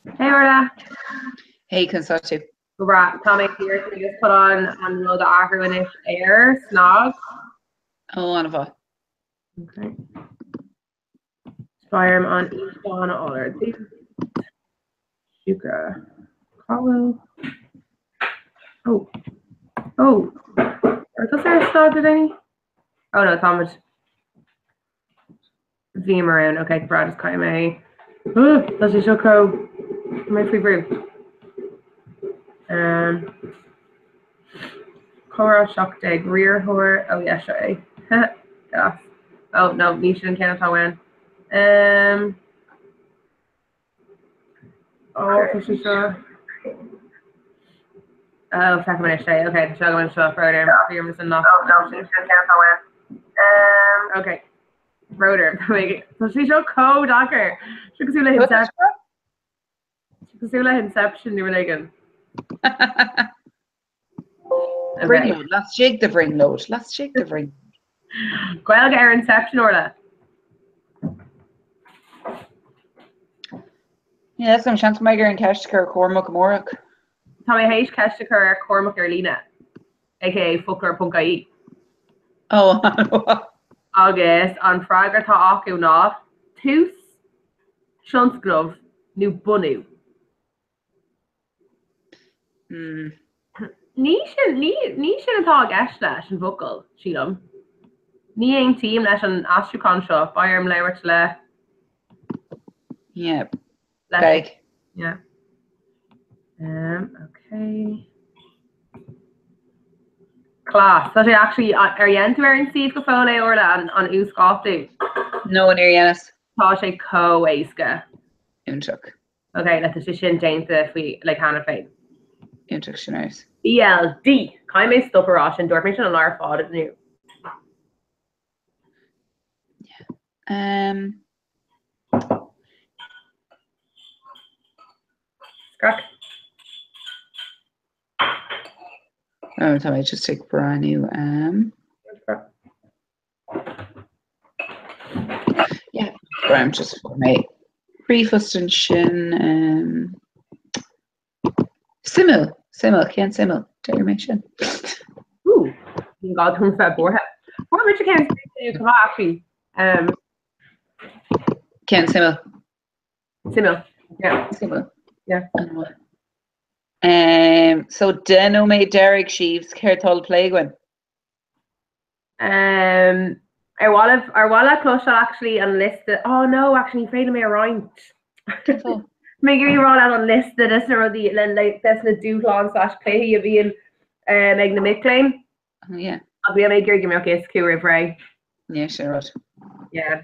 Hey Orla, Hey, Consultative. right, Tommy here. So we just put on the Ahrunish Air Snog. Oh, Anava. Okay. Fire on each one or these. Sugar. Hollow. Oh. Oh. Are those there Snog did any? Oh no, Thomas. Zoom around. Okay, Brad is kind of a. That's a Shoko. My free brew. Cora shock dig. Rear horror. Oh yeah, sure. Get off. Oh no, Nisha and Kenneth win. Oh, for sure. Oh, second minute straight. Okay, the second minute straight. Rotor. You're missing off. Oh, no, you should cancel it. Okay. Rotor. So she showed code, Docker. She could see like Inception. She could see like Inception. You were like, Bring load. Let's shake the bring load. Let's shake the bring. Gweil get her Inception, Orla. Yeah, that's some chance my girl in Keshtikar, Cormac Morak. Tommy H. Keshtikar, Cormac Erlina, aka Fuckler Punkai. Oh, August on Frager ta Aku na Tus Shunsglove New Bunu. Ní sin atá gceist leis an bhucail sílam. Ní éon tíim leis an astruúán seo bairm leirt le. Yeah. Big. Yeah. Okay. Class. So she actually are yen wearing Steve Gafone or an úscáú? No one Arianas. Tá sé co-éisca. Unchuk. Okay, let's just sin Jainta if we like Hannah Faye. Unchuk Shinars. ELD. Kind of stopperach and Dortmund and Lara fought it new. Yeah. Scrack. Oh, I just take brand new. Yeah, I'm just for my briefest and shin. Simil, Ken Simil, derivation. Ooh, you got home fat board. What Richard can say you come actually. Ken Simil. Simil. Yeah. Simil. Yeah. So Deno made Derek Sheaves Kertol Plaguin. Arwala Clush actually unlisted. Oh no, actually afraid of me around. Make you roll out unlisted this or the like that's the Duclon / play you being Magna McClaim. Oh yeah. I'll be make your give me okay, it's cool right. Yeah, sure. Yeah.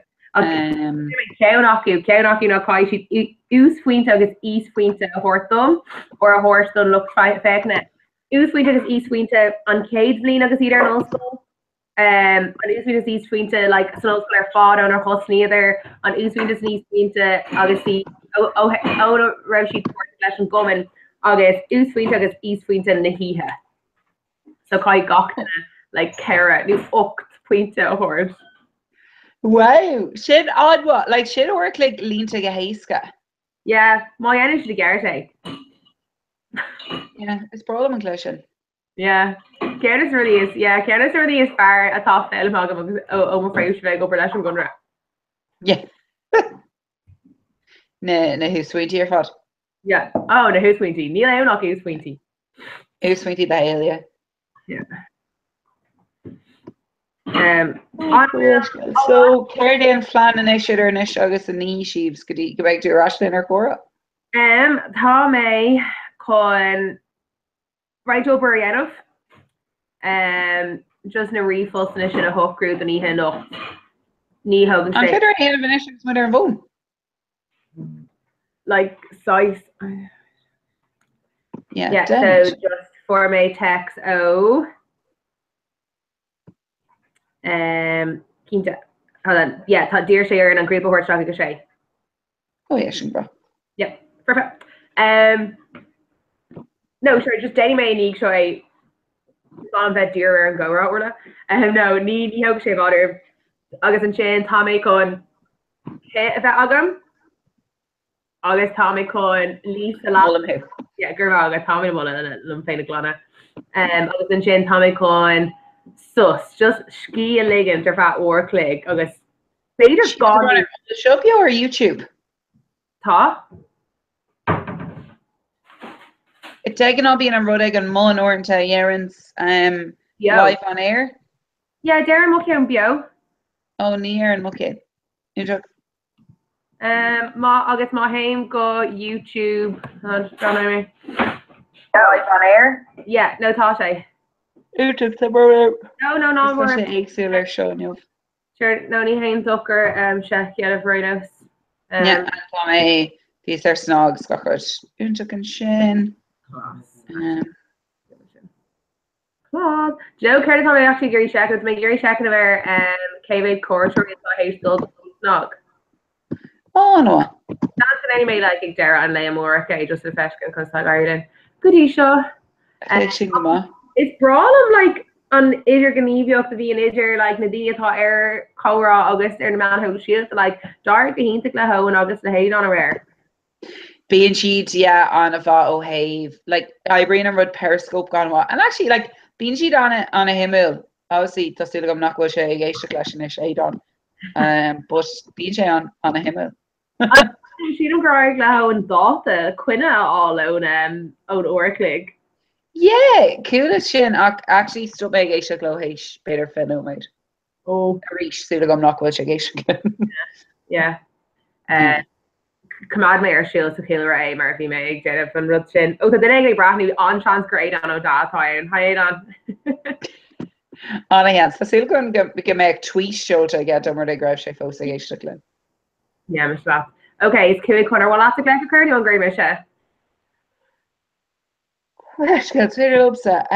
Ceanachú na caiisi ús faointe agus os faointe a hortum or a horstun look fena. Ús faointe agus os faointe an céad blin agus iad an osscoil. An ús faointe os faointe like san osscoil ar fád an ar chosníidir an ús faointe os faointe agus ó raibh siad leis an goman agus ús faointe agus os faointe na hithe. So cai gachna like Cara nu 8 faointe a horse. Wow, shit odd what? Like shit work like lean to get heiska. Yeah, my energy to Garrett. Yeah, it's problem inclusion. Yeah. Garrett really is. Yeah, Garrett really is far a top film I'm afraid should I go for that gunra. Yeah. Na who's sweetie your fat? Yeah. Oh, na who's sweetie. Neil I'm not who's sweetie. Who's sweetie Bahalia? Yeah. So Claire Flan and Ish or Nish August and knee sheaves could go back to your Ashlyn or Cora? Tá mé con right over Yenov. Just na refus in a hook group and he no knee hogan. I'm better hand of an issue with her bone. Like size. Yeah. So just for my text Quinta. Hold on. Yeah, tá dear share and group of horse go shay. Oh yeah, bro. Yeah, perfect. No, sure, just Danny May need show on vet dear and go out orla. No, need hope she water. August and Shane, Tommy con that agam. agus Tommy Cohen Lisa Mullum who. yeah gur agus Tommy Mullen lum féle glonna agus an sin Tommy Cohen sus just ski a ligin ar fat warclig agus féidir gá The show or YouTube? tá It taken all being a Rudig and Mullen Ornta Aaron's live on air. yeah Darren Mucky an bio Oh, near and Mucky. má agus má haim go YouTube live on air? yeah no tá sé YouTube tomorrow. no It's such an excellent show, no. sure no ní haim tucker se a Vrinos Yeah, and Tommy, these are snogs, gachod. Untuk and Shin. Claude. Joe Curtis on actually Gary Shack with me Gary Shack of our K-Wade course where it's still snog. Oh no. That's an anime like Dara and Leia Moore, okay, just a fashion because I Ireland. Goodie show. It's brawling like on Idir Ganevio up to be an Idir like Nadia thought air Cora August or the man who she is like dark the Hintic Laho and August the Haid on a rare. Being cheat, yeah, on a va have like I bring a red periscope gone what and actually like being cheat on a himmel. Obviously that's still I'm not going to say a clash in a on. But being on a himmel. She don't grow Laho and Dota Quina all on Orclig. Yeah, cool as shin actually stop meg Aisha Glohish better fellow mate. Oh reach so I'm not going to yeah. Comad me ar shield to kill Ray Murphy Meg Jenna from Rutchin. Oh, the day brought me on chance great on O'Donnell and hi on. On a yes, so going to make tweet show to get them where they grab she folks like Aisha. Yeah, Michelle. Okay, it's Kiwi Corner. Well, lots of Glenn Curdy on Grey Michelle. Let's get to it upset.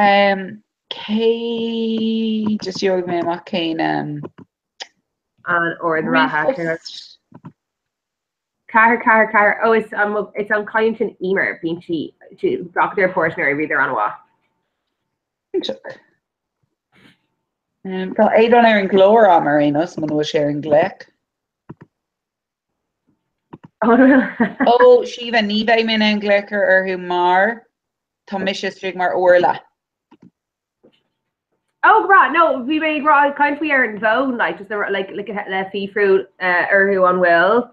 Kay just your name Kane or the Raha. Car. Oh, it's on Kyneton Emer being she Dr. Portionary either on a walk. Tá é don ar an glór am Marinos man bhfuil sé an gléic. Ó si bheith ní bheith min an gléicar arthú mar tá mis strig mar orla. Oh, right. No, we made right kind of weird zone like just like a fee fruit arthú on will.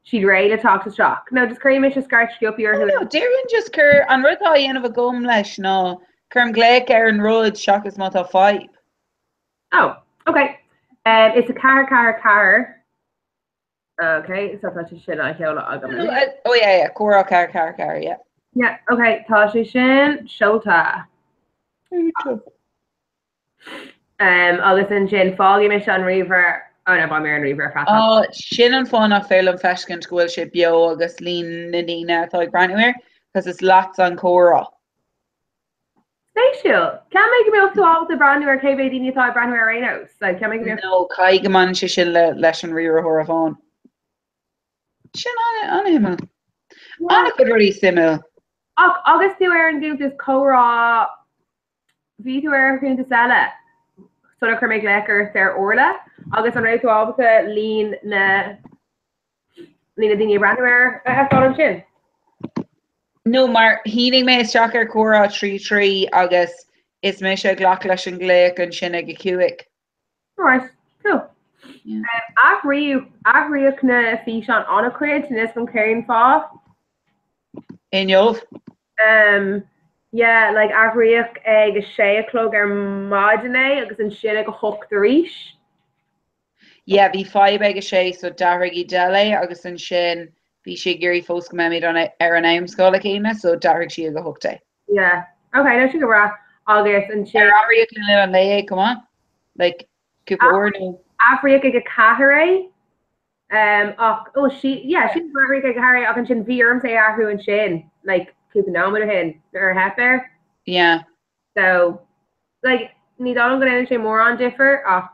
She'd ready to talk to shock. No, just cream just scratch up your No, Darren just cur an rudá dhéanamh a gom leis no. Curm gléic ar an rud shock is mátá 5. Oh, okay. It's a car. Okay, so that's a shit I kill. Oh yeah, Cora car, yeah. Yeah, okay. Tasha Shin, Shota. August and Shin, Foggy Mission Reaver. Oh no, Bomber and Reaver. Oh, Shin and Fun of Fail and Feshkin School Ship Bio, August Lean, Nadina, Thoi Brandyware, because it's lots on Cora. Spatial. Can't make me up to all the brand new arcade you thought brand new Rhinos. So can't make me up. No, Kaigaman Shishin Lesson Reaver Horavon. Shin on him. On a good really simil. August to wear and do this Cora V to wear going to sell it. So the make lekker there Orla. August on right to all the lean na Lena Dini brand new I have got on chin. No, maar hiening me is Jacker Cora 3 August is me se glach leis an gléic an sinna go cuic. Alright, cool. Yeah. Afriú na fi an a cred and this from Karen Fa. In Jov? Yeah, like afriúch ag sé clog ar marginné agus an sin go hoch the reach. Yeah, vi 5 ag sé so darigi dele agus an sin Bhí sé gurí fós go méid an ar an aim scola chéine, so darigh si go hookta. Yeah. Okay, no si go ra agus an sin. Africa can live on lei, come on. Like cúpa ornú. Africa go caharé. She's Africa go Harry ag an sin bhíarm sé ahrú an sin, like cúpa nóid a hin ar hepper. Yeah. So like ní dá an go sé mór an differ ach.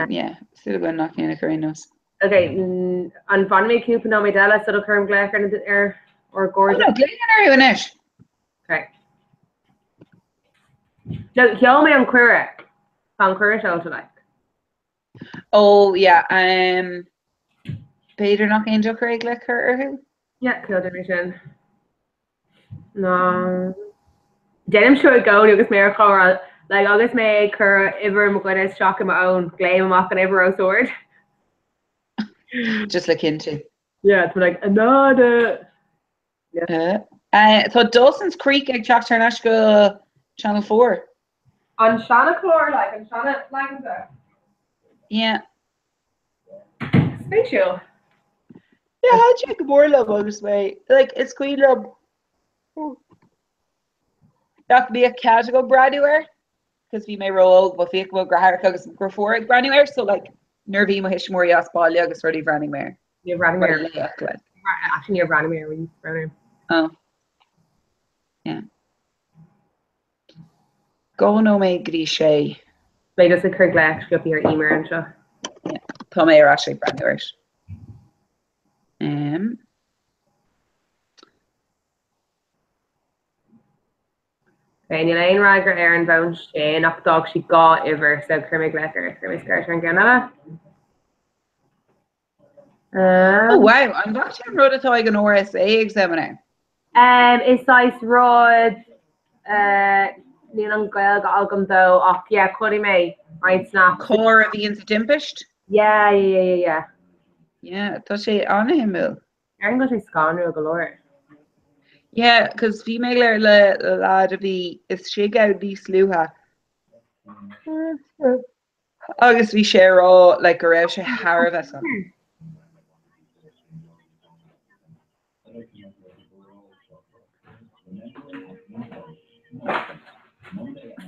Yeah, still go knocking a Carinos. Okay, an fan me cúpa no me dela so chum gléir or gorgeous. Oh, no, gléir an ish. Okay. No, kill me on queer show to like. Oh yeah, Beidir nach ein jo craig le her. Yeah, cool division. No. Denim sure go agus mé choral like agus me cur iver mo go shock my own glame amach an ever sword. Just look into. Yeah, it's like another. So Dawson's Creek ag teach ar go Channel 4. On Shanna Clore, like on Shanna Lancaster. Yeah. Spatial. Yeah, I check more love agus way. Like it's queen love. That could be a cat go Bradware because we may roll but we go grahar agus graforic Bradware so like nervy mo hish more yas ball agus ready running mare. You're running mare. Actually you're running mare when you Oh. Yeah. Go no me grishay. Like just a Kirk go up your email and stuff. Yeah. Come here actually Bradware. Okay, you lane Rager Aaron Bones and up dog she got ever so Kermit Lecker, Kermit Scarter and Ganada. Oh wow, I'm watching Rodatoi an RSA examiner. It's nice Rod Neil Gael Algum though off yeah, Cody May, right snap. Core of the Dimpished? Yeah. Yeah, does she on him? I'm going to scan galore. Yeah, because female le lad of the is she out the sluha. August we share all like a rev she harvest.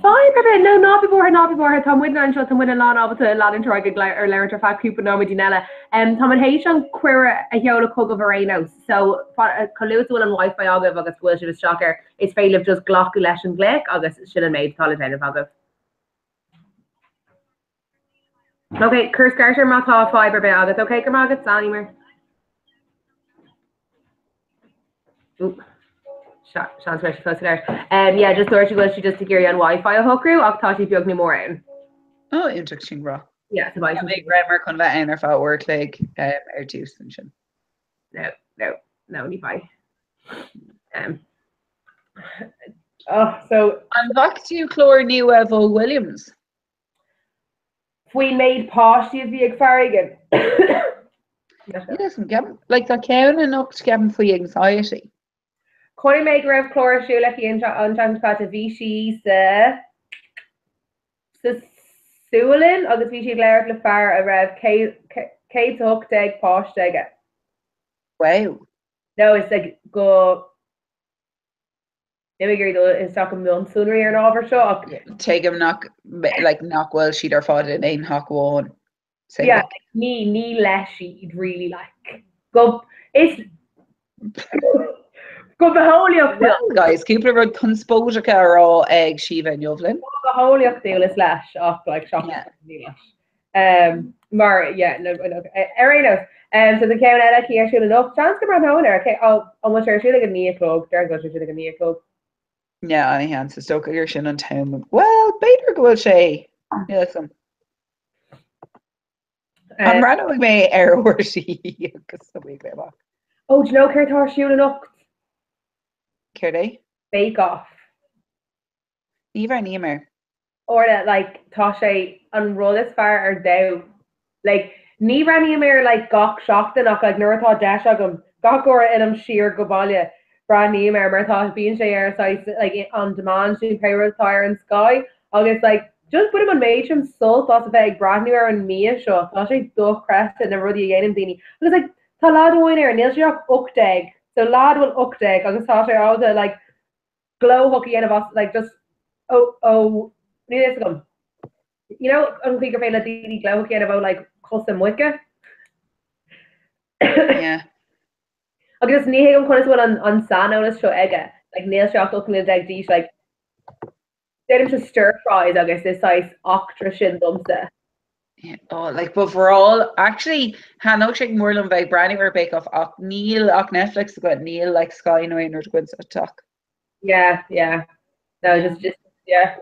Fine, no, not before her. Tom Whitner and Tom Whitner lot of the lad and try or learn to fact coupon no Medinella. Tom and Haitian queer a yola cook of Arenos. So Colus will and Wi-Fi August August will she was shocker. It's fail of just Glock Lesh and Glick August should have made solid of August. Okay, Curse Garter Mata fiber by August. Okay, come on, get anywhere. Oop. Sean's very close to there. Yeah, just thought she just to carry on Wi-Fi a hook crew. I thought she'd be ugly more in. Oh, interesting, bro. Yeah, so I make grammar con that in or fat work like air juice and shit. No, only fine. So I'm back to Chlor New Evo Williams. We made Posh the Farrigan. Listen, like the count enough to get him for anxiety. Corey make rev chlor shoe like the untanged part of Vichy Suolin or the Vichy Blair le far a rev Kate hook dag posh dag. Wow. No, it's like go. Maybe it's talking about sooner or over shop. Take him knock well she'd or fought in ain hock one. Yeah, me less she'd really like. Go it's go the holy of well, guys, keep it around consposure raw egg Shiva and Yovlin. The holy of deal is lash off like shop. Yeah. Mar yeah, no. Erinos. So the count out here should enough chance to run home there. Okay, I'll almost sure she'll like a knee club. There goes she'll like a knee club. Yeah, I hand so stoke your shin on town. Well, Bader go Shay. Listen. I'm running with my air where she because the week back. Oh, do you know Kertar shooting up? Kerday? Bake off. Eva and Emer. Or that like Tasha unroll as far or down. Like Neva and Emer like gok shocked and like Nurtha dash agam. Gok or in sheer gobalia. Brand new Martha being share sites like on demand to payroll tire and sky. August like just put him on Matrim salt lots of egg brand new and Mia show. Tasha duck crest and never really again in Dini. It was like Talad winner and Neil Shock Ukdeg. So lad will Ukdeg. August Tasha also like glow hooky end of us like just need this come. You know, I'm quicker fail at Dini glow hooky end about like custom wicca. Yeah. I guess Neil on one on Sano let's show egg like Neil Shock looking at egg dish like they him to stir fries I guess this size octra shin dumpster. Yeah, oh like but for all actually Hannah check more than by Brandy or Bake Off Neil Netflix got Neil like Sky no or Gwen's talk. Yeah. No just yeah.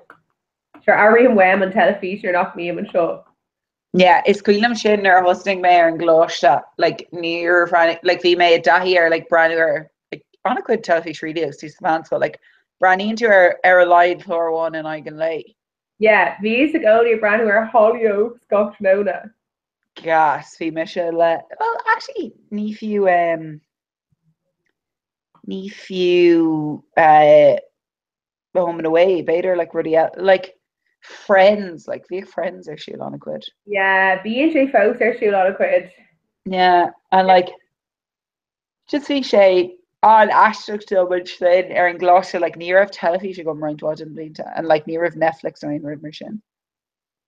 Sure Ari and Wem and tell a feature knock me and show. Yeah, is Queenam sin ar hosting me an glóiste like near like bhí mé dahi ar like brandúir like anna cuid telfi srídiagus tí spansko like braníonn tú ar a leid chlórháin in aigen lei. Yeah, bhí a gáí brand ar Hollyoaks Scotch nóna. Gas bhí me se le well actually ní fiú home and away beidir like ruddy like friends like bhí friends ar siúil anna cuid. Yeah, bhíonn sé fós ar siúil anna cuid. Yeah, and like just bhí sé an astruchtú bud sin ar an gláiste like ní raibh televíse go marintá an blinta and like ní raibh Netflix ar rid mar sin.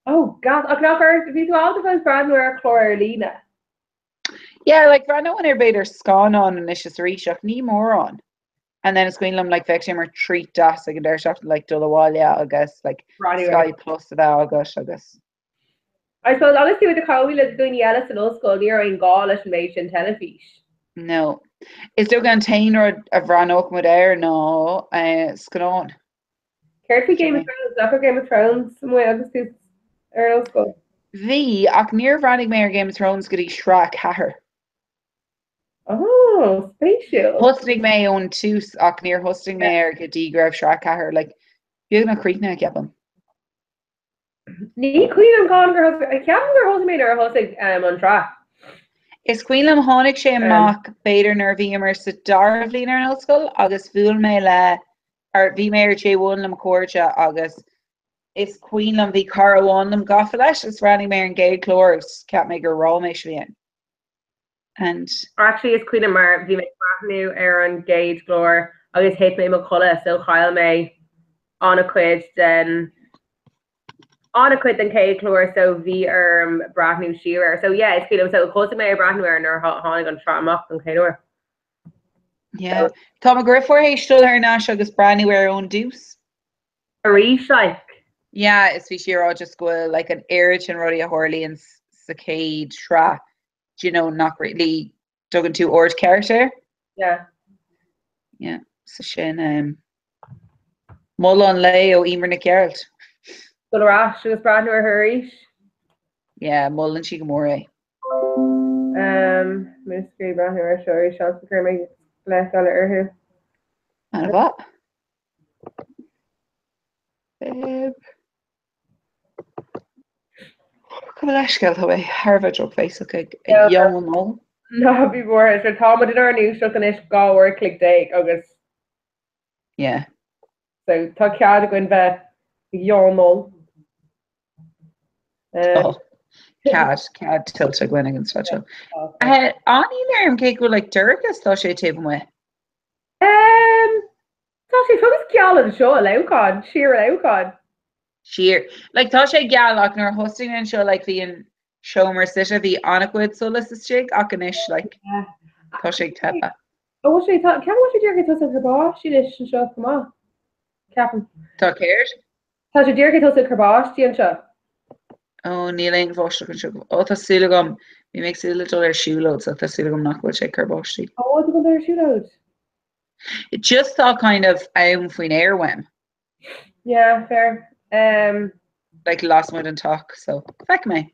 Oh god, ach nach bhí tú alta fós brand ar chlóir lína. Yeah, like bra no one ar beidir scán an and is just ríiseach ní mór an. And then it's going to like fetch him or treat das like their shop like Dulawalia August like Sky Plus August August. I suppose honestly with the Cowley is doing Ellis and old school near in Gaulish Nation telefish. No. Is there container of Ranok with air? No. Scanon. Careful Game of Thrones, upper Game of Thrones, some way August is old school. The ach near Rannig Mayor Game of Thrones goody Shrek Hatter. Oh, spatial. Hosting May on two ach near hosting Mayor goody grab Shrek Hatter like you're gonna creep now get them. Ní Queen and Conquer I can't remember hosting made or hosting on track. Is Queenlam Honig sé amach beidir nervhí immer sa darhlín ar an ollscoil agus bhuail mé le ar bhí mé ar J1 lam cuairte agus is Queenlam bhí carháin lam gafa leis is rannig mé an géad chlórs ceap mé gur rá mééis bhíon. And actually is Queen mar bhí mé brathniú ar an géad chlór agus hit mé mo chola so chail mé an a cuid den on a quit than K chlor so V brand shearer. So yeah, it's kind of so close to my brand new or honig on trauma and K. Yeah. Tom Griff where he still her Nash agus brand new own deuce. A reach like yeah, it's fi sheer just go like an Erich and Roddy Horley and Sacade Tra. Do you know not really dug to Ord character? Yeah. Yeah. So Shin Mullen Lay o Emer Nick Geralt. But Rash, she was brand new her yeah, Mullen Chigamore. Mystery brand new sorry, chance to create my left on her. And what? Babe. Come on, Ashkel, away. Harvard joke face, okay. Young no. No, before it's a Tom did our news stuck in this go work click day, August. Yeah. So talk out going back young no. Cad tilted going against such a on either am cake with like Durgas though she tape with Tasha focus gal and show Laucon sheer Laucon sheer like Tasha gal like nor hosting and show like the in Shomer Sisha the Anaquid solis jig Akanish like Tasha Tepa. Oh what she thought can what you get to her boss she did show come on Captain Talk cared Tasha dear get to her boss and show oh kneeling foster control oh the silagum we make a little their shoe loads at the silagum knock will check her boss oh what's going their shootout it just thought kind of fwyn airwem yeah fair like last minute talk so fuck me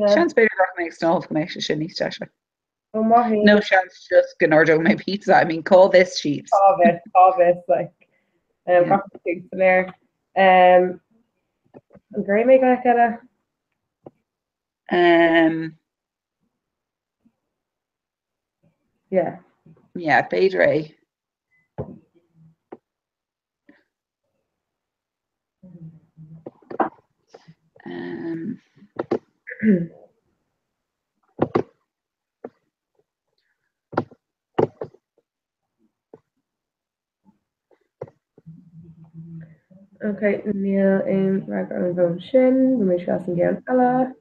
chance better rock makes no connection shouldn't he oh my no chance just gonna my pizza I mean call this sheets obvious like there great make I gotta yeah Badre okay Neil in background shin me again Ella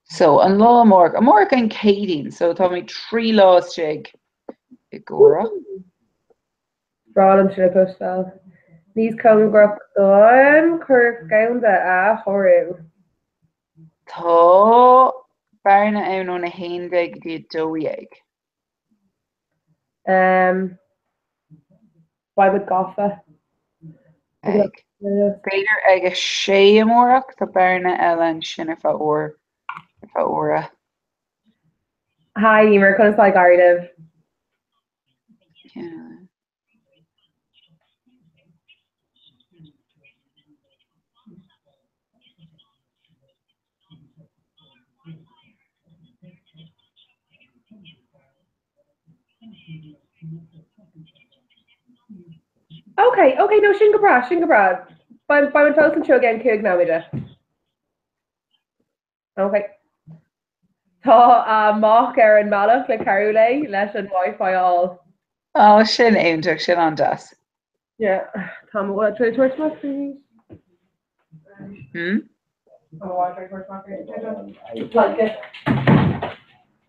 so an law Morgan and Katie so told me 3 laws jig Igora Rollin should have pushed these come grab on Kirk down the horror Tá barna ann on a hainbeg di dóag. Why would Goffa? Egg. Beidir ag a sé amórach tá bearna eile sin ar fá óra. Hi, Emer, chun fá gardah. Okay, no sin go bra. Ba an to seo gan cig náide. Okay. Tá mach ar an malach le carú lei leis an Wi-Fi all. Á sin éonach sin an das. Yeah, Tá tuairtma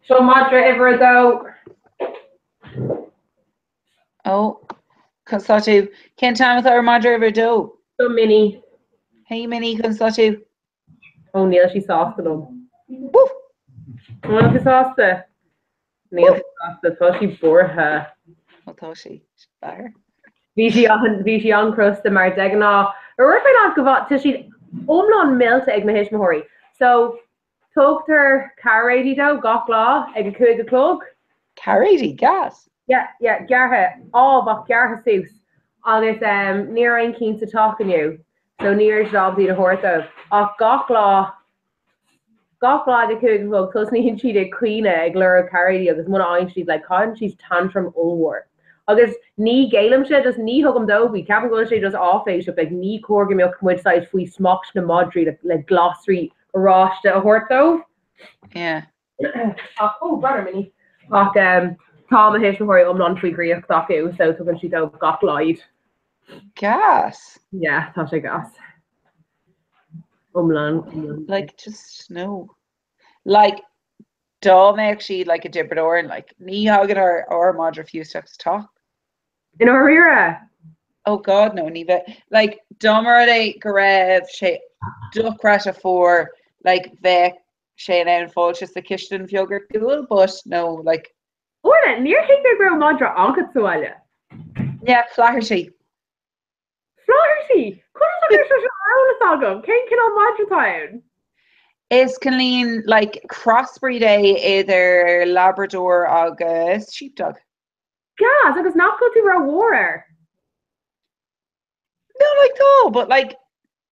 So Madra ever though. Oh, consultative. Can't time with our Madra ever do. So mini. Hey, mini consultative. Oh, Neil, she sauced them. Woo! Well, she sauced it. Neil, she sauced it, so she bore her. What thought she? Better. Bhí sé an crusta mar deagná. Rupa nach go bhá si omlan milta ag na hisismóirí. So tugtar carréí do gach lá ag an chuig a clog. Carréí gas? Yeah, gearthe ábhach geartha sús. Agus ní ein cín sa tácaniu. So níir dábhí a horta. Ach gach lá de chuig a clog, tos ní hin siad cuioine ag le carréí agus muna ein siad le caiin she's tantrum óhar. Agus ní gélam se just ní thugam dóbhí ceapan go sé just áfééis ag ní cóga mé muidáid faoi smocht na Madrí le glasrí aráiste a hortó. Yeah. Oh, brother mini. Ach tá a hisisiir om non faoiríocht acu, so tugann si do gach leid. Gas? Yeah, tá sé gas. Umlan. Like, just no. Like, dá me actually like a dibrador and like ní hagan or Madra few steps talk. In Orira. Oh God, no, ní bheith. Like, domar é go raibh sé duchreata for like bheith sé an fáil just the Kishton fiogur cool, but no, like. Orna, near higur gro Madra ankat suaile. Yeah, flattershy. Flattershy? Agam. Can on Madra town? Is Colleen like crossbreed either Labrador agus sheepdog? Gas, agus not go to ra war. No, like no, but like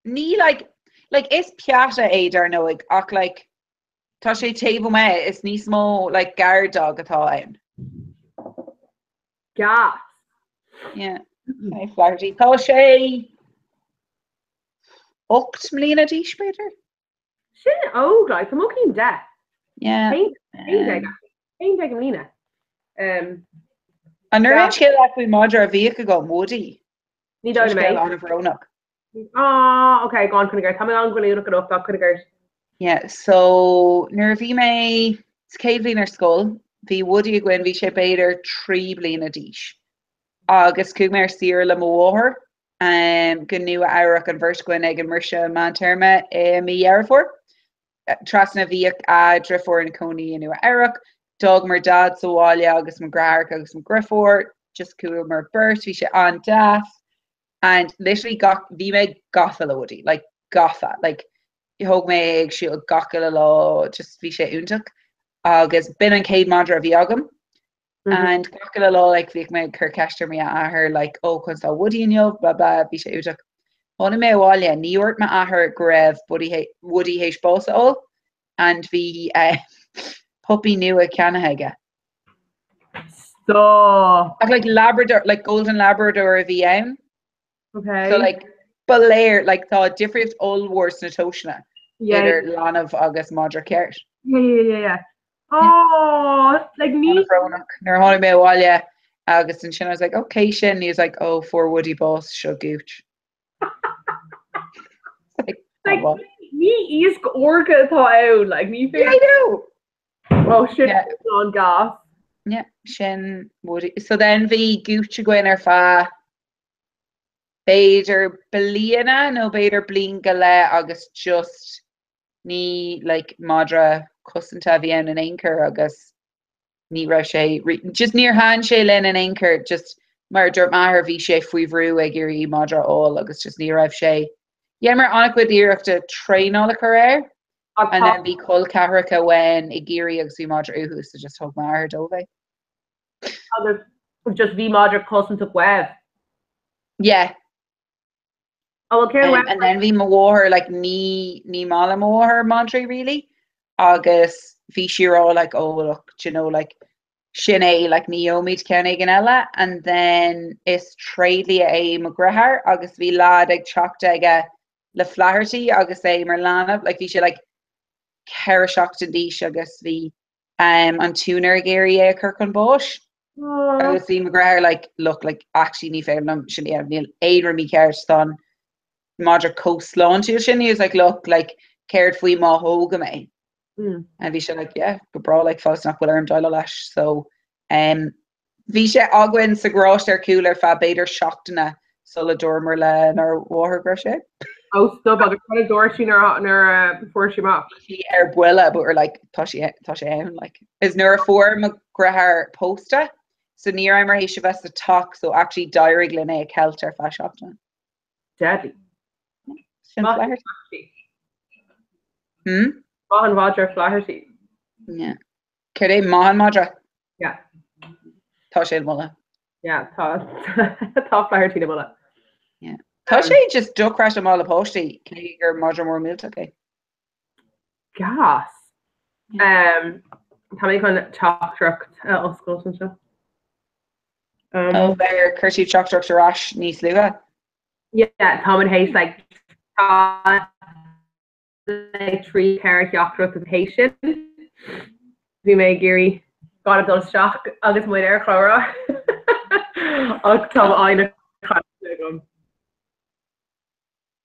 ní like is piata éidir no like tá sé table me is ní smó like guard dog atá ann. Gas. Yeah. I flaherty. Tá sé 8 mlína díos beidir? Sin óglaid, tá mócín de. Yeah. Ein mlína. An nuair cé le faoi Madra a bhí go módaí. Ní dá mé an bhrónach. Okay, gá chunagur tá an goúach an opá chunagur. Yeah, so nuair bhí mé céad blin ar scóil, bhí Woody a gin bhí sé beidir 3 blina díis. Agus cúg mé siar le mhóthir go nua áireach an bhirscuin ag an marse man terma mí dhearfór. Trasna bhíoh a drifor na coní nua áireach, dog mar dad soáile agus mar graach agus mar griffór, just cool mar burt, bhí sé an death. And literally bhí mé gafa le Woody, like gafa, like thug mé ag siú gacha le lá, just bhí sé úntaach. Agus bin an céad Madra a bhí agam. And gacha le lá like bhí mé chur ceistir mí athair like chun tá Woody inniu, blah blah, bhí sé úntaach. Thna mé bháile, ní ort me athair go raibh Woody hééis bósa and bhí puppy nua ceannaithe. So like Labrador, like golden Labrador a bhí ann. Okay. So like beléir like tá different old wars na tosna. Yeah. Lanmh agus Madra Ceart. Yeah. Oh, like me. Nar hána mé bháile agus an sin I was like, okay, sin. He was like, oh, for Woody boss, seo gooch. like me is orca tá like me. Yeah, I know. Oh shit, yeah. On gas. Yeah, sin Woody. So then bhí gooch goin ar fa. Beidir bliana nó beidir blin go le agus just ní like Madra cosanta bhí an anchor agus ní ra sé just níor han sé len an anchor just mar dúirt maithir bhí sé faoi bhrú ag gurí madra ó agus just ní raibh sé. Dhéar annach go díireachta tréála chu réir an then bhí col cehracha bhain i ggéirí agus bhí madra uhu so just thug maithir dóbheith. Agus just bhí madra cosanta web. Yeah. Oh, okay, and then bhí mhór like ní mála mhór Montreal really agus bhí sirá like oh look you know like sin é like ní ómid ceannig an eile and then is trédli é McGrathar agus bhí lad ag teachta aige le Flaherty agus é mar lánamh like bhí sé like ceir seachta díos agus bhí an túnar géirí é Kirkland Bosch agus bhí McGrathar like look like actually ní féim sin níl éidir mí ceir stan Madra coastlawn sin he was like look like cared faoi má hóga mé and bhí sé like yeah go bra like fás nach bhfuil arm dáile leis so bhí sé aghainn sa gráist ar coolar fa beidir seachtainna sulla dormar le nar bmháthair gur sé. Oh stop agus chuile dúir sin ar before she map. Bhí ar buile but ar like tá sé ann like is nuair a fuair McGrathar posta so ní raibh mar hééis se bheits a tuch so actually dairig lena ag ceilt ar fa seachtainna. Deadly. Flaherty. Mahan Madra Flaherty. Yeah. Ceir é Mahan Madra? Yeah. Tá sé mula. Yeah, tá Flaherty na mula. Yeah. Tá sé just docras am mála postí cé gur Madra mór míltacha. Gas. Tá mé chun teachtracht oscail san seo. Oh, bheir chuirtí teachtracht arás níos luga? Yeah, Tom and Hayes like three carrot yacht of Haitian. We may Gary got a done shock. I'll just wait there, Clara. I'll tell I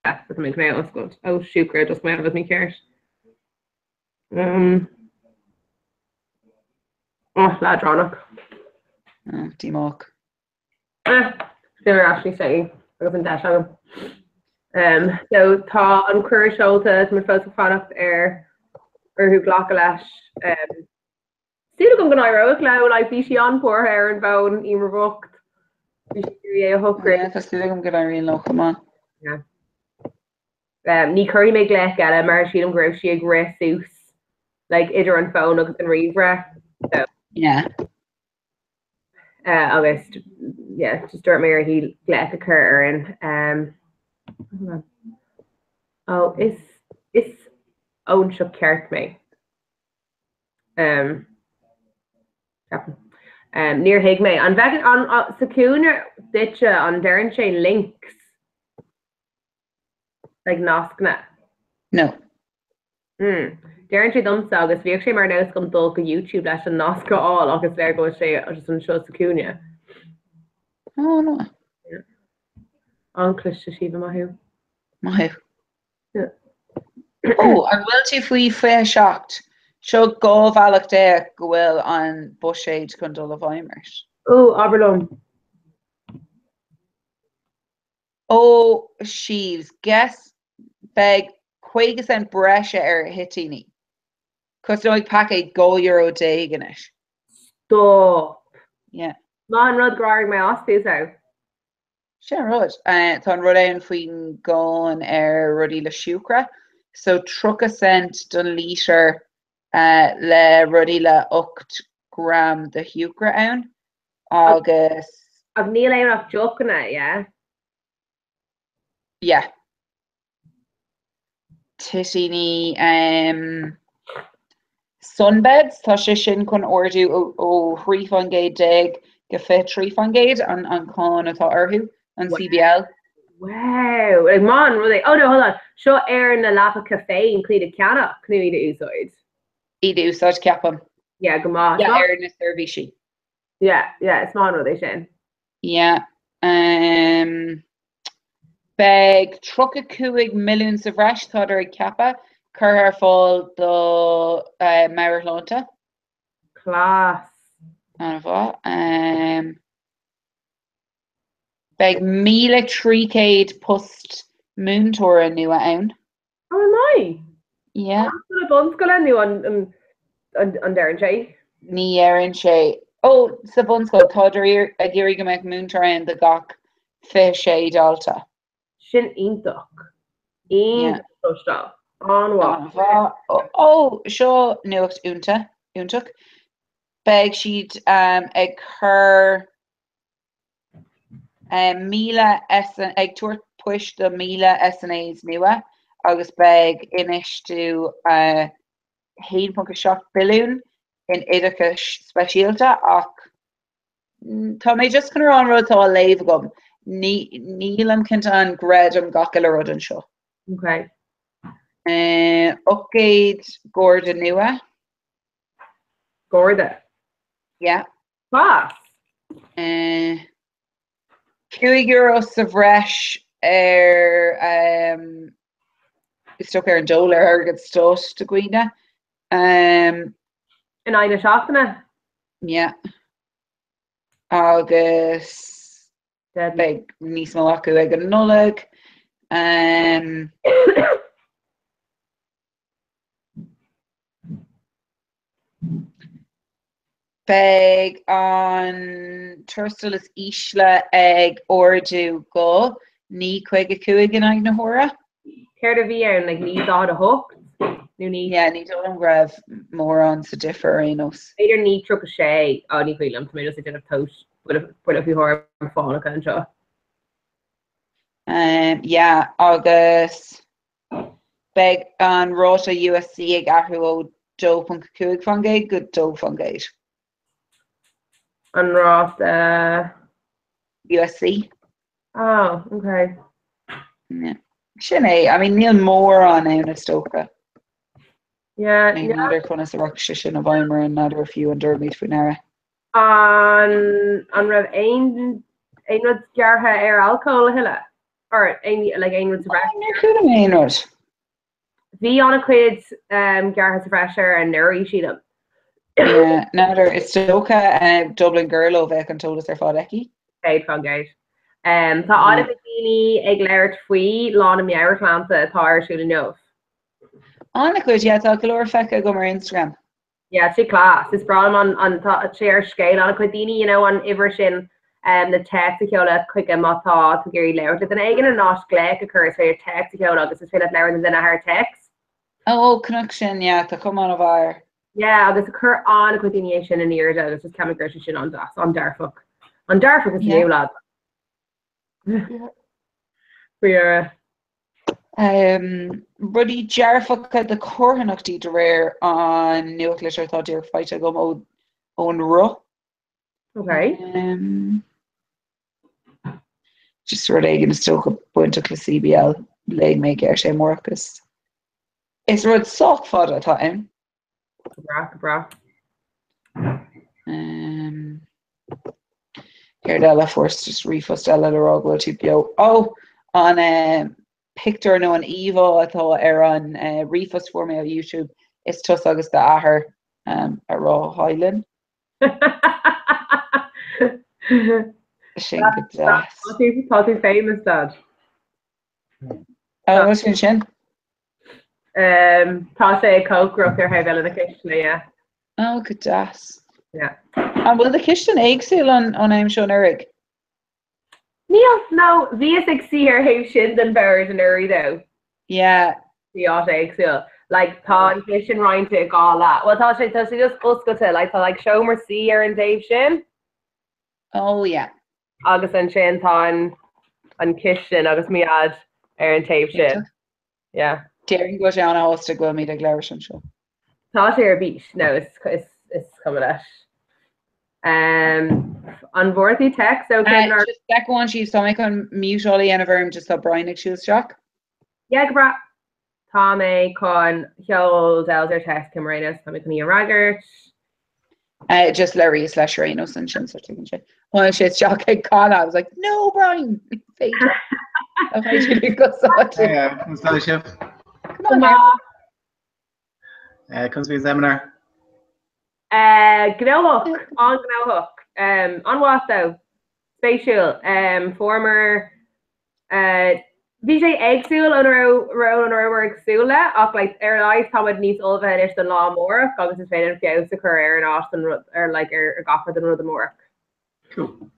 that's make me out good. Oh shoot, just my with me cares. Oh ladronic. Oh, Timok. They were actually saying so tá an cuir seolta mar fá fannacht ar thu ghlacha leis Siad go gnáróach le le bhí si anpór ar an bhin imar bhucht bhí é a thugra Tá go raon locha má. Ní chuirí méid le eile mar siad an gréibh si ag réús le idir an fón agus an riomhre agus just dúirt mé ar hí le a chur an oh is own seo ceart mé níor hiig mé an bheith an saúnar ditse an deann sé links like nascna no deann sé domsa agus bhíoh sé mar nás gom dul go YouTube leis an nasca á agus leir go sé agus an seo saúne no ancliste si maithú maithú an bhfuil tú faoi fé seacht seo gábhealach dé go bhfuil an buséid chun dul a bhaimers Aberlón Sheaves guess beg chuigus an breise ar hitíní cos nóid pack é €2 déganis stop má an rud gráir mé osú sé rud tá an rud an faoin gáin ar rudí le siúcra so 3 cent don lítir le rudí le 8 gram de hiúcra ann agus ag níl é nach jocanna titíní sunbeds tá sé sin chun orú ó 3 go fi 3 an con atá orthú an CBL. Wow, like man, really? Oh no, hold on. Seo ar na Lapa Cafe in Clíde Ceanna, cnú de úsáid. Iad úsáid ceapam. Yeah, go má. Yeah, ar na servisi. Yeah, it's man rud sin. Yeah. Beg 35 milliún sa bhreis tá ar ceapa chur ar fáil do Mairlánta. Class. An bhá. Beg 1,300 post múntóra nua ann. Oh my. Yeah. An bun go le nu an dearan sé. Ní éann sé. Oh, sa bunsco táidir a ggéirí go meid múntar the gach fé sé dalta. Sin ionach. Yeah. Ionach anhá. Oh, seo nuacht úntaach. Beg siad ag chur míle ag tuair puis do míle SNAs nua agus beg inistú 1.7 bilún in idircha speisialta ach tá mé just chun an rudtá a léh gom. Níl an cinnta an gréad am gacha le rud an seo. Okay. Upgéid Gorda nua. Gorda. Yeah. Fast. €2 sa bhreis is sto an dul agad stos de gwine. In aine seachtainna? Yeah. Agus beg níos má acu ag an nullag. Beg an turstal is isle ag ordu go ní chuig a cuaig in ag na hora. Ceir a bhí an like ní dá a hook. Nu ní. Yeah, ní dó an raibh mór an sa differ anos. Idir ní tro a sé á ní chuilm mé just a toast bud a bhí hor fána an seo. Yeah, agus beg an ráta USC ag ahrú ó 2.2 fangéid go 2 fangéid. An rát USC. Oh, okay. Yeah. Sin é, I mean níl mór an na stocha. Yeah, Nadir chuna sa rock sin a bhaimar an nadir a fiú an dermid funera. An raibh ein rud geartha alcohol hiile or ein rud sa fresh. Bhí anna cuid geartha sa fresher an nuirí siad. Yeah, nadir is stocha Dublin girl ó bheith an tolas ar fád eici. Féid fan géid. Tá áda daoine ag léir faoi lá na meabharlánta atá arsúla nuamh. Anna cuid tá golóir fecha go mar Instagram. Yeah, si class. Is bra an share scale anna cuid daoine, you know, an iver sin na text ceola chuig mátá tú géirí léir. An aigen an nás gléic a chur féir text ceola agus is féad léir an duna haar text. Oh, connection, yeah, tá cum an a bhar. Yeah, agus a chur an cuid daoine sin in iirde agus is ceimigur sin an das an darfach. An darfach is new lad. Friara. Rudí dearfacha de chorhanachtaí de réir an nuachlis tá dear feite gom ón ru. Okay. Just rud éigen is stocha buinte le CBL le mé ar sé mórchas. Is rud soch fad atá in. Bra. Here dela force just refust ela le ragla tú bio. Oh, an picture no an Evo atá ar an refust for me on YouTube is tus agus de ahar a raw Highland. Sin go das. Tá famous dad. Oh, what's your sin? Tá sé cócroch ar heile na ceisna, yeah. Oh, go das. Yeah. And will the kitchen éagsúil an aim seo Eric? Níl, no, bhíos ag siar héh sin den beir an uri though. Yeah. Bhí áit éagsúil. Like tá an kitchen rointe gá lá. Well tá sé just oscailte, like tá like Seomar C ar an Dave sin. Oh yeah. Agus an sin tá an kitchen agus miad ar an Dave sin. Yeah. Daring go an hosta go mí ag leir an seo. Tá sé ar bís. No, it's coming out. An bhórtaí text okay. Just back one she's so make on mute all the anniversary just a Brian ag shoes shock. Yeah, bra. Tá mé con heol delder text Camarines, tá mé con Ragert. Just Larry / Reno and shit so taking shit. Well shit shock ag call I was like, no Brian. Yeah, I'm sorry, chef. Come on. Comes to seminar. Gnóhook, on Gnóhook. On what though? Spatial. Former Bhí agsúil an ra agsúla ach like airlines táid níos olbh is den lá mór agus is féidir fiú a chur ar an as ar like ar gafar den rud mór. Cool.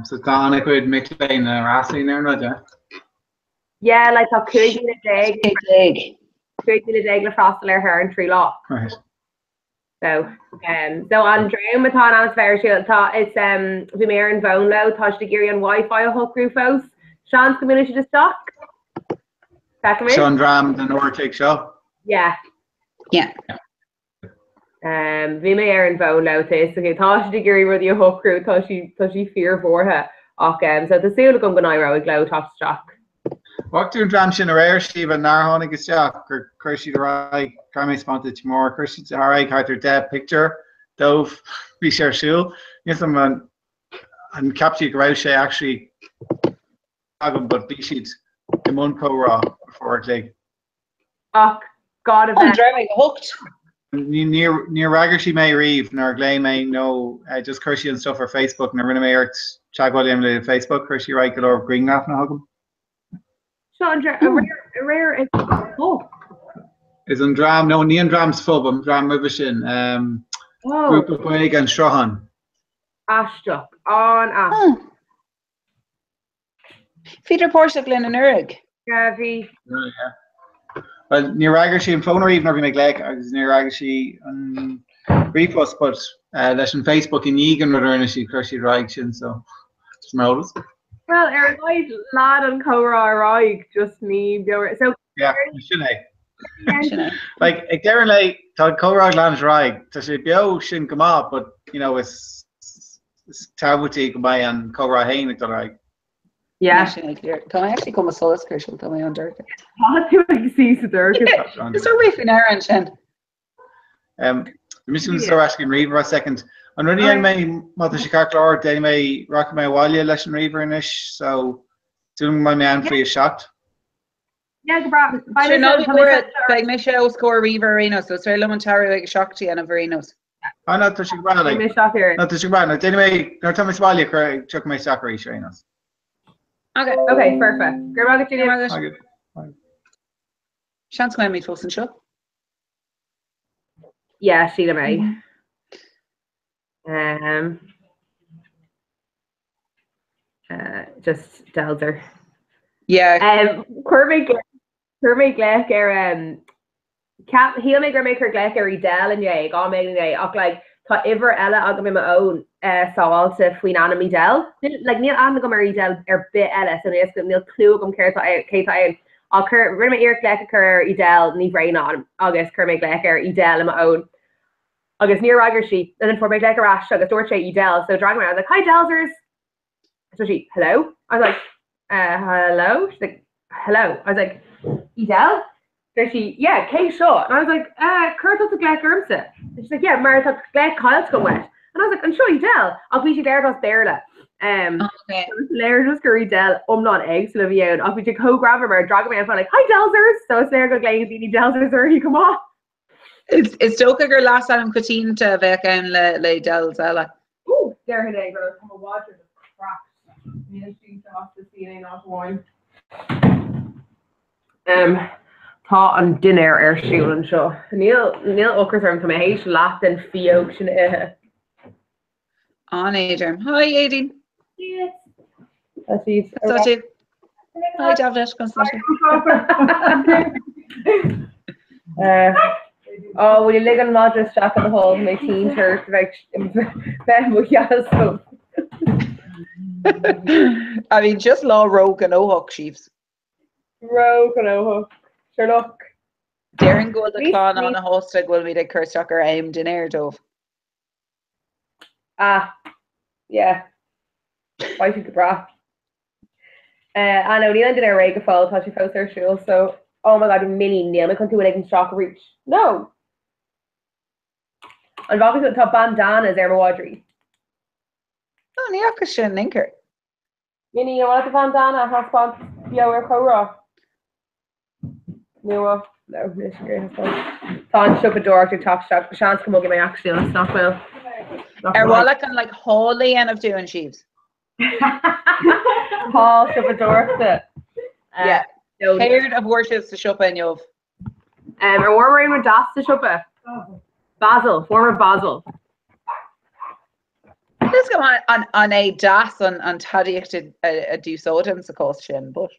So tá anna chuid miléin a rasí ar na de? Yeah, like tá cuaig le frostal ar her an trí lá. Right. So an dream atá an fair tá it's bhí mé an bhn le tá de géirí an Wi-Fi a hocrú fós. Sean's community just stock. Sean Dram den Nortake show. Yeah. Bhí mé ar an bhn le tá de géirí rudí a hocrú tá si fear vorthe ach so tásúla gom gnáirá ag le tá stock. Wachtún Dram sin ar air Steve an náhannig is teach gur chuirsí ra Grammy spontage mór chuirsí ra cartar de picture dómh bhí sé siúil. Níos an captí go raibh sé actually agam but bhí siad I mún córá before lé. Ach God of Driving hooked. Ní raggur sí mé riomh nar glé mé nó just chuirsí an stuff ar Facebook na rinne mé teagháil le Facebook chuirsí ra go leir Greenleaf na hagam. Sean, a rare is Is an dram no ní an drams fub am dram mu sin grúpa buig an strohan. Ashtuck on ash. Feeder Porsche Glen an Urig. Gavi. Well, ní raggur sí an fónaríomh nar bhí me léic agus ní raggur sí an briefos but leis an Facebook in ígan ruirna sí chuirsí raig sin so smells. Well, lad an córá raig just ní so yeah, sinné. Like ag dearan lei tá córá land raig tá sé beo sin go má but you know is tabutí go mai an córá hain ag raig. Yeah. Tá actually come a solas crucial tá mé an Durga. Tá tú ag sí sa Durga. Is ar wifin ar an sin. Mission so asking Reaver a second. An running an mé mat sé carlár dé mé rock mé wallile leis an Reaver inis so doing my man for a shot. Yeah, go bra. Beg me sé ó score Reaver Arenos so Sir Lomontario ag shakti an Averenos. Ah no, tá sé bra like. No, tá sé bra. No, dé mé no Thomas Wallile cur chuck my soccer Arenos. Okay, perfect. Go bra get Chance my meat and show. Yeah, Sheila May. Just Delzer. Yeah. Curvy Gleck cap he'll make her Gleck Del and yeah, all making day up like tá iver ella agam my own sáálta faoin anna Del. Like níl anna go mar Del bit ella so níl clú gom ceir Kate I'll rinne my ear Gleck cur Del ní brain on agus cur me Gleck Del in my own. Agus near ragger she and then for my Gleck rash agus door Del so dragging around I was like hi Delzers. So she hello? I was like hello? She's like hello. I was like Edel? There she yeah, Kate Shaw. And I was like, Kurt the Gleck Ermsa. And she's like, yeah, Martha Gleck Kyle's come with. And I was like, I'm sure Edel. I'll be there to Berla. Okay. Lair just go Edel not eggs to live out. I'll be to co-grab her, drag me and I'm like, hi Delzers. So it's there go Gleck Beanie Delzers or you come on. It's Stoker last time Cutin to Vekan le Delzella. Oh, there today, girl. Come on, watch it. Cracks. She off the ceiling, not wine. Tá an dinner ar siúil an seo. Níl ochras arm tá hééis leat an fiog sin ithe. An Adrian. Hi Adrian. Yes. Hi David. Oh, will you lig an modest stack at the hall my teen shirt like I mean just law rogue and Ohawk chiefs. Rogue and Ohawk. Sherlock. Darren go the clan on a host will be the cursucker aimed in air dove. Yeah. Why should the bra? I know Neil did a rega fall touchy post her shoes, so oh my god, Millie Neil, I couldn't do it shock reach. No. And obviously the top bandana is Wadri. Oh, Niakashin Linker. Minnie, you want the bandana hotspot? Yeah, we're co-raw. No, Michigan has gone. Shut the door to top shop. Chance come over my actually on Stockwell. Erwalla can like wholly end of doing sheaves. Paul shut the door to Yeah. No, Céir a bhhuirse sa siopa inniuh. or we're in with Das to shopper. Basil, former Basil. Let's go on a das on tadíocht a dúsódam sa cós sin, but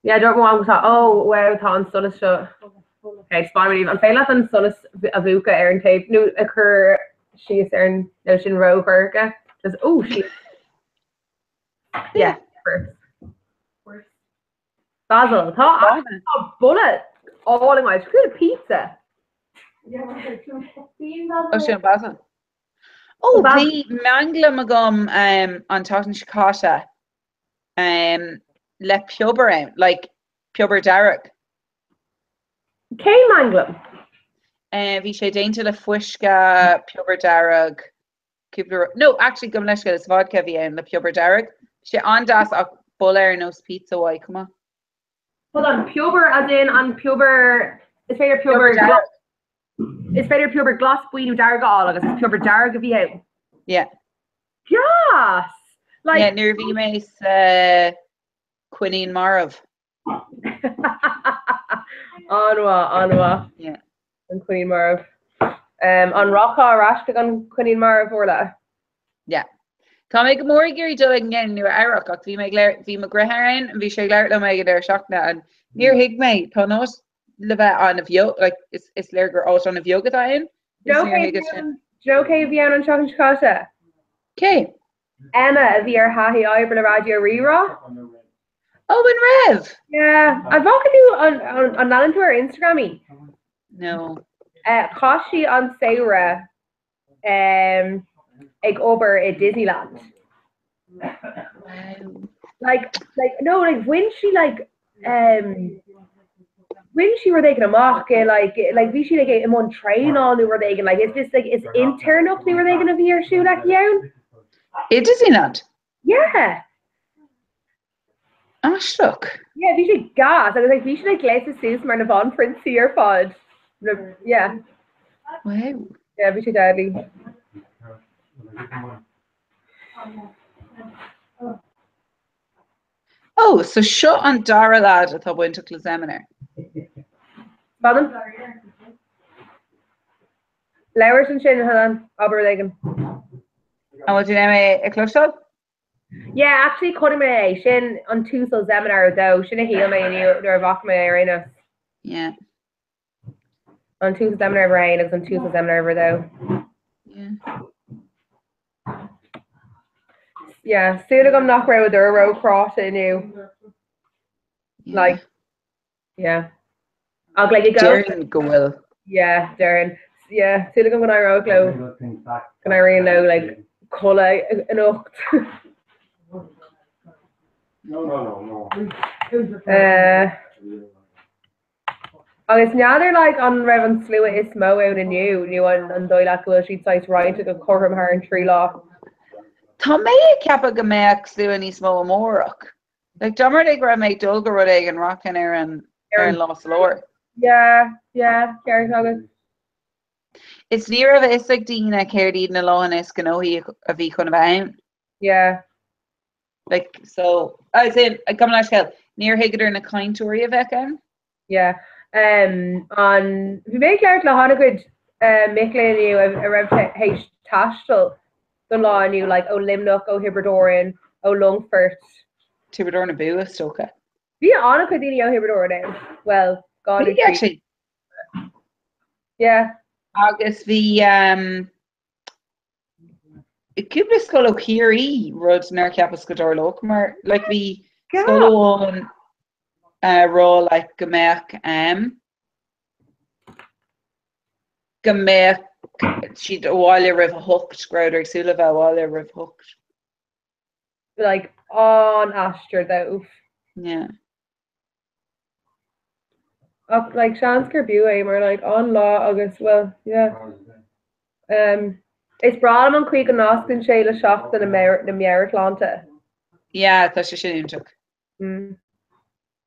Yeah, don't go on with that. Oh, wow, tá an solas show. Okay, spawn me. An féile an solas a bhuca an tape. Nu occur she is no sin ro burger. Just oh she. Yeah, first. Basil, tá bullet all in my good pizza. oh sin basil. Oh, bhí mangla a gom an tatan sicáta le piobar am, like piobar darach. Cé manglam. Bhí sé déinte le fuisca piobar darach. No, actually gom leis is vodka bhí am le piobar darach. Sé andas ach buller nos pizza wai, come on. Hold on, puber as in on puber. It's fair puber. It's fair puber glass buinu darga all agus it's puber darga bhí out. Yeah. Yes. Like Yeah, near bhí meis Quinine Marv. Anwa. Yeah. And Queen Marv. On Rocka Rashka on Queen Marv orla. Yeah. Tá mé go mór gurí doig ngin nu airach ach bhí me grehain and bhí sé leir le me ar seachna an níor hiig mé tá nós le bheith an a bheo like is léir gur ás an a bheogad ain. Joe Vian on Chocolate Chicago. Okay. Emma Vier Hahi Iber the Radio Rera. Oh, and Rev. Yeah, I've walked you on that into our Instagram. No. Kashi on Sarah. Like over at Disneyland. Like when she when she were taking a mock like we should like him on train on who were they like it's just like it's internal they were they gonna be your shoe like you It Disneyland. Yeah. Ah, stuck. Yeah, we should gas. I was like we should like glass the suits mar Navon Prince here pod. Yeah. Wow. Yeah, we should deadly. Oh, so shut on Dara lad atá buinte le seminar. Bottom? Lowers and Shin Hanan, Aberlegan. And what do you name a club shop? Yeah, actually cutting me Shin on Tuesday seminar though. Shin a heal me and you are back my arena. Yeah. On Tuesday seminar rain is on Tuesday seminar though. Yeah. Yeah, soon I'm not with the row cross in you. Yeah. Like, yeah. I'll let you go. Darren go well. Yeah, Darren. Yeah, soon I'm gonna row glow. Can I really know like colour enough? No. I guess now they're like on Revan Slew is mo out and new on Doyle will she'd size right to go Corham her and Tree Law. Tá mé ceappa go méach slú a níos mó amórach. Like dummer they gra make dulgar rud ag an rockin ar an Lost Lore. Yeah, Carrie Hogan. It's near of is like Dina Caird na lawn is ganohi a bhí chun bhain. Yeah. Like so I say I come last hell near Higgler na Kaintory of Ekan. Yeah. On we make Carrie Lahanagood Micklin you a rev H Tashtel. The law and you like Limnock, Hiberdoran, Longford. Tiberdor na Bua Stoka. Be on a Codini Hiberdor now. Well, God Actually. Yeah. August the Cúpla Scoil O'Keery rud nar ceapas go dár loch mar like the Scoil rá like gomech she'd bháile rih hocht grouder sula bheith bháile rih hocht. Like on Astra though. Yeah. Up like Shansker Bue or like on law August well yeah. It's Bram on Creek and Austin Shayla shocked in the Atlanta. Yeah, that's just shit took.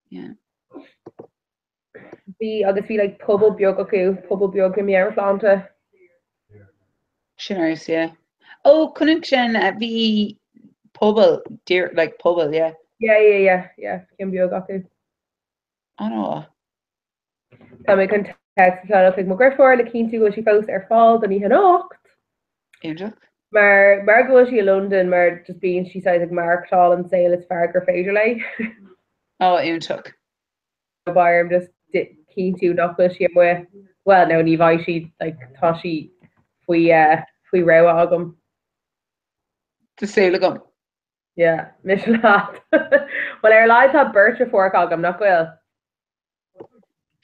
Yeah. Be August be like Pubble Biogaku in Atlanta. Shinners, yeah. Oh, connection at the Pubble, dear like Pubble, yeah. Yeah. Cin beag acu. Anna. Tá mé chun text le mo grifoir le cinn tú go si fós ar fáil an í hanocht. Iúntaach? Maar go si London maar just being she says like Markall and sale is far fader lei. Oh, iúntaach. Bar just keen to not she we well no ní vai she like toshi fui ra agam. Tásúla gom. Yeah, mis laat. Well er lai tá birch for agam nach well.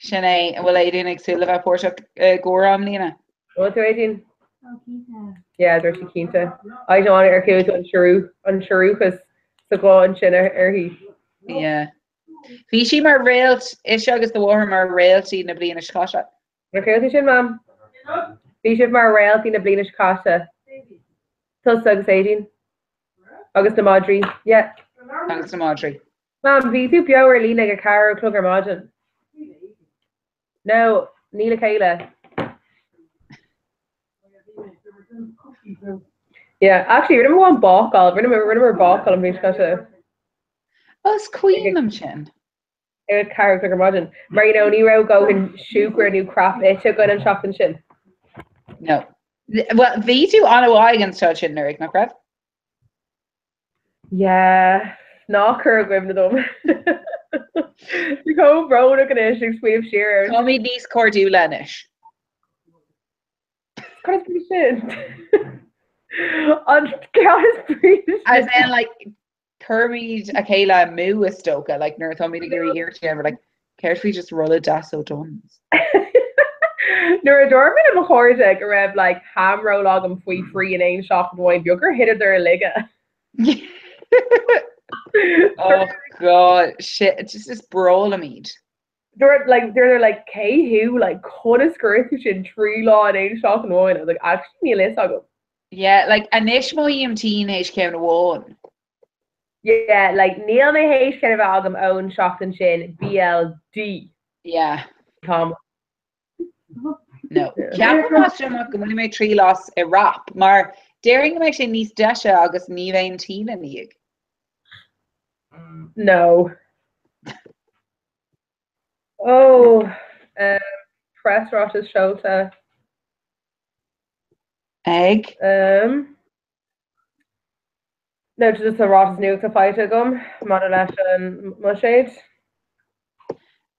Sinné bhfuil é dún agsúla bheith póirteach górám lína. What are you? Yeah, there's she keenta. I don't want her to unsure because so go on chinna he. Yeah. Bhí si mar réalt is agus do bhhar mar réaltí na bliana scata. Recruiting sin mam. Bhí mar réaltí na bliana scata. Tus agus 18. Agus na Madri. Yeah. Agus na Madri. Mam, bhí tú beabhar lína go car clugar margin. No, Níla Kayla. Yeah, actually, remember one bácáil, remember bácáil an bhí scata. Os cuiam sin. Car clugar margin. Mar ní ra go in siúcar new crap éte go an shop an sin. No. Well, bhí tú anna bháigan tá sin nuaigh nach raibh? Yeah, ná chur gwim na dom. Tu go bro an is ag spuoinmh siar. Tá mí níos cordú lenis. Cad is sin? An cad is pretty. As in, like, Kermid a céile mú is stoca, like, nuair tá mí ag gurí ear tíar, like, carefully just roll a das ó duns. Nuair a dormin am a chóirde go raibh, like, ham roll agam faoi free in aon shop an bhain beagar hit ar a liga. Oh god, shit, it's just this brawl of meat. They're like K-Who, like cut a skirt in 3 law and 8 shop and wine. I was like, actually neil is agam. Yeah, like Anishmo EMT in HK one. Yeah, like Neil na H kind of agam own shop and shin BLD. Yeah. Tom. No. Ceapan más amach go mé 3 loss a rap, mar daring me sin níos deise agus ní bhéon tína níag. No. Oh, press Rosh's Shota. Egg? No, just a Rosh's new to fight agam. Monolash and Mushade.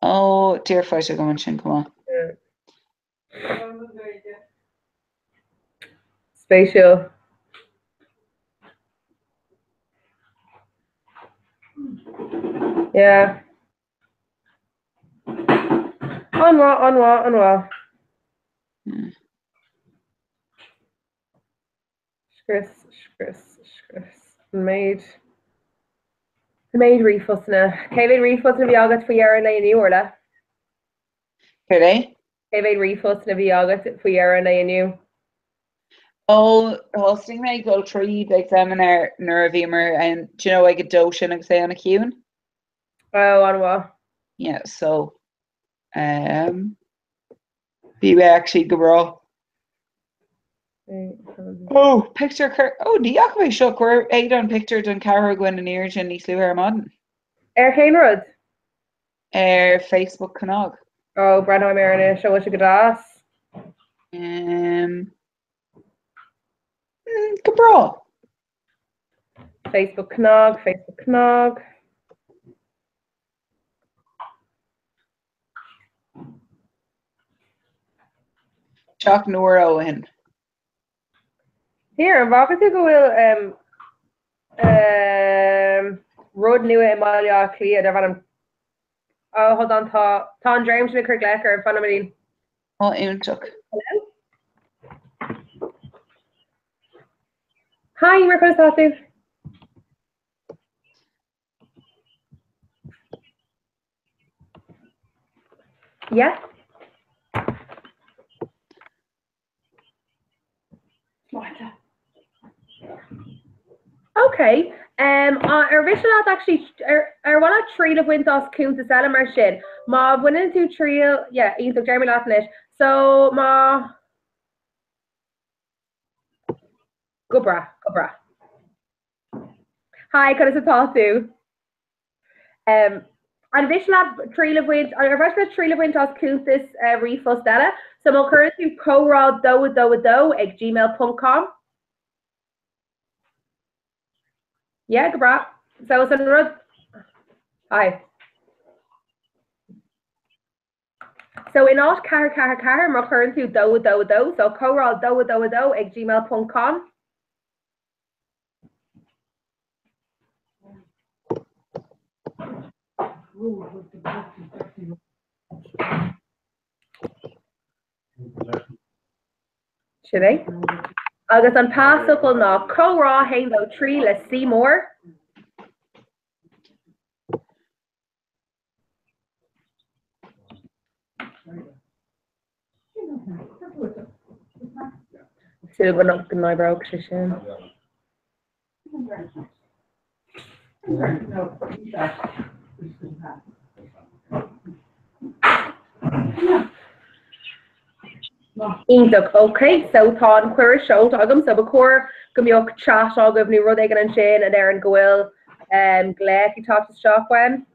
Oh, dear fight agam sin, come on. Spatial. Yeah. Unwa. Skris. Made refusna. Kevin refusna bhí agat faoi ar na inniu orla. Céir Kevin refusna bhí agat faoi ar na inniu. Oh, hosting me go 3 examiner nervimer and do you know I get doshin and say on a cune? Oh, unwa. Yeah, so be actually go bro. Oh, picture ní achfu seo chuir éad an picture don Cara Gwen an Irgin ní slú ar modern. Céin rud? Facebook cannog. Oh, Brenna Marina, show what you could ask. Go bra. Facebook Knog. Chuck Noro in. Here, bhá tú go bhfuil rud nua Emalia clia ar bhanam. Oh, hold on, tá an dreim sin chuir gleicear ar fanna marín. Oh, Iúntaach. Hello? Hi, mar chuir táú? Yeah? Okay. Original actually one tree of windows coon to sell mar sin. Ma went into trio, yeah, into Jeremy laughing it. So ma go bra. Hi, could I talk to? An bhís le trí bhaint ar bheits le trí bhaint as cúntas rifos dela, so má chuirú córá dó ag gmail.com. Yeah, go bra. So it's an rud. Hi. So in all car má chuirú dó, so córá dó ag gmail.com. Should I? Agus an pásacle ná córá hain lo trí le Seymour. Still going up in my broke sin. Íntaach, okay, so tá an cuir seolt agam, so bacór gombeoch chat agam ní rud ag an sin a there an gohfuil glaic I tá shopwen.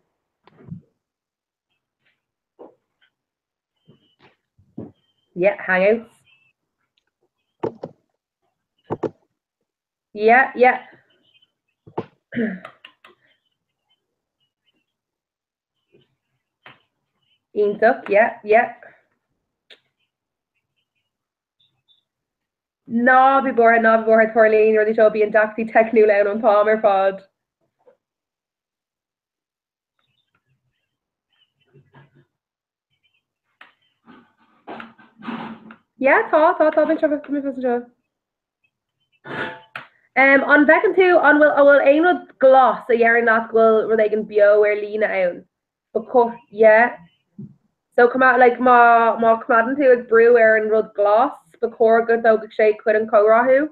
Yeah, hangouts. Yeah. Íntaach, yeah. Ná bhí bortha Torlín ruí seo bíon dachtí technú len an tám ar fad. Yeah, tá bin seo cumí fas seo. An bhecin tú an bhfuil aonad glas a dhearan nach bhfuil rud ag an bio ar lína ann. Yeah. So come out like má cumadan tú ag brú ar an rud glas. Bacór go dógad sé chuid an córáthú.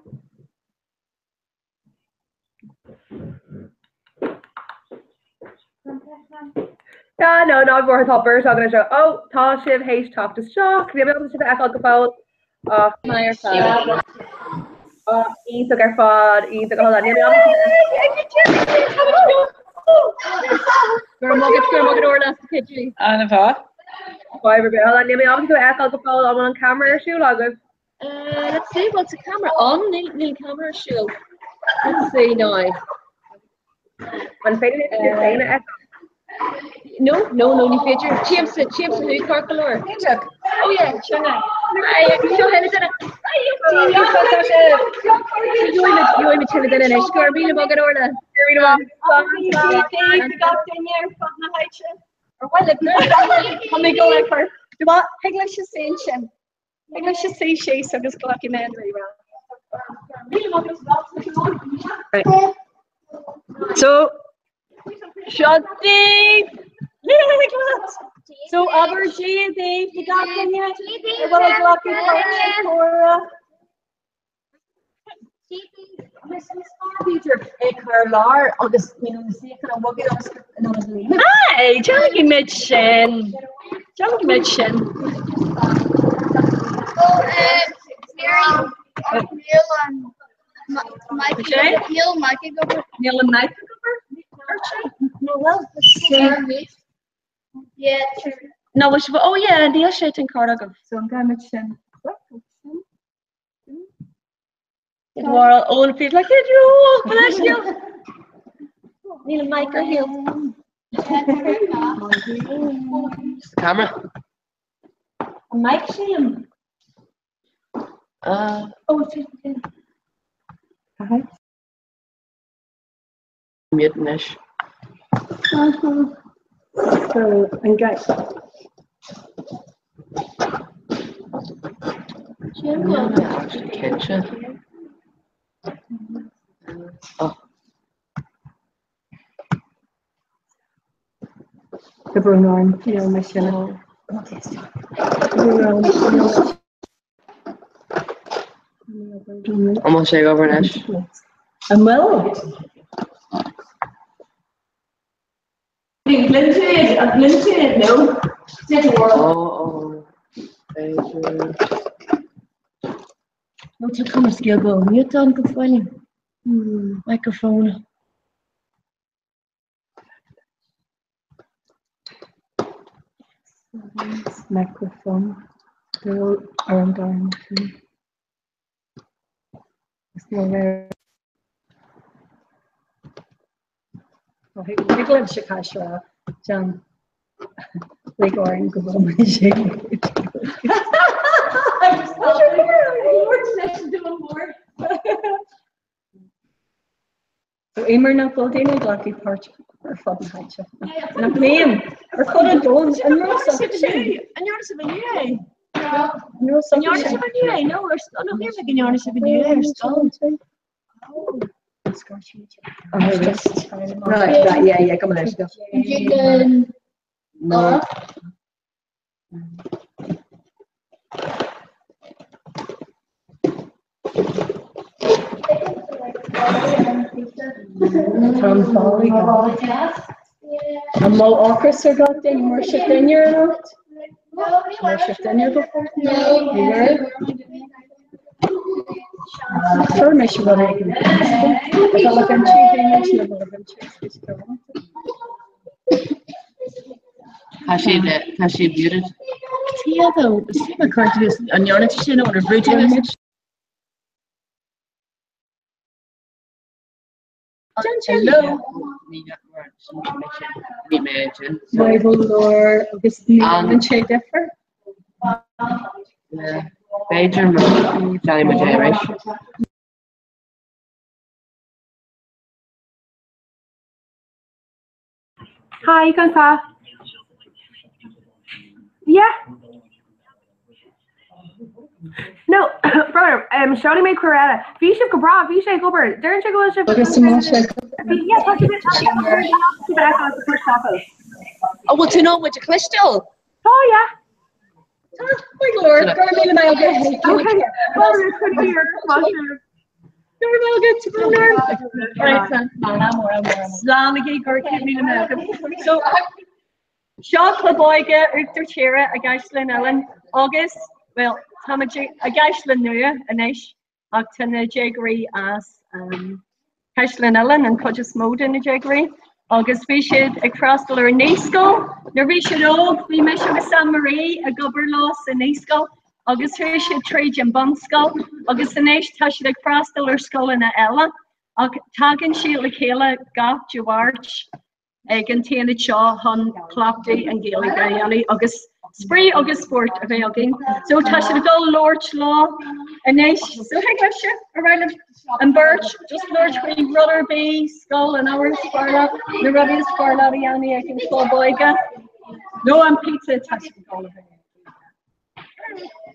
No, bhór tá bur agad seo. Oh, tá sibh hééis top to shock. Bhí be sibh eáil go fáil. Maiar fád. Íach ar fád, íach go há Gur mogad orla kitchen. Anna bha? Fiber be há ní mé go eáil go fáil am an camera ar siú agad. Let's see what's a camera on. Nil camera show. Let's see now. An féidir No, ni fidger. Chips who carcolor. Oh yeah, chunga. Ay, show him it. You in the chile then and score me about orla. Or well, let me go like for. Do what? English is ancient. English is say so just lucky man right. So Shanti. So aubergine Dave you got them yet? What is lucky for Peter Carlar August Hi, Johnny Mitchen. Neil and Mike no well yeah true. No was oh yeah Neil shit in Cardigan so I'm going Mitchen Tomorrow all feels like it Neil and Mike are here. Camera. Mike Shim. Oh, Mutinish. So and guys. Kitchen. Oh. The Bruno, Michelle. I'm gonna shake over Nash. I'm well. Glinted, no. Oh. No to come skill go. Mute on good funny. Microphone. Microphone. Still around down. It's not very. Oh, hey, Nicola Shikashra, John. Like orange, go on my shake. So Emer na full day na lucky part or fun hatch. Na blame or fun and don't and no substitute. And you're the new. No And you're the substitute. new. No, we're still not here making you're the new. Still. Right, yeah, come on, let's go. No. Tom Foley. And Mo Orchestra got there, you worshipped in your not? Worshipped in your before? No. You were? Sure, mission what I can do. I got like a cheap mission of what I've Has she muted? Yeah, though, it's super courteous. And you're not saying what a brutal image. Hello. Bible lore, Augustine, and Che Differ. Yeah. Major Johnny Madeira. Hi, you can talk. Yeah. No, brother, Shoni made Coretta. Fisha Cabra, Fisha Cooper. Darren Chick was Augustine Moshe. Yeah, talk to the back on the first office. Oh, well, to know what your crystal. Oh, yeah. Oh my lord, Garmin and I'll get it. Okay. Well, this could be your sponsor. I'll get to the right, Slammy Gort, me the Malcolm. So, Shaw Claboyga, Uchter Chira, a Gaishlin Ellen, August, well, Tamaji, a Gaishlin Nuya, Anish, Octana Jaggery as Gaishlin Ellen and Codges Mode in the Jaggery. August we should across the Nisco, Nervisha Og, we measure with San Marie, a Gubber Loss in Nisco. August we should trade in Bunsko, August the Nish Tashid across the Skull in Ella, Tagging Sheila Kayla, Goth, Jawarch. Contain the Shaw, Hun, Clopty, and Gailey Gayali, August Spree, August Sport, available. So Tasha the Gull, Lorch Law, and Nish, so hey, Gusha, around and Birch, just Lorch, we Rudder Bay, Skull, and ours, Sparla, the Rubbies, Sparla, Yanni, I can call Boyga. No, I'm pizza, Tasha the Gull.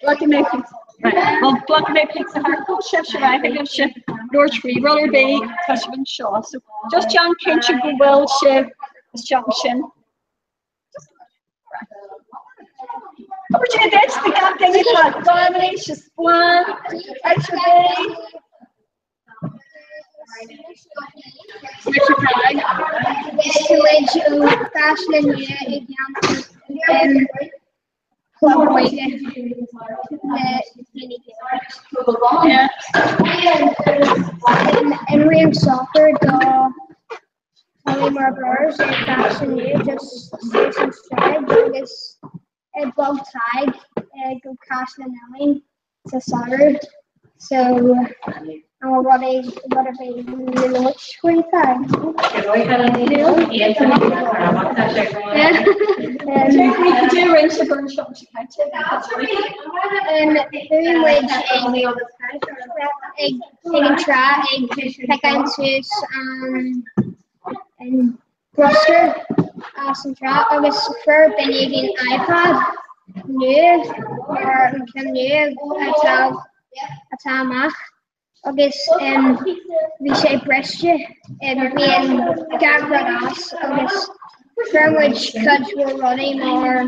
Lucky make pizza. Right, well, Lucky make pizza, Harco, Chef Shirai, I give Chef, Lorch, we Rudder Bay, Tasha and Shaw. So just John Kinch, Will, Chef. Junction. Opportunity to the gap thing is like domination, one, extra day. Fashion and yeah. And we have soccer, more birds and fashion you just station stride this above tag go cash the nine to solder so what are they launch with that we do range the burn shop and doing which try pick and choose and Bruster Awesome Trap. I was for Benedict iPad new or can new a time August we say Brescia and we in Garbradas August from which cuts were running or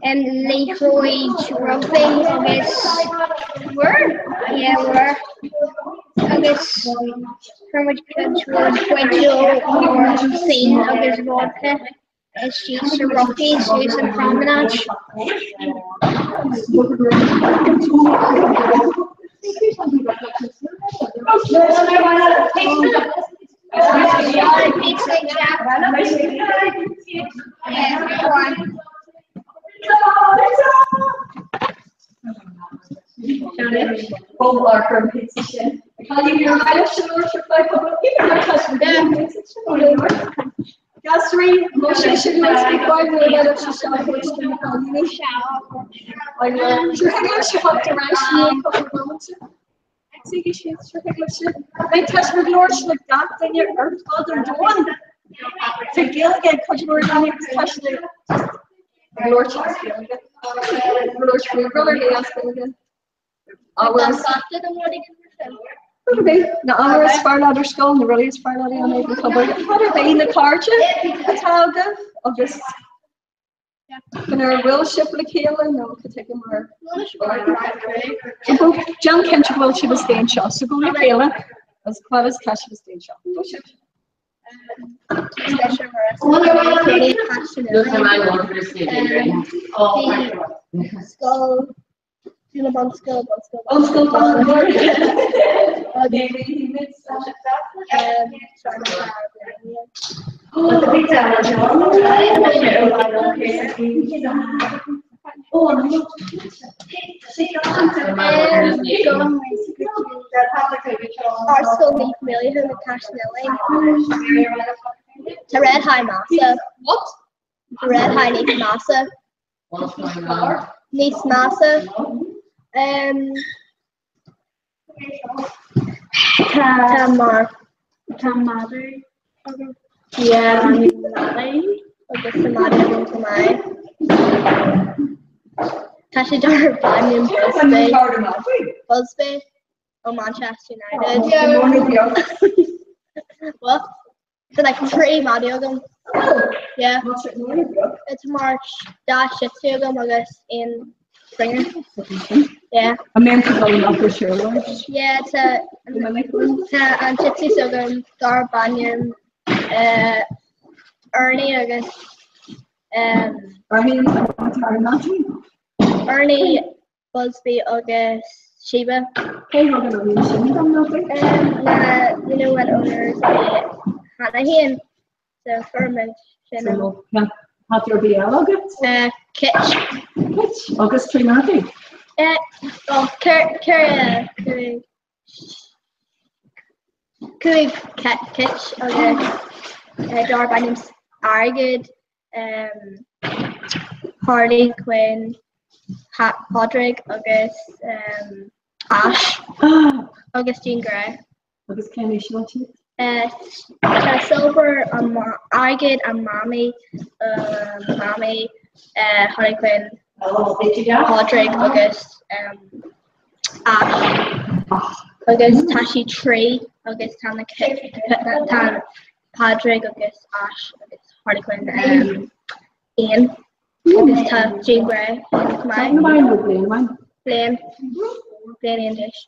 and Lakeroyd Rugby August we're August from which cuts were Quidjo or Thane August Vodka as she's a Rockies using Promenade. Bob Larker pizza shit. I can't even hear my should play public. Even my husband pizza. That's three. Motion should make me quite good at it. She's not going to call you. I know. Sure, I know she hopped around a couple of moments. See, she's sure. I touched my Lord like that. Then your earth father doing. To Gilligan, could you were doing touching it? My Lord, she's Gilligan. My Lord, my brother, he asked Gilligan. Oh, well, softer than what he can do. Maybe. No, I'm a far ladder skull, and the really is far ladder on the cover. What are they in the carja? That's how good. I'll just. Can I will ship the Keelan? No, could take him more. John Kentrick will ship a stain shot. So go to Keelan. As well as cash of a stain shot. Go ship. Skull. In a bump skull. Maybe he made such a Our school meet really who the cash milling. The red high massa. What? The red high needs massa. Needs massa. Tamari. Yeah. Tamari. Okay, Tamari. Tashi Dar Banyan Busby. Oh, Manchester United. Yeah. What? So like 3 Madiogum. Yeah. It's March dash Shitsugum, I guess, in Springer. Yeah. I meant to go up for sure. Yeah, it's and Chitsy Sugum, Dar Banyan, Ernie, I guess. Ernie Busby, August, Sheba. Hey, we're going to read You know what owners Hanahan. So Furman. So, have your BL August? Kitch. August 3 Murphy. Kitch, August, Dar Banyan's Argid, Harley Quinn, Podrick, August, Ash, Augustine Gray. August Kenny Schultz. Silver, Argid, and Mommy, Harley Quinn, Podrick, August, Ash, August Tashi Tree, August Tana Podrick, August Ash, August Harley Quinn, Ian, August Jean Grey, Blaine English.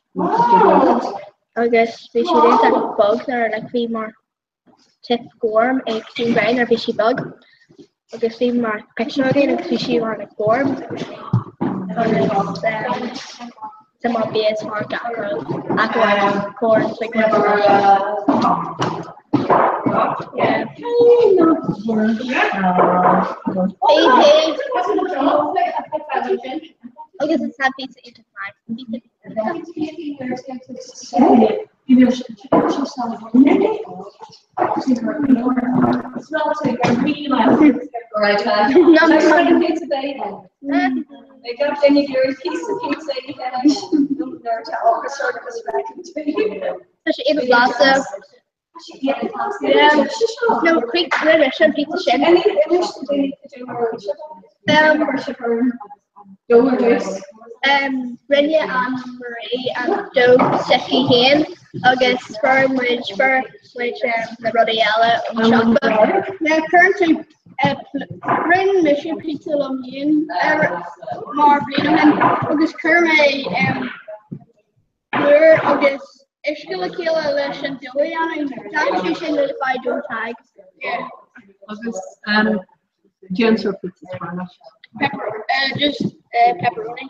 August Fishy days like bugs or like we more tip gorm, Jean Grey or fishy bug. August we more picture again and fishy more like gorm. August some obvious for aqua corn chicken. Yeah. I guess it's happy to eat They got any piece of pizza especially in the plaza. Yeah. No, quick remission pizza shit. Brenda and Marie and Doug Seki Hain, August Sperm, which the Rodiella and Chocolate. Yeah, currently Bryn Mission Pizza Longin, Mar Brennan, August Kermay, Blur, August Ishkila Kila Lish and Diliana, thank you, Shin Notify Don't Tag. Yeah. August, James or pizza Spanish. Just pepperoni.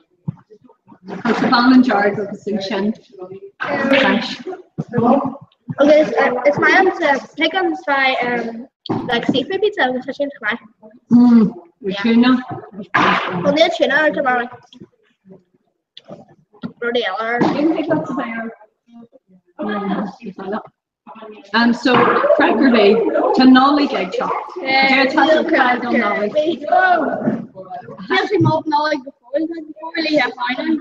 It's a common jar of the section. Okay, it's my to pick on try like seafood pizza with such a With tuna. Well, near tuna or tomorrow. Brody Eller. So Cracker Day, Tanoli Gig Shop. There's a crowd on Nolly. Actually, more Nolly before really have fine.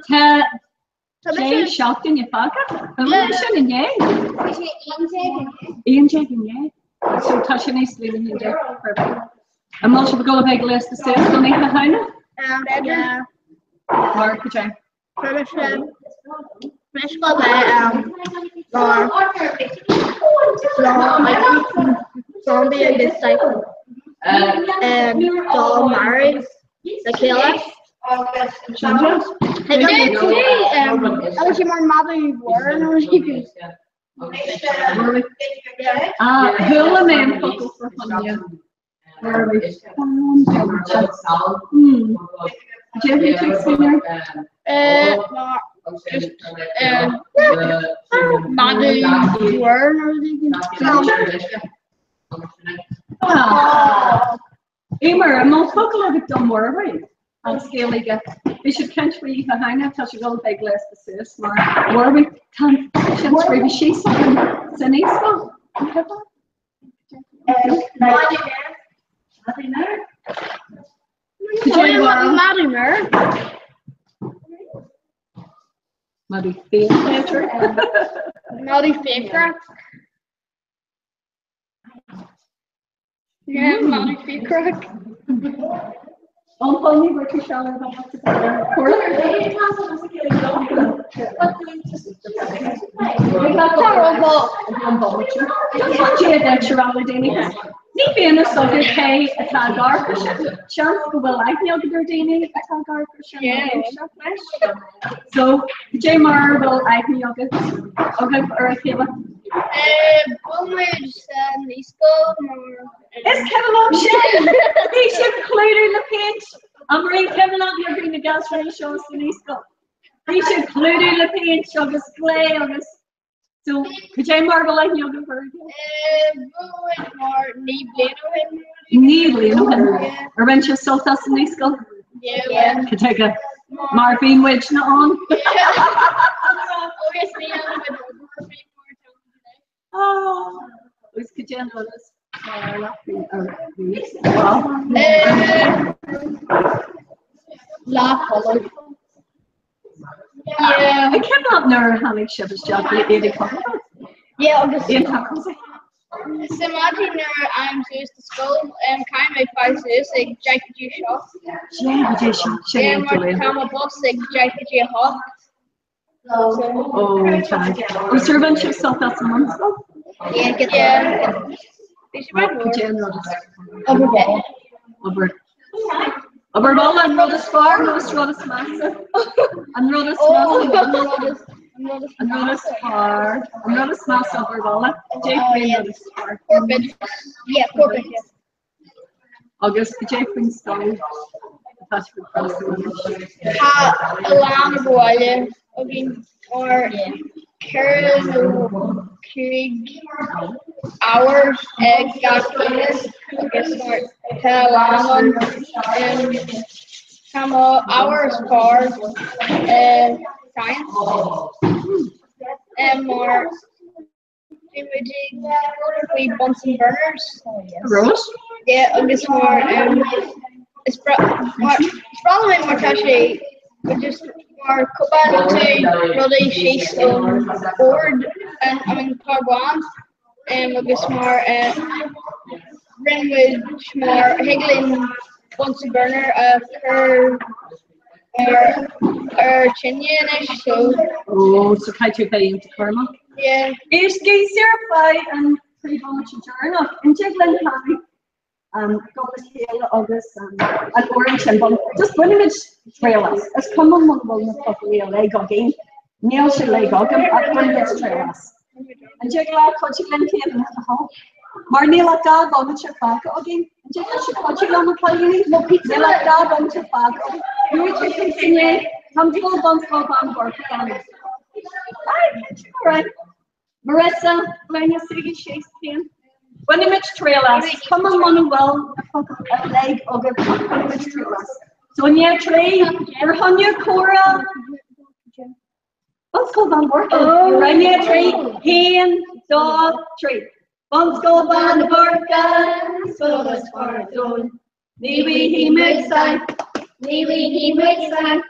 Jay shocked in your pocket. And yeah. Ian checking, yeah. So touching his living in there. Perfect. And most of the go big list of sales don't make the high. Yeah. Mark, Jay. Finish go by zombie and this type Doll married the killer. Actually, my mother were Hula man photo for Hanya. Where are we? Do you have any tricks in there? Mother were Emer, I'm not talking about dumb word, right? On scale, we should catch for you behind it, touch a little big list of sis, Mark. Where we can't chance for she's something. It's an easel. Muddy favorite. Yeah, Muddy favorite. Only what you shall have Ní bíana sogur cé atá garcha sean go bhfuil aithneal go daine atá garcha so J mar bhfuil aithneal agad ar a chéile. Bumid níosco Is Kevin sin Bhí sib clúidir le paint am raon Kevin ar bhí na gasraí seo san níosco. Bhí sib clúidir le paint agus clé agus so could J mar bhfuil aithneal go for Níblin ar bhain se soltas san níosco? Could take a mar bhíon muid na an? Oes could Jen let us I cannot know how many shepherds job they come. Yeah, I'm just in Imagine I'm used to school and kind of five years like Jackie G shop. Yeah, I'm a boss like Jackie G hot. Oh, we servant yourself that's a month ago. Yeah, get there. Aber ball and rod is far, no rod is massive. And rod is massive. And rod is far. And rod is massive over ball. Jake rod is far. Yeah, Corbett. August Jake Queen style. Attach with cross. Alarm boy. Again, or Carol Krieg hours gas guess what alarm come hours for science and more imaging we Bunsen burners. Rose? Yeah, I guess more it's probably more touchy but just more couple to really she's on board and I mean carbon and I guess more Renwood more higgling Bunsen burner per Chinyanish so so kind of paying to Karma. Yeah. Is gay certified and pretty much journal in Jigland County. Goblin August and Orange and Bun. Just when it's trailers. It's common one of the leg again. Neil should leg up at when it's trailers. And Jigla Coaching came in the hall. Marnila Dab on the Chicago again. And Jigla Coaching on the plane. No pizza like Dab on Chicago. You would continue. Come to go on board. Alright. Marissa, when you see she's came. When you match trailers, come on Manuel, a leg of a match trailers. So when you trade, you're on your Cora. Let's go on work. Oh. Run your tree, hen, dog, tree. Let's go on work. So let's for it on. Maybe he makes time. Maybe he makes time.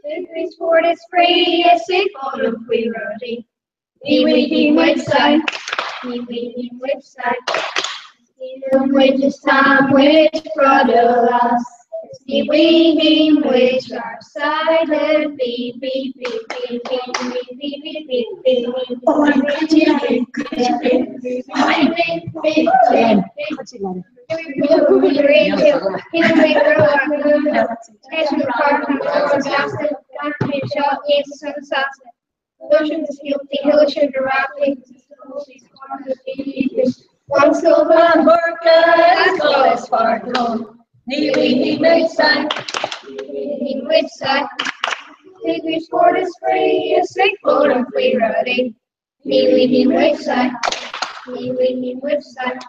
The sport is free, a sick for the free roadie. Maybe he makes time. Maybe he makes time. Which time, which brother us. Maybe he which our silent beep beep beep beep beep beep beep beep beep beep. Oh, I'm One silver worker, so as far gone. Maybe he makes time. He which side. Maybe sport is free, a sick for the free roadie. Maybe he which side. Maybe he which side.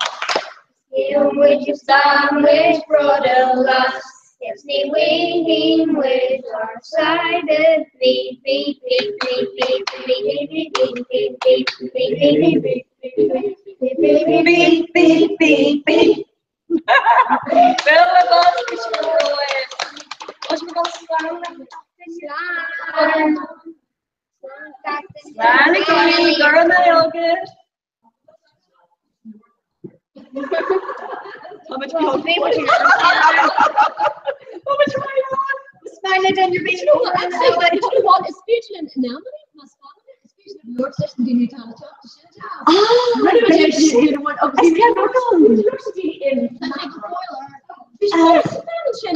Which is time, which brother lost. Yes, we which are sided. Beep beep beep beep beep beep beep beep beep beep beep beep beep Beep, beep, beep, beep. Wel, wat is er nou? Als we dat slaan. Slaan, ik kan niet girl naar elke. How much we hold? How much money? Smiling down your beach. You know what? It's speech now. Your session didn't tell us to shut down. Oh, what did you do? What? I can't recall. University in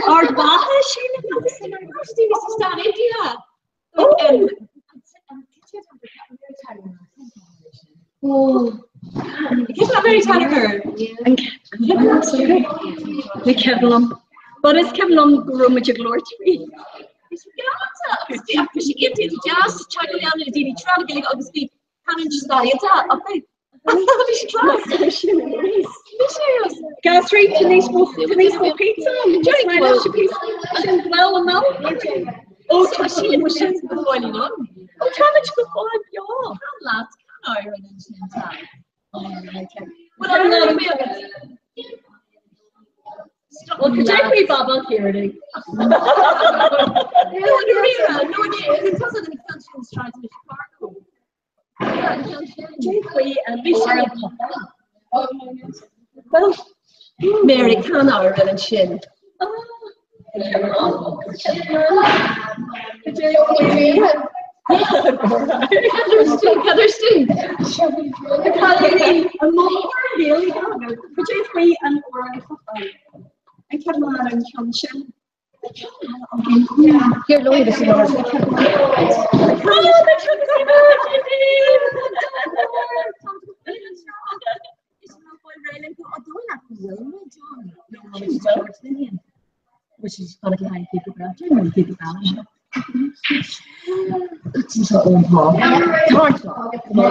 Our Baha, she lives in university. This is down India. Oh. Oh. It's not very tired. The Kevlum. But it's Kevlum room with your glory tree. After she gets into jazz, chuckle down in the DD truck, and go to speak. How did you start? It's up. Okay. Gas street, police for pizza. Johnny, what's your pizza? Well, no. Oh, she was just going on. Oh, how much before y'all? Lads, Ireland and time. Well, I'm not a bit. Well, protect me, Baba, Kierdy. No, because of the country's trying to make Chicago. Jake and Bishop. Well, Mary can Ireland and Shin. Understood. A more really particularly and I can't imagine function. Here, Lloyd, this is which is going to kind of keep it out. Generally keep it out. It's his own Paul.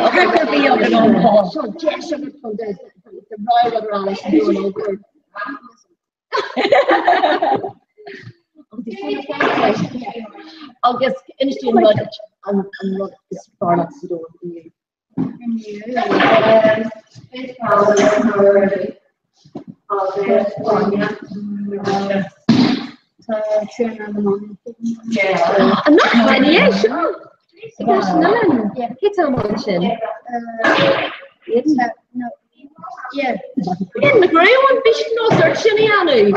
Preferably of the own Paul. So, yes, the right other eyes to do an old word. I'll just finish doing budget and look this product to do it. I'm not funny, yeah, sure. It's a motion. No. Yeah. In the grey one, Bishop knows their chili anu.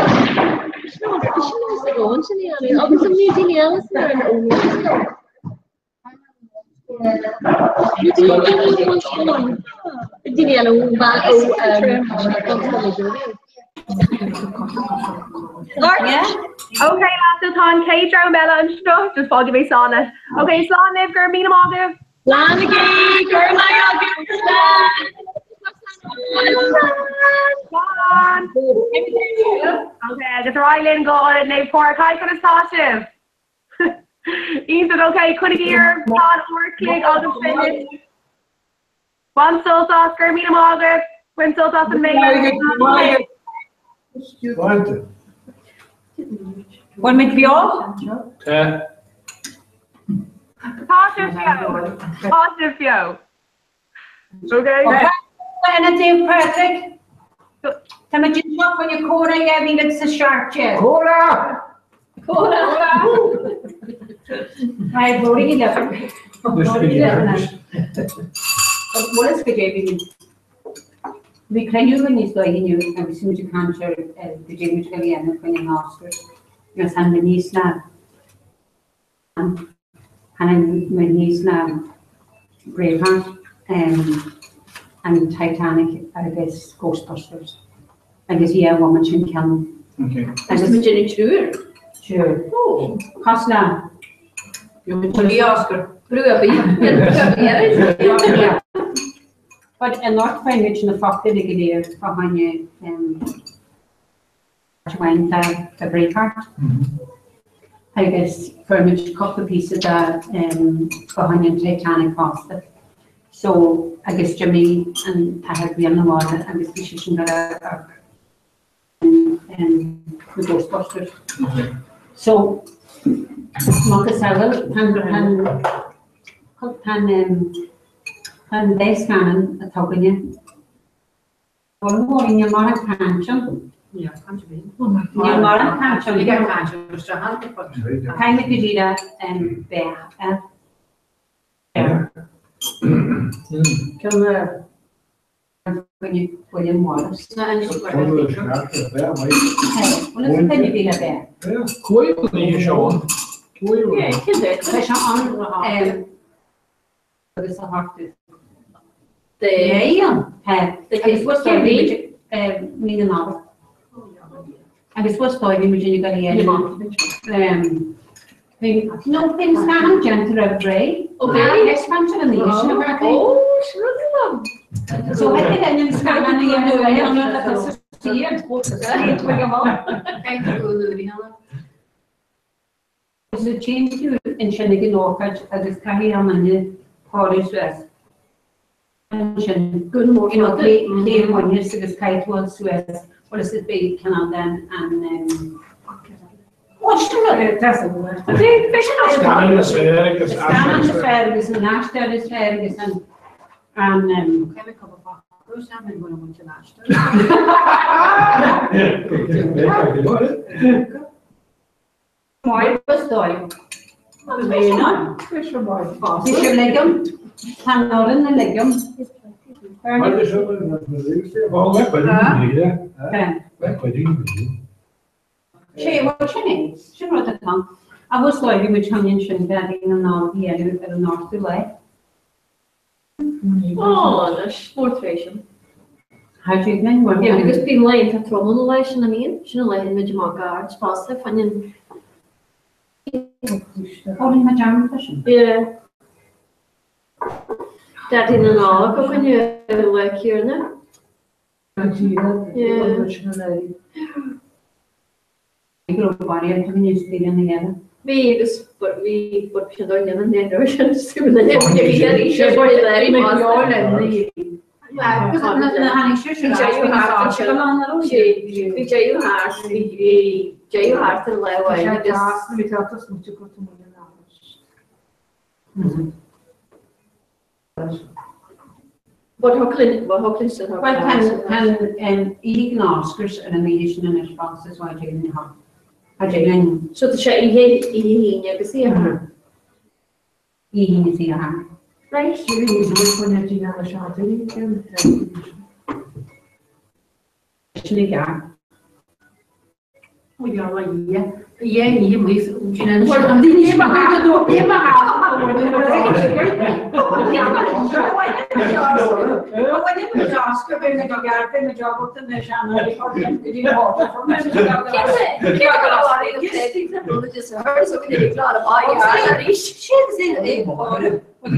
Bishop knows their own chili anu. I'll get some new chili anu there and own one. You do one. Chili anu, Yeah. Okay, lads, so tá Kate round Bella and stuff. Just follow me on it. Okay, Slán live, girl, meet them all there. Slán again, girl, my Okay, get the right in, go on it, name for Kai for the sausage. Ethan, okay, couldn't hear, on or click, all the finish. One soul sauce, girl, meet them all there. When soul sauce and mayo. One minute for you all? Okay. Positive yo. Okay. And Dave Patrick. Come and just shop on your corner, yeah, I mean it's a shark chair. Cola! Right, voting 11. Voting 11. What is the JB? We can you when you saw you and we seem to cancer the JB to the end of when you're Oscars. You're sending me snap. And when he's now Braveheart and Titanic, I guess Ghostbusters. I guess yeah, woman should kill. Okay. I guess Jenny Truer. sure. Oh, Kosla. the Oscar. Yeah. But in North Pine Ridge in the Fox de Ligadier behind you went the Braveheart. I guess very much a couple of pieces that behind you Titanic pasta. So I guess Jimmy and I had been on the water, I guess we should get a the Ghostbusters. Okay. So Marcus Howell and they scan a token. One more in your mother pension. Yeah, can't you Your mother pension. You get pension, Mr. Hunter. Kind of did that and bear. Come here. When you William Wallace. And she's got Well, a it's picture. not that bad, mate. Well, it's a penny be a bear. Yeah, Coil you Sean. Coil. Yeah, you can do it. Pressure on it's a heart to The the case was so big me the novel. And it's what's going in Virginia got here. No things can gentle of Bray. Okay. Expansion in the issue of Oh, sure. so I did an scan and the other way on the There's a change to in Shennigan Orchard as it's carried on in the Polish West. Good morning, you know, they one years to this kite was Suez. What is it big canal then and what's the other doesn't work. The Scanning the Sverige. Scanning the Sverige and Ashton is Sverige and Chemical of Bruce Hammond when I went to Ashton. Why was doing? Very nice. Fisher boy. Fisher legume, Hanoran the legume. She what's your name? She wrote it down. I was like which onion should be in the north here at the north way. Oh, that's sportation. How do you think? Yeah, because people like to throw on the light, and I mean, she don't like the Jamaica arts positive, and then Holding my jam fashion. yeah. That in an hour, go when you work here now. Yeah. I grew up body and coming used to be in the other. We just put put on and then there just to the name of the should be there. Yeah, because I'm not in the honey sugar. You have to lay away. But how clean still have Well, can eating Oscars and a mediation in his box is why I didn't have. I didn't. so the shit you can see her. Eating is here. Right. Actually, yeah. Oh, you're right, yeah. Yeah, you miss.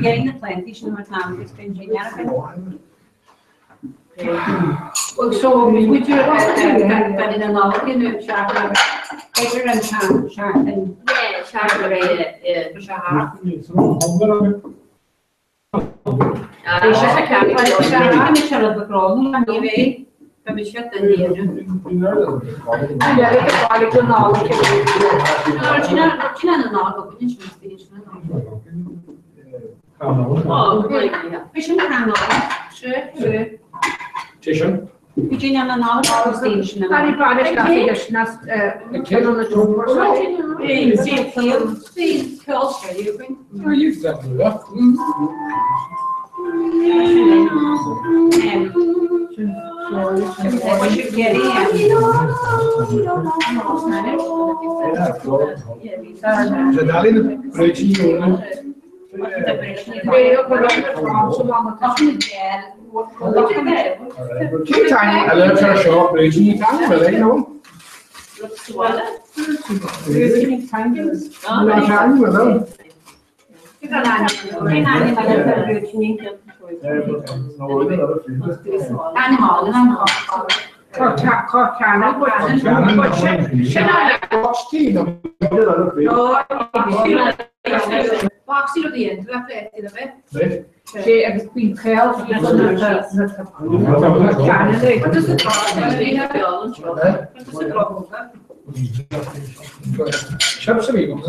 Getting the plantation of town is changing. Well, so we do but in a lot of bigger and sharp and Yeah, Chardonnay, yeah. Original Oh, right. Vision can on. Sure. Tishan. Virginia na na station. Pani Panish Gafish, nas on the tour. See, culture, you bring. Oh, you've got that. What you get So that in the bridge, I learned her short bridge, you can't really know. Boxy of the end, left it. She has been held. What does it cost? What does it cost? Chaps amigos,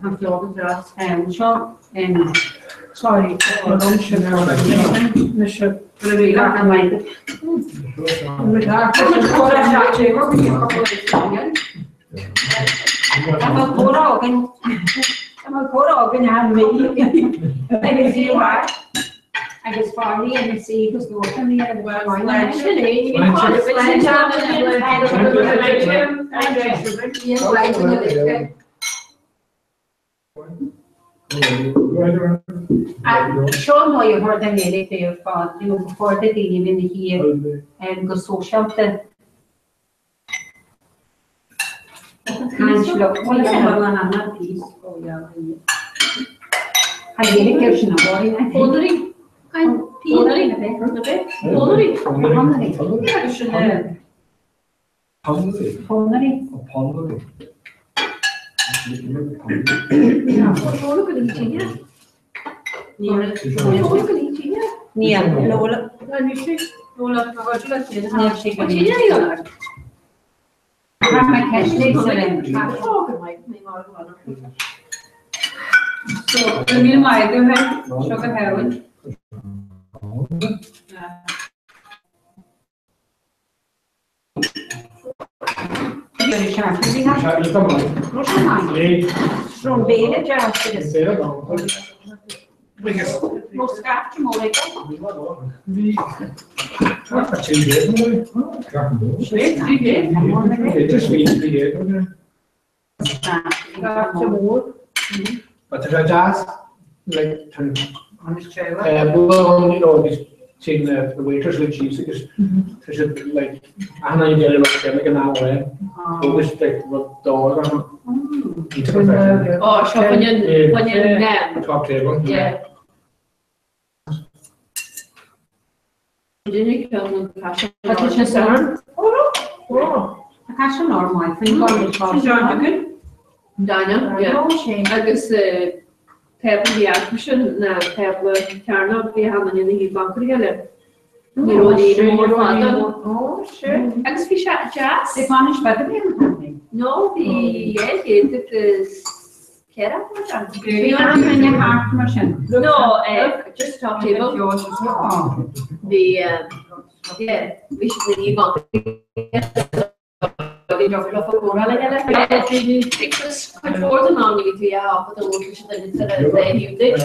I'm feeling that. Sean, and Sorry, lunch and really got my. I'm a Kodogan and me. I can see why. I guess for me and see because we're working the other way. Sean, how you heard them really there for you before they even here and go social then. Can't you look? What is another piece? Oh yeah. I really give you a worry. Pondering. I'm pondering a bit. Pondering. Pondering. Från benet jämställs. Måste skaffa målet. Vi har till det. Det är svårt det. But the jazz like well, you know, this taking the waiters with cheese because there's like I don't know you about like an hour. So this like what dog Oh, so when you top table. Yeah. Didn't you come with passion? What did you say? Oh, passion or my thing on Dana, yeah. I guess table the action na table turn up the hand in the bank together. You know, the father. Oh, sure. I guess we shot jazz. They punished by the no, the yes, it is Kera. You have any heart machine? No, just talk table. The yeah, we should leave on. It was quite more than on you to have the location that instead of the you did.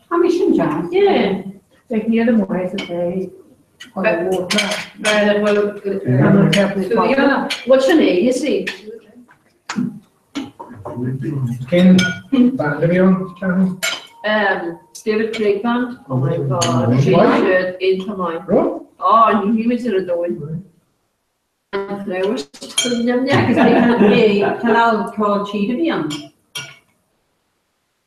How much in jazz? Yeah. Like near the more as a day. What's your name? You see? Ken Banderion. David Craig Band. Oh my God. She should into mine. Oh, and he was in a doing. Flowers. Yeah, because they had a canal called Cheetah Beyond.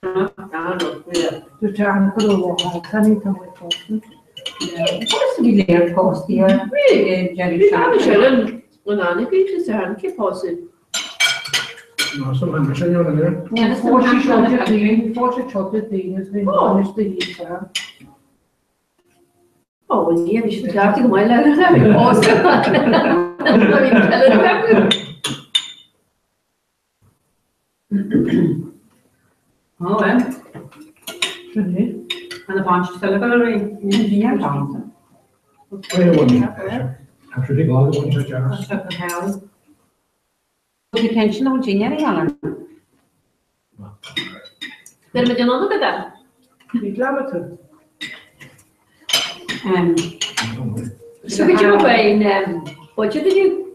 The town could have can you come with Boston? What is the layer cost here? Really, Jerry? I'm sure when I think it's a keep posted. No, someone missing you on there. Yeah, Before she showed it, the has been finished the year. Oh, yeah, we should have to go my letter. Oh, well. And a bunch of celebratory. Yeah, Johnson. After the God, one church That's the hell. Detention of Virginia, Yana. Then we do not look at that. So did you away in budget, did you?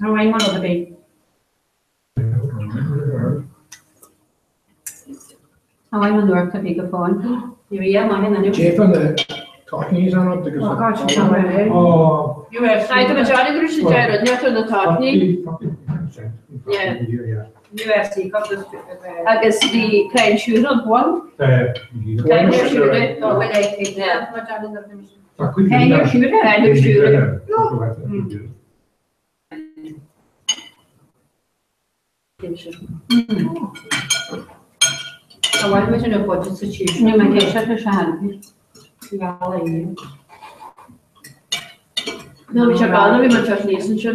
Hawaii one of the day. Hawaii one work to pick a phone. Yeah, mine and Jeff and the talking is on up because. Oh, God, she's not ready. Oh. US. I don't know, Johnny Bruce is there, and you're on the talking. Yeah. USC comes I guess the klein shoe on one. Klein shoe, no, when I take that. Can you shoot it? Can you shoot it? So why was it a budget situation? You might get shut to Shan. No, we should go. We might just listen to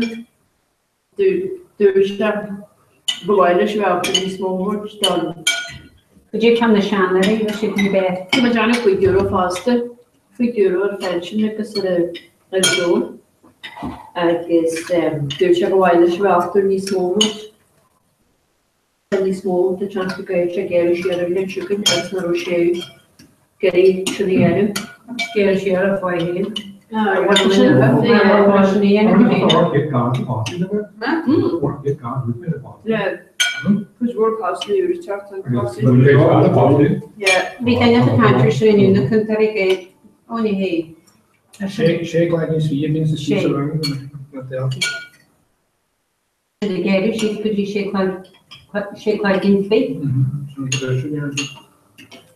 do Boilers you out in these small words done. Could you come to Shanley? You should be better. Come on, Johnny, we do a faster. We do a pension because of the road. I guess there's a boilers you out in these small words. And these small, the chance to go to get a share of the chicken, that's not a share. Get it to the end. Get a share of my head. Yeah, who's work house the year start yeah, we can have a country showing in the country only hey. Shake like this, you mean the sheets around the gary sheet could you shake like in feet?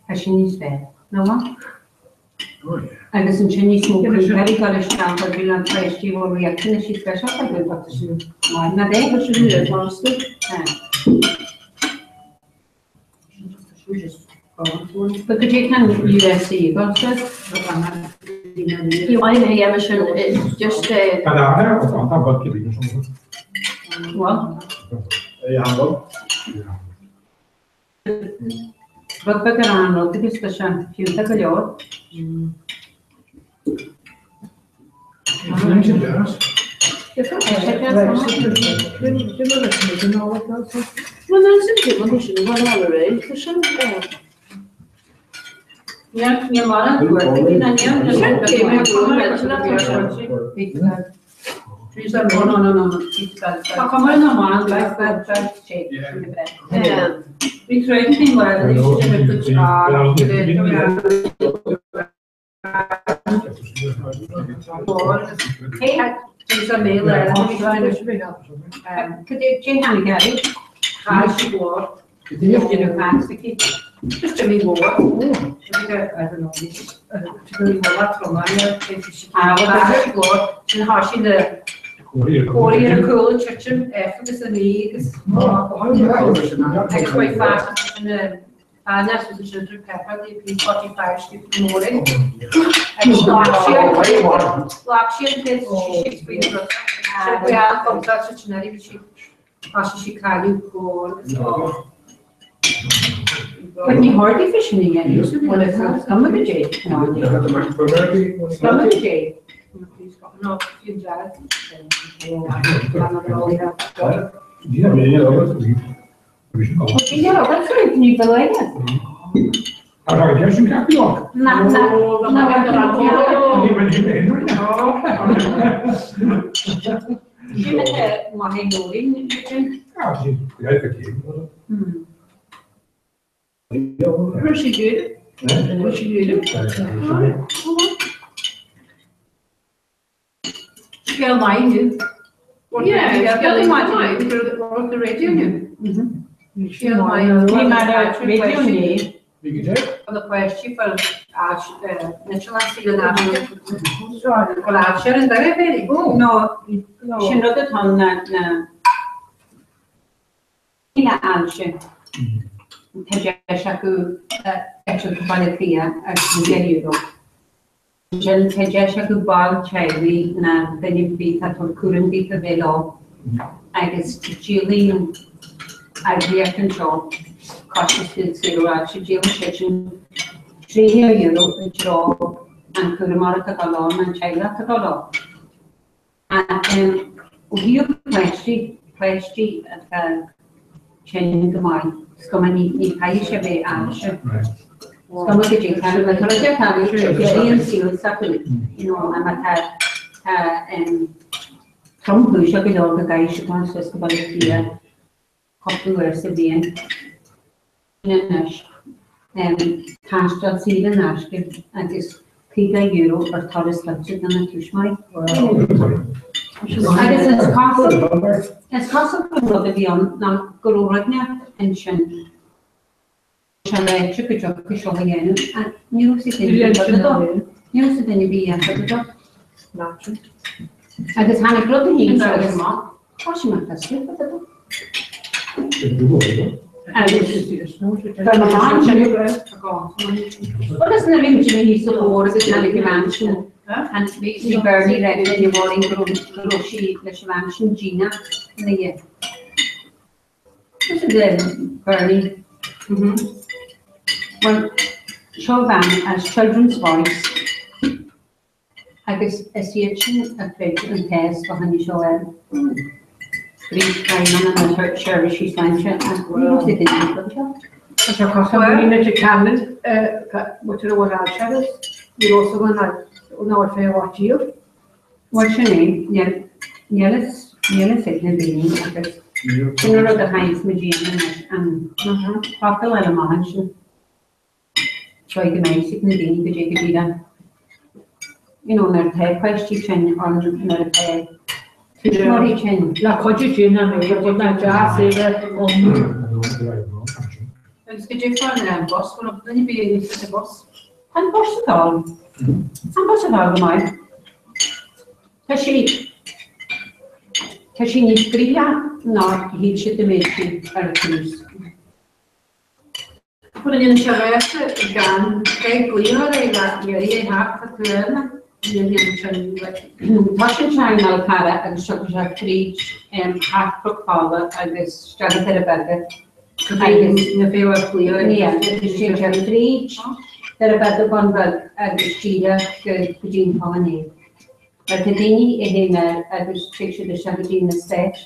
Has she needs that? No one? I guess in Chinese smoke, very college town, but we learned twice she will react and she's fresh up. I went up to see. Now they were shooting it mostly. But could you can USC, but you want to hear it's just what? Vad böcker han då? Det ska sen fjärde kalor. Det får jag säga. Men det är inte det var det för sen. Ja, jag bara det innan jag försöker med no. How come I don't want that shape? Yeah. We try to think about it. Hey, there's a mail there. Could you change how to get it? How she go? You know, facts to keep. Just to be more. I don't know. To be more from Maria. And how she the Korean cool kitchen after this and leagues. It's quite fast and that's what the children pepper, they pay 45 stick in the morning. And Lakshya and kids, she's free to we have come to such an area, she can't do cool. But you hardly fishing again, you see, when it's come with the jade. Come with the jade. No, you got yeah, that's right. Can you believe it? I guess you can't be on. She met my doing. Where's she good? Where's she good? She got a line, dude. Yeah, she got a line. The radio, she got a line. On the question for national collapse is very no, she not at home that in answer. Tajaku actual quality as the video. Jen Tejesha Gubal Chayli na Benin Bita for Kuran Bita Velo. I guess Julian Idea Control. Cautious Silva, Jim Kitchen, 3 euro, draw, and Kuramara Galon and Chayla Tagalo. And you question at changing the mind. Scomani Paisha Answer. Scomaki can the Torah Carry seal suckling, you know, I'm at Trump who shall be all the guys who wants to about here. Couple words of being. Nash Tasha Season Ashkin and this Peter Euro or Taurus Luncheon and a Tushmai. It's possible to be on now go right now and Shen. Shall I trick a job to show again and news it in the news it in the be after the job? I just had a club in here, so it's not. What's my question for the dog? And what is the ring to me? So, or is it like a mansion? And the Bernie read in the morning, Roshi, the mansion, Gina, in the year. This is the Bernie. Well, Chauvin as children's voice. I guess association of faith and test behind the show. Great time and her cherish she's and what did it's a custom to Camden, what to the one out shadows. You also want to know if I watch you. What's your name? Yellis Signa Beanie, I guess. You know the Heinz Magician and Papa and a mansion. Try the nice Signa Beanie, but you could be done. You know, their pay question on another pay. La cogicina mi ricorda già se Perché c'è fare un boss, non devi dire che boss. Un boss tal. Un boss tal mai. Tashi ni scrivia, no, dice te metti al cruz. Quello che non c'è gan, che quello la ieri ha fatto Tashin Alcara and Sugar Creek and half Brookfalla, I guess, Strata Terabata. I guess the Fair Clear, yeah, the Sugar Creek, Terabata Bonbug, and the Shida, the Jean Polony. But the Dini in I was picture the Shabadine estate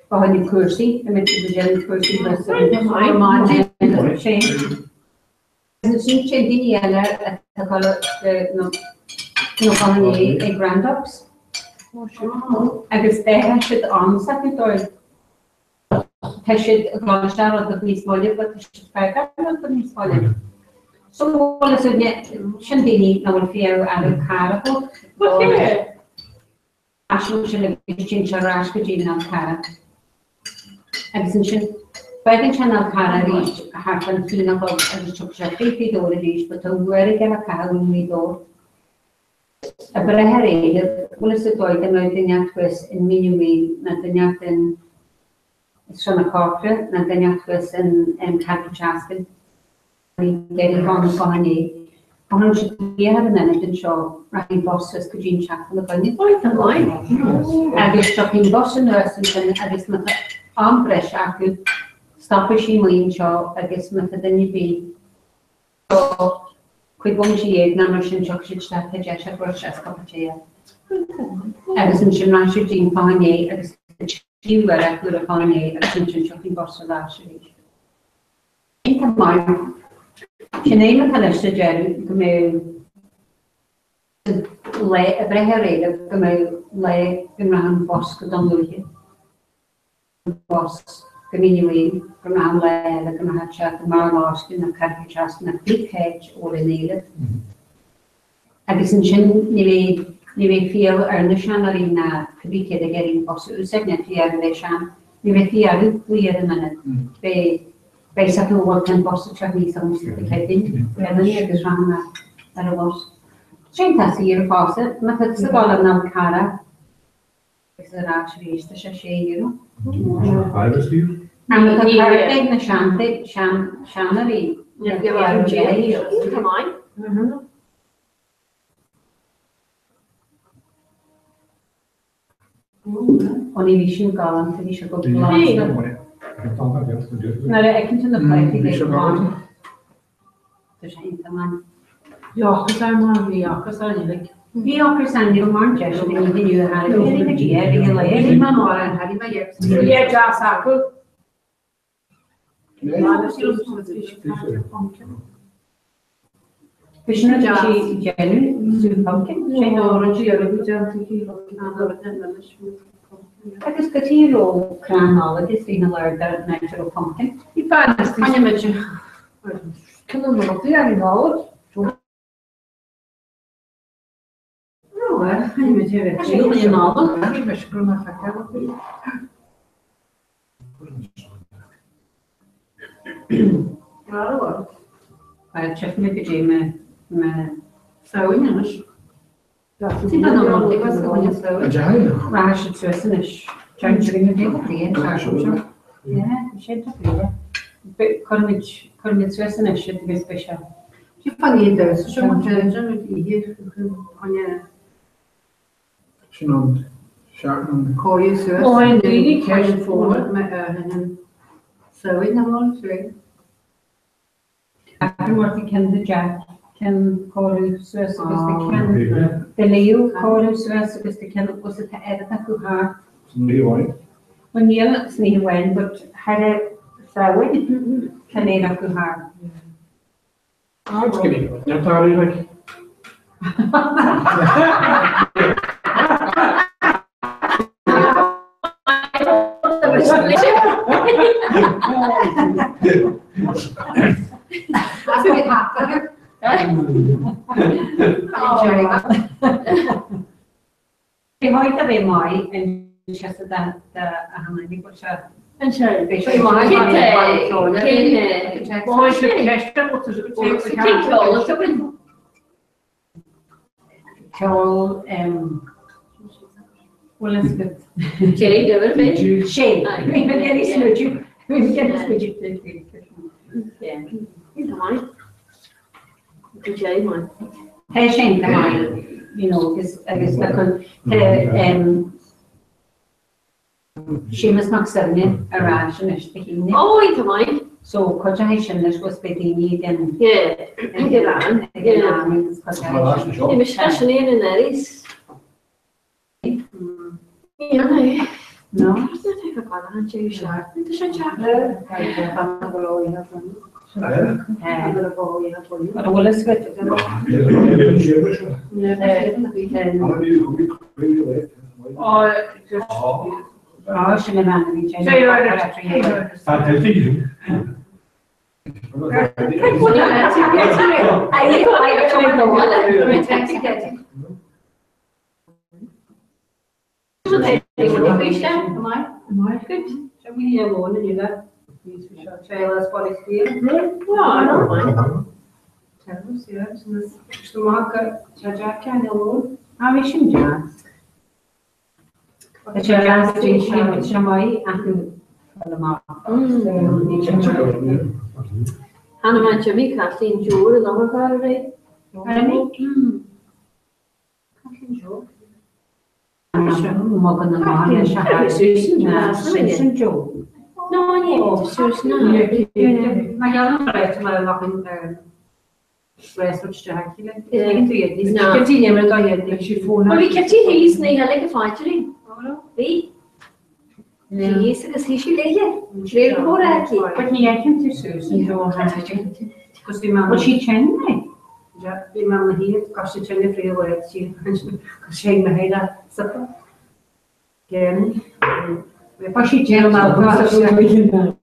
behind the Kursi, I meant the General Kursi was the Martin and the Shane. And the Sucha Dini at the color, no colony a grand ups. I guess they had on second or they should launch out of the police volume, but they should back up of the police volume. So, what is it? Shouldn't be no fear out of Carnival. What fear? Ashton should have changed her rash to Jean Alcara. Extension. By the channel Cara reach happened clean up of the structure 50 door reach, but a very get a car when we door. A brehere, well, is it like anything at twist in Minuwi, nothing at in Sona Corporate, nothing at twist in Cadbuchaskin. We get it on the Bonnie. On should be having anything show, running bosses, could you chat on the bunny? Quite a line. I was talking boss and nurses and I guess my arm pressure, I could stop a shimmy show, I guess my then you be. So, quick one she ate, number shin chocolate stuff, the Jesha brush as copper. Edison Shimrashi Jean Panye, Edison Chiu were at Lura Panye, Edison Shopping Boss of last week. In the mind, she named a Calista Jerry, come lay a breherade, come lay in round boss, could unload boss. Community from Amla, the Gamacha, the Marlosk, and the Cadbuchas, and a big hedge or a native. Edison Chin, you may feel earnest arena to be getting possible significant elevation. You may feel clear in a minute. Basically, work and boss to me something to be taken. And then you just ran that it was. Shane Tassie, your faucet, methods the ball of Namcara. Is it actually is the sachet, you know? And the thing, the Shannery. Come on. Only we should go on to the sugar glass. No, I can turn the plate. There's anything man. Jacques are man, vi Jacques are like. Vi åker sen ju man just det är ju här det är lite det är läge Man har en här i mig. Ja, jag sa ku. Krishna ji jenu su pumpkin. Sen orange gör det jag tycker Jag ska ska till och krana det är fina lärda natural pumpkin. I fanns det kan jag kan de nog det är nog. Ja, kan jag göra det. Det är något. Jag vill skruva facka. Ja, då. Jag träffade mycket Jim med Saunen. Sim, não, tem coisa que eu conheço. Racha, Tressenes, Chanching, det var fler, kanske. Ja, det kände fler. Kommer Tressenes, det blir speciellt. Jag fann inte så som man känner i här kan jag Shannon. Shannon. Koju så. Och en dylik kanske får med ögonen. Så i någon så. Jag tror att det kan det Jack kan Koju så det kan det Leo Koju så det kan och så är det att du har men jag snitt väl but hade så kan det att du har Jag tar det like. Det har inte varit mig en känsla där han har inte gått en kör. Det är många Vad ska jag köpa åt så Carol well let's go. Jay det väl fel. Shane. Vi vill get it smooth. Vi vill get it smooth. Ja. Inte mig. Det Jay man. Hey Shane, you know, this I guess because Seamus McSerny a rash and it's beginning. Oh, inte mig. So coordination is was beginning and Ja, det var. Det är mycket fascinerande när det är. Ja, nej. No. Jag tänker bara han kör ju klart. Det känns jag. Well, let's go to Ja, jag känner mig inte. Han har man kört kaffe i en jord och de har det. No, nie, Susan. Maar ja, dan blijft maar nog een restaurantje haakje. Ik denk het. Ik heb die nemen dat je het telefoon. Maar ik heb die hele snel lekker factory. Wie? Nee, is het is lekker. Twee korakie. Wat niet jij kent is Susan zo haakje. Dus die man. Wat je kent nee. Ja, die man hier kost je twee vrije woord je. Kost je me hele sapper. Gerne. Pas je helemaal graag zo beginnen.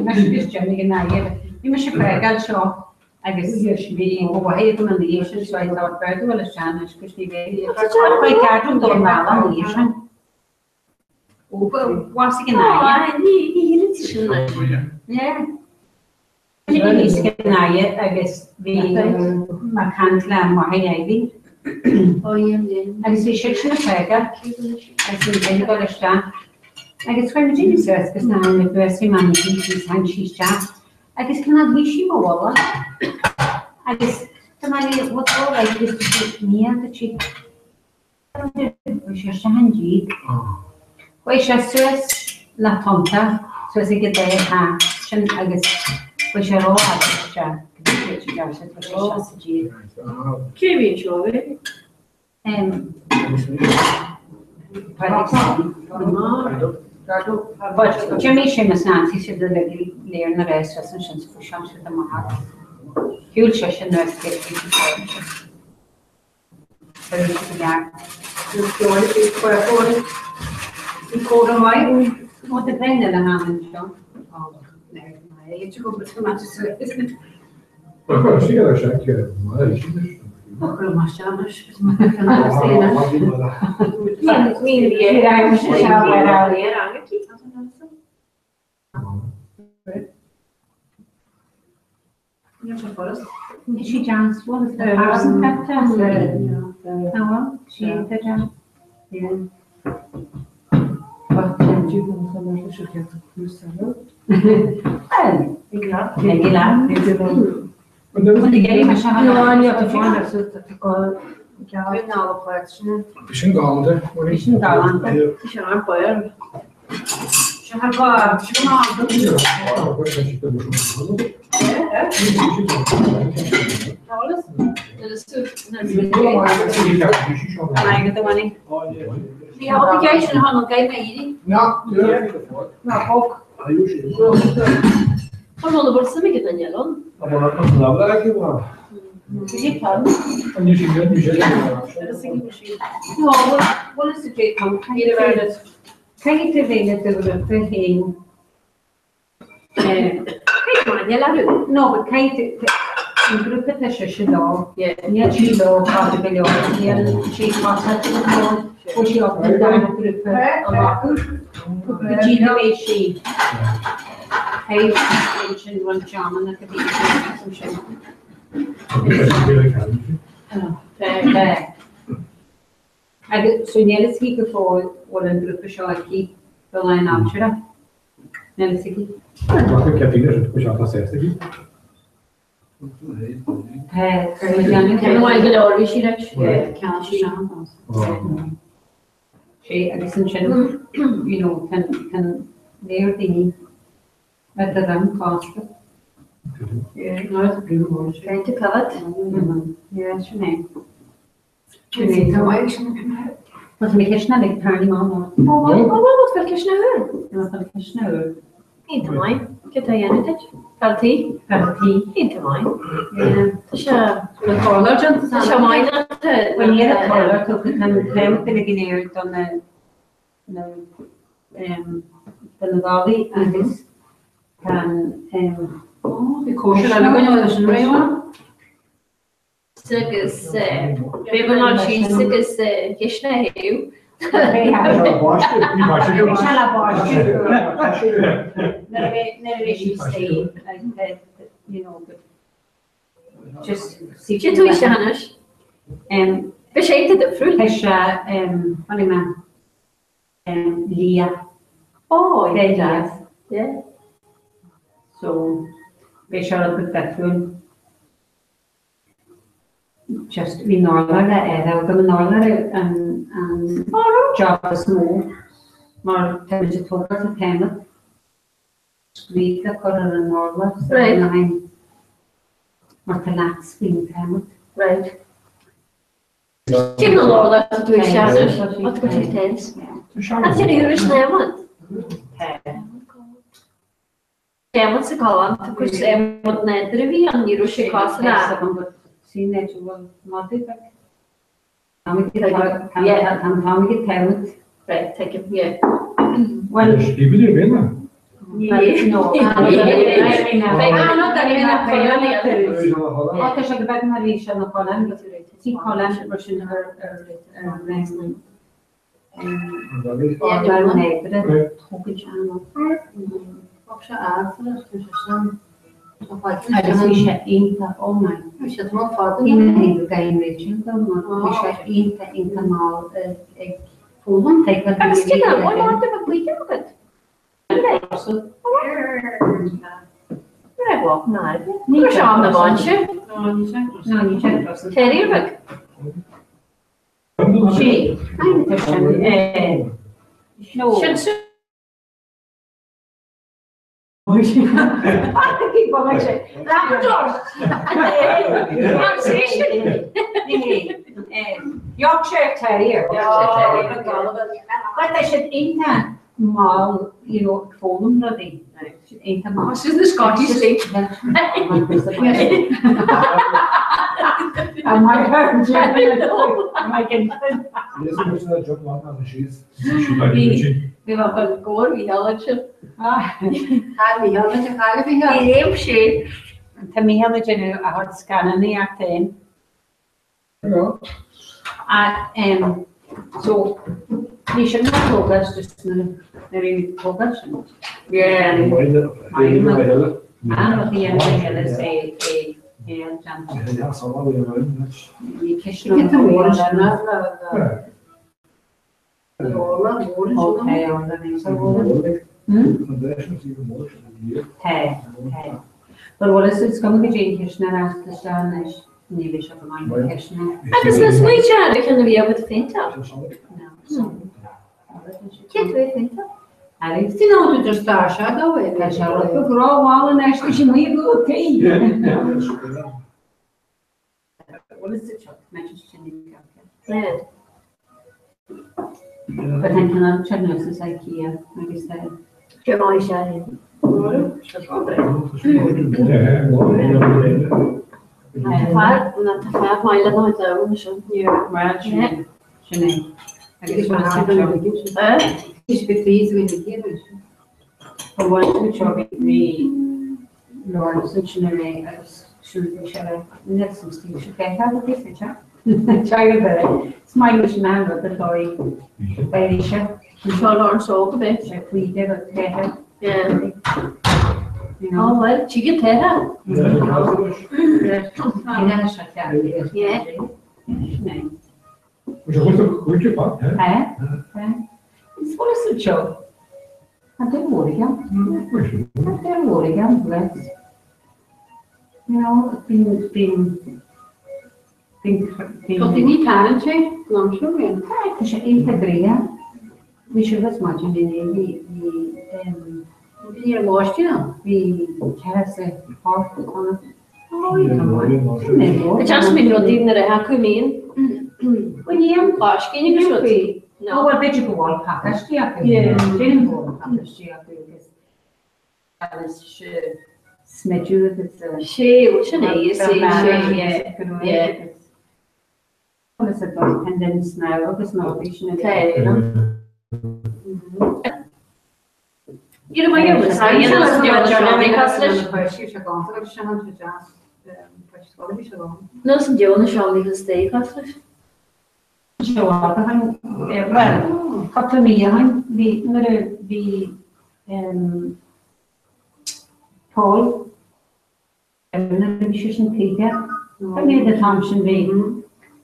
Mas is jammer naïe. Je moet je vragen zo. I guess we over here from the Asian so I thought better well as Jan is because we I can't do normal on Asian. Was ik naïe? Nee, het is Ja. Je is naïe. I guess we maar kan klaar maar hij Oh, ja. En is je een vragen? Als je in de staan. I guess when you do this, because now I'm the best man is and she's chat. I guess can I wish you all? I guess the money what's all like this to me and the chick. Which is handy. Which is stress la tonta, so it's a good day. Shin, I guess, which are all at Kevin, Joey. But Jimmy Seamus Nancy should have learned the rest of the for sure to the mark. Huge session nurse get very back. What the pain in the hand, John? Oh, I hate to go to much service. She got a check here. Oh, my gosh, is she John's? What is the person that does it? Oh, well, she is the John. Yeah. But you can come over to get the cruise salad. No, you have to find us to go. No question. Fishing galante. Fishing galante. Fishing on fire. She had got, she come on. I get the money. The obligation on gave me eating. No, No, I usually. Come on, the board, some get Daniel. I'm not going to love like you are. you can. And you should get you No, what is the J pump? Can you around it? Can you tell me that there was a thing? No, but can you in group of the show? Yeah, and she low part of the video. She was at the push it up and down the group a lot. The GW she. Hey, mentioned one German at the beach. So nearly speak before what a group of show keep the line after. Nearly speak. Qualche capire push out a sesta aqui. Can I get over she can't she I guess you know can their thingy at the them cost. Yeah, no, it's a good one. trying to cover it. Yeah, it's your name. But my kitchen like party mama. Oh, what kitchen her? No, kitchen over. Inte mine. Get I in it. Party. Inte mine. Yeah. Tasha, the color just Tasha mine not when you had a color took it and came to the guinea on the valley and this can the kosher I'm going to the one. Sick is baby not she sick is kishna you. Never she stayed like that, you know, but just see She too Shanish. Beshaped the fruit. Hesha funny man Leah. Oh, yes. Yeah. So we shall put that through. Just we normal and job is small. More temperature towards the time. We the color and normal. Right. More relaxed being time. Right. Give a lot of that to do Shanish. What's what it is? That's the Irish name one. What's the call? Because what Nedrevi and Irish cost that. See natural motive. I'm get talent. Right, take it. Yeah. Well, Yeah. no. What should back Marisha no Colin? See Colin version her I just wish I ain't oh my. We should more father. In the game region, though, wish I ain't the mall. For one take the. I'm still on one more of a week of it. Right, well, no. You're on the bunch. No, you check. Terry, look. She, no. Yorkshire Terrier. But I should ain't that mal, you know, phone bloody. Ain't that mal. This is the Scottish thing. Am I hurt? Am I getting we have a goal, we have it. We have she. To me, how much I know, I had scanning the acting. And so we should not focus just maybe focus. Yeah. And at the end of the say but what is it's going to be Kirchner as the Spanish? Maybe shop my Kirchner. I just was my child, I can be able to think up. No. Can't we think up? Alex, You know, to just start shadow it. I shall look for grow wall and actually she may go tea. What is it? Manchester United. Yeah. But I cannot check nurses IKEA, like I said. You're my child. Not the 5 mile of my town, so. Yeah, well, Sinead. I guess we'll have to. You should be pleased with the kids. For one, which will be Lawrence and Sinead, I was shooting each other. Next thing, should I have a picture? Child, it's my mission now, but the toy. By Alicia. You saw Lawrence all the bit. If we did it, Yeah. you Oh, know. well, she can tell her. Yeah, shut down. Yeah. Sinead. Ja, It's what is the job? I don't worry again. I don't worry again, bless. You know, been But they need talent, I'm sure. we should integrate. We should as much in You're lost, you know. we has a part on it. Oh, you know. It just means not even that I have come in. When you Gosh, can you should oh, No. well, bet you go all package, yeah. Didn't go all package, yeah. That is smidge you if it's a. She, what's her name? You see, yeah. What is it, independence now, it's not vision. Okay, you know. You know, my girl was saying, you know, no, some Joan shall leave the stay classes. Show up, well, couple of me, the Paul, and the musician Peter, I made the Thompson be,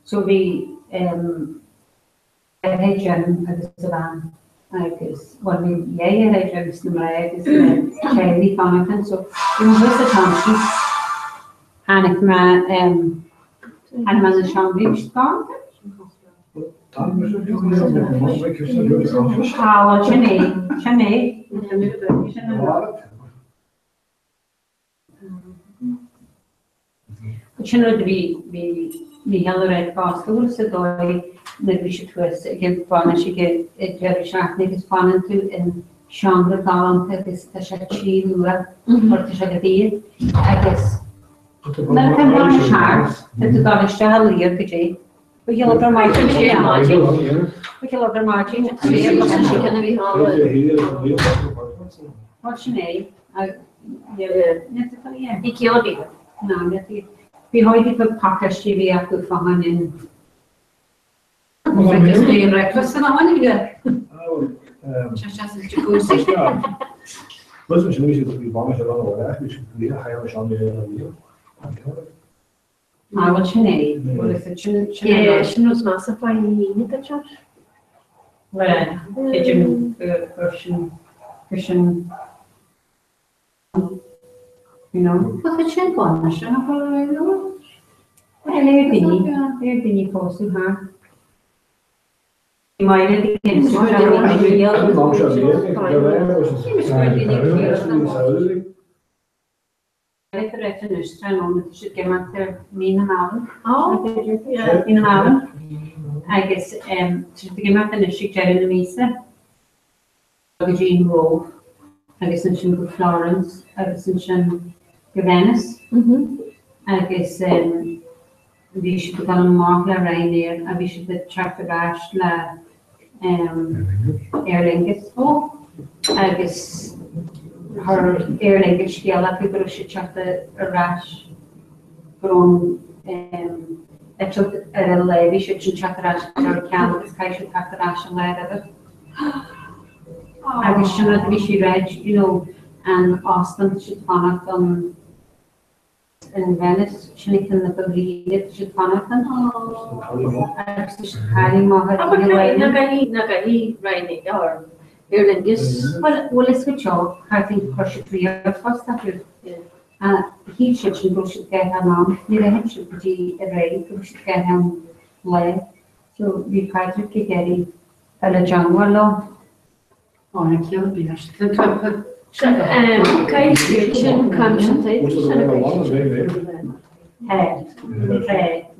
so we, had Jim at the Savannah. Because when we had Jim Snimrag, is Charlie Connaughton, so we were with the Thompson, and man the Sean Beach gone. How Chennai. But you know, we held the Red Cross, there was a guy that we should twist, give fun, and she gave it Jerry Shackney, his fun into in Sean the Column, this the Shachi Lua, or the Shagadi, I guess. Now, I'm on the sharks, that the Danish Shah Lear, Gajay. We kill up our margin, we kill up our margin, She can be hard. what's your name? Yeah. He killed me. No, vi har ju lite package vi har fått från en. Just doing breakfast and I want to do. Just as a jacuzzi. Mas we should be bonus around the world. We should be higher on the What's your name? What is it? Yeah, she knows massive by me in the church. Well, kitchen Christian. You know? What's the chin on? I should have Well, everything you posted her. Mine again, so I guess to begin with the she in the Mesa, Jean Rove, I guess in Florence, I guess in Venice, I guess we should become a mark la Ryanair, and we should be track the bash la Aer Lingus. I guess her Aer Lingus scale people should check the rash from I took a levy should check the rash or can I should have the rash and let of it. I guess she not be she read, you know, and Austin should connect on in Venice, she can the believe should connect on. I just carry more Nagani Ryanair or Aer Lingus. Well, let's switch off. I think her should be a first after. He should get him on. You know, he should be a ready. We should get him lay. So we try to get him a jungle law. Oh, I can't be nice. Chin concentrate.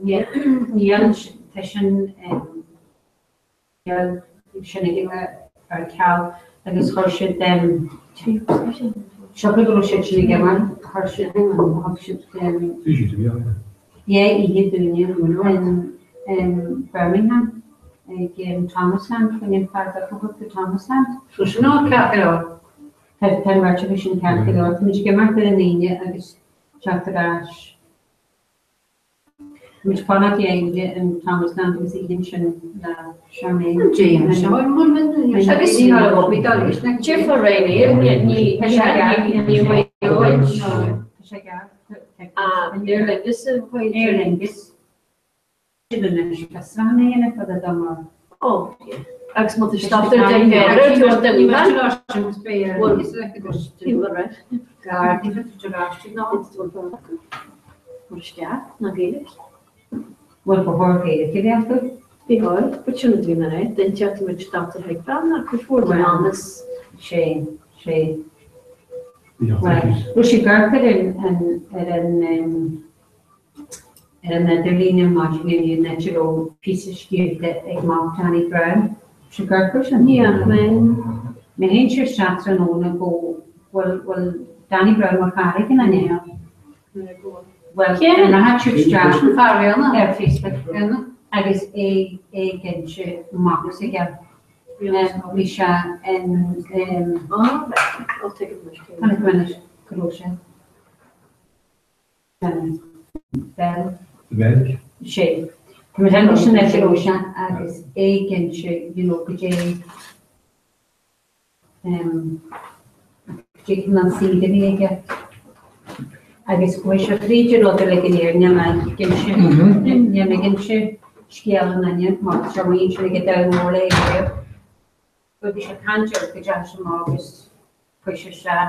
Neil Tishan Neil Shinnigan or Cal, I guess her should Chocolate should give one, her should yeah, he did in Birmingham, in Thomasland, when in fact I forgot the Thomasland. So she not capital. Had 10 retribution capital, and she came out to the Nina, I guess, Chapter Dash. Which part of the India and Thomasland was eating Charmaine. James, I guess you know what we done. Jeff Ryanair, Aer Lingus, Aer Lingus. She didn't know Charmaine for the dumber. Oh, yeah. Ax moet de stad er tegen het wordt er niet aan. Wel, is het dus timber, Daar die het gedraagd nou. Maar ja, natuurlijk. Wel voor haar keer het Ja, wat je moet doen, hè? Dan chat met stad er hek dan, dan kun je voor de anders. Shane. Well, she got it in Nederland marketing natural pieces give that ik maak Danny Brown. She got it. Ja, mijn eentje staat zo nog go. Well, Danny Brown mag haar ik in ja. Well, en dan had je straat op Facebook en I guess a gentje maak ze ja. Misha and I'll take it much. Kan ik wel eens kroosje. Bel. Shade. Maar dan is het kroosje. Is agentje, you know, kje. Kje kan zien de wege. Agus kwesha trije lo de legeneer nyama gentje. Nyama gentje. Schielen en je maar zo eentje le gedaan mole hier. But we should conjure the Joshua August push a shot.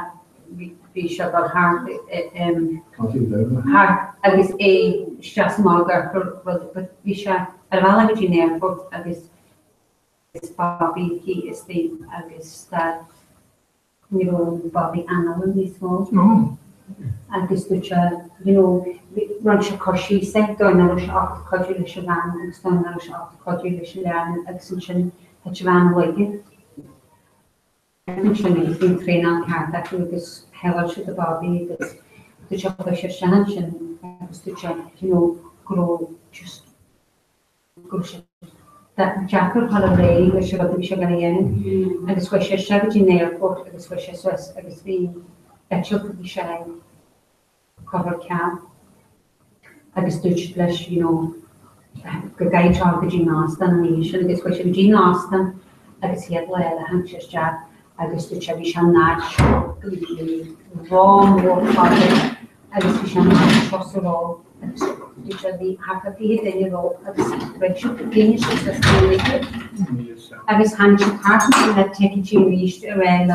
We should have heart. I guess a shot smaller, but we should. I love it in airport. I guess it's Bobby. He is the. I guess that. You know Bobby Anna in this small. I guess which you know run Shikoshi sector and Rush off Kodjulish van and Stone Rush off Kodjulish land extension Hachavan Wiggy. Mentioning in train on car that we this hell should the Bobby this the chocolate shannon was to check, you know, grow just grow that jackal holiday which got the sugar in and this was shabby in the airport and this was Swiss I guess the chocolate be shy cover cap I guess Dutch flesh, you know, the guy talk the Jean Austen and he should guess what Jean Austen I guess he had a anxious job I guess the Chevy Shanach, wrong work for it. I guess we shall trust it all. You shall be happy, then you know, I guess Rachel finish is I guess Hanshi Carton that take it to reach around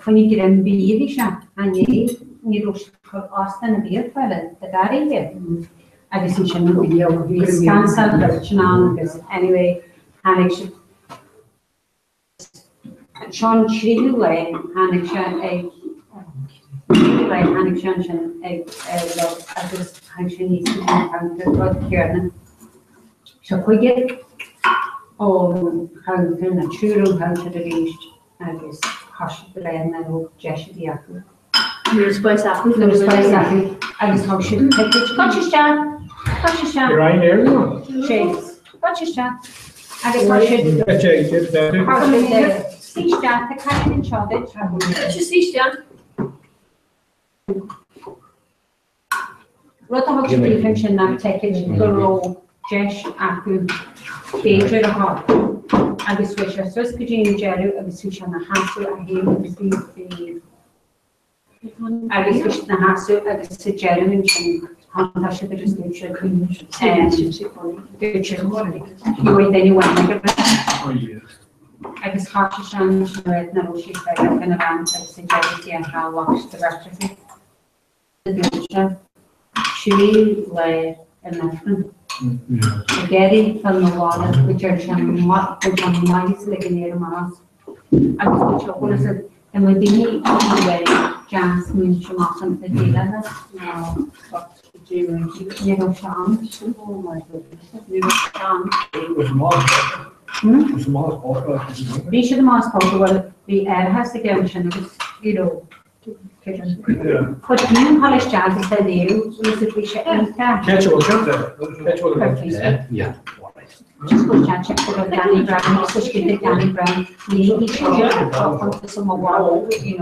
when you get in Beavisha and you Austin and beer for it, the daddy here. agus in sin bhí scansal Sean agus anyway hanig se Sean tríú le hanig se ag hanig sin ag agus hanig sin níos rud cearna se chuige ó chaún na trúú háte a réist agus has le na de acu. Nuair spáis acu agus tá si Tá Right there, no? Chase. Agus tá si síiste a caiin in seáid. síiste Rud a thug brífinn sin nach teiciid go ró deis acu féidir a há. Agus bhui sé sus go dtíanú dearú agus sú se na hasú a héanú agus bhí agus bhui na hasú agus sa dearú in sin hantá si agus nú se Dúir daine bhain agus háte sean réid na sí gan bhain agus sa dearútí an háhacht de retrasi. Sií le an nefran. Geri fan na wala, which are mais le gannéir mas. Agus go se an mu dini way jazz mun semachchan a déile Ní Sean. Oh my goodness. Ní Sean. Bhí si más bhfuil bhí has a gan sin agus Chud níon háiste agus a léú ús bhí sé inta. Just go chat for Danny Brown, especially Danny Brown. He some wall, he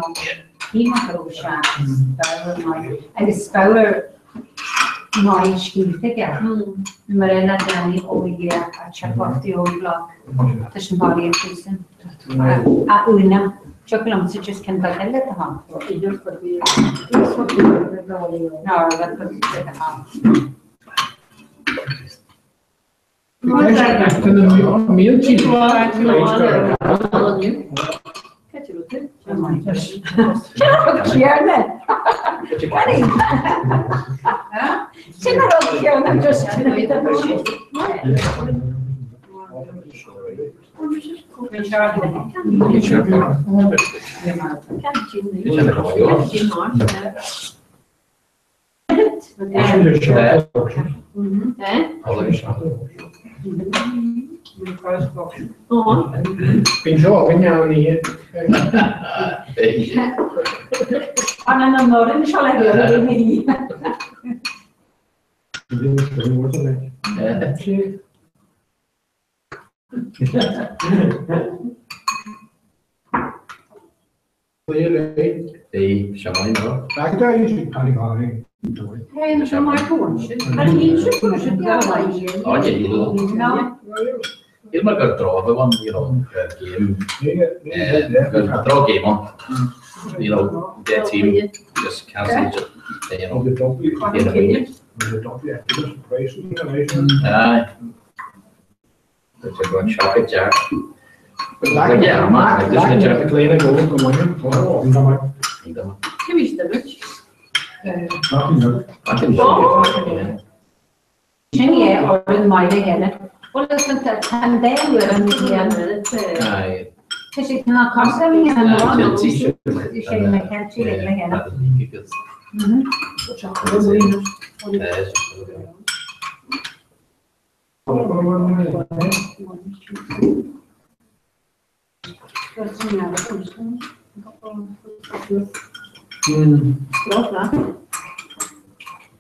might go shot. And the spower my ski figure. Marilla Danny over here, I check off the old block. There's somebody in prison. Una, chocolate, so just can get a little hum. No, that's what the hum. Heel maar kan trouwen, want game, draw game on. That team just cancel it. That's a good shot at Jack. Yeah, man. Or in my again. Well, listen to 10 days with him again. Because you cannot constantly and you say my country again.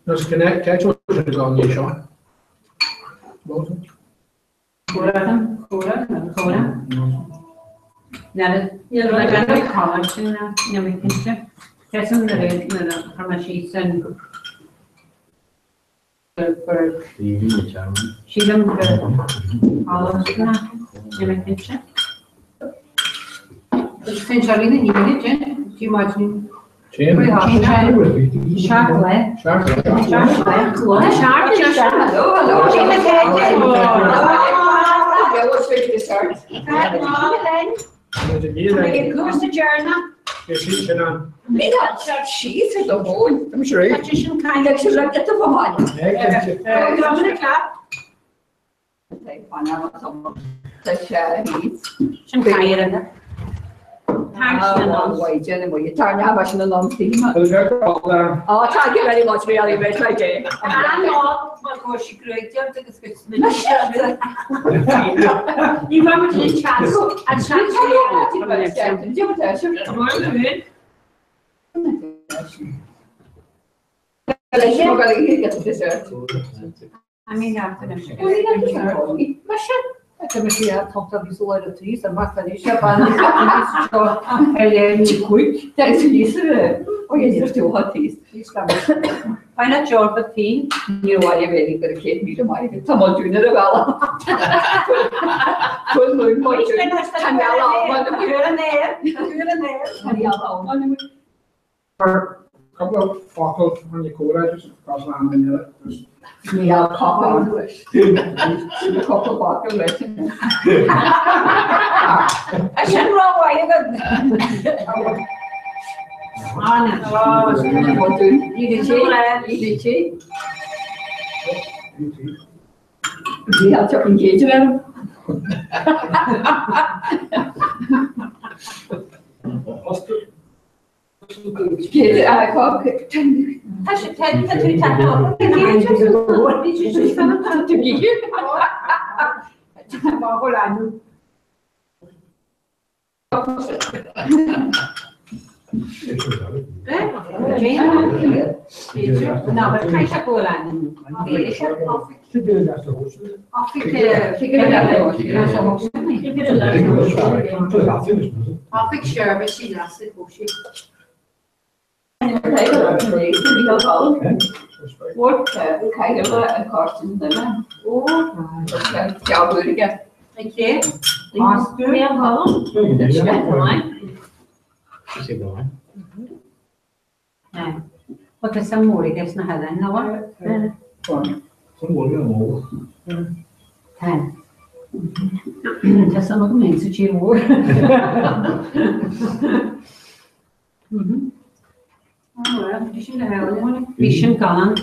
Let's connect, catch what is on your shot. Cora. Now, like I know college and we can get some of the from a sheets and for she done all of that. You can check. Essentially, the unit, you might she's in Me got she's at the hole. I'm sure. But you should kind of should look at the woman. Dominic clap. Say, one of them. The share he's. Some higher in there. Thanks, Why, Jenny, will you turn your machine along, Steve? the Oh, thank you very much, really, very much. I'm not, of course, she great job to the You remember the chance? And chance I mean, after them. Essa mexia toda visual atriz, a maçanisha, ela quick, that's isso. Olha, isso teu artista. Why not your but fee? You know, I very good kid, me to my someone doing it well. Full moon, what you For a couple of photos when you go there, just across land in there. me a couple of wish. A couple of bottles. I shouldn't run away. What do you do? You have to engage them. I call it. I should tell you to tap out. No, but try to go on. I'll sure, but she lost it. What kind of a costume the man? Oh, job good again. Thank you. Master, we have home. What is some more? I guess not have that. No one. 10. Just some of them into cheer more. Vision gone.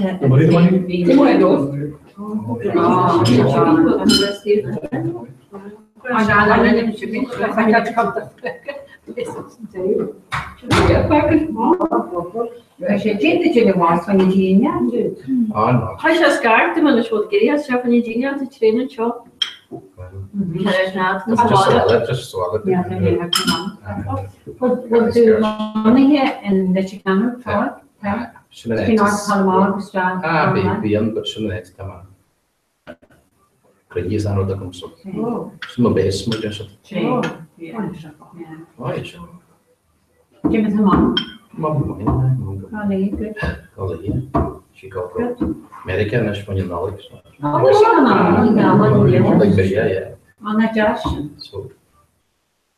I should change the was when you I just scared them and I should get here, so when you genius to train and shop. Just swallow it. Yeah, they have come on. We'll do money here and let you come for it. You know, Palomar, Strand. Bien, but some next time. Could use another console. Some base, my just. Why? Give it a mom. Mom, Good. she got from American as when you know it. Oh, she on Like, yeah. on that Josh. So,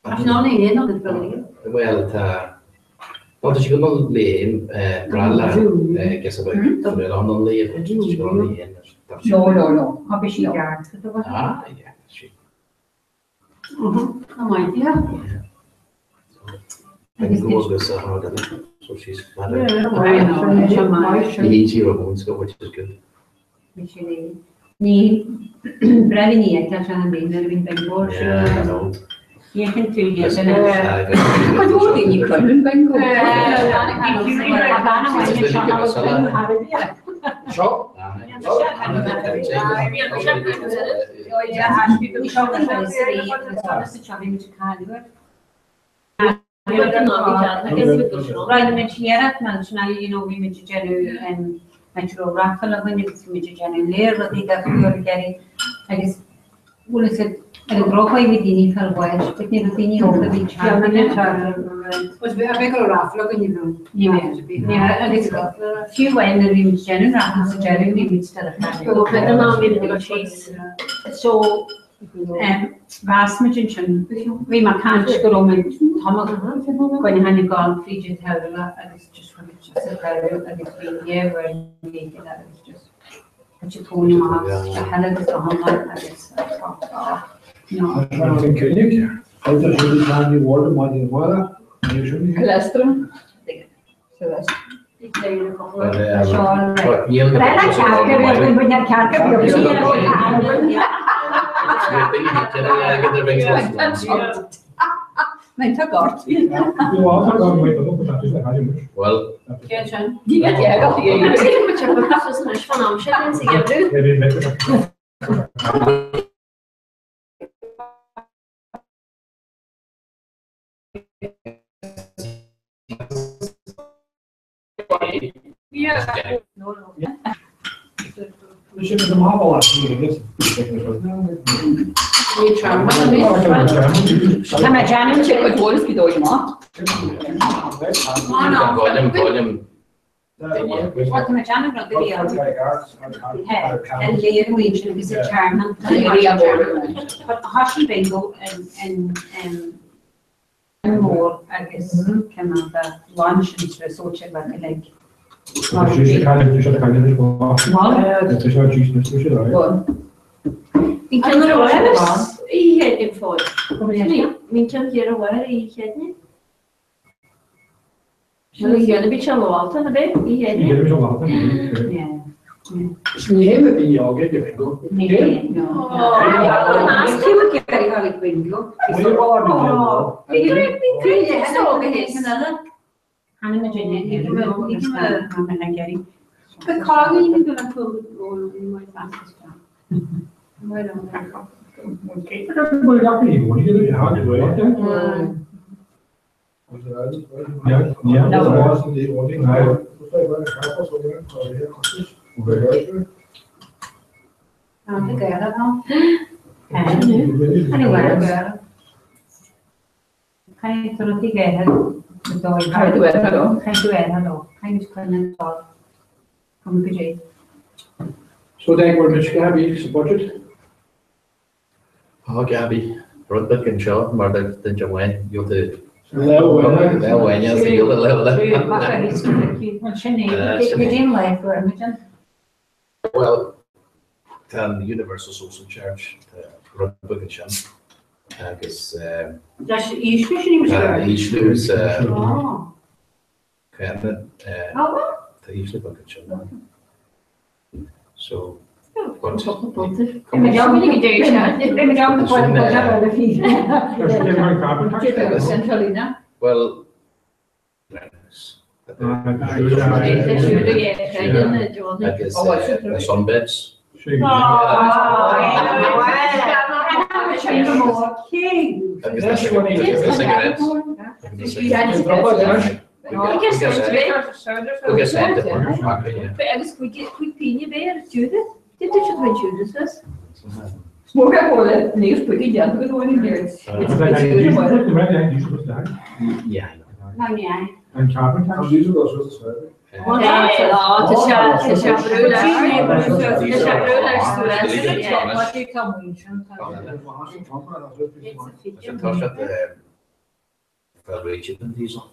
I'm not in on the building. well, what is you going to lay in Brala? Guess about the London lay, but she's going to lay in. No. How be she guard? Ah, yeah, she. Oh my dear. I think it was with her, so she's glad. Easy Ramones, which is good. Ni Bravini, I catch on being living by Bosch. Yeah, I know. You can do yes. I don't think you couldn't bring Right, mention you know, we mentioned Jenny and Metro Raffle when it's Jenny Lair, but they got getting, I guess, what is it? And the broke away with the Nickel Wedge, but never seen over the beach. Was we have a raffle when you yeah, and it's got a few when the women's Jenny Raffles, Jenny, we would still have so. Vast magician, we might can't go on with Thomas when you had gone Fiji Terra, and it's just when it's just a very and it's been year where you that it's just what you told him the hell of it on that is I don't think you care. I just really can't be water, my mother. Colestrum. Mae'n ta gort. Well, more, I guess, kind of lunch and research about like. Ik kan er wel eens in voor. Ik kan hier wel in. Zullen jullie een beetje laten hebben? Nee, met die jagen, je weet nog. Nee. Naast je moet je al ik bingo. Ik weet niet zo gehezen. Hanna met Jenny, ik heb een Gary. Ik kan niet meer naar voren in mijn vaste straat. Maar dan Ik heb een mooie dag niet gewoon. Ja, dat wil ik. Ja, dat was een die woning. Anyway, kan je terug tegen Ga je doen hallo? Ga je doen hallo? Ga je dus kunnen talk? Kom PJ. So denk maar met Gabi is budget. Gabi, Rodbert kan show, maar dat je wijn, je de Wel wijn, ja, ze hele level. Mag er iets doen? Want je neemt, je ding live voor me. Well, dan Universal Social Charge, Rodbert kan show. Because Dat is iets niet each lose Oh. kind Oh. the usually bucket show. So what? Met jou ben ik het deze. Met jou moet ik carpenter. Centralina. Well, I guess sunbeds. Smoke voor niks putten ja, dat gewoon niet meer. Yeah. Nou nee. En carpenter. Ja, het is ja broeder. Het is ja broeder. Wat ik kan doen. Ik dacht dat wel weet je dan diesel.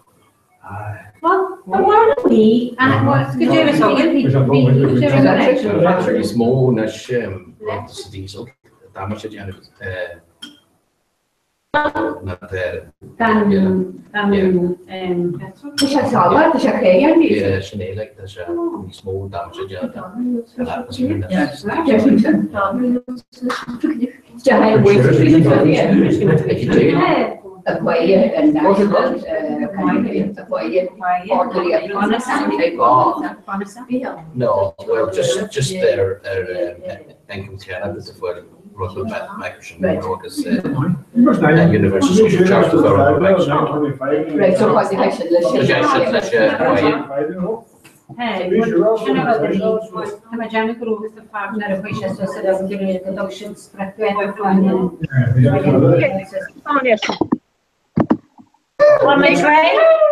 Wat? Waarom niet? En wat kun je eens zeggen? Pretty small nash diesel. Daar moet je die aan Het is al het is geen niet. Ja, Chanel, dat is small damage. Ja, hij en No, well, just their income cannabis for Russell Microsoft because Universal Social Charge to our right, so quasi Maar Janet Grove is de vaak naar de wishes, zoals dat de productions praktijk van.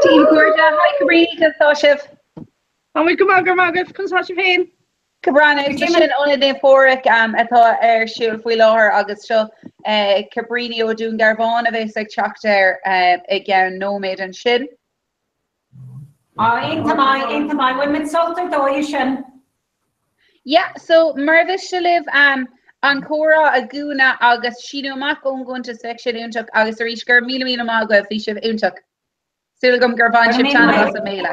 Team Gorda, hi Cabrini, Sashif. And we come on, Consortium Hain. Cabrana, sin ona den fóric atá siúil faoi láthair agus seo Cabrini ó dún garbháin a bheits ag teachtar ag gan nóméid an sin. Einta mai, women salter dói sin. Yeah, so Mervis se live an chora a gúna agus sinú amach ón gunta section úntaach agus a rísgur mí má go bhí sibh úntaach. Sulgum Garvan Chip Channel as a mail.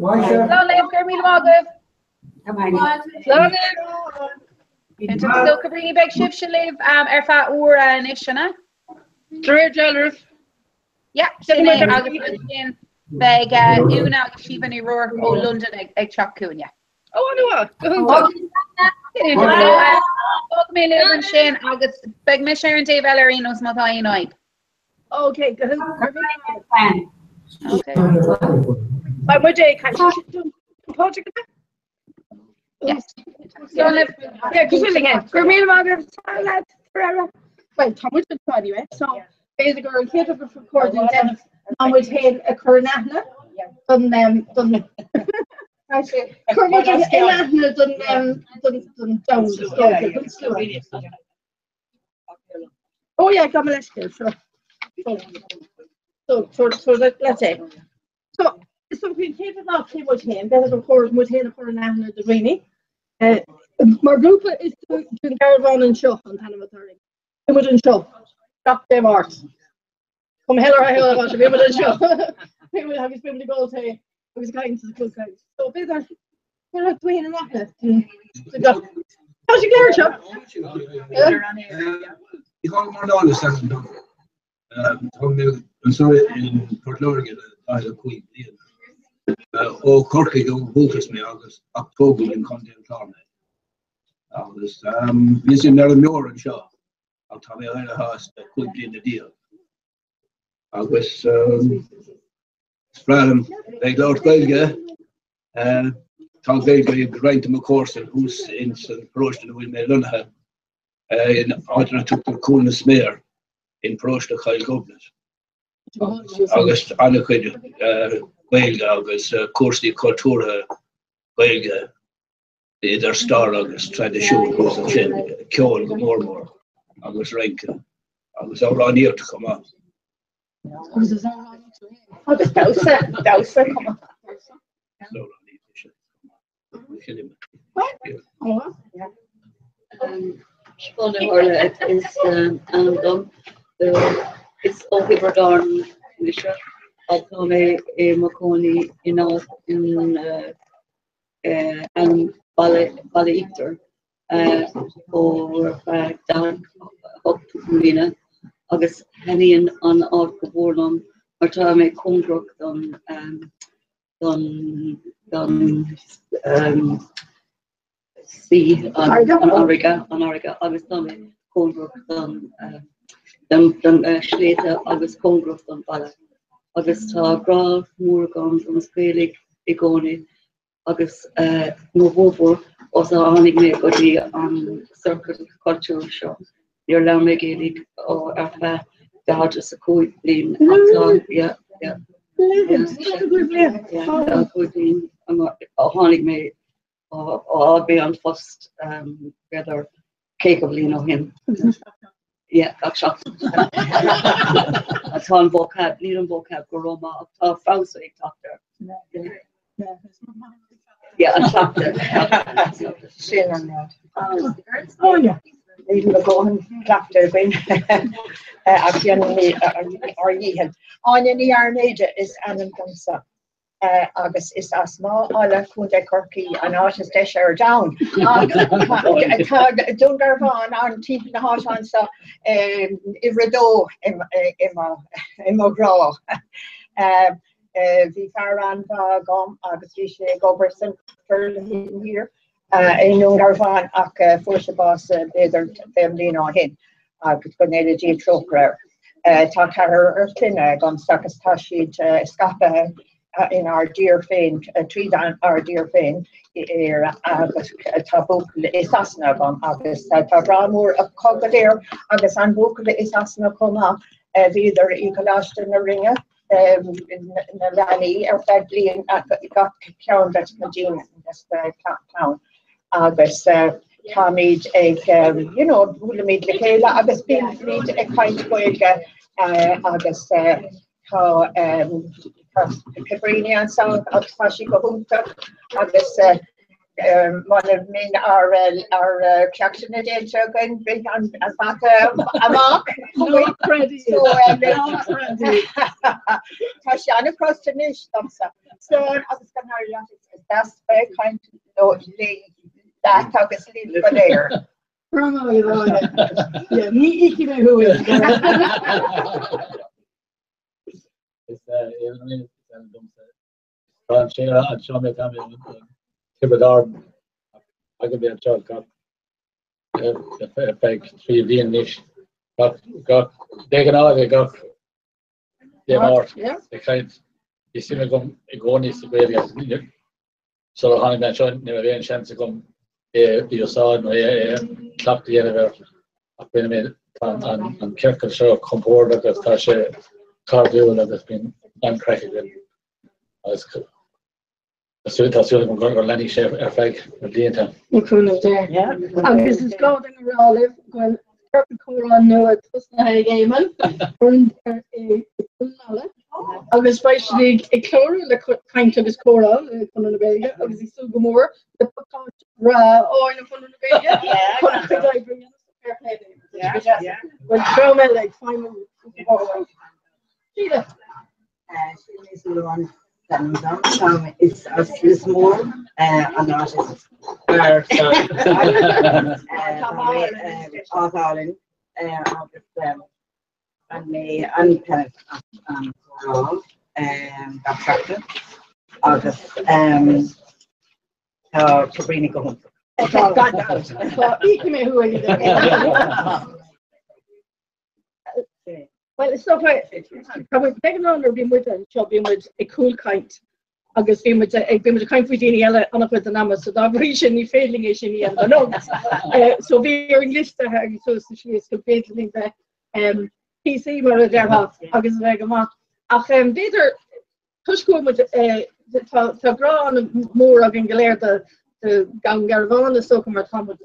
Long live Kermil Magov. Into the Silk Cabrini Beg Ship shall live Erfa Ura and Ishana. Three Jellers. Yeah, Shane Augustin Beg Una Shivani Roar O London Egg Chop Cunya. Oh, I know what. Me live in Shane August Beg Misher and Dave Ellerinos Matai Night. Okay, good. Okay. By what day can you do project? Yes. So let's go again. Kermil Magov forever. Well, Tom would anyway. So basically, our kid of recording then I would take a Cornahna. Done actually Kermil done down. Oh yeah, come let's go. So let's say. So we take it off table ten, then of course we take for an hour the rainy. My group is to Caravan and Show on Tanamathari. We would show. Stop them arts. Come hell or hell about we would show. We would have been to go to it was going to the cool guys. So we're not doing enough to go. How's your clear shop? You can't go down the second door. I'm sorry in Port Lorgan I had a Queen. Corky go Bulkas me August October in Content Tarn. August is in Merrimore and Shaw. I'll tell me I had a house that could be in the deal. August Spradham they Lord Gaelga Tom Gaelga right to McCorson who's in St. Proston with me Lunha in Audra took the coolness mayor in Proston Kyle Goblet. August Anna Gaelga agus Corsi Cultura Gaelga either star August trying to show who's a chin Kjol go more August Rankin August all on here to come up. August Dausa come up. It is Annam it's okay for Darn Misha. Although Maconi in and Ballyter or down up to Marina, August Henny on Art Bornum, or Tommy Conbrook done see on Origa, August Tommy Conbrook done Schleta, August Conbrook done Balla. August Graf, Moorgons, and Squelig, Igoni, August Novobor, also Anig Megodi on Circuit Culture Show. Your Lame Gaelic or Arfa, the Hodges of Coitlin, yeah. Coitlin, Anig May, or be on first, whether capably know him. Yeah, that's shot. That's on vocab, leading vocab, Goroma, Fausa, doctor. Yeah, a doctor. Oh, yeah. Leading the going doctor, when or Yehan. On any Armada is Annan Gunsa. August is a small Ola Kunde Corky and artist Desher down. Don't go on teeth the hot on so Irido Imogra. The Faran Gom, August Goberson for here. In Ungarvan, Ak Force Better Femlin on him. August Bonetta G. Troker. Takar Ertin, Gom Sakas Tashid, Scapa. In our dear friend, treat on our dear friend, Tabuk is Asna on August, Tabramur of Cogadir, August and Book is Asna Coma, either Ecolashton or Ringer, Nalani or Fedley, and got Count that's Majin, that's the town. August, Tommy, Wulamid Lekela, August being a kind of August, how Cabrini and South of Fashiko Hunter, August one of me our collection of days are going big on about a mark. No credit. So No credit. Tashan across the niche so I was going to that's very kind to that August leave for there. Yeah, me iki me who is I could be a child got a fake 3D niche. Got taken out, they got the art. The kind you see me come going is the way so the honey mentioned never any chance to come you saw no clap the other I've been made and Kirk show come forward that Tasha cardio that has been uncracked as that's really going to landing chef flag at the end. Yeah. And this is golden olive when Coca-Cola knew it was not a game and I was especially a chlor the kind of his cola on the Vega I was so good more the oil on the Vega yeah when throw me like final Sheila she is the one it's a small an artist of Ireland and me unpenned abstracted August Sabrina go home. Well, it's so far. I was taking on or being with a job, being with a cool kind. Agus being with a kind of Dini Ella on up with the numbers, so that really failing is in the end. No, so we're English to her, so she is completely the PC where they're half. Agus Vegama. Ach, better push go with to grow on more of Inglaire the Gangarvan, the so come Tom with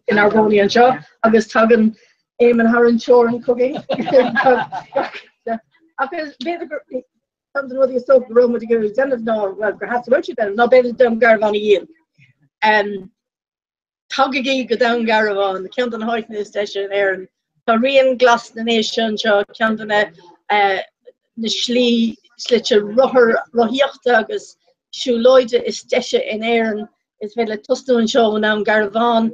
in our Bonnie and Shaw. Agus Tuggin. Aim and her and shore and cooking. Because something with your soap room with the then of no well perhaps what you then no better down Garvan Ian. Tuggy go down Garvan, the Canton Hoyton station there and Korean glass the nation, Shaw Canton the Schlee Slitcher Roher Rohiachtagus Shuloide is station in Aaron is very Tusto and Shaw down Garvan.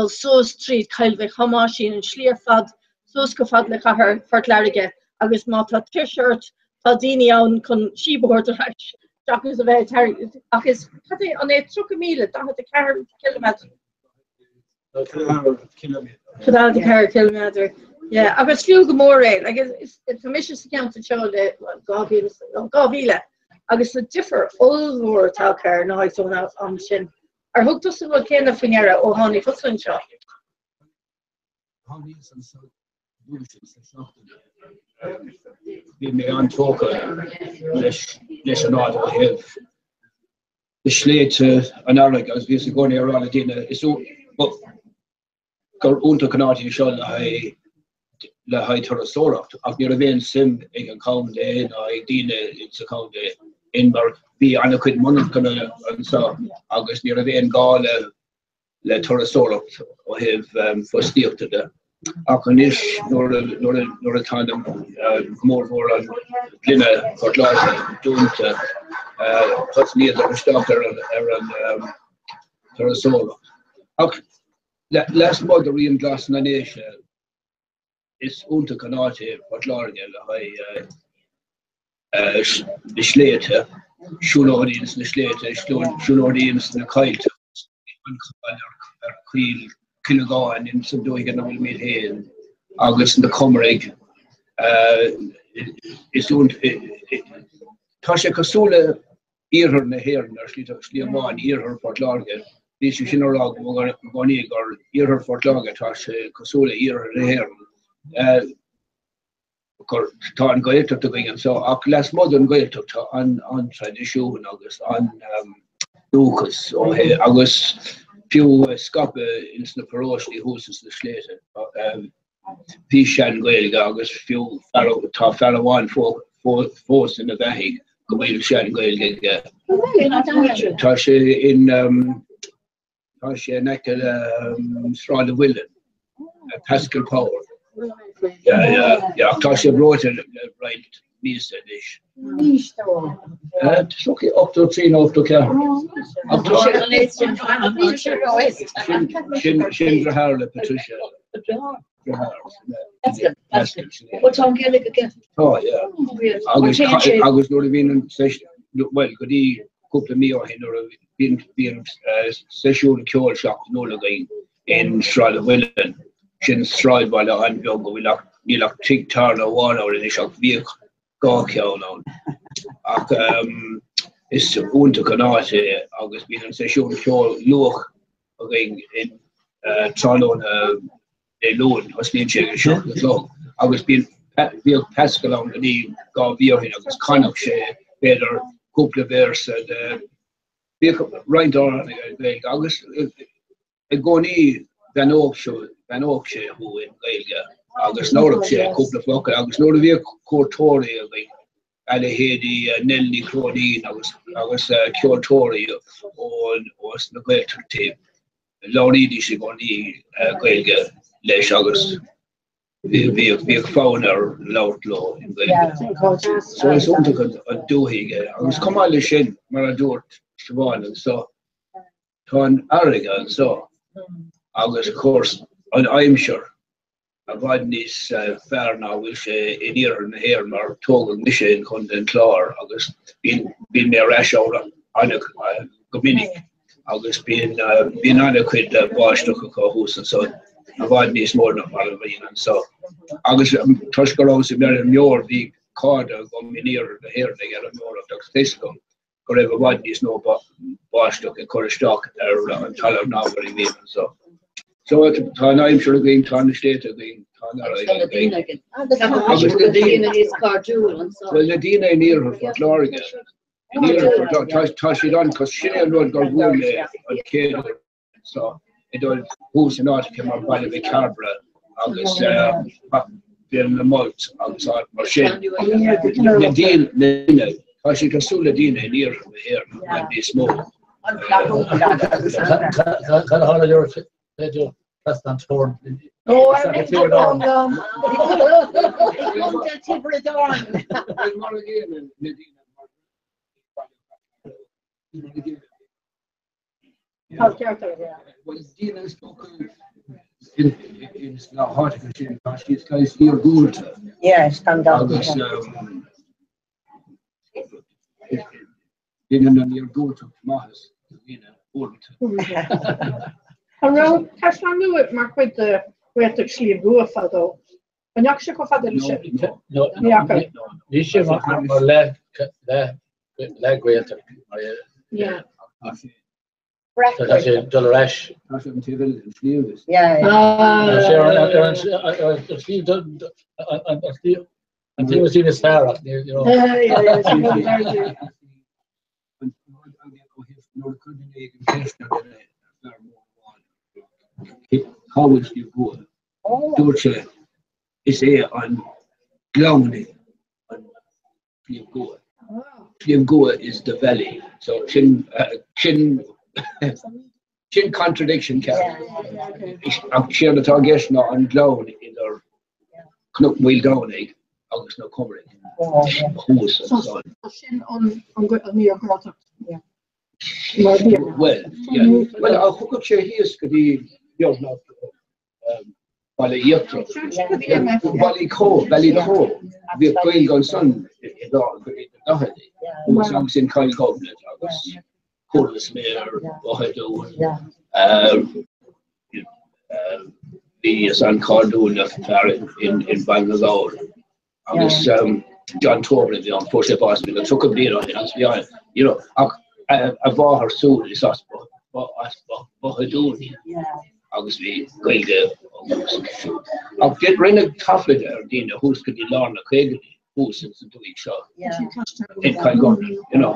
So street Kylvik Hamashi and Schlierfad, so scafad le her for Clarige, Agus Mata t-shirt, Fadini on con sheeboard Jackers of Terry, Akis Patti on a Trucamila, down at the car kilometer. Without the car kilometer. Yeah, Agus few more I guess it's a mission account to show that Gavila. Agus a differ all over Talcar, no I saw now on Shin. Ar hooked us in what kind of finera or honey for sunshine. We may on talk less or not have the slate an hour as we go near all again is so but go unto canati shall la high torosora of your event sim can come in I dine it's a count in bar be on a quick month gonna and so August near the end go le torosora or have for steel to the Akonish nor a tandem more on Glina for class don't what's near the starter and torosora okay last month the real glass nation is unter kanate for Lorgen the slate Schulaudience the slate Schulaudience the kite Kilgowan in some doing an old mid here August in the Comrig is don't Tasha Kasula ear na hair nurse Sliaman ear her for Lorgen this you know log going or ear her for Lorgen Tasha Kasula ear her hair Tá an gaeltacht a going so ach last modern gaeltacht on tradition agus on Lucas or agus few scape in the parochly houses the slate Pishan gaelga agus few fellow one for in the vehi go shan gaelga Tasha in she naked Strada Willen, Pascal Power. Yeah, Tasha wrote it right, Nice-ish. It's okay, up to 3 off the car. Up to Shindra Harley, Patricia. That's good. What time can I get? Oh, yeah. I was not even in session. Well, could he couple of me or him or being session cure shop no again in Strada Willen. Shin stride by the hand go we lock tick turn or one or in the shop vehicle go kill on. Is unter kanat August being session cure look again in Tralon a loan was being checked shop the long. August being Pascal on the go via him was kind of share better couple of years and right on August go ni Van Oakshire who in Gaelia August Northshire couple of flock August Northvia Cortori and a heady Nelly Cronine August Cortori on was the greater tape Lordy she go ni Gaelia Les August vi fauner lautlo in Gaelia so it's on to do here I was come all shin Maradort Siobhan so Ton Ariga so August of course and I'm sure avoid this fair now will say in here and here mar togel mission content clar August been there rash out on a community August being adequate bosh to who's and so avoid this more than and so August touch girls in there more the card go near the hair they get more of the physical whatever what is no bosh to encourage stock or tell now very well so at the time I'm sure going to understand again well the Dina near her for Florida near her for touch it on because she and Lord got warm on kid so it was who's not came up by the Carbra August in the malt August machine the Dina because she can still the Dina near her here and be small That's not torn. Oh, I went to them. They come to Tiburon. Well, Dina is spoken it's not hard to continue because she's guys here good. Yeah, stand up. Dina near good to Mahas, Around Tasman it mark with the where to sleep go fado. And you actually go fado no you should not leg greater yeah that's it Dolores yeah until we see the Sarah you know how is you go? Dorche is here on Glowny on Fliamgoa is the valley. So chin contradiction I'm sure the target now on Glown in our Knock Wheel Down August no covering. Who's so shin on your grotto. Yeah. Well, yeah. Well, I'll hook up here could be you're not Ballyco, we have going on sun who songs in Kyle Goblet, August, Corliss Mayor, Bohado, the San Cardoon in Bangalore. August, John Torben, on Porsche Hospital, took a beer on it, you know, I bought her soon, it's us, Bohado. August we going to I'll get rid of Toffler there, Dina, who's could be Lorna Craig, who's since the week show. It can go, you know.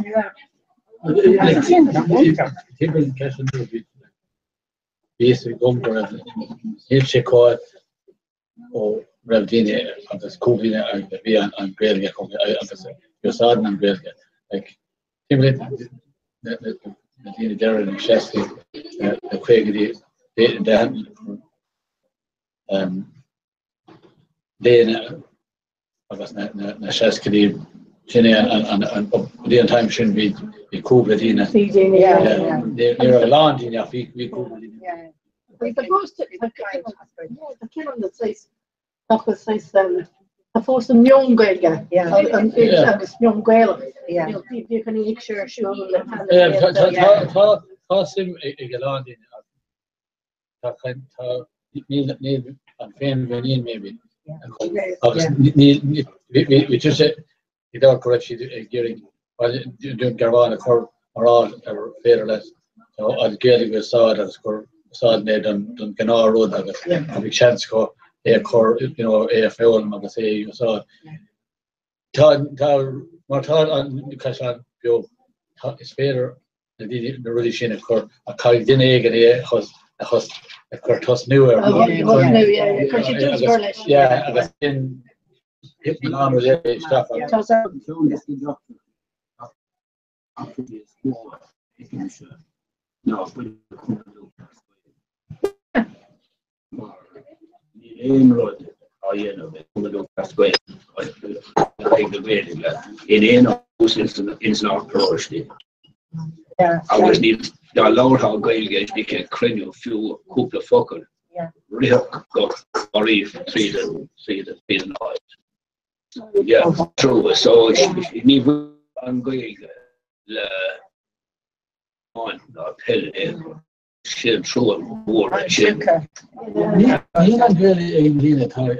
Basically, come for if she called or Revdina on the school dinner and be on Grelga, you're sad and Grelga. Like, Medina Darren and Chesky, the Craig, then I guess na Chesky, Jenny and the time shouldn't be cool, Medina. Yeah. They're a land in your feet, we cool. The first, the killer that says, the first young girl, and young girl, you can make sure she toss him a land in need and pain venin maybe. We just said, you don't correct you gearing, but doing Garvana or all fairless. So I'll get it with saw that score. Sad made on Canal Road a big chance go AFL and I say you saw Martin on Cashan Bio is fair the really shin of course a kind din egg and a host a Curtis newer yeah I guess in hit on with it stuff Road, that's great. Like the wedding, in North Roche. I was need the lower how going against the cranial few couple of focal. Real got or if three the night. Yeah, true. So it need I'm going on the shit true and war shit. He's not really in the time.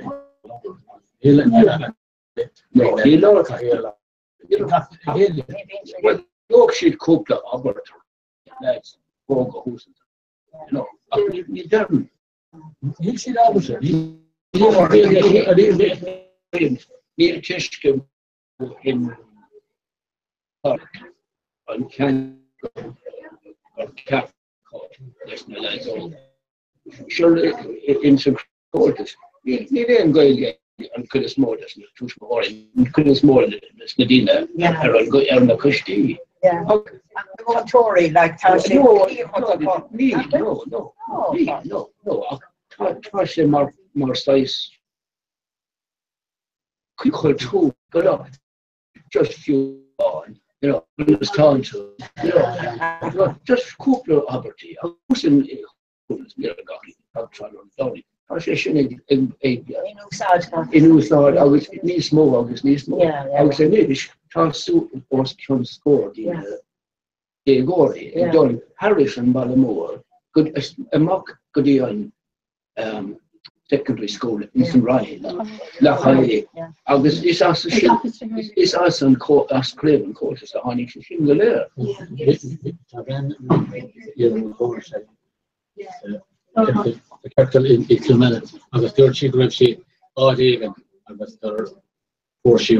Well, Yorkshire couple of that's who's you done. You should always Neil Kishkin in on can or cap. Surely in some quarters, you didn't go and could have small as too small, could have small as Medina, and go on the Kushti. Yeah. I'm Tory like Tashi. No. Tashi more size. Quick two, good up. Just few on. It's time to, just couple of opportunity. I was in I'm trying to tell you. I was in Usad, I was need small, I was in Yiddish, Tarsu was transport the Gori, Don Harrison Ballamore, good a mock good on secondary school in St. Ryan, La Haye. I was it's us and us Craven courses the honey in the lair. The capital in Kilmannon. I was third she grew she odd even. I was third four she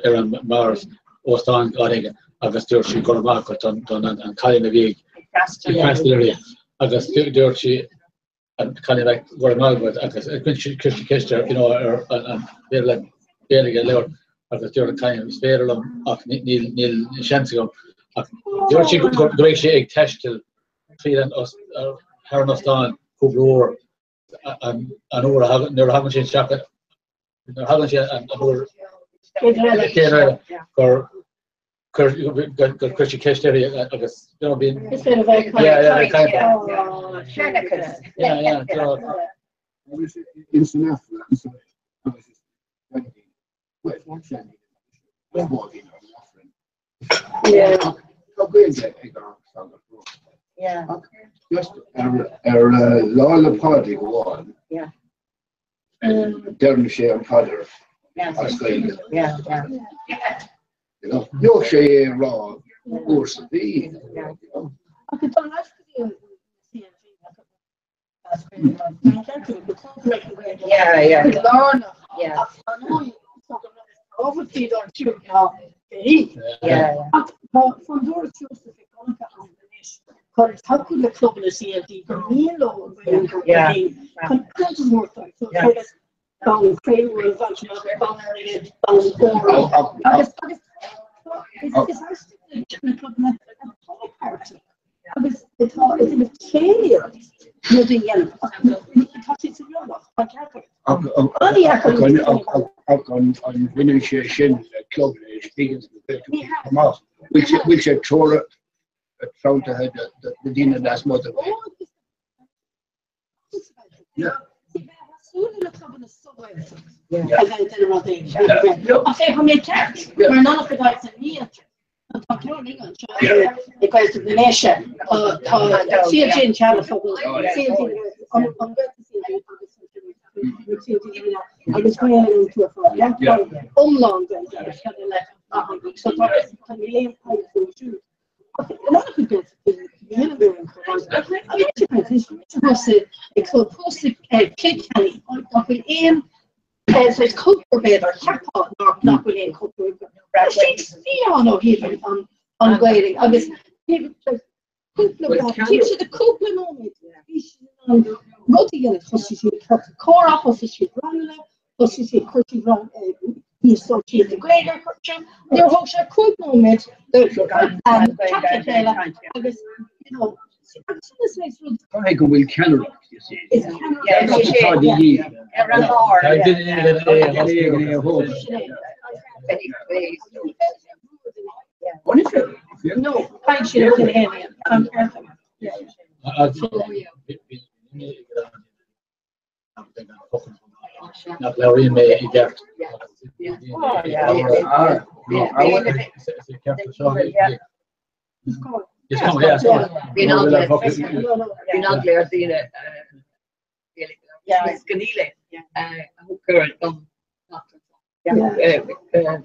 around Mars Ostan Godigan. I was third she got a mark on and Colin McGee. Area. I was third she and kind of like what I'm about, I guess, Christian Kester, or they're like barely get lower. I guess they're kind of fair along off Neil Shansigo. They're actually going to egg test till feeling us, Heron of Dawn, Kubler, and over never haven't changed chocolate. There haven't yet, and over for Christian Kester, I guess, being. Yeah, kind of. Yeah. Just our Lala party go on. Yeah. Derbyshire and Potter. Yeah. Yorkshire raw course of the. Yeah. Overfeed on children now. Yeah. From door to because how could the club in the CLD go low? Yeah. Contention more time. So down frame will function down it's it's in failure. No, the yellow. Because it's a rubber. On Vinicius club speaking which a tour found to have the Dina last month. Yeah. I say how many times? We're none of the guys in here. Because the nation, CLG in California, CLG, I'm going to see it. I was going into a long so it's culture better, not really culture. On grading. I was teach the couple moment. Go together. Core opposition run, position culture run. The associated grader culture. There was a quick moment. And I was, you know. I go with Canada, you see. No, I should have been Not Larry may eject.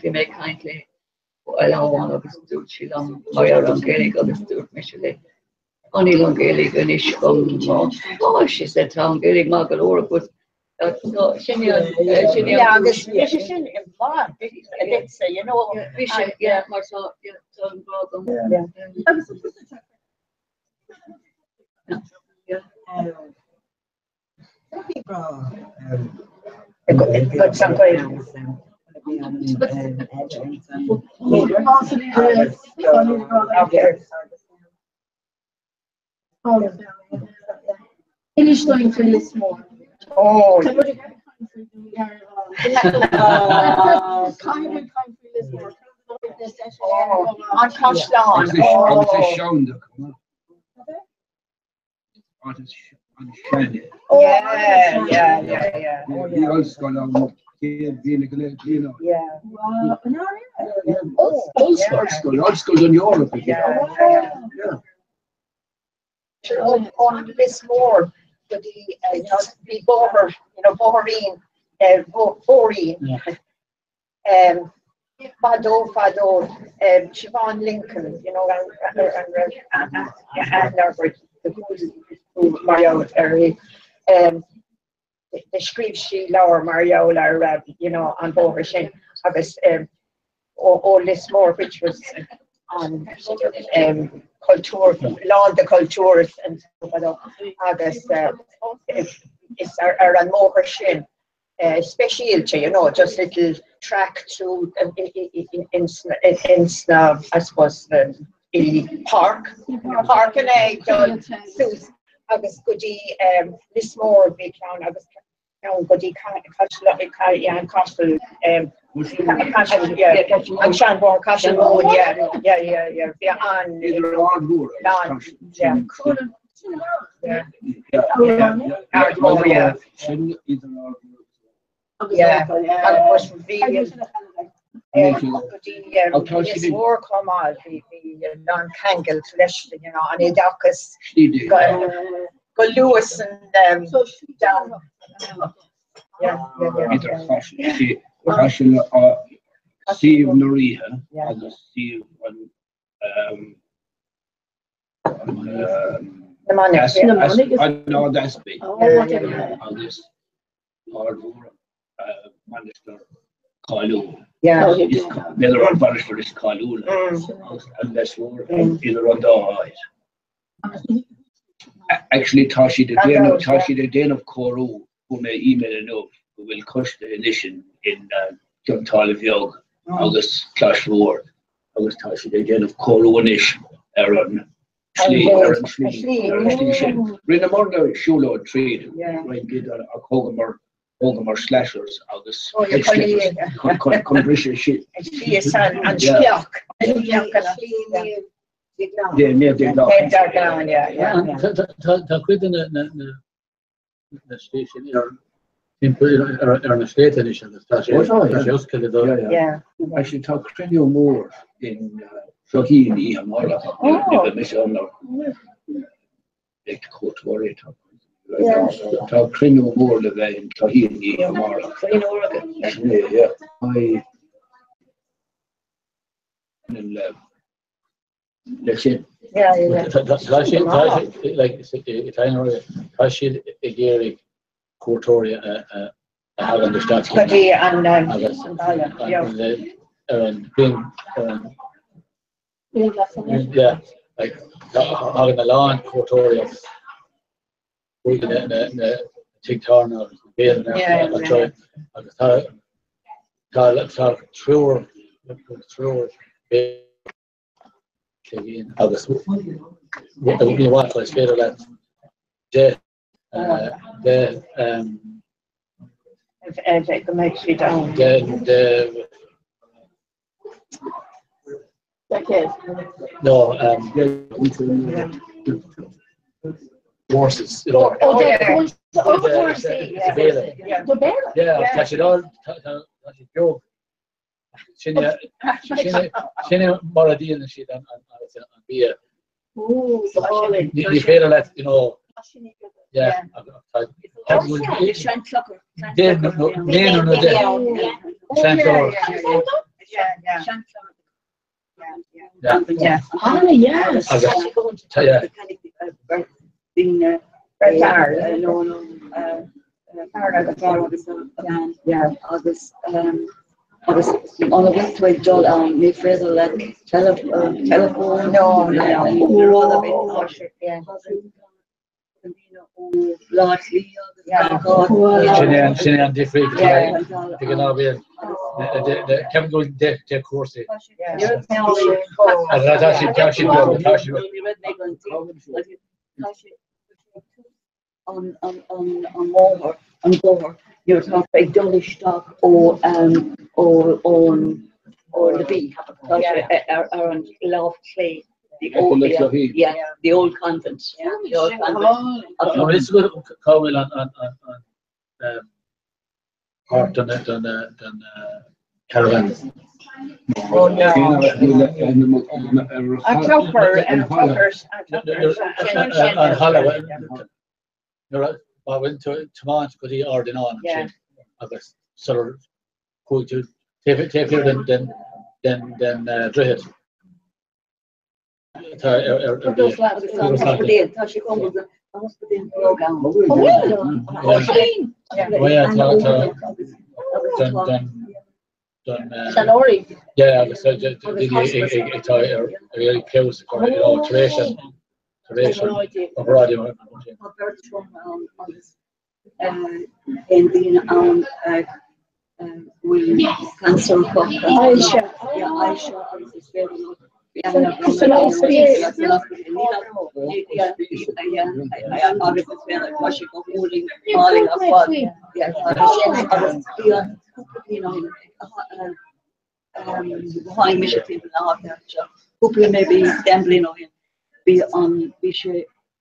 They make kindly. I don't want to do it. My own Gaelic, others do it. Michelle, only long Gaelic, and it's oh, she said, "Tom Gaelic, Margaret, or but." So, yeah, this is in plan. It's you know, yeah, Marcel, yeah, so But sometimes. Finish going for this more. Oh, on Cashdown. Yeah. He also got on you know. Yeah. Old school in Europe. Yeah. On this more. The Bohor, Bohoreen, Fado, Siobhan Lincoln, and Mario, the script she Laura Mario, on Bohor Shin, all this more, which was on culture, law the cultures and August it's our more shin specialty, just little track through in I suppose the park and I done August goody Lismore big town August goody Castle and Shanborn Castle yeah This war come out the non-tangled flesh, and it docus go Lewis and down. Steve Noriha and Steve I know that's big. On this hard Minister Kalu. Yeah. Neither on Minister is Kalu. And that's war either on the eyes. Actually, Tashi the Dane of Koru, who may email enough, who will crush the edition in John Yog, August Clash War. August Tashi the Dane of Koru Nish, Aaron. Rinne mar na siúla tríd right gid a Hogamar slashers agus conversion shit. Tá cuid na station ar na stéan is Actually tá crenio mór in Shoheen í an ála mis ag cótóir tá crenio mór le bheith in Shoheen í an ála. Gérig Cotoria an de staat having a lawn Cotoria Tigtarna truer agus wat spé de horses Sinnne maradien si an bia. Die vele let I was on the way to a job on my friends like telephone. Largely, Sinnne an different Kevin go de course. On Gower, you're talking about Dulwich stock or the bee around Loft Clay, the old the old convent. It's good Cowell on Hart on Caravan. Oh no. I went to Mont go die orden on agus sort of cool to take here then Drihet. Yeah, really close alteration of radio. And being on we cancel Aisha is very maybe gambling on be on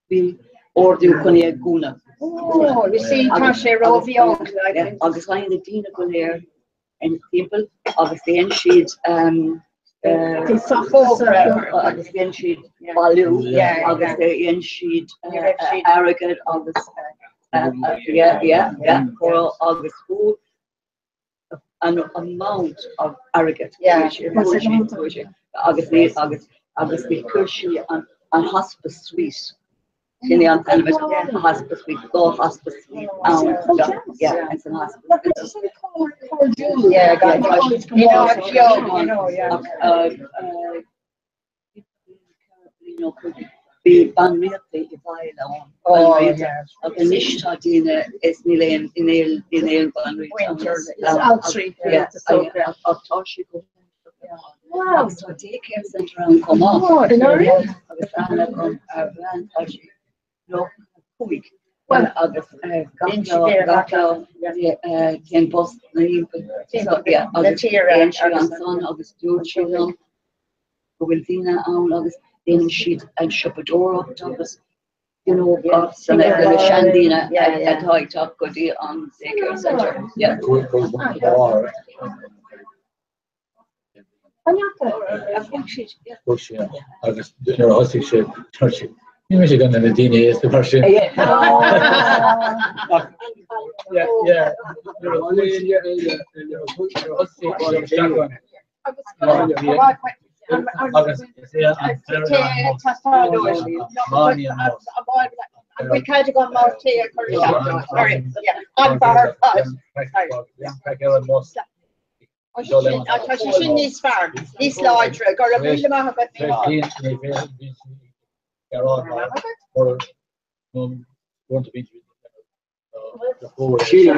be or do Guna. Oh, we see Tasha Rovio. August line the Dina go there and people obviously and she'd August then she'd Balu, obviously and she'd arrogant August Coral August food an amount of arrogant obviously Cushy and hospice suite. In the hospice suite, go hospice suite. It's an hospice. Could be banriate if I alone. Of the Nishtadina is Nilan in banriate. Of Toshiko. Wow. So daycare centre and come off. Oh, in Ireland? Agus Anna come ran Tashi. No, quick. Well, Agus Gakla, Ken Bus, so yeah, Agus and she and son, Agus George Children, Goldina, Agus then she and Shapadora, Agus, you know, got some Shandina at high top goodie on daycare centre. Yeah. Push, yeah. Agus, you know, I think she, you know, she's going to the DNA is the person. Yeah. Yeah. We can't go more to yeah, I'm for her. I shouldn't this far. This large, got a bit of want to be she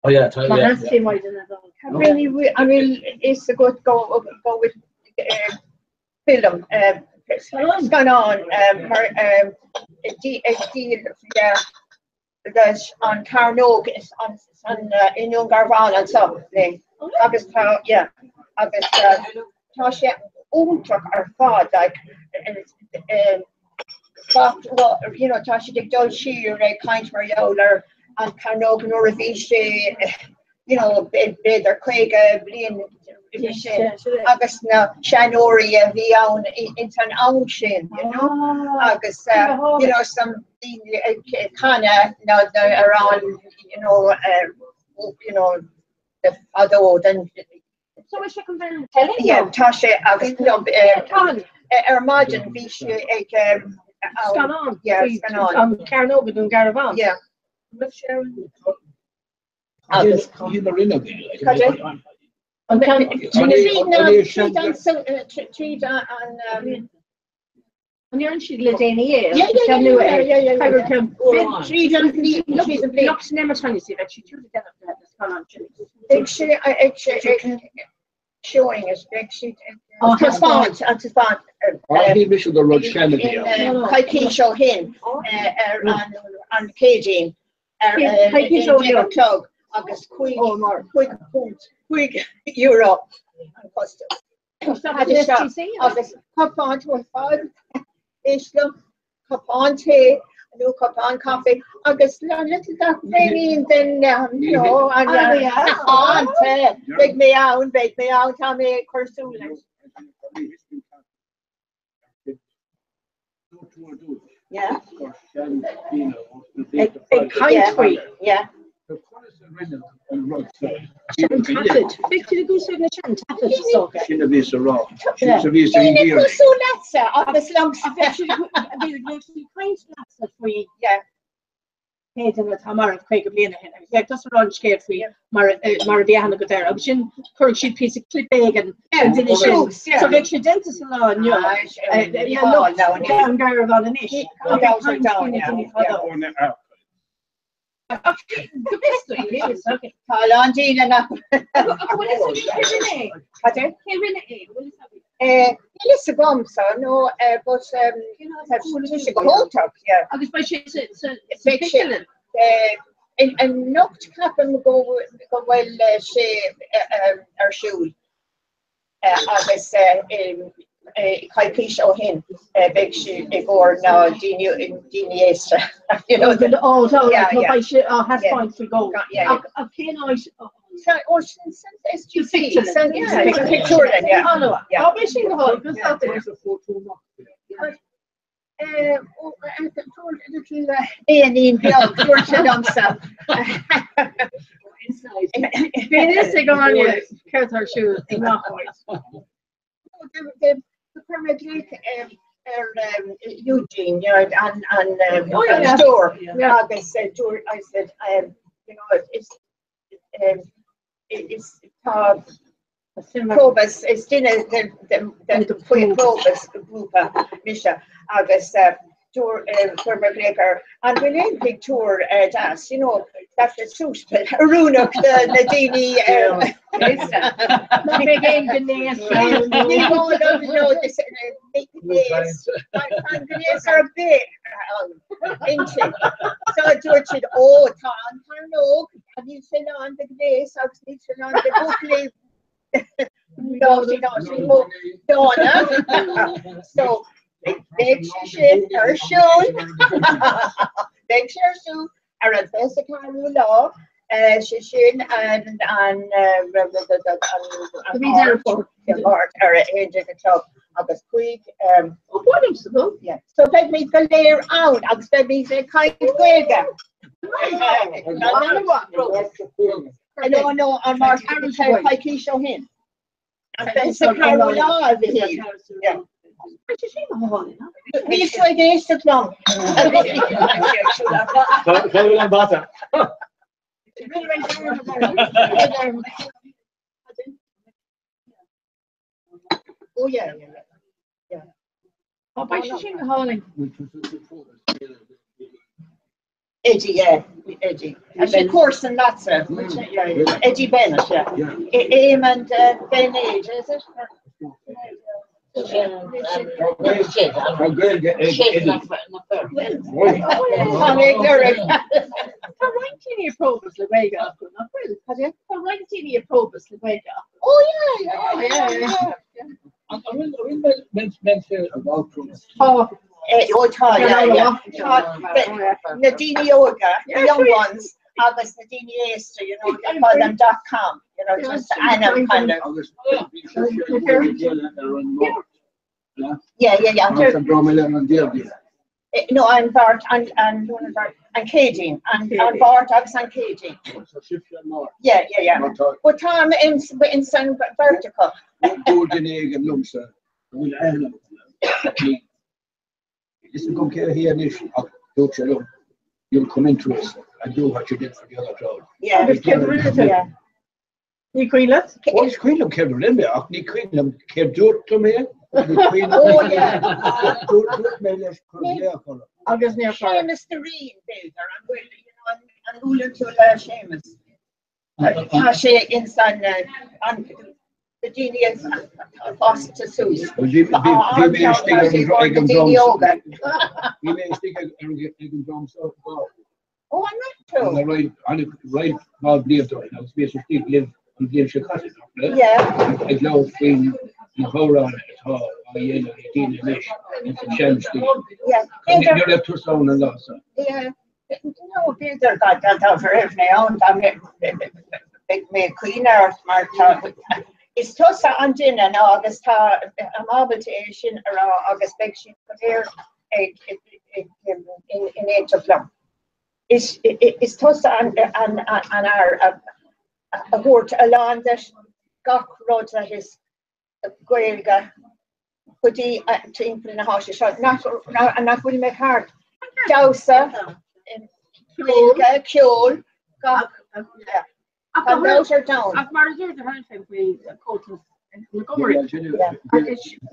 oh yeah, I mean, it's a good go with film. What's going on? Yeah, there's on Carnog, on in Young Garvan and something. August, yeah, August, Tasha, ultra or fad like, you know, Tasha Dick Dole Shear, kind for Yoler, and Carnog, Noravish, you know, Bed or Craig, Blian. Agus na Shanoria Vion into an ocean, you know. Agus, you know, some kinda around, you know, the Fado then. So we should come down. Yeah, Tasha Agus no imagine Vish scan on. Yeah, scan on. Carnog and Garavan. Yeah. Agus and you're in she'd live in here. Yeah. Looks never trying to see that she should have done showing us big sheet. Oh, it's fun. he should have run Shannon. I show him on Cajun. In Club. August quick Europe and customs. August cup on to 5 Islam, cup on tea, a new cup on coffee. August little that baby and then you know and on tea. Big me out, Tommy Cursulas. Yeah. A kind sweet. Yeah. Héidir tamar of Craig Bliana hen. Like that's around scared for you. Mariana got there. I was in Kirk sheet piece of clip bag and delicious. So like she dentist salon, you know. Yeah, look down Garavan and ish. The best way is okay. Gina now. What is it? Pardon? Melissa Gomsa, no, but she go hold up, yeah. I was by she's and not to happen go well she shoe. I was Kaipish O'Hin, big she before now DNS, you know the has points to go. Yeah. SGC, picture then, yeah. How big she the whole? Because out there is a photo. In Georgia Realistic on your character shoes, not the permit Eugene, you know, and store. Yeah, I said, you know, it's Probus, it's dinner the Probus group, Misha, August, tour for McGregor and William big tour dance, you know, that's the suit, Runuk, the Nadini, Not big end the nails. you know, this, the are big, into. So George said, oh, Tom, no, and you fill on the glaze, you fill on the booklet. No, she don't. So, big shit, her shoe, big shoe, or a basic law, shishin and or a agent of a squeak, yeah. So let me go there out, I'll spend me the kind of I don't know, I'm not going to show him. And then the Carola, yeah. These two days took long. Oh yeah. Oh, by Shishing Holly. Eddie, yeah, Eddie. And of course, and that's it. Eddie Bennett, yeah. Aim and Ben Age, is it? Oh yeah. Nadini Yoga, the young ones, August Nadini Easter, you know, they call them .com, you know, just Anna kind of. Yeah. No, I'm Bart and Caging, and Bart, August and Caging. Yeah. But Tom in San Vertical. You'll come into us and do what you did for the other crowd. Yeah. Ní cuiile? Oes cuiilem cefr yn mi, ac ni cuiilem cef dŵr to me. Oh yeah. Dŵr me leis cwrlia cwrlia. Agus near Seamus the Reen, Bilder, and will, you know, and Ulan to Seamus. Tasha inside, and the genius lost to Sus. We may stick a drum so far. Oh, I'm not sure. Right, now believed it. I was supposed to still live on the Chicago. Yeah. I love being in the whole round at all. I yell at the English. It's a challenge. Yeah. You have to sound a lot. Yeah. No, Peter got that out for every own time. Big me Queen Earth, Martha. It's just on dinner and August, I'm able to Asian or August big sheep here in 8 o'clock. It's just on our a word along that got road that is Gaelga, but the to in a house shot, not will make hard. Dowsa, Gaelga, Kjol, got, yeah. And those are down. I've married the hand we coaches in Montgomery.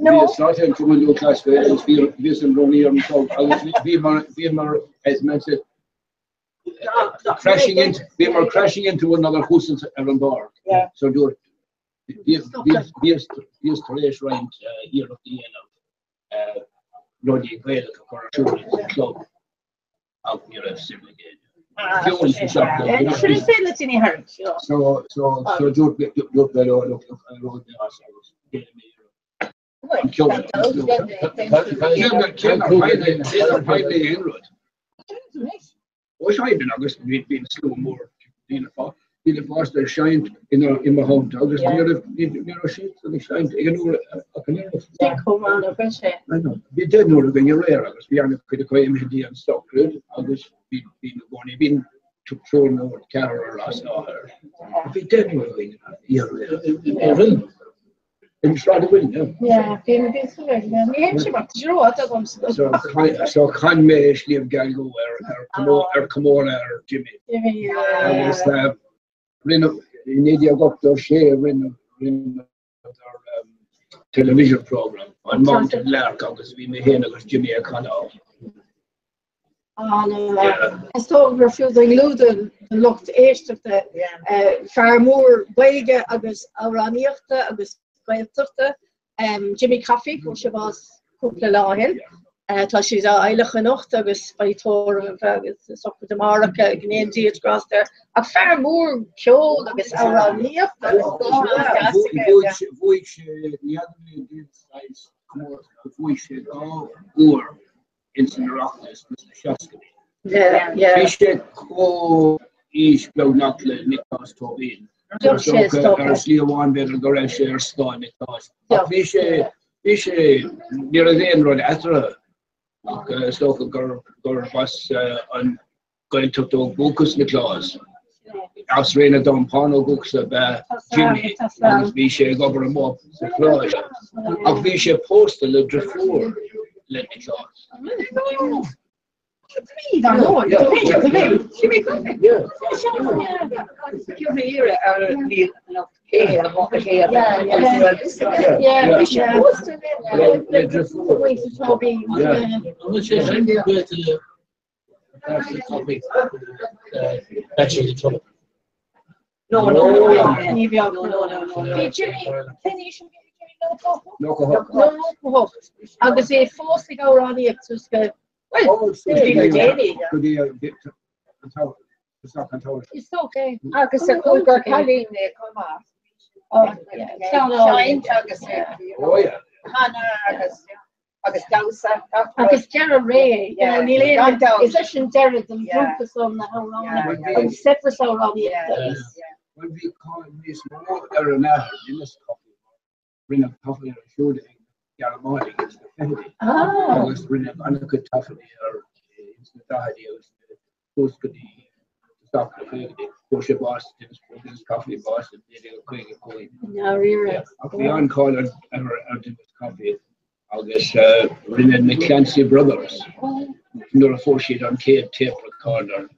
No. It's not to one new class where it's being run here and so I was being more as mentioned crashing into another house around bar. Yeah. So do these trash right here of the end of Roddy Gael for a club out near a similar game. Should have said that in your heart. So do look I'm killing Wish I been August been slow more in the faster shine in my home August near a sheet and shine I know we did know when you're rare August we are could go in the and stock good August been to throw over the car or last hour we did know yeah and try to win yeah so can me live Galgo or come on or Jimmy in India got to share in television program on Mountain Lark because we may hear Jimmy O'Connell En sto refusing lude lucht eerste farmoer weige agus araniochte agus kweiltochte Jimmy Coffee go se was koele la hin. Tá si a eilige nocht agus bei to so de marke gnéen die het gras er a farmoer kol agus araniochte. Oer in zijn rachtjes met de schaske. Fische ko is blauw nakle nikas to in. Er sliwan beter door share staan nikas. Fische near the end road after. Stoke gur was on going to the focus nikas. As Reina Don Pano books Jimmy and Fische go over mob the clause. A Fische postal the drafor. Let me talk. Agus é fóstig á raní tuske It's okay. Agus a coolgur Colleen agus Gerra Ray is sin de den grúpa som na an sepa á raní. When we call this more aromatic in this coffee, bring up coffee and show Yaramani is the family. Always bring up another tough or it's the ideas, post the stock the push a boss, this coffee boss, and they are going. No, really. Beyond calling our coffee, I'll guess Renan McClancy brothers. No associate on tape recorder.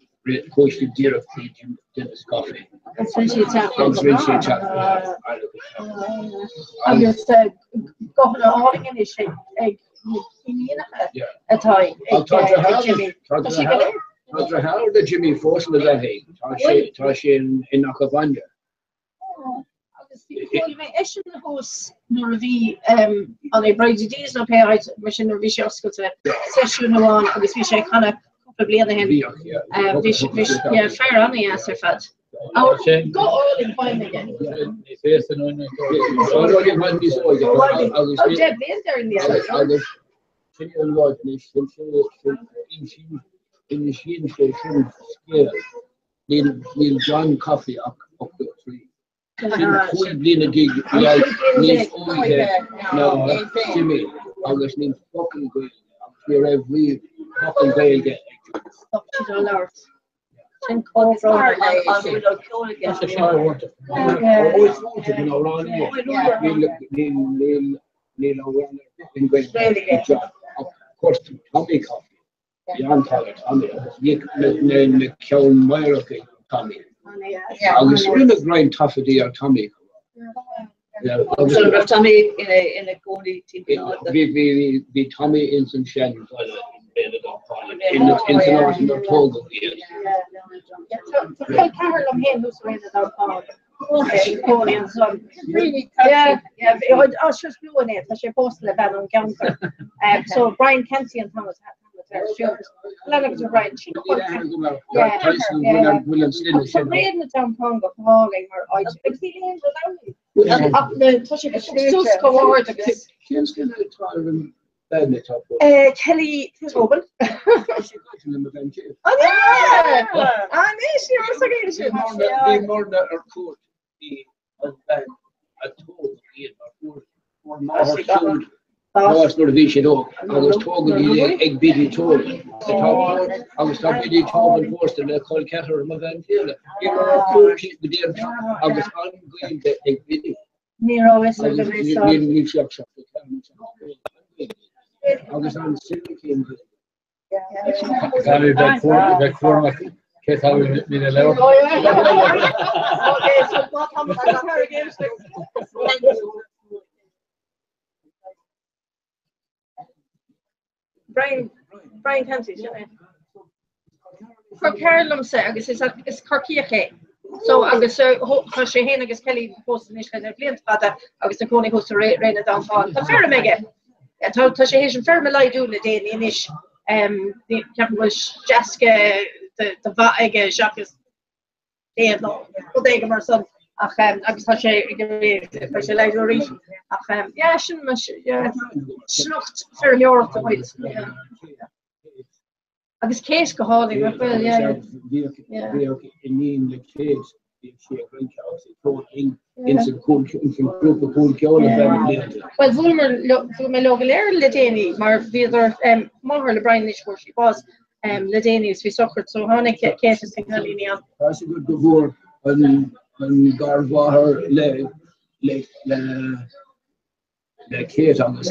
Posted directly to Dennis Coffee. Agus go áing is ag atá how the Jimmy Force was that hay. Tashi in Nakavanya. Is hos nor vi an e breide dés no pe mission vi sko session an agus vi sé kannna blian hen fair an as er fat. Go all in point again. Neil John Coffee up the tree. Blina gig no Jimmy August named fucking good. Here every fucking day get Always wanted to know around here. Of course Tommy Coffee. Beyond college, Tommy. The Kiln Meyer Tommy. I was really grind tough dear Tommy. Tommy in a Coney team. Be Tommy in some Shannon in the international Togo. Carol am hen who's rated our power. Just doing it. She posted about on counter. So Brian Kenty and Thomas Brian. Reading the town pong of hauling her eyes. Kelly Tobin. No, it's not a vision dog. I was talking to egg biddy told. I was talking to Tobin first and I called Catter and my van here. You know, I was ongoing the egg biddy. Nero is a I was on Sydney came to Brian Kenty, for Carolumsa agus is Corkiache. So agus sé hen agus Kelly post in Ishland blint fada agus na Coney host Reina downtown. The fair mega. Ta sé hen fair malai do le day in ish. The captain was Jessica the Vaige Jacques. They no. They give her some. Agus tá sé sé leidirí sin snocht fer Europa bhaid. Agus céis go hálaí in le céis sé in san grúpa cún ceola. Well bhfuil me lo léir le déanaí mar bhíidir máthir le Brian is for sí was le déanaí is bhí sochart so tháinig céis sin chalíní an. Tá sé go bhór an garháthair le céit agus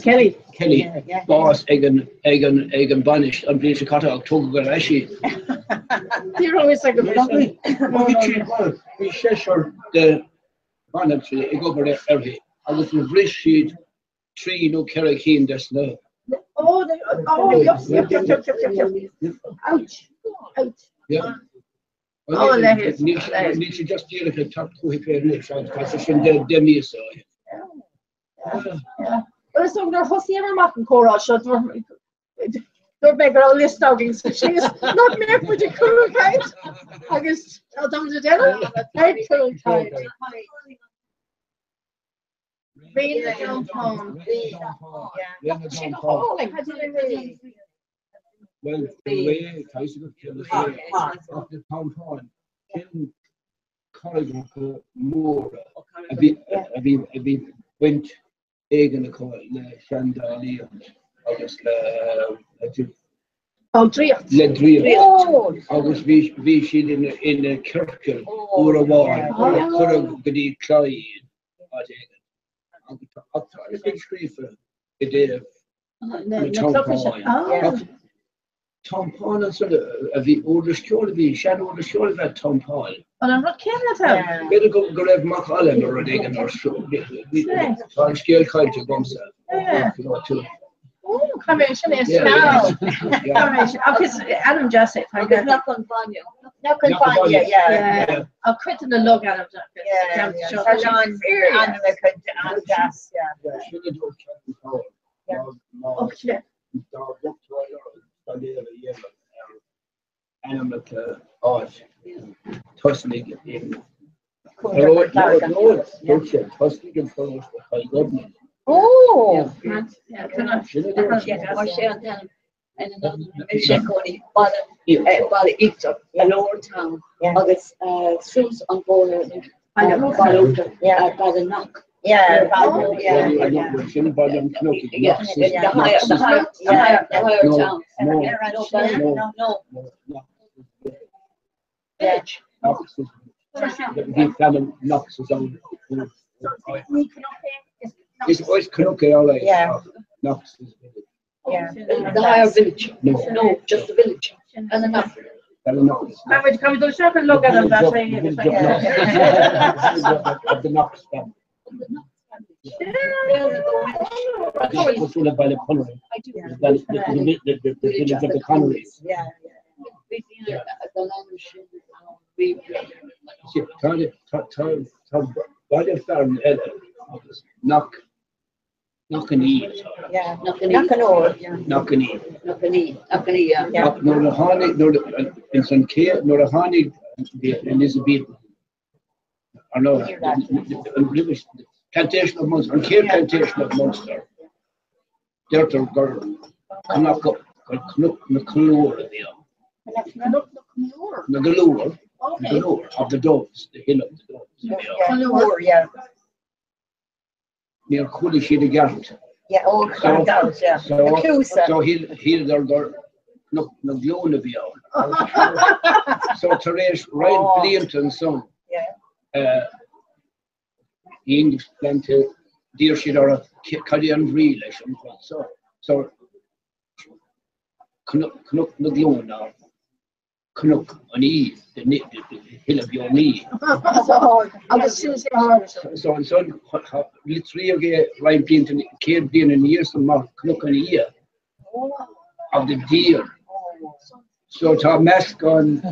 Kelly bás ag an banis an bblion cata ag tóg go eisi. Tír always like a Bhí séisiir de banam ag obair arthaí agus na bhris siad trí nó ceithre cín de sna. Yes. Ouch. Yeah. Need to just deal with top two sin demi so. Well, so they're hosting ever making Cora shot. Don't make her all list doggings. She's not made for the cool kind. I guess I'll down to dinner. Very cool kind. Being the downtown. Well, the way Tyson of the town hall, Ken Corrigan more a bit went egg in the coil, Chandali, August August Vishi in the Kirkel, Urawan, Corrig Gadi Clyde. It's been screefer the day of Tom Paul and sort of the older school, the shadow of the school of Tom Paul. But I'm not kidding. Better go have Mark Allen or a dig in our show. On scale kind of bumps Oh, combination is now. Because Adam just said, I'm not going to find you. Not going to find you, yeah. I'll quit in the log Adam. Yeah. Animal could gas, yeah. Oh, shit. Animal art. Tusnig in. Tusnig in follows the high government. Oh! Yeah, and another Shekoni, Bala Ictor, a lower town, August Suits on board, Balota, Bala Knock. Yeah, the higher town. It's always Canuck, all right. Yeah. Knox. Yeah. The higher village. No, just the village. And the Knox. Can we do shop and look at them that way? Of the Knox family. What's one by the Connery? The village of the Connerys. Yeah. Knock an E. Yeah, knock an O. Knock an E. Knock an E. Yeah. Nor the honey, nor the in some care, nor the honey, Elizabeth. Or no, plantation of Munster, care plantation of Munster. They're the girl. Knock up, Knock the Clore the galore of the doves, the hill of the doves. Yeah. Near Cooley the Garrett. Yeah, all doves, yeah. So he'll go no glow the beyond. So Therese Ryan Blinton son. Yeah. English plenty dear she or a Korean relation. So Knock the glow now. Knock on E, the hill of your knee. So and so, literally, Ryan Blinton came in years and Mark Knock on E. of the deer. So to mask on.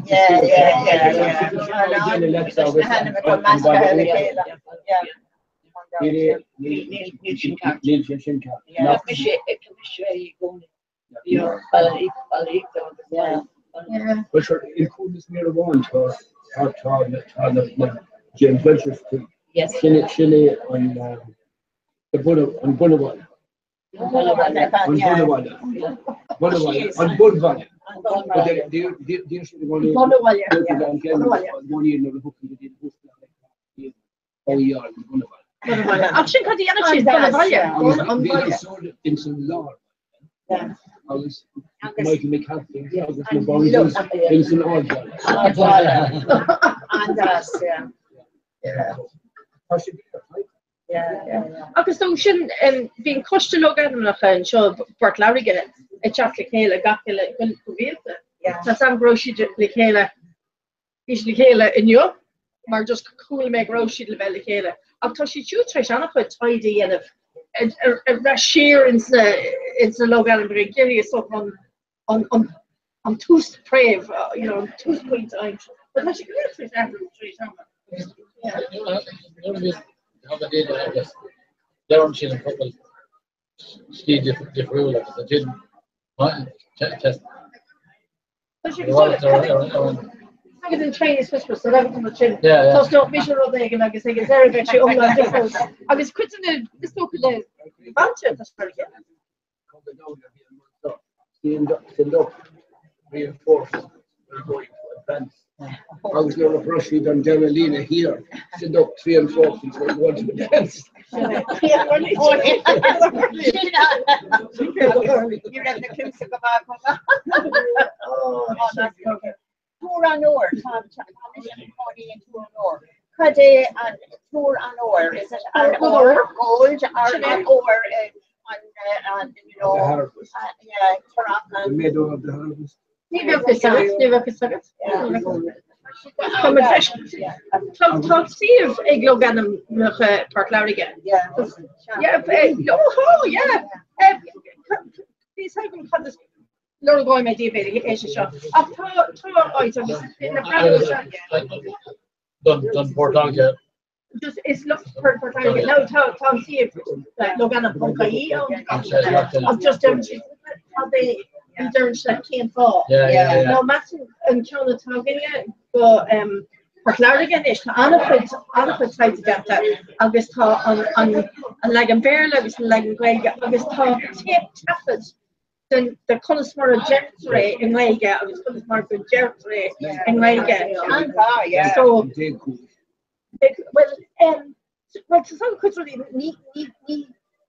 Which are included near one to James Welch's thing. Yes. Chile on the Boulevard. On Boulevard. But they should have gone in some law. I was Michael McCarthy, I was in some odd. And us, Agus dom sin bhín coiste lo nach an seo Bart Larrigan I chat le chéile gacile govéte. Tá sam groisi le chéile is le chéile inniu, mar just cool me groisi le le chéile. Ach tá si tú treis annach chu tidy and a sheer in the logan and bring Gary so on tooth brave, tooth point time. But that's a good for example. Darren Chin and couple Steve different like the gym test. I was in training specialist, so that was the chin. Yeah. So stop visual of the egg and I guess I get very much on that different. I was quitting the stock of the bunch of the story. Stand up, reinforce, we're going to advance. I was near a brushy on Derelina here. Stand up 3 and 4 feet, we're going to advance. You have the clips of the back. Oh, that's okay. Tour an or, Tom, and Tour an or. Could a Tour an or, is it an or gold or an or on The meadow of the harvest. Tá Steve ag lo ganam nach Park Larrigan. These have been had this little boy my DVD shot. Done Portalia. Just it's looked for Larrigan. Now Tom Steve lo ganam Ponkai. I'm just how they endurance that can't fall. No matter until talking it, but Park Larrigan is Anna tried to get that. August on like a bear legs like Greg August tapped then the Connosmore Jerry in Wega August Connosmore Jerry in Wega. So well some could really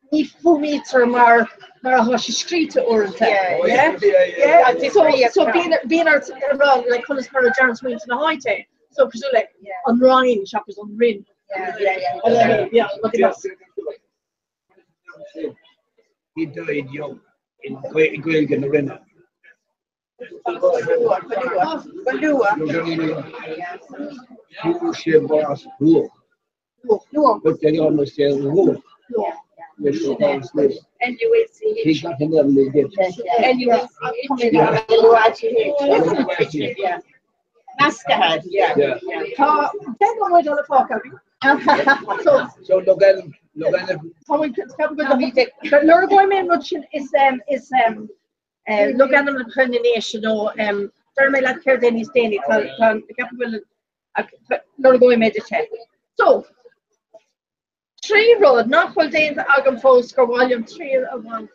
ní fumeter mar a hoshi street or so being our run like Collins Murray Jarvis Wings in the high day so like on Ryan shoppers on Rin look at us. He died young in Greg and the Renner. But they almost say and you will see he got him and you will see Mascahad, so Logan Lurgoyman Ruchin is Logan Nation or Thermal Care Dennis Danny Lurgoy so 3 road, not for days Agam Post or volume 3 of 1.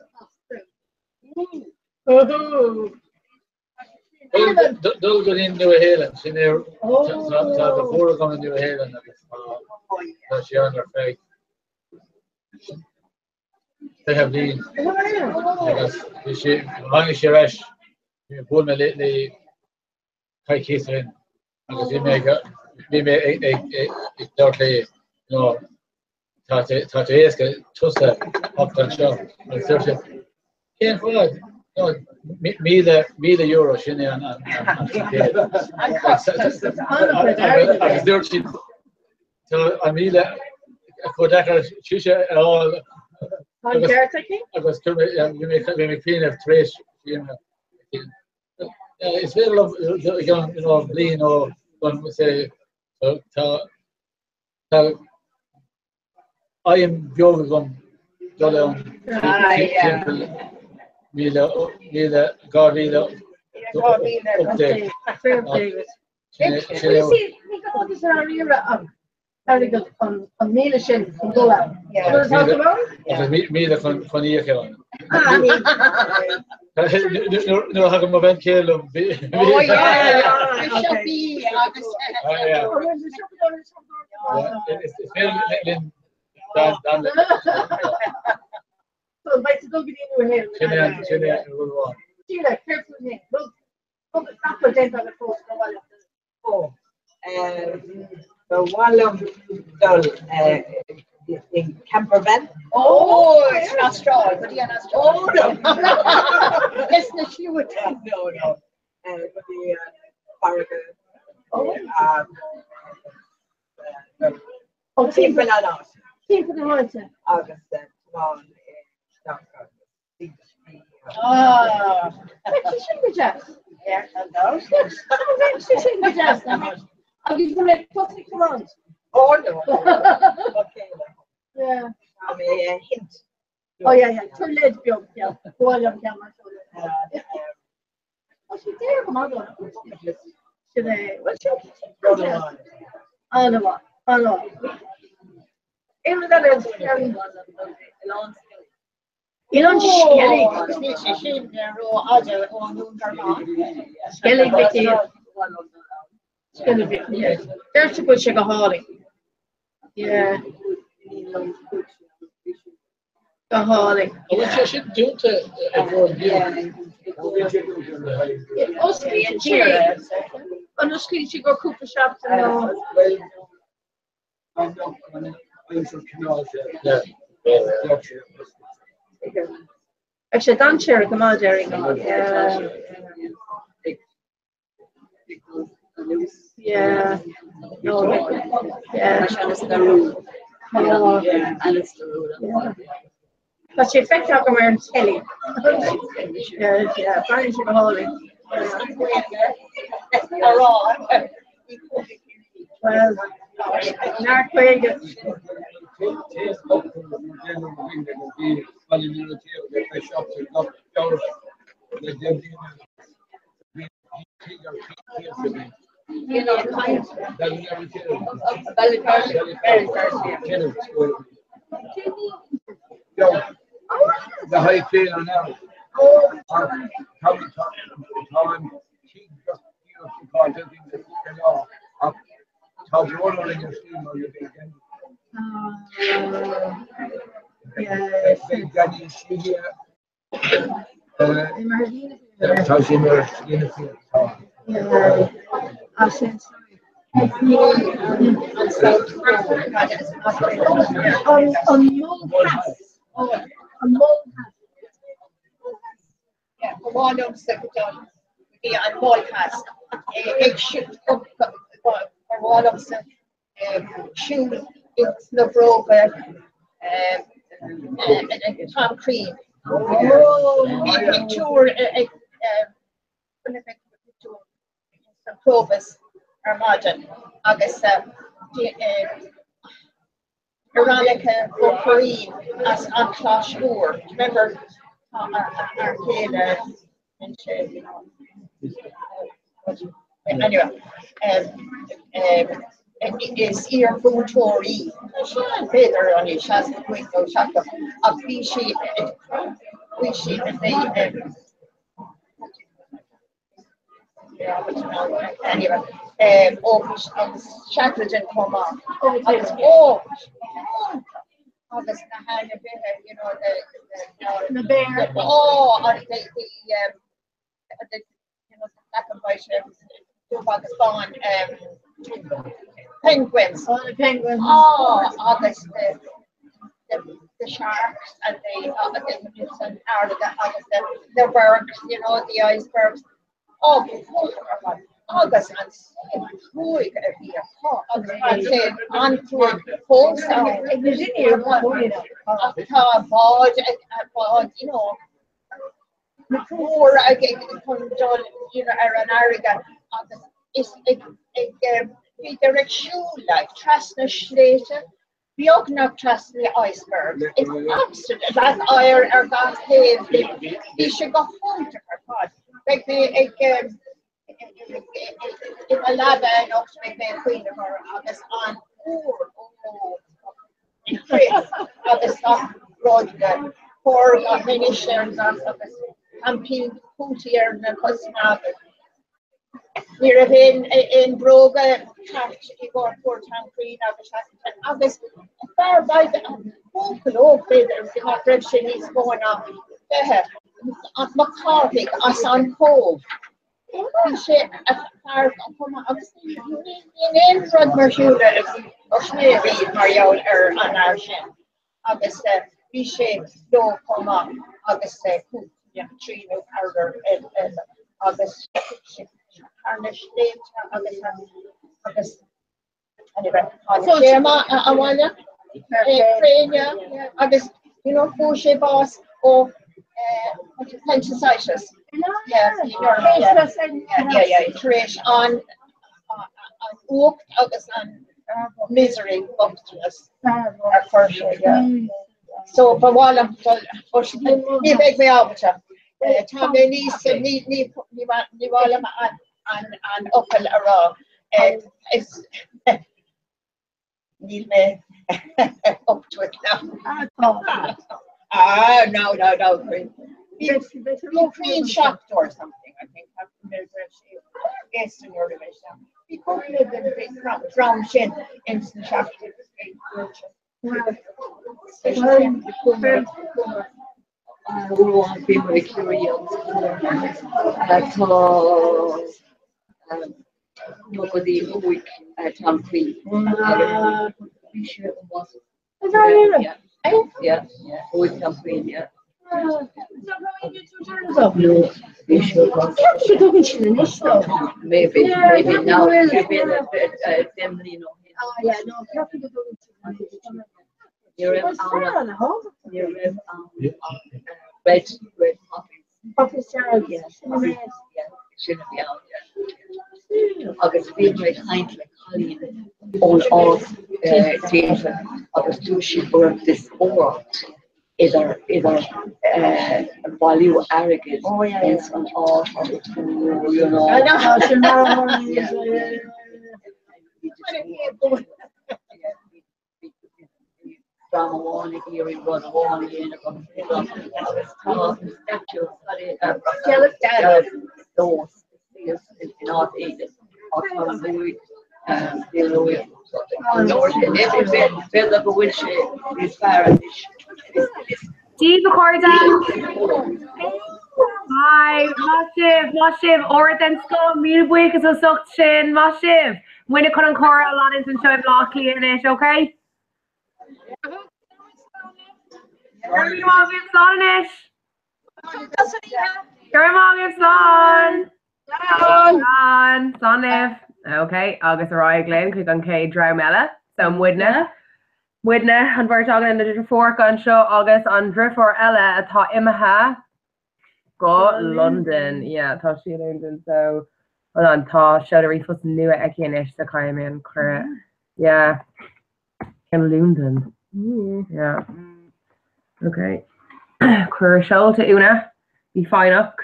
Those are in New Haven, in there. The 4 come in New Haven. That's young or fake. They have these. Mangy Shirash, you pull me lately. High Catherine, because he make a dirty, Tatueska, Tussa, up and show. Can't fall. No, me the Euro, Shinny and so I mean, Kodaka, Shisha, all Agus vi me clean of trace. It's very love, blin og kon say I am bjorgon Jolon Mila Garvila update. Very good on Mila Shin from Goa. Mila von Iekeron. No, how come I kill him? Oh, yeah. It should be August. It's So, by the dog in your hair. Sheila, careful name. Look, not for dental on the post. Oh, the Wallum dull in Campervan. Oh, it's not straw, but yeah, not straw. Oh, no. It's the shoe. No. But the Farragut. Oh, Team Banana. Team Banana. August, tomorrow. Ah, she should be just. Yeah, and those. She should be just. I'll give you a plastic command. Oh, no. Okay. Yeah. I mean, a hint. Oh, yeah. Too late, Bill. Yeah. Volume camera. Oh, she did. Come on. Should I? What's your project? Oh, no. Even that is Elon Skelly. Skelly, there's a good sugar holly. Yeah. The holly. What you should do to avoid honestly, she go Cooper shops and actually, don't share it. Come on, Jerry. Yeah. But she affects how come wearing telly. Yeah. Fine, she go holy. Well, not quite. You know, kind of the high feel on now. yeah, one of secretary, yeah, and Molcast, it should come for one of the shoes in the broker, and Tom Cream. Tour, Probus, Armadan, August, Veronica O'Fareen as on Clash Moore. Remember Arcade and you know. Anyway, it is here for Tory. Better on your chance to quick go shut up. We shape and they anyway, Shackleton come on. August Nahana Bear, you know, the bear. The you know, the black and white Pakistan penguins. Oh, the penguins. Oh, August the sharks and the birds, you know, the icebergs. Oh, August and Troy and say on to folks and you know more again you know ar an airgan agus is direct shoe like trasna slate Biognach trust the iceberg. It's absolute that iron or gas cave. He should go home to her pod. Like if a lava and up to make a queen of her August on August road the four many shares of campaign Coutier and the Cosmab. We're in Broga, Church, Igor, Port Tancreen, August, far by the local there's the operation is going on. McCarthy, us on Cove. We say a far from August, in Rod Marshula, or maybe Mario or on our shin. August, we say, no, come up, August, tree no powder, and August. Harnish August anyway Awanya August you know Fouché boss or Pensitis Trish on Oak August on misery up to us for sure so for while I'm you make me out Tom needs to need and upper around it's need me up to it now. No. Green shop or something, I think. Yes, in your division. We could live in big brown shin instant shop. We'll be very curious. Nobody week at Humphrey. Yeah, with Humphrey, yeah. Maybe now, red muffins. Yes, shouldn't be out there. August feel very kind like Colleen all teams August do she work this sport either value arrogance and some art you know. I know drama one here in one in those in North Asia Steve Corda. Hi, Mashiv, Orton Scott, Milbuik is a suction, Mashiv. When it couldn't call a lot into show block clear in it, okay? Okay, August Roy Glen, click on K Dramella, some Widna and Vertog and the Fork on show August on Drifor Ella at Ta Imaha. Go London, yeah, Ta she London, so hold on, Ta show the refus new at Ekinish, the Kaiman Cura. Yeah. In London. Yeah. Okay. Crucial to Una. Be fine up.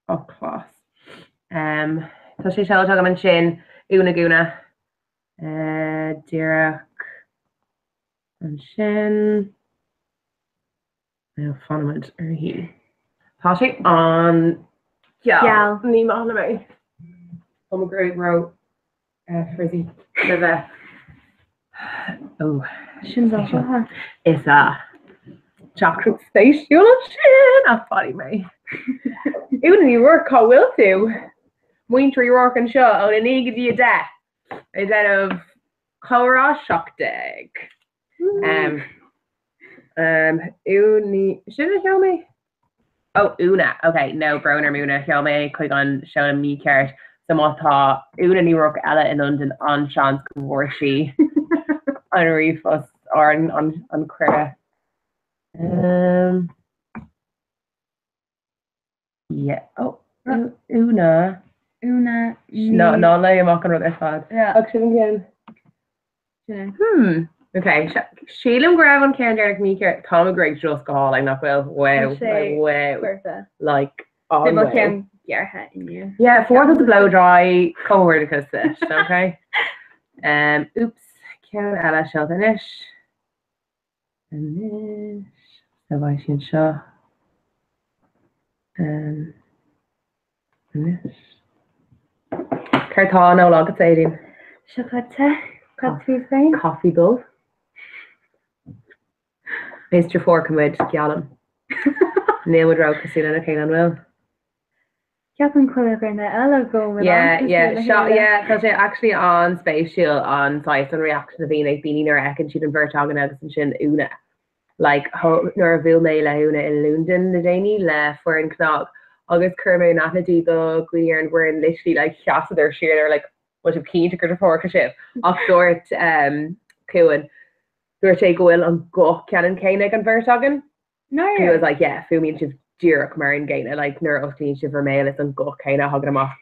Oh, class. So she shall talk about Shin, Una Guna. Dirac and Shin. Now, Fonament or he. Tashi on. Yeah. Nima on the way. I'm a great row. Frizzy. Live. Oh. Shin's also it's a chocolate station Shin. I'll body me. Even you work how will do. Winter work and show on an egg da instead of Cora shock dag. Uni should it show me? Oh, Una. Okay, no, Broner Muna, show me click on show me card. sa mátá úna níróg eile in London an seans go bhór si an rifos or an cruire. Yeah. Oh, Una. Una. No, lei amach an rud ar fad. Yeah. Ach sin again. Okay. Sheelam grab an Karen Derek Meeker, Tom Greg just go like not well. Wow. Like on way. Yeah, fourth of the blow dry covered because this. Okay. Oops. Karen Ella Sheldonish. And this. Sebastian Shaw. And this. Cartá no log at 18. Coffee bowl. Mr. Four comid Gallum. Neil would row Casino and Kane will. Captain Color Ella go with yeah, because actually on Space Shield on site on reaction to being like beanie or and she'd invert Agus and Shin Una. Like nor a Ville Una in London, the Dani left for in Knob. August Kermay not a dog we and we're literally like shots of their sheer they're like what a keen to go to fork ship. Off short Cohen. Dúir sé gohfuil an go cean céine an bhirtágan? No. He was like, yeah, Fumi and Dúrach mar an ggéine, like nuair ostíonn si bhar is an go céine hagan amach.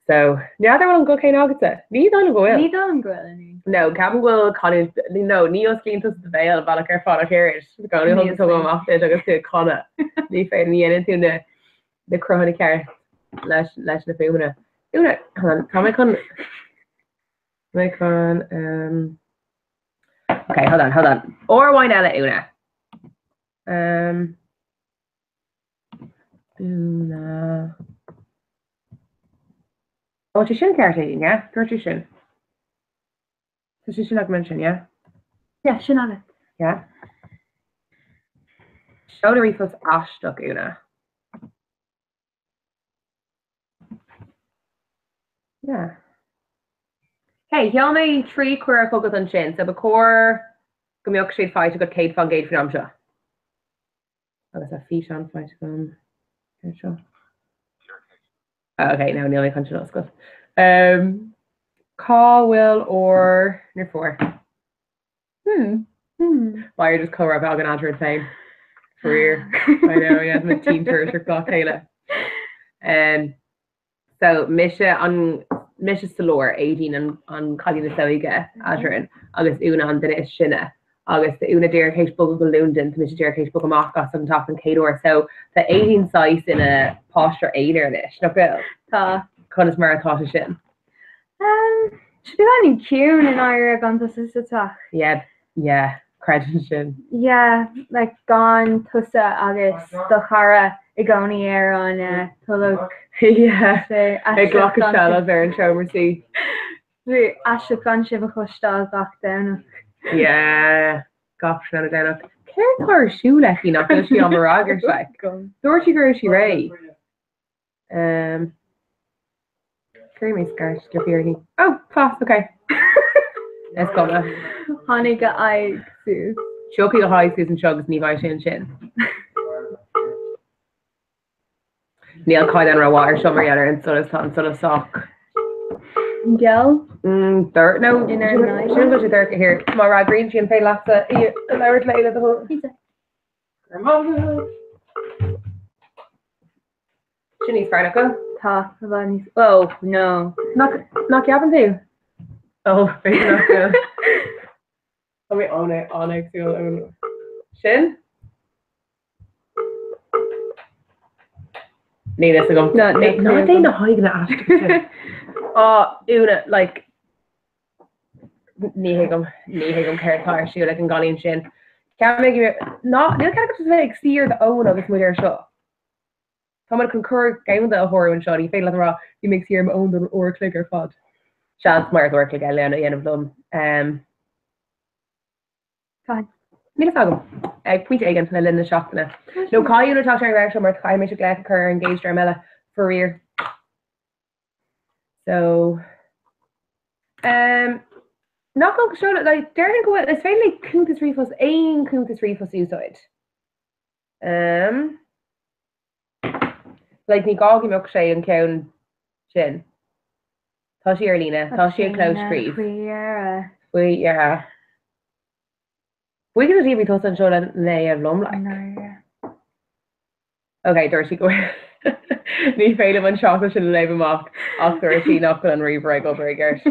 So, neadar bhfuil an go céine agata. Ní dá an gohfuil. Ní dá an gohfuil. No, Caban bhfuil conú, no, ní os clíntas de bhéil bhealach ar fád a chéiris. Gáú thugus go amach agus tú conna. Ní féidir ní dhéanaan tú na cruhanna ceir leis na Fumina. Una, tá mé chun, okay, hold on. Or wine ella Una. Una. Oh, you shouldn't care taking, yeah? Of you should. So she should not mention, yeah? Yeah, she not. Yeah. Show the refus ashtuck Una. Yeah. Hey, he'll make 3 queer focus on chin. So before Gumilk Street fight to got Kate Fun Gate from Amsha. Oh, that's a feet on fight from okay, now nearly country not good. Call Will or near 4. Why you're just cover up Algan Andrew saying career. I know, yeah, my team tours for Clock Taylor. So Misha Salor 18 on Colleen Soiga Adrin August Una on Dennis Shinna August the Una Dear Cage Book of London to Misha Dear Cage Book of Machgas on top and Kador. So the 18 size in a posture 8 ish. No bill. Conas Marathon Shin. Should be only cute in Ira Gontas. Yeah. Credit Shin. Yeah, like gone Tusa August the Hara Igoni air on Tuluk. Yeah, ag ghlach stella bhar an seomartí. Bhí asise gan sibh a chustáil gach dana. Yeah, gach sena dana. Céir tar siú le hí nach sí an marrágar se. Dúirtí gur sí ré. Céir scar go bhíorní. Oh, fast, okay. Let's go. Tháinig go aig sú. Seopaí go háid Susan segus ní bhaid sin. Neil Coy and water summer yet and sort of sock. Gel? Dirt no. In there shouldn't go to dirt here. Tomorrow green she and pay lots of an hour later the whole pizza. She needs Farnica. Talk about oh no. Knock you up and do. Oh, very not good. Let me own it. Shin? Need this to go. No, they know how you're gonna ask. Oh, Una, like Nihigum Cartar, she like in Golly and Shin. Can't make you not they'll kind of just like see the own of this with your show. Someone concur game with the horror and shot, you fail at the raw, you make your own the or clicker fod. Chance smart work like I learned at the end of them. Fine. Míle fagam. Ag puinte aigen na linna seachtainna. No caiú atá sé ra mar caiim me glad chur engaged ar meile for rear. So not go show like there go it's very like cúntas rifos ain cúntas rifos úsáid. Like ní gági meach sé an ceann sin. Tá sí ar lína, tá sí an close scríb. Bhui ar. Bhui go dtí tó an seo le a blom le. Ok, dúir sí go. Ní féidir an seach sin le amach ach dúir sí nach an riomh go breigeirt.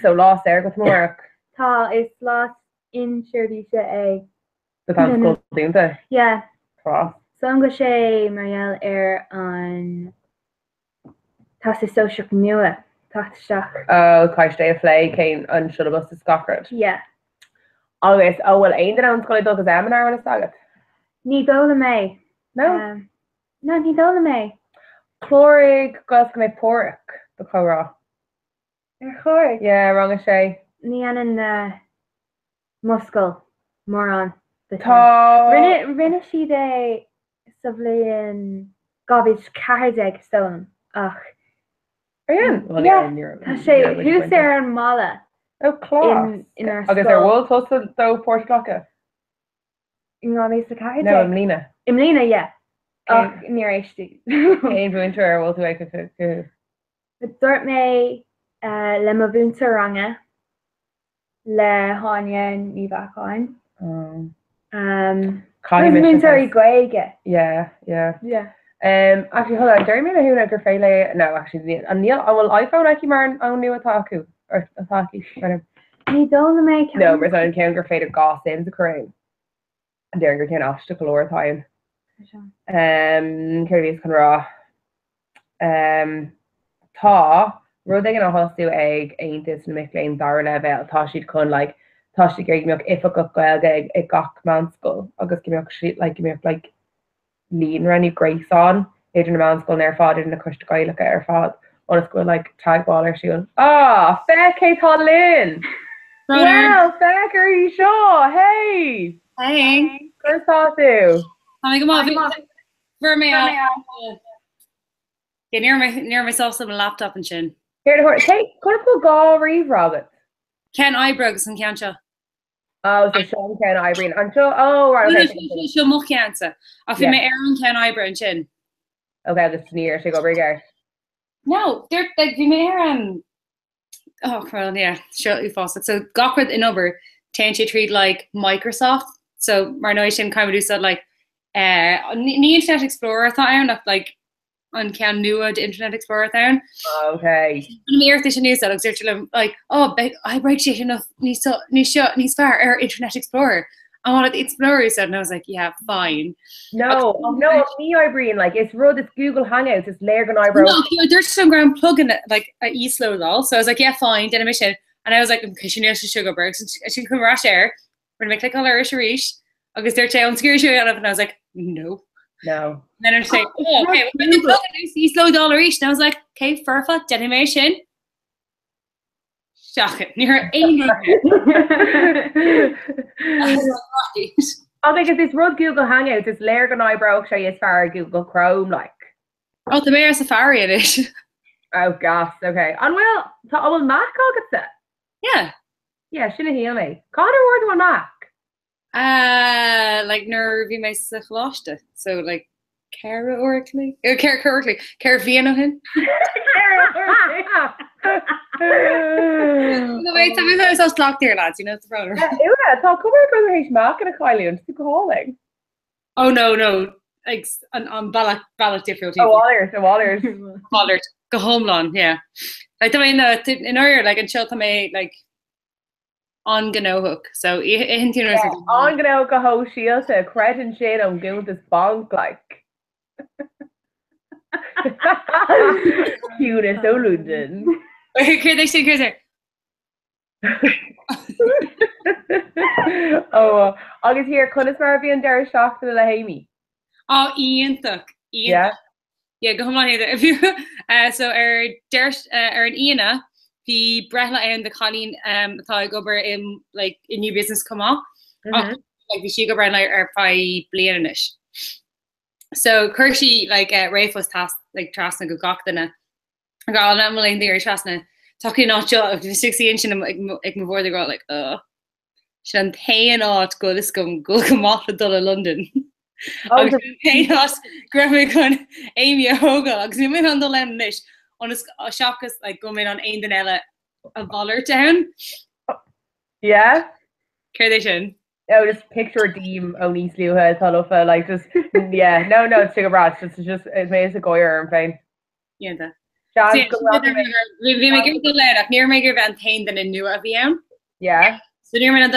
So lá air go mór. Tá is lá inseirtí se é. The school dúnta? Yeah. Cross. So an go sé marall ar an tá sé social nua táteach. Oh, caiiste a phlé céin an siúlabas is scacrad. Yeah. Agus bhfuil aon an scoil do examinar an agad? Ní dóla mé. No? No, ní dóla mé. Chlórig gas go mé porric do chorá. Ar chóir? Yeah, wrong a sé. Ní an muscail mór an. Tá rinne siad é sa bhliain gabhid cardeag stone ach. Ayan? Tá sé hús ar an mala. Oh, class. In our agus ar bhfuil tosa dó Portlacha? Gabhid sa cardeag? No, Imlína. Imlína, yeah. Ach, ní éistí. Éon bhúnta ar bhfuil tú ag go. Dúirt mé le mo bhúnta range le háine ní bhacháin. Bhúnta gweige. Yeah. Yeah. Actually, hold on, Jeremy na gur féile, no, actually, an Neil, bhfuil iPhone aici mar an nu atácu, or atáci, Ní dóla mé ceann. No, mar an ceann gur féidir gá sims a chorain. An deir gur ceann áiste go leir táim. Ceirlís chun rá. Tá, rud ag an hosú ag aontas na mic léon dar level, tá siad chun, like, tá si gur gimioch ifa go gailge ag gach manscoil, agus gimioch siad, like, líon ranní gréisán, idir na manscoil ar fád idir na custa gaiilecha ar fád, onas go, like, tagball ar siún. Feck é tá linn! Wow, feck ar í seo, hey! Hey! Curs tá tú? Tá go má, bhur mé near myself some laptop and sin. Here to hey, could go go read Robert. Ken Ibrogs and Cancha. Oh, so Sean Ken Ibrogs and oh right. Okay. She'll mock cancer. I feel my Aaron Ken Ibrogs and chin. Okay, the sneer she go bigger. No, they're like the Aaron. Oh well, yeah, shortly faucet. So Gawkward in over tenchi treat like Microsoft. So Marnoishin kind of do said like the Internet Explorer thought up like on Can Nua the Internet Explorer down. Okay. Near the news that like I break shit enough needs far our Internet Explorer. I wanted the Explorer said and I was like, yeah, fine. No, me Ibreen, like it's road it's Google Hangouts, it's Lergan Eyebrow. No, there's some ground plugging it like at Eastlow lol. So I was like, yeah, fine, then mission. And I was like, okay, she knows the sugar bergs and she come rush air. We're gonna make like all Irish reach. I guess they're on scary show out of and I was like, no. And then I'm saying, oh, okay, when you plug it, $Eastlow each. And I was like, okay, perfect, animation. Shocking. You're angry. I think it's this road Google Hangouts, it's Lergan Eyebrow show as far as Google Chrome like. Oh, the Mayor Safari it is. Oh gosh, okay. And well, I will Mac August it. Yeah. Yeah, shouldn't heal me. Connor word on Mac. Like nervy my lost so like Cara Orkley Cara Vienna hin the way I was locked there lads you know the brother talk over H Mac and a Kylie and stick calling. Oh no like on ballot different Wallers go home long yeah like the way in earlier like in Chilton like on Gano hook, so on Gano go ho shield to credit and shade on good this bonk like cute as so London. They say oh August here Cunis Marvian there shocked to the Lahami. Oh Ian Thuck. Yeah, go home on here if you so there's an Iana. The Brehla and the Colleen thought go over in like a new business come on. Like the Shiga brand like are by Bleanish. So Kershi like Rafe was tasked like Trasna go gokdana. I got all that maling there Trasna talking not job 60 inch and like before they got like she's paying out go this go come off the dollar London. Oh paying us Grammy con Amy Hoga because you mean on the Lenish. on a shock is like going on ein den ella a baller down. Yeah. Carnation. Oh, just picture Deem O'Neis Luha Talofa, like just yeah, no, it's sugar bras, just it makes a goyer and fine. Yeah, that. Vi me gur go le near me gur van tain den in nu a VM. Yeah. So near me on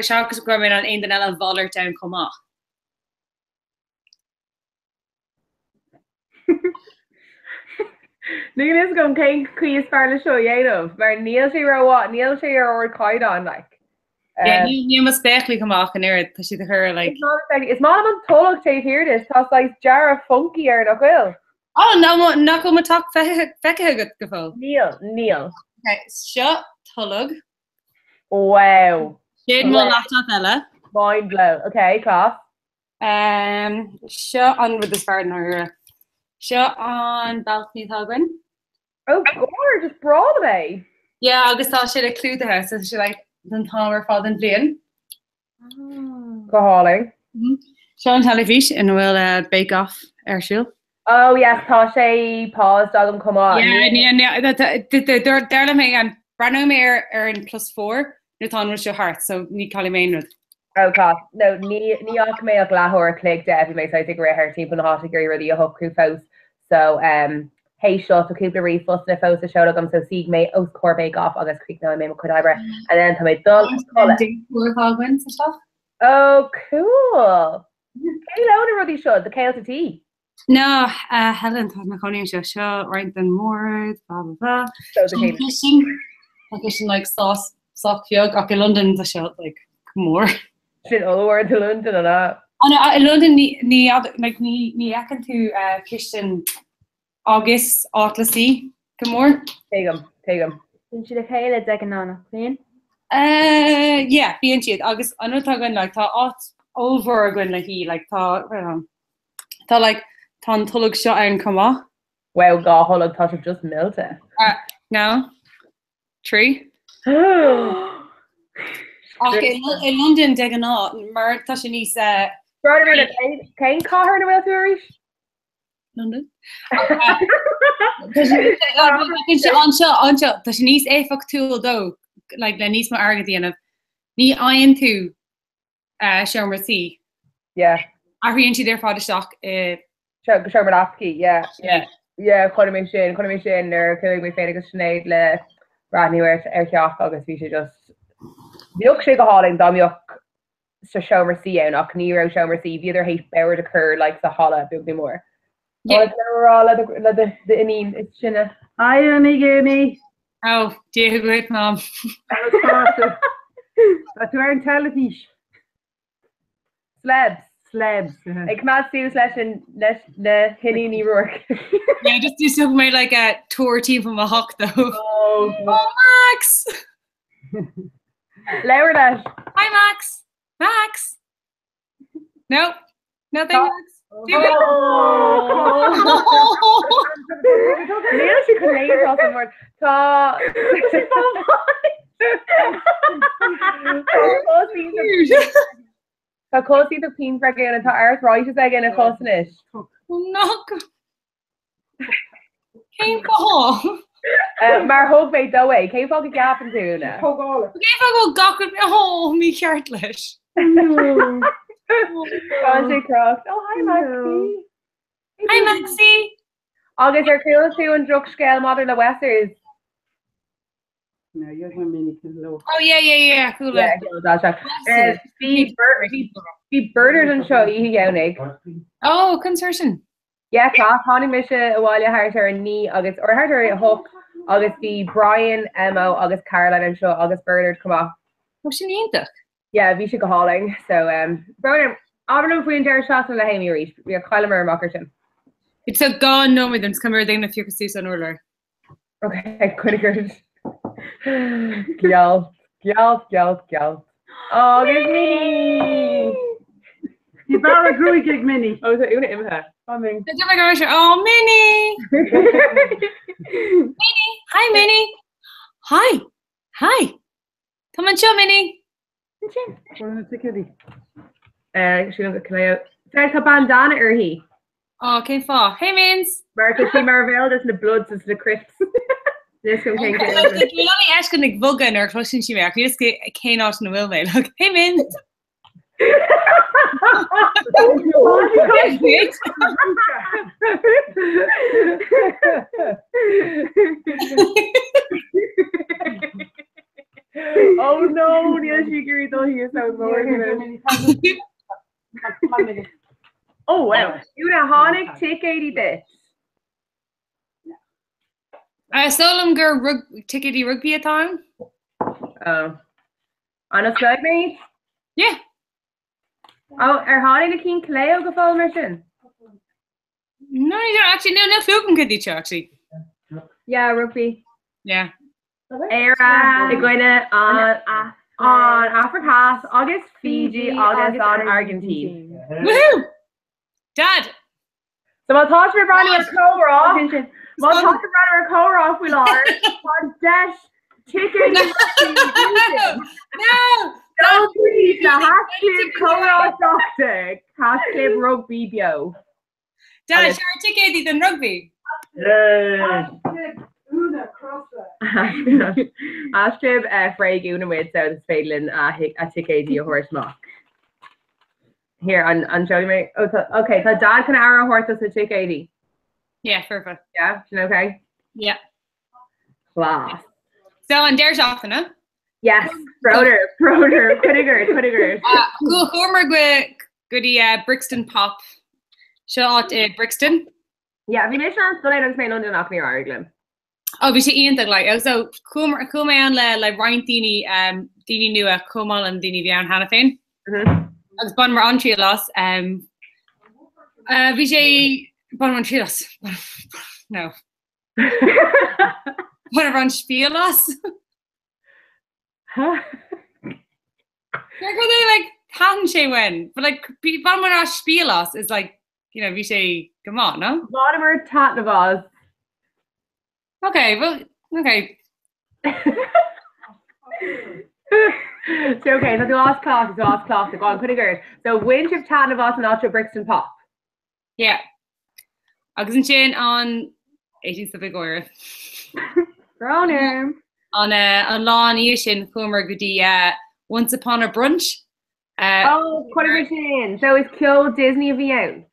shock go on ein den ella baller down come off. Nugan is going céin cuias fear le seo dhéanamh, mar níl sé ra níl sé ar caiidán like. Ní mas bechlí goach an air tá si her like. It's not an tolog tape here this tá like jar funky ar nach bhfuil. Oh no go talk feice go fá. Níl. Okay, seo tolog. Wow. Shade mo laptop ella. Mind blow. Okay, class. Seo on with this garden or seo on balcony Thalgrin. Oh, gorgeous, Broadway. Yeah, agus tá sé a clú the house, so she like den táwer fá den blian. Go háling. Seo an televis in bhfuil bake off airshield. Oh yes, tá sé pause dagam come on. Yeah, there me an brand me ar an +4 nu tá se hart, so ní call main. Oh god, no, ní ach mé a glahor click de me I think her team an hot gurí really a hook crew fós. So hey shot to keep the refus na fós a show so sig me os core bake off agus creek now me could ever and then to done stuff. Oh cool. Kayla ruddy show the kale to tea. No, Helen thought my conning show right then more blah blah blah. So the kitchen like sauce soft yolk okay London the show like more. Shit all the way to London and that. Oh no, in London ní like ní acan tú kitchen August Atlasí go mór. Take him. Didn't you the chéile ag an anna clean? Yeah, bíon siad agus anútá gan like tá áit over gan le hí like tá like tá an tulug seo an comá. Wow, gá holog tá just milta. No. Tree. Okay, in London de gan ná mar tá sin níos Brother Kane call her in a real tourist? London. Anseo tá sin níos éfach túil dó like le níos má agadíanamh ní aon tú seomratí. Yeah. Aíonn si ar fád seach Seomratí, yeah. Chuir sin ar chuig mé féin agus snéad le radníir ar ceach agus bhí sé just bhíoh sé go háling dámíoch sa seomratí an ach ní ra seomratí bhí idir héit beir occur like sa hála bug ní mór. Yeah. Le inín it's sinna. Hi, Annie. Oh, dear great mom. That's wearing television. Slabs. Ik maak see session the hinny ní work. Yeah, just do something made like a tour team from a hawk though. Oh Max. Lower that. Hi Max. No, nothing Max. Neil she could name drop some more. Tá cosí the pin for again tá earth right is again a cosnish. No. Came go. Mar hoog me do way. Came fog a gap in tuna. Came fog go gawk me me shirtless. Cross. Oh hi Maxie. Hi Maxie. August are cool too and drug scale modern the Westers. No, you're going mini low. Oh yeah. Cool. Yeah, that's right. Be birders and show you Yonig. Oh, consortium. Yeah, class Honey Misha Awalia Harter and knee August or Harter Hook August be Brian Mo August Caroline and show August birders come off. What's she need that? Yeah, we should go hauling. So Brian I don't know if we entire shots on the Hammy reach. We have Kyler Mockerton. It's a gone no with them to come here then if you can see some order. Okay, good. Gyal. Oh, there's Minnie. You better agree, gig Minnie. Oh, is it even him? I mean. Oh, Minnie. Minnie. Hi, Minnie. Hi. Come on, show Minnie. She don't get come out. There's a bandana or he. Oh, cé fá. Hey mins. Martha sí Marvel is na bloods is na crypts. This go think. Only ask nig vogan or closin si me. Just cé out na will me. Like, hey mins. Oh no, Neil Shigiri don't hear sound more. Oh wow, you a Honic take 80 bits. Solom gur tickety rugby a time. Oh, on a side mate? Yeah. Oh, Honic a King Cleo go fall mission. No, you don't actually. No, Flukum could each actually. Yeah, rugby. Yeah. Era Iguana on Africa, August Fiji, August on Argentine. Woohoo! Dad. So I'll talk to my brother with Cobra off. I'll talk to my brother with Cobra off. We'll on dash chicken. No. Don't please. The hashtag Cobra doctor. Hashtag rugby bio. Dad, share ticket than rugby. Yay. Astrib Frey Guna with South Spadelin a ticket a horse mock. Here on showing me. Oh, okay. So Dad can arrow horses with tick 80. Yeah, perfect. Yeah, okay. Yeah. Class. So on Dare Johnson, huh? Yes. Broder, Quiddiger. Go Homer goody Brixton Pop. Shot Brixton. Yeah, we mentioned on Sunday don't say London off near Ireland. Oh, we should eat that like so come on like Ryan Dini nua Kumal and Dini Vian Hannafin. Agus bon mar antrialas vi sé bon antrialas. No. Bon ran spielas. Huh? They like hadn't she win, but like bon mar spielas is like, you know, vi sé come on, no? Vladimir Tatnavaz. Okay, well, okay. So okay, so the last class, go on, Quiddiger. So winch of Tatnavas and Ultra Brixton Pop. Yeah. Agus an sin on 18th of February. Groner. On lawn sin Comer goody Once Upon a Brunch. Quiddiger sin. So it's Kill Disney of out.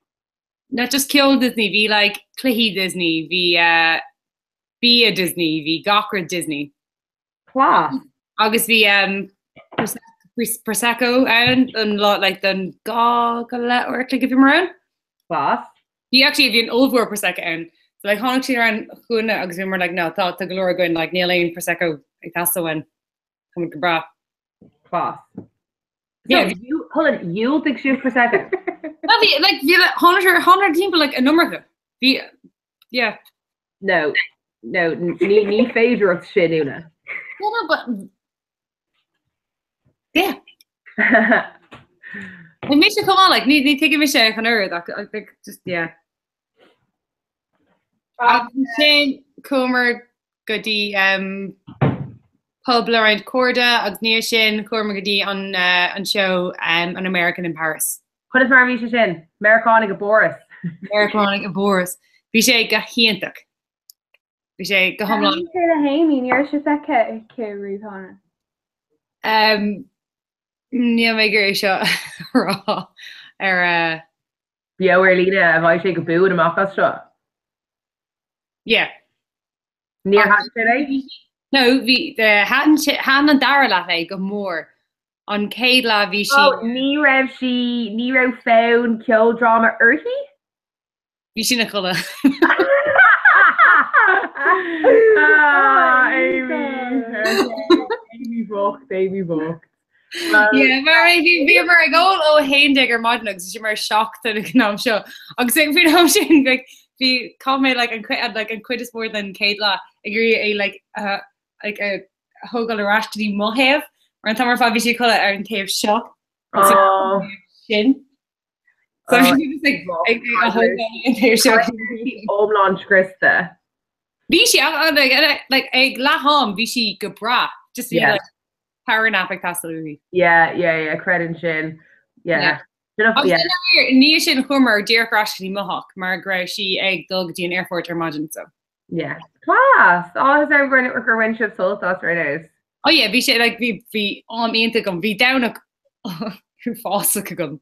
Not just Kill Disney, be like Clihey Disney, be a Disney, be Gawker Disney. Class. August be Prosecco and lot like then Gogala or click if you're around. Class. You actually have an old word Prosecco and so like honestly around Kuna August we're like no thought the Galora going like Neil Prosecco like that's the one. Come with bra. Class. Yeah, so you think she's Prosecco. Well, like you 100 people like a number yeah. No, ni favor of Shinuna. No, but yeah. It makes you come on like need take a mission on earth. I think just yeah. Shane Comer goody pub around Corda, Agnia Shin, Comer goody on show an American in Paris. What is Marvisha Shin? Americanic Boris. Americanic Boris. Vishay Gahiantuk. Vishay Gahamlan. You're just a Ruthana. Neil Maker shot raw. Yeah, where Lena, if I take a boo in a mock shot. Yeah. Near Hatton today? No, the Hatton and Dara Lafe go more. On Kaidla Vishi. Oh, Ni Rev found kill drama Earthy? Vishi Nicola. Baby book. Yeah, maar wie maar goal o heen digger modnugs, dus je maar shocked dat ik nam show. Ik zeg vind hem zien like wie call me like and quit is more than Kaidla. Agree like a hogal rash die mo have. Or an tamar fa vi call it an tape shock. Shin. So just like a hogal tape shock. Launch Krista. Vishi like a la home Vishi gabra. Just like power nap like Castle. Yeah, credit Shin. Yeah. Ní sin chumar dearrásí mohawk mar gra si ag dog dín airport ar margin so. Yeah. Class. Oh, is everyone at Winship Soul Sauce right now? Oh yeah, vi sé like vi amínta gom vi down fása gom.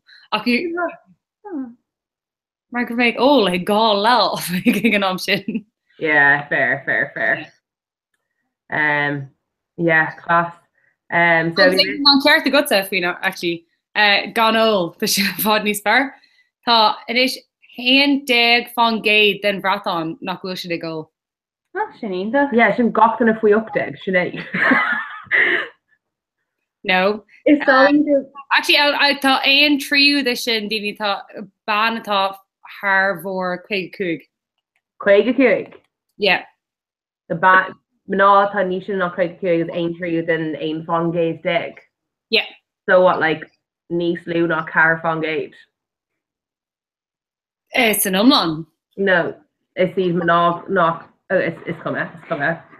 Mar go méid ó le gá le an am sin. Yeah, fair. Yeah, class. So an ceart a gosa fao actually gan ó tá sin fád níos fearr. Tá inis hen deag fan géad den bhratán nach bhfuil sin go. Sinínta? Yeah, sin gachtain a faoi updeag, sinné. No. It's actually tá aon tríú de sin daoine tá ban atá Harvor Craig Craig? Yeah. The ban Mná tá ní sin nach Craig is aon tríú den aon fan géad deag. Yeah. So what, like níos lú nach car fan géad? It's an umlan. No. It's these nach it's coming.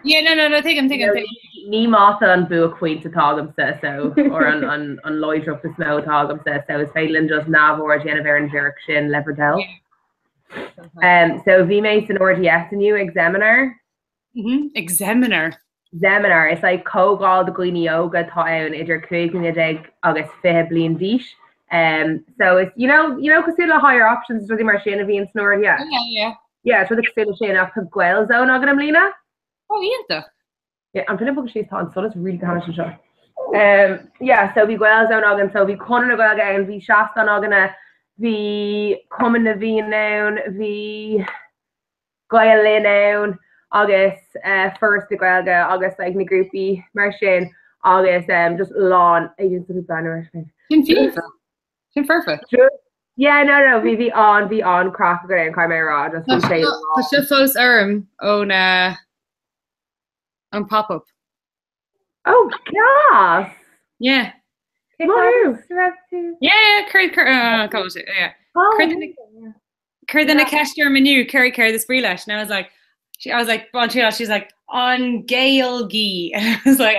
Yeah, no, take him. Ní mata an bu a queen to tagam so or an loiter up the snow tagam so is Phelan just navor Jennifer and Jerk Shin Leverdell. So V Mason RDS and you examiner. Examiner. It's like Kogal the Gwini yoga town idir cooking a dig August Fiblin dish. So it's you know consider higher options for the machine of being snored, yeah. Yeah, so the consider Shane up to Gwell zone agam Lena. Oh yeah, I'm trying to book she's on, so it's really kind of sure. Yeah, so we Gwell zone agam, so we Conor Gwell and we Shastan agana, we coming to V noun, we Gwell noun, August first the Gwelga, August like the groupie Martian, August just lawn agents of the banner. Perfect. Yeah, no, we on Cracker and Carmera just say Shifos on pop up. Oh gosh. Yeah. Yeah, Curtin a cashier menu, carry this freelash. And I was like, she's like, on Gail Gee. And I was like,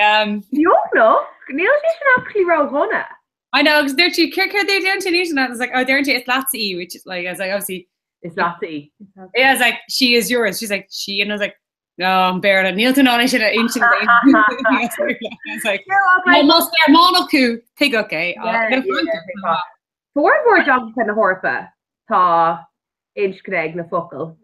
you know, Neil, she should actually roll Hona. I know, because they're too care they're down to Newton. I was like, oh, they're into it's Latzy, which is like, I was like, obviously, it's Latzy. Yeah, I was like, she is yours. She's like, she, and I was like, no, I'm better. Neilton on it, I was like, almost there, Monoku, take okay. Four jobs in the Horfa, ta inch Greg na focal.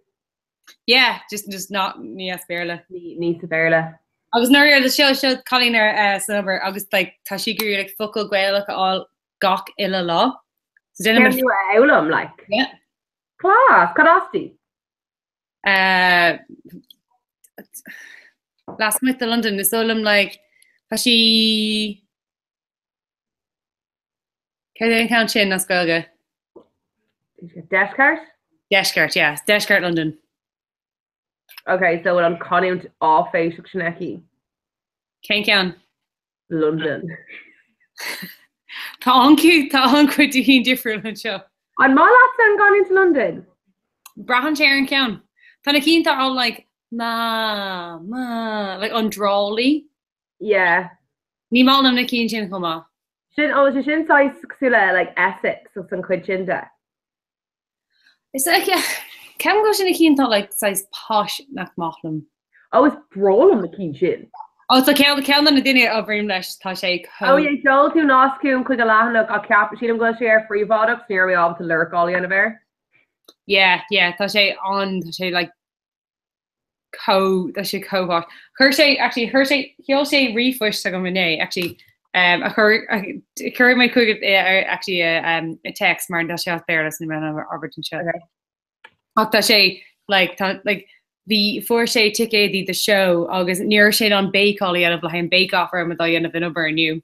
Yeah, just not, yes, barely. Needs to barely. I was near the show Colleen Silver. I was like Tashiguri like focal gwell like all gok illa law. So then I'm like yeah. Class, Cadasti. Last night to London, so I'm like Tashi Can count chin na skolga. Dashcart? Dashcart, yeah. Dashcart London. Okay, so I'm calling off a Shneki. Can London. Tá ancu dihín different show. On my last time gone into London. Brahan chair and count. Tá keen all like ma like on drawly. Yeah. Ní mal na keen chin koma. Shin size sula like Essex or some quichinda. It's like yeah. Cam go sin keen thought like size posh nach machlum. Oh, it's brawl on the keen chin. Oh, it's like the count on the dinner of room lesh ta shake. Oh yeah, Joel to Nosku and quick a look a cap she go share free products near me all to lurk all the bear. Yeah, ta she on ta she like that she cohort. Hershey he'll say refush to go actually I heard my quick actually a text mar that she has there that's in Overton show. Tá sé like the for sé ticket the show agus near sé on bake all out of like bake offer with the end of an over new.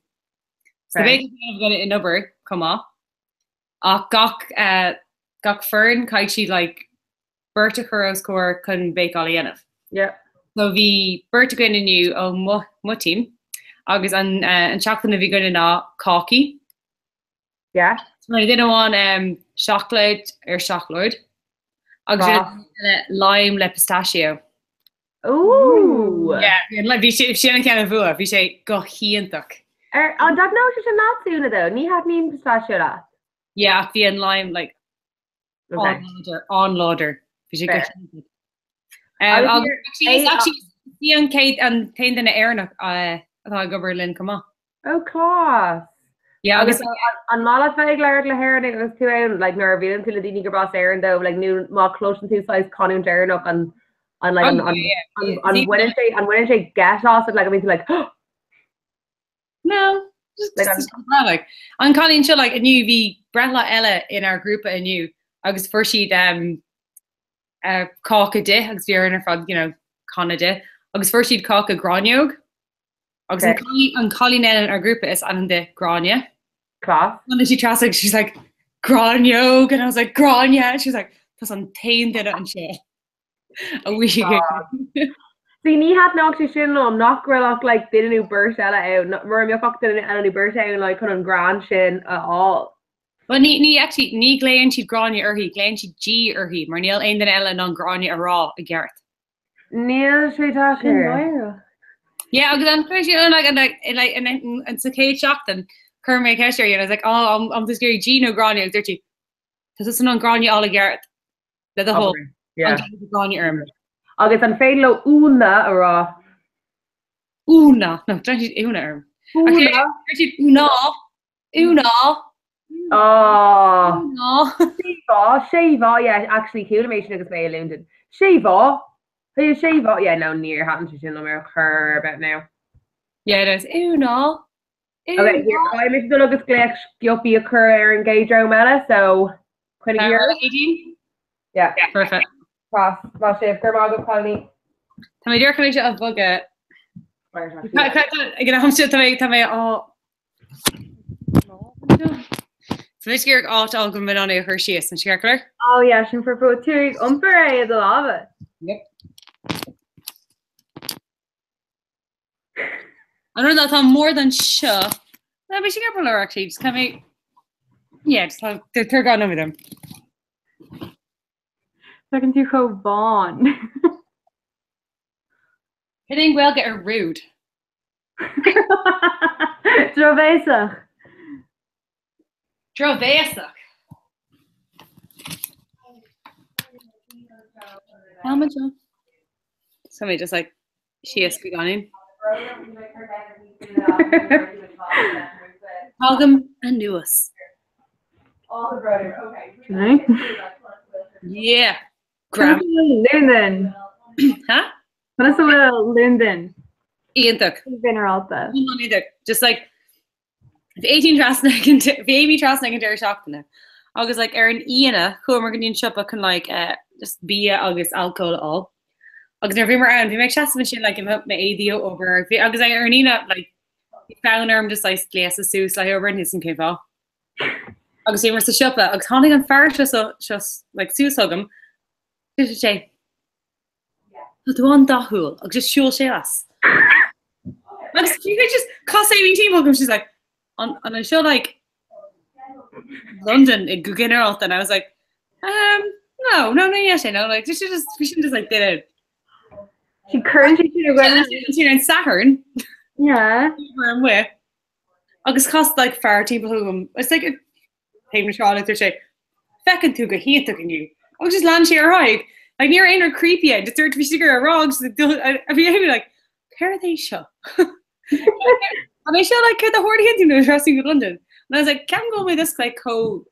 So the bake gonna in over come off. Gok fern kai she like Berta Curro's core couldn't bake all the of. Yeah. So the Berta going in new mo team. Agus and chocolate vi going na cocky. Yeah. So I didn't want chocolate or chocolate. Lime le pistachio. Ooh. Yeah, like if she can vu, if you say go hientuk. Oh, that no she's not soon though. Ni had me pistachio la. Yeah, the in line like on lauder. Actually Ian Kate and Kate in the air I go Berlin come on. Oh class. Yeah, agus an mala feig leir le hair agus tú like nar bhíon tú le daoine gur bras air though like new má close tú size conú dearnach an like on Wednesday get off like I mean like no like on Colleen show like a new V Brentla Ella in our group and you agus first she'd cock a day agus we're in her front Canada agus first she'd cock a graniog agus an Colleen Ella in our group is on the grania class and then she tries like she's like graniog and I was like grania and she's like that's on tainted it and shit a week ago. See, ní hat ná sin am nach grach like did new burst out mar me fuck new burst out like an grand sin at all. Well ní actually ní gléin si grania urhi gléin si G urhi mar níl ein den ela non grania a raw a Garrett. Níl sé tá. Yeah, agus an question like and so Kate shocked and Kermit Kesher and I was like oh I'm just going G no grania dirty. Cuz it's non grania all a Garrett. The whole yeah. Grania agus an féin lo úna a rá. Una, no, don't you una. Una. Oh. No. Sheva, yeah, actually Cultivation agus mé London. Sheva. Hey, Sheva, yeah, no near happen to sin no her about now. Yeah, it is. Una. Okay, here I miss the agus glech giopi occur and gay dro meta, so 20 years. 18? Yeah, perfect. Cross, má sé go Colleen. Tá mé dúir chuid a bhuga. Ag an hamse tá mé á. So mis gur áit á go min an é chuir sios an scearclar? Oh yeah, sin for fo tú umper é the lava. Yep. I know that I'm more than sure. No, we should get Polar actually. Just can we? Yeah, just have they're gone over them. Second to go Vaughn. I think we'll get her rude. Drovesa. How much? Somebody just like she has to be gone in. Hogum and Newis. Okay. Yeah. Linden. Huh? What is a little Linden? Ian Tuck. Veneralta. Just like the 18 Trasnag and Amy Trasnag and Derry Shockton. August like Erin Iana, who are going to shop can like just be August alcohol all. Agus never around we make shots of shit like him up my ADO over agus I Ernina like found her just like glass of sauce like over in his cave off. Agus he was to shop that agus honey on far just like sauce hugum. Did say but the one dahul agus just shul shelas. Agus you could just cost saving team hugum she's like on a show like London in Guggenheim and I was like no yes I know like we should just like did it. She currently in Saturn. Yeah. Where I'm with. August cost like far people who it's like a payment Charlotte or say feckin' to go he took you. I was just land here right. Like near ain't her creepy yet. The third we figure a wrong. I'd be like, where are they show? And I show like the hordy hinting to dressing in London. And I was like, can't go with this like co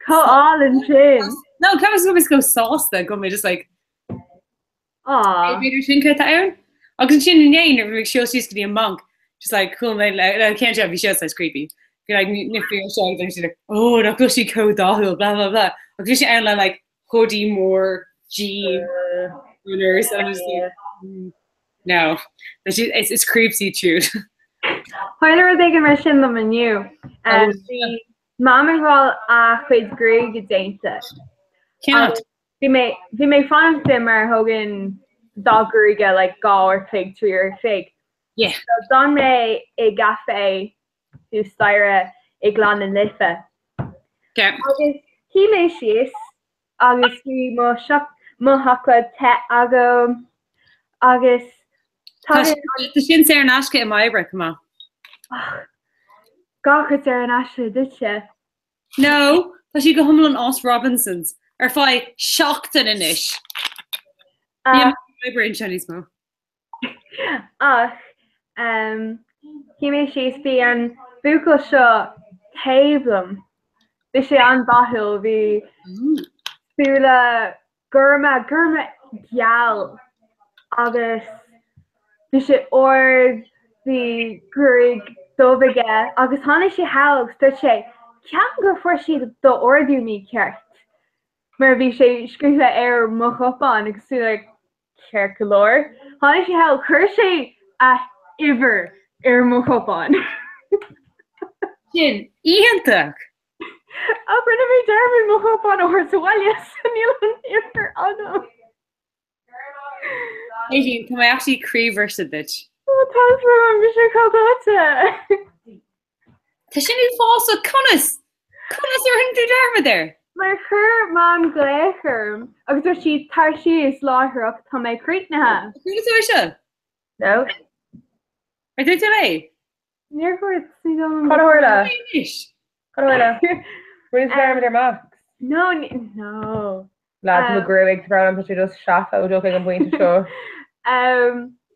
all in chin. No, can't go sauce that go me just like ah, I can chin name if make sure she's gonna be a monk. Just like cool, I can't have shows that's creepy. You're like if you're showing then she's like, oh no go she code dahil blah blah blah. Or she and like hoodie more G runners and I'm just like no. It's creepy too. Why are they gonna mention them in you? And Mom and Roll quid Greg dainta. Can't. They may fun of them or Hogan dogger like gaw or fig tree or fig. Yeah. So Don may a gafe to styra a glan and lifa. Okay. He may shees August he mo shock mo hakla te ago August the shin Sarah Nashka in my eyebrow, come on. Gawker Sarah Nashka did she? No, tá si go humlan Os Robinsons. Fai seachtain inis. Brain Chinese mo. Ach, hi mé séí an buúcail seo taoblam. Bhí sé an bahil bhí spúla gurma geall agus bhí sé ord bhí gurig dóbhaige agus tháinig sé healach sto sé ceapan gur fuair siad do ordú mí ceart. Mar bhí sé scríofa ar mo chopán agus sú le ceir go leir. Tháinig sé healach chuir sé a iver ar mo chopán. Sin íontach. Brenn mé dermin mo chopán ó thuáile sanníl an iver anm. Éidirn tá actually críomhar sa bit. Tá bhí sé cáte. Tá sin ú fása conas. Conas ar hin tú derma there. Mar chur mám gléchirm agus tar si tar si is láthach tá mé críicnathe. Cúna se? No. Ar tú lei? Níor chuir sí dom. Cadhla. Cadhla. Where's derma Max? No. Lad mo grúig bra an tú just seafa ó dóigh an buinte seo.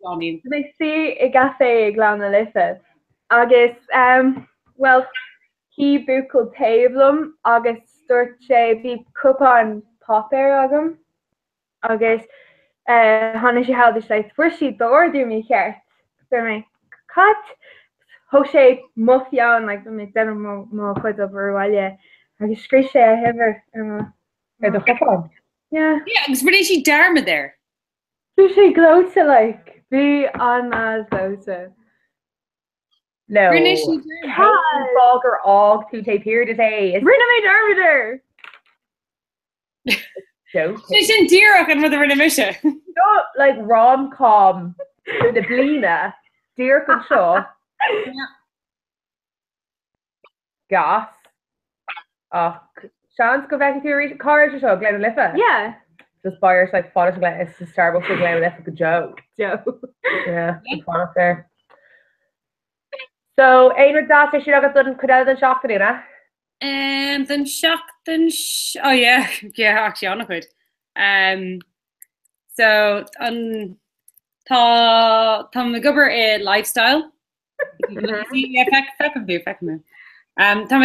Bhí si I gafé ag leanna lifa. Agus well hí buúcail taoblam agus dúirt sé bhí cupán popéir agam agus tháinig sé healdas leit fuair siad do ordú mí cheart. Gur mé cat thug sé mufián le mé den má chud a bhráile agus scrí sé a hever ar do chupán. Yeah, agus bhí si derma there. Bhí sé glóta like bhí an más glóta. No. Fágur ág tú tape here today. Rinne mé dermidir. Sé sin díach an mother rinne mise. No, like rom-com the blina. Díach an seo. Gas. Sean go bheith tú car seo Glen Lifa? Yeah. Just buyers like fáidir le is Starbucks go Glen Lifa go Joe. Yeah, fun up there. So, éonar dá sé agad don chudal an seachtaína? Den seachtain oh yeah, actually annach chuid. So an tá me gobar I lifestyle. Tá me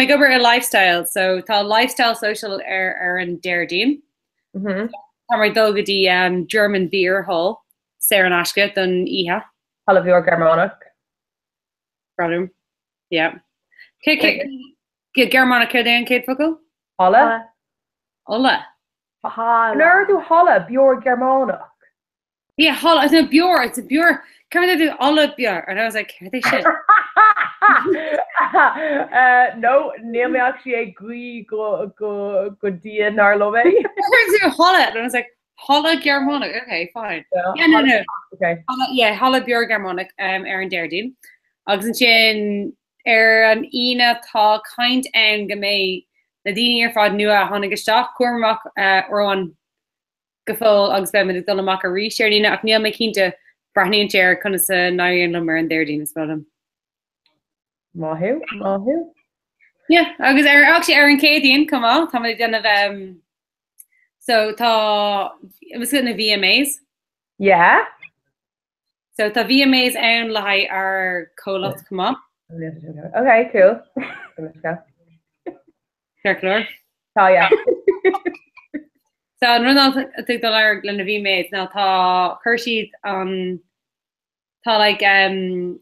gobar I lifestyle, so tá lifestyle social ar an Deirdín. Tá mar dulgadí German beer hall, Sarah Nashka don Iha. Hall of your Germanic. Brother. Yeah. Germanic then Kate Focal? Holla? Holla. Nerd do holla, Bjor Germanic. Yeah, holla. It's a Bjor. It's a Bjor. Come on, do holla Bjor. And I was like, are they shit? No, near me actually a gui go dia narlome. I holla. And I was like, holla Germanic. Okay, fine. Yeah, no. Okay. Holla Bjor Germanic, Aaron Deirdín. Agus sin an ina tá kaint an go mé na daine ar fád nua tháinig isteach cuaach orán go fóil agus be me dolamach a ríséirnína ach níl mé cinnte brathníonn téir chuna sa naíon le mar an Deirdín is bham. Máthú? Yeah, agus actually ar an cédaíon cumá tá mé denna so tá was na VMAs? Yeah. So tá VMAs an le ar cólach cumá. Okay, cool. Circular. Tá yeah. So an run tu do le na VMAs now tá chuirsad tá like can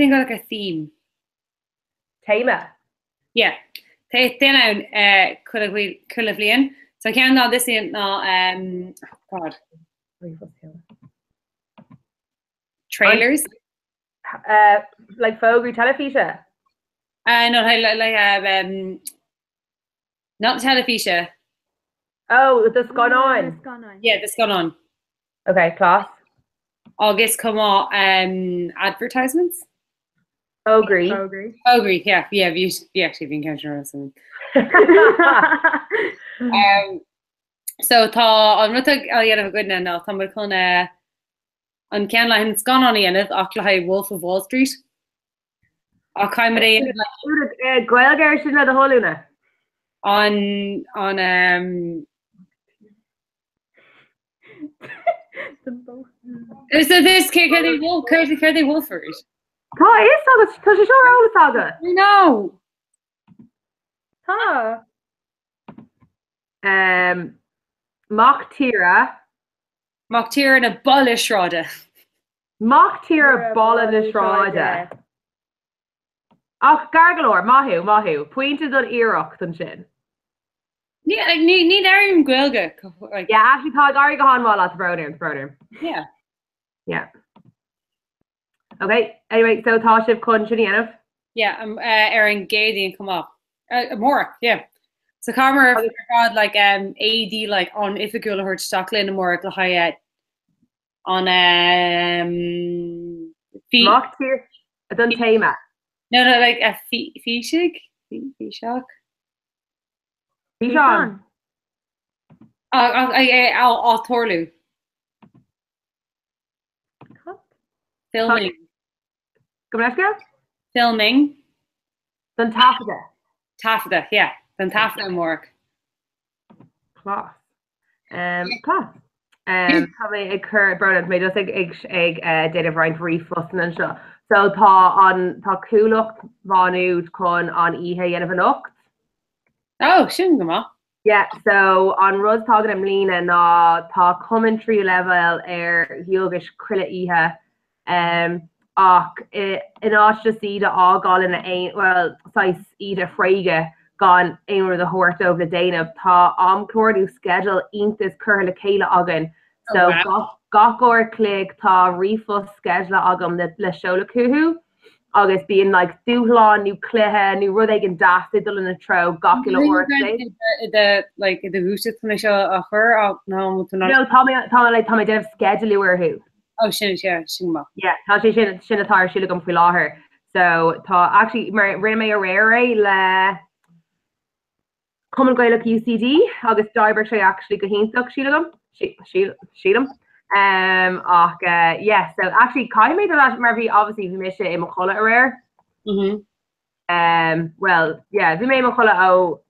go like a theme. Tema. Yeah. Then could have been. So can now this in God. Trailers. Like Fogu Telefisha. No, like not Telefisha. Oh, this gone on. Yeah, this gone on. Okay, class. August come on advertisements. Ogre. Yeah, you actually been catching something. So tá an ruta a dhéanamh good na tá mar chun an cean le gan an dhéanamh ach le Wolf of Wall Street. A caiimar Gailgeir sin le a holúna. On so this Kirdy Wolford. Tá is agus tá sé seo álas aga. No. Tá. Mach tíra na bolle shráide. Mach tíra bolle na shráide. Ach gargalóir mahu. Pointed on iarach an sin. Yeah, like need Arium Gwilga. Like yeah, actually tá Gary gohan wall at the brother. Yeah. Yeah. Okay. Anyway, so Tashiv Kun Shinianov. Yeah, I'm Aaron Gady and come up. More, yeah. So Carmer God like AD like on Ifigula heard Stocklin and more like on Mock here. I don't tame it. No, like a Fishig? Fishak? Fishon. I'll Torlu. Filming. Filming. Then Taffeta. Taffeta, yeah. Then Taffeta and work. Class. Class. Probably a current Bernard made us egg data Brian free fussing and shit. So tá coolach vanúd con on ihe yen of Oh, shouldn't yeah, so on Rose talking am lína ná tá commentary level hiogish krilla ihe ach in áiste ida ágáil in a well sais ida freige gan ein the hort over the Dana tá amclorú schedule intas curl céile agan so gachor click tá rifus schedule agam le shola cuhu August being like dúlá new cluthe new rud ag an dasidul in a tro gacula or the like the húsit na seo a chur no tá like tá dev schedule or who oh sin yeah tá sé sin atá siúla gom fi láthair so tá actually mar rinne mé a rare le Common Gaelic UCD August Diber sé actually go hinach sílam yeah so actually Kai made that Murphy obviously we miss it in McCullough rare well yeah we made McCullough oh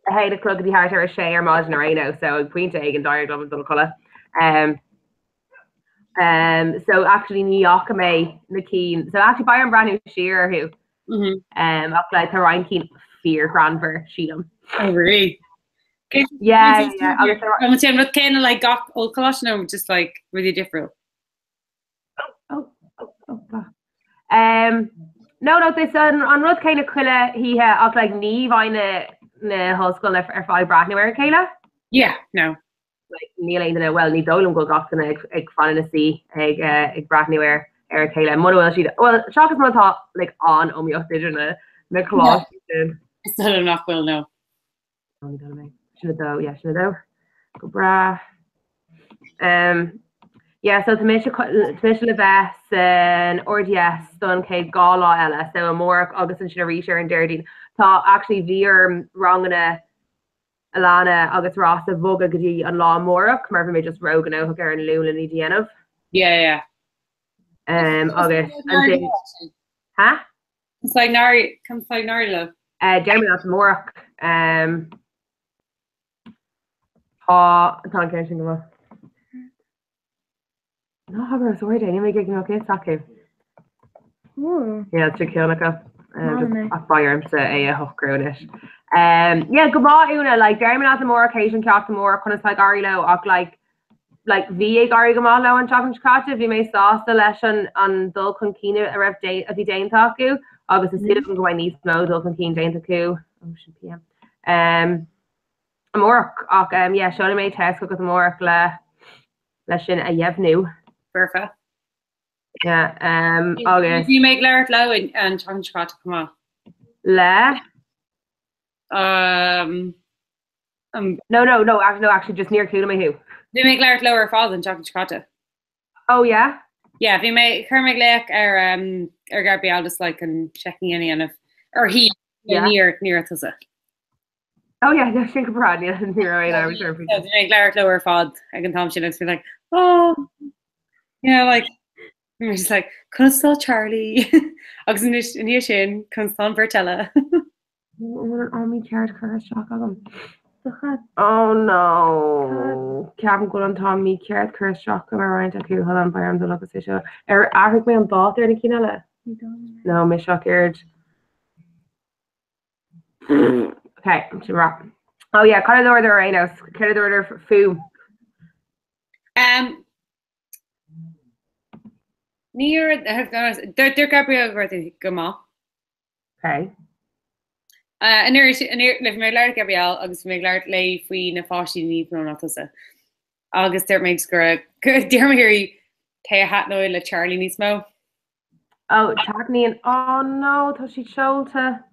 hey the club the heart or share margin right so Queen egg and diary glove McCullough so actually New York May Nakeen so actually Byron brand new sheer who applied to Ryan Keen fear Granver Sheedham oh really yeah I'm saying with kind of like got old Colosseum just like really different no this on Rod kind of quilla he up like knee vine na whole school for 5 brand new Kayla yeah no like Neil well ní dólam go gach ag fan na sea ag brand new Kayla mo she well shock is my like on omio na class still not well no Sinna go bra yeah so to le bheits an RDS don cé gálá eile so a mór agus an sinna ríir an deirdín tá actually bhíar rangana Alana agus Ross a bhoga gotí an lá mórach mar mé just rogan ó ar an lúla ní déanamh yeah agus huh it's like nari comes like nari love Jeremy not mórach tá ceir sin go no ha sorry any me gig okay saku yeah tri ceannacha a firearm sa a hochgronish yeah go una like Jeremy not more occasion cap more kind of like arilo och like va gari gamalo an chocolate chocolate vi may sauce election on dul con kina a ref day of the day taku August is still go need no dul con keen jane taku PM Amork yeah Shona may test go amork le sin a yevnu perfect yeah August you make Larry low and chocolate come on le no actually just near Kuna who they make Larry lower father than chocolate oh yeah we make Kermig Lake or Gabriel just like and checking any and if or he near to it oh yeah no think abroad yeah I was sure they make Larry lower father I can Tom she looks be like oh yeah like we're just like Constant Charlie Oxen in your shin Constant Bertella army card curse shock agam. Oh no. Cabin go an tá mí ceart curse shock go mar roiint acu hall an barm do agus seo. Ahric mé an bát ar na cinile? No, mé shock aired. Okay, to wrap. Oh yeah, kind of order right now. Kind of order for food. Near they're Gabriel worthy goma. Okay. And there's me leir Gabriel agus me leir lei fui na fáí ní pro sa. Agus there makes go dear me here te hat no le Charlie ní smo. Oh, Tagni and oh no, tá she shoulder.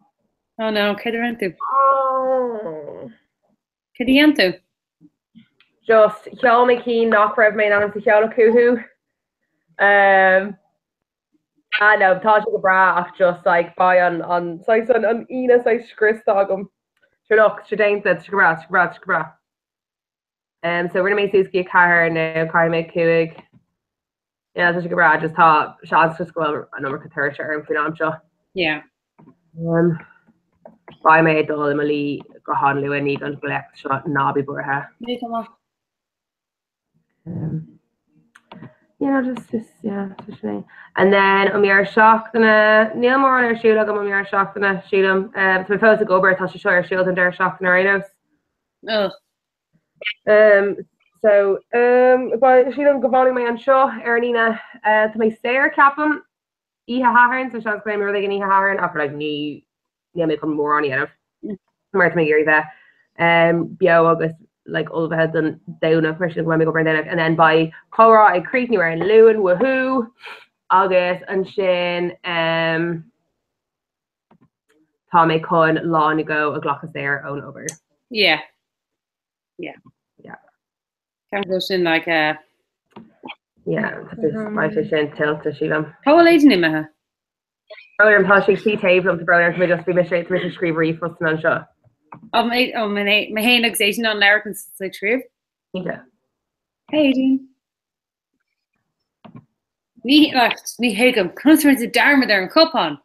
Oh no, Kedarantu. Oh. Kediantu. Just Hel McKean knock rev main on to Hel Kuhu. I know, tá go bra just like by on size on Ina size Christagum. Sure look, she dain't that scratch. So we're gonna make Suski a car now, Kai make Kuig. Yeah, that's a bra just thought shots just go a number of third and financial. Yeah. By me dul Emily go hanlu and need on black shot nobby bur her. Just and then Amir shock the Neil more on her shoot like Amir shock the shoot him. So if I was to go over to show her shield and their shock in her right Oh. So but she don't go volley my show Ernina to my stair cap him Iha Haharn so she's claiming really Iha Haharn after like me me come more on yet Mark me Gary there Bio August like all of heads and down a question when we go then and then by Cora I create anywhere in Lewin woohoo August and Shin Tommy Cohen long ago a Glock is there own over yeah kind of goes in like yeah my fishing tilt to shoot him how old is him brother I'm touching see table the brother can just be straight to scream refus and show my hand excitation on Americans like true. Yeah. Hey, Dean. Ní hegum. Comes from the Dharma there and cup on.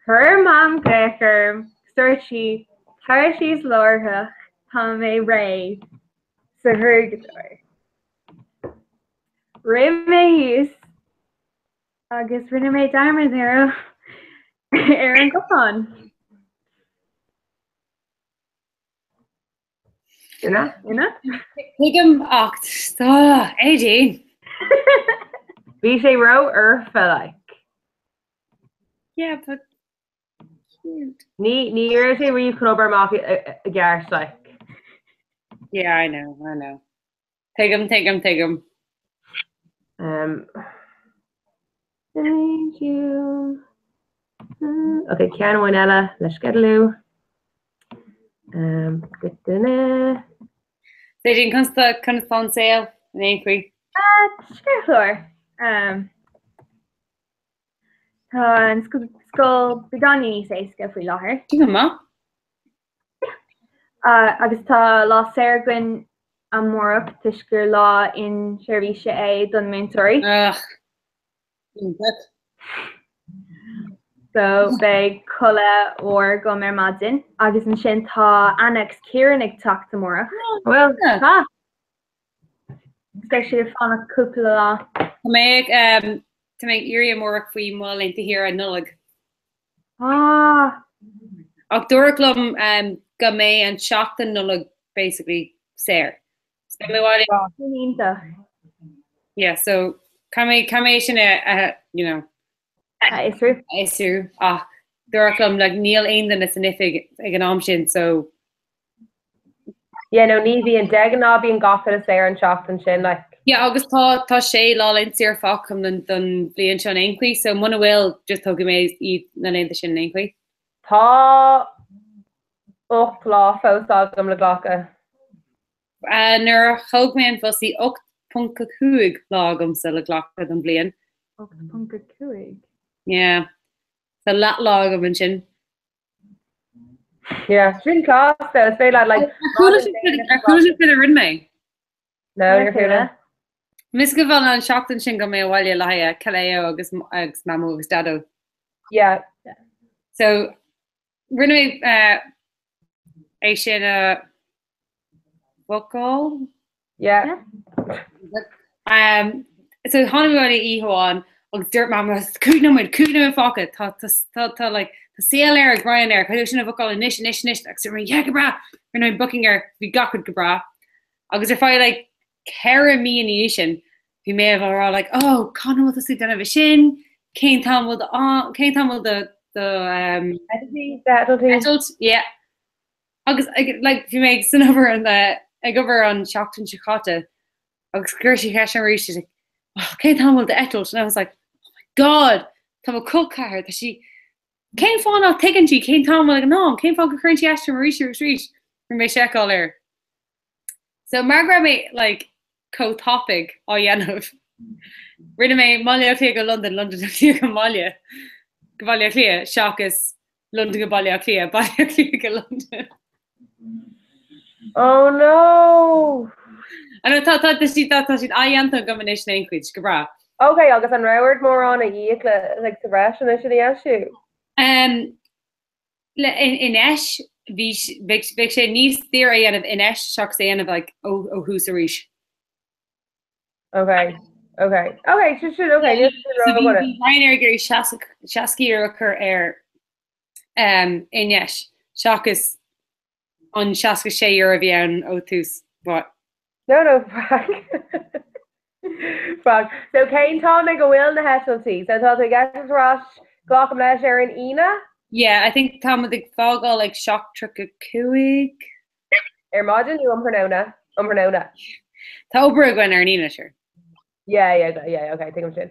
Her mom Greker, Searchy, Hershey's Lorha, Tame Ray, so her guitar. Rimme August Riname Dharma there. Aaron Gopon. You're not? Higum oct. Stop. AJ. BJ Rowe or Felike. Yeah, but cute. Ní years where you could over market a garage like. Yeah, I know. Take him. Thank you. Okay, Kian Winella, let's get Lou. Good dinner. They didn't come to on sale in Aintree. Sure. School begani say skillfully law. Ma? Agus tá lá Sergwin an mórach tuisgur lá in Shervisha A dun Mintori. So be colla or go mer madin agus an sin tá annex Kierannig tak tomorrow. Well, ha. Especially fan a couple to make area more fui mal into here a nullig. Octorclum go me and shocked and nullig basically Sarah. Yeah, so combination you know. It's true. It's true. Dorclum like Neil Aindan is significant an option, so yeah, no Nevi and Degan being goffin is there and shocked and shin like yeah, August tá sé lá in sir facum than blian sean inqui, so mona will just talk me eat na in the shin inqui. Tá och lá fósagum le glacha. Nur hogman fossi 8.2 lágum sa le glacha than blian. 8.2. Yeah. The lat log of chin. Yeah, it's really class though. It's very like cool is it for the rid me? No, you're feeling. Miss Gavan and shocked and shingo me while you lie Kaleo agus mamu agus dado. Yeah. So rinne é sin vocal. Yeah. So hanna íháin agus dirt ma cúna foca tá like tá seal ar Brian air chu sinna bhá inis ag ri bra rinne booking ar bhí gacud go bra agus ar fáil like ceir mí sin bhí mé bhrá like oh can sí denna bh sin céim tamil the adult yeah agus like bhí méid san over an ag over an seachtain Chicago agus gur si he an rí like céim tamil the adult and I was like oh my god tá a cookcar that she céim fá á taken she céim tamil like no céim fá go currentí as rí for mé seáil air so Margaret mé like co-topic á dhéanamh rinne mé máile clé go London clé go máile go bhaile clia seachas London go bailile clia clí go London. Oh no! Ano tá si aanta go manis na cuid go bra. Okay, agus an raibhard mór an a dhéic le sa bhreis an is éisiú. In eis bhí sé níos tíir a dhéanamh in eis seach sé anamh like ó hús a ríis. Okay. Okay, Ryan gurí seací ar chur ar inis seachas an seaca sé a bhí an ó tús what? No, Frog. So céim tá me go bhfuil na heisiiltí, so tá gasrás ghlacham leis ar an ina? Yeah, I think tá ag fágáil like seach tru a cuaig. Ar maidinú umpernóna. Tá obair a gin ar an ina sure. Yeah, okay, think I'm sin.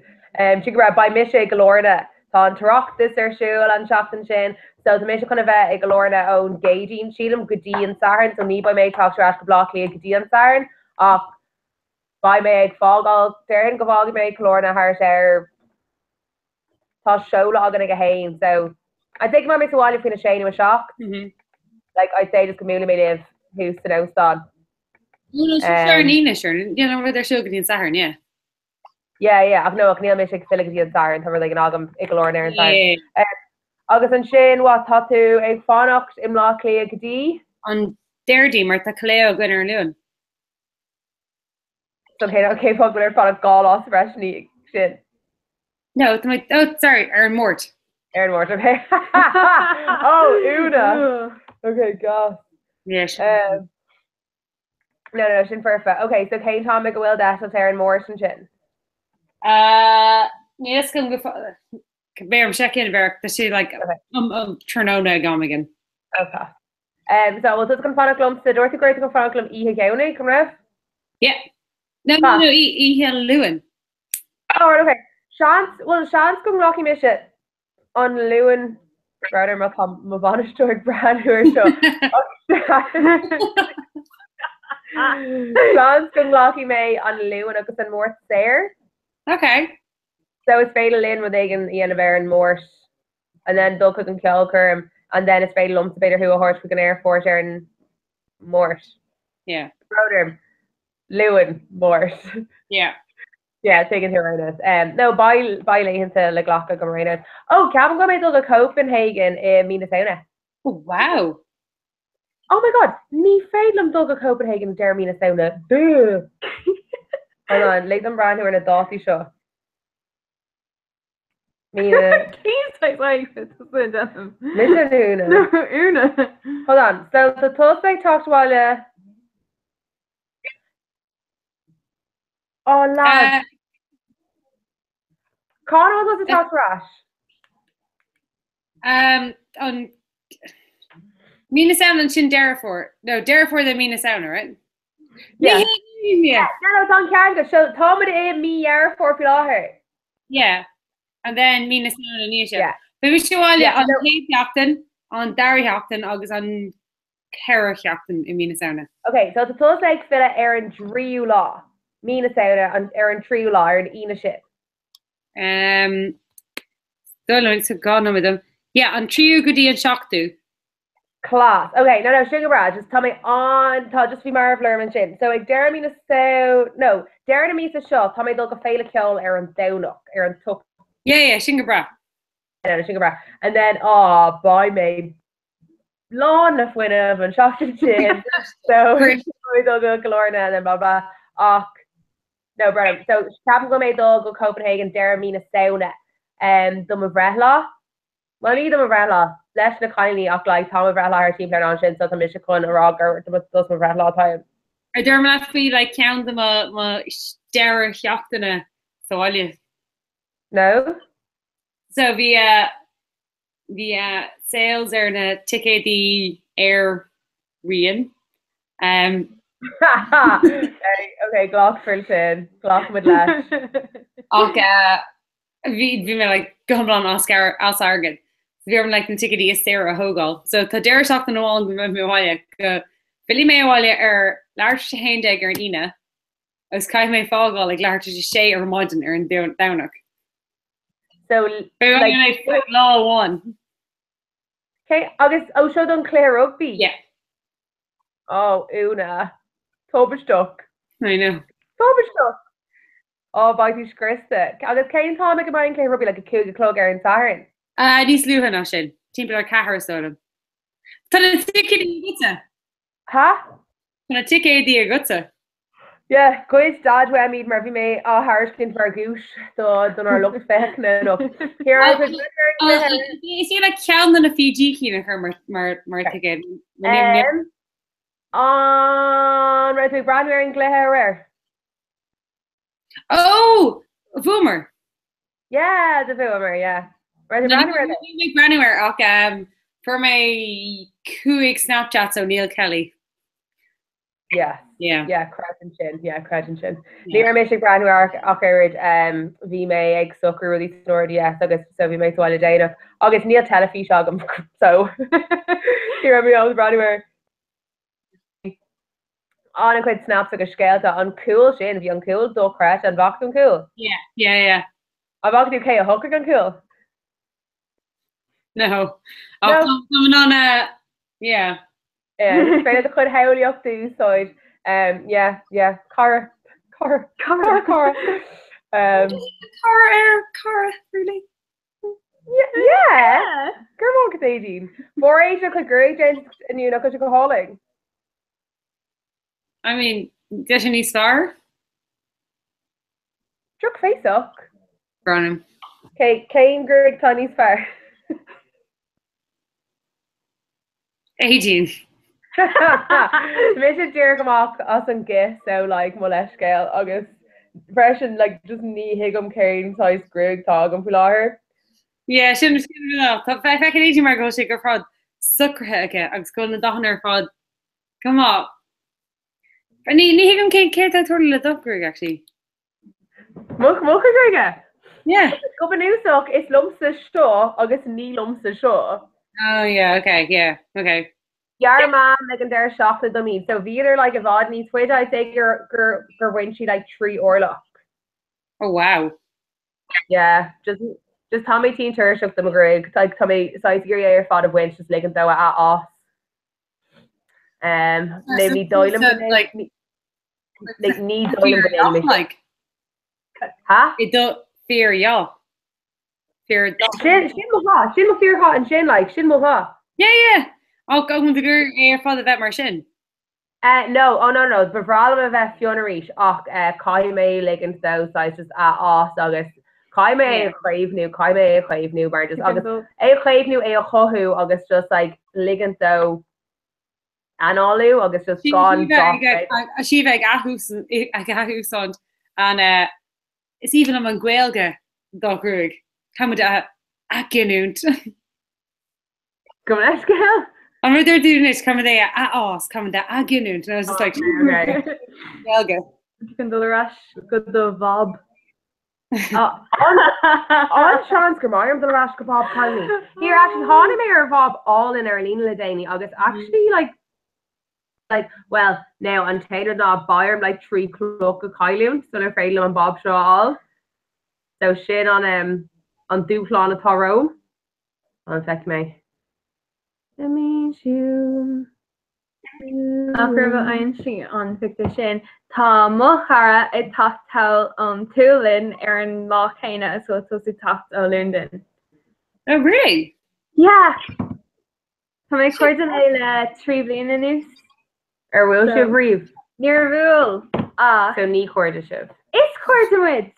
Si go raibh ba mise golóirna tá an tarachtas ar siúil an seachtain sin, so tá mise chuna bheith ag golóirna ón gaidín sílam go dtí an saran, so ní ba méid táchtras go blach go dtí an saran, ach ba mé ag fágáil dearn go bhága méid golóirna thart ar tá seola agan ag a hain, so I think má mé sáile faoina séanú a seach. Like I'd say just go múla mé libh hús an óstán. Nína sure, they're still getting saran, yeah. Yeah, I've no níl mé sig filig an saran tá like an agam ag golóir ar an saran. Agus an sin wat tá tú ag fánacht im lá lé a godí? An deirdí mar tá léo gunnar an luúin. So cé fog ar fá gá á breisní sin. No, sorry, ar an mórt. Ar an mórt, okay. Oh, Una. Okay, gosh. Yeah. No, sin perfect. Okay, so céim tá me go bhfuil deis ar an mór sin sin. Yes, go bear check in ver she like turnona gomigan. Okay. So was going fan glum the Dorothy great go fan glum ihe gauni come ref? Yeah. No, ihe Lewin. Oh, okay. Sean's go lucky miss it on Lewin brother ma vanish to brand who are so. Sean's go lucky me on Lewin agus an more there. Okay. So it's fatal in with Egan Ian of Aaron Morse and then Bill Cook and Kilkerm and then it's fatal lumps who a horse we can Air Force Aaron Morse. Yeah. Brother Lewin Morse. Yeah. Yeah, taking here right now. No, by into like Locka come right now. Oh, Kevin go made the Copenhagen in Minnesota. Oh wow. Oh my god, me fatal dog Copenhagen there Minnesota. Boo. Hold on, let them brand who are in a Dotty show. Mina. He's like this is them. Listen, Una. No, Una. Hold on. So the Thursday talked while oh lad. Conor does it talk rash. On Mina Sound and Shin Derrifor. No, Derrifor the Mina Sound, right? Yeah. Yeah. No, it's on Canada. So Tom it in me air for her. Yeah. And then Mina Sound and Nisha. Yeah. But we show all on Kate Captain, on Derry Captain, August on Kara Captain in Mina Sound. Okay, so the toast like Phila Aaron Drew Law. Mina Sound and Aaron Drew Law and Ina shit. Don't know so gone with them. Yeah, on Trio Goody and Shockdu. Class. Okay, no, Sugar Brad, just tell me on, just be Marv Lerman Shin. So, like, Darren Mina so, no, Darren Misa Shaw, tell me they'll go fail a kill, Aaron Downlock, Aaron Tuck. Yeah, Sugar Brad. and then by me lawn of winner and shot chin so go Glorna and then blah blah no bro so Cap go made go Copenhagen Deramina sauna dum of Rehla well ní dum of Rehla leis na kindly ach like Tom of Rehla her team plan on sin so the mission con or does of Rehla time Are there must be like count them ma dare yachtana so no so via sales are na ticket the air rian okay Glock Fulton Glock with lash okay vi me like go on Oscar Alsargan vi are like the ticket is Sarah Hogal so the dare shop the wall me Billy me wall large heindegger and Ina was kind me fogel like large sé or modern or in downuk so like law one okay August show don Claire rugby yeah Una Toberstock I know Toberstock by you Christa August Kane Tom make mine Claire rugby like a cougar clog in Saharan these luhan na sin team ar cahar so tan ticket gutsa huh tan a ticket di gutsa yeah gois dad we meet Murphy me Harriskin for goose so don't our look feck no here is he like count on a Fiji key in her mar ticket on right brand wearing Claire Boomer yeah the Boomer yeah right Grannywear for my Kuig Snapchats O'Neill Kelly yeah crash and chin Yeah. Near mission brand Ridge V May egg sucker really snored yes August so we make swallow data August Neil telefish so here me all the brand on a quite snaps like a scale on cool Shane if you cool do crash and vacuum cool yeah I've got okay a hooker gun cool no coming on yeah trying to cut howly up the side yeah Cara really yeah girl on Canadian more age look like great and you know because you go hauling I mean Disney star Struck face up Branham okay Kane Greg Tony's far 18 Mrs. Jergamach us and guess so like molest scale August depression like just knee higum Kane size Greg tog and pular yeah sin fe mar go sé gur fad sucrthe agus go na dahannar fad come on ní higum cé cé to le dogur actually Mo yeah go newsoch is lumsa sto agus ní lumsa seo oh yeah okay Yar mom like their shop with them so either like if odd needs wait I take your when she like 3 orlock oh wow yeah just Tommy teen tour shook them Greg like Tommy size your fod of winch just like though at off maybe Doyle like need like huh it don't fear y'all fear shin mo fear hot and shin like shin mo hot yeah I'll go with the girl air father vet mar sin no bevral of Fiona Reach Kai me like and so size just at off August Kai me crave new bar just August crave new chohu August just like ligand so and all August just gone she like ahus on and it's even am an gwelga dogrug come a ginúnt come on scale I'm they're doing this come there come that a ginúnt and I was just like gwelga you can do the rush good the vob on Sean's Gramar the rush kebab tiny here actually Hana Mayor vob all in Arlene Ladani August actually like well now and Taylor not buyer like 3 clock of Kylian so they're afraid on Bob Shaw all so shit on Duplan a Toro on effect me I mean you ein si an Victor sin Tá mo chara I tachttal túlin ar an lá chéine so si tacht ó London Oh, really? Yeah. Tá mé chuir an éile trí bliana nús? Ar bhfuil sibh riomh? Níor bhfuil. So ní chuirde sibh. Is chuirde muid.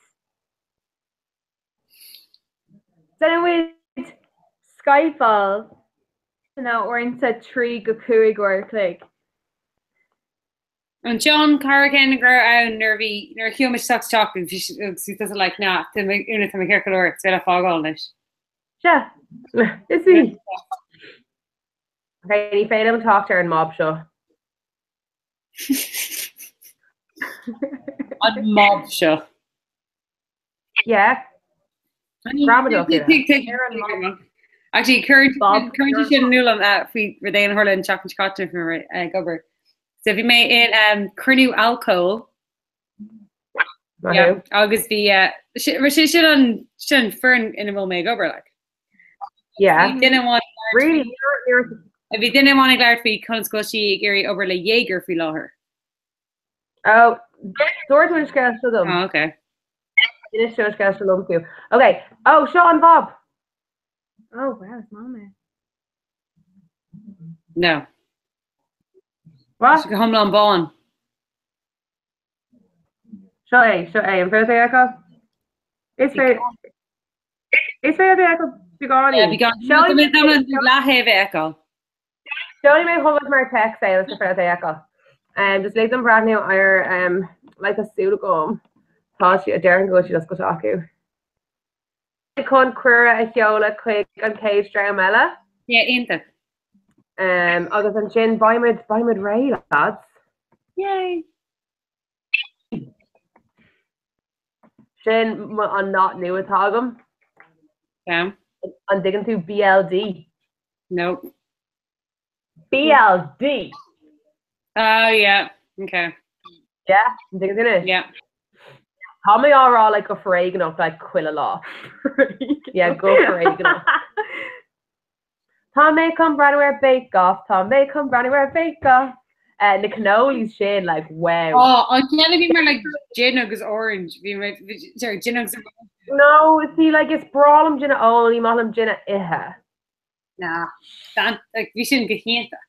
Then with Skyfall, or into 3 go 5 or click. And John Carrigan and nervy nar humish sucks chocolate if she doesn't like not to make unit to make her color it's a fog all this. Yeah. Is he? Okay, he failed him talk to her in mob show. On mob show. Yeah. Actually, current shouldn't know that we were there in Holland chocolate cotton from Gubber. So if you made it Cornu alcohol, yeah, August the she should fern in a will make Gubber like. Yeah. If you didn't want really if you didn't want to glad for you can't go she Gary over like Jaeger if we law her. Oh, George was scared to them. Oh, okay. It is scared to them too. Okay. Oh, Sean Bob. Oh wow, it's mama. No. What? Go home on Bon. I'm fair to echo. It's fair. It's fair to echo. Begani. Yeah, begani. Shelley echo. Shelley may hold with my text sales to fair to echo. Just leave them brand new or like a suit of gum. Thought she a daring go she just go talk you. Con Quira a Hiola quick and Cage Dramella. Yeah, ain't it? Other than Jin Bymid Ray lads. Yay. Jin on not new with Hogum. Yeah. I'm digging through BLD. Nope. BLD. Oh yeah. Okay. Yeah, I'm digging through it. Yeah. Tommy are all like go for enough like Quilla Law. Yeah, go for enough. Tom may come anywhere bake off. Tom may come anywhere bake off. The cannolis Shane like wow. Oh, I can't be more like Ginnog is orange. Sorry, Ginnog's. No, see, like it's Brawlum Ginna only, Malum Ginna Iha. Nah, that like we shouldn't get hint that.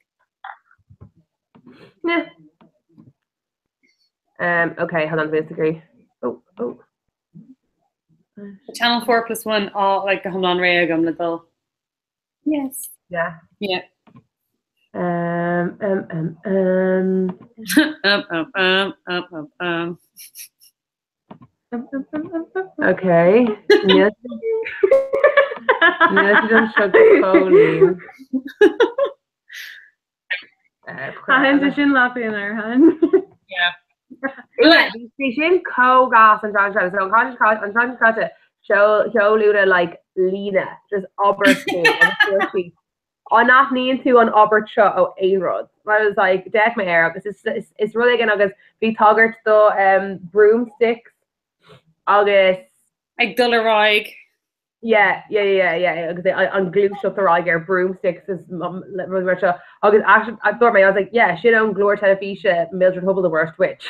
Yeah. Okay, hold on, disagree. Oh. Channel 4+1, all like the Humlan Rayagum little. Yes. Yeah. Yeah. Okay. Yes. Yes, you don't shut the phone. Hand is in laughing in our hand. Yeah. Yeah, she's in co-gas and transfer. So I'm trying to catch it. Show Luda like Lena, just Albert I'm not needing to on Albert show Einrod. I was like, deck my hair up. It's really again August be toggered the broomsticks. August like Dullarag. Yeah. Because on glue shut the Riger broomsticks is August actually I thought I was like, yeah, she don't Glor Telefisha Mildred Hubble the worst witch.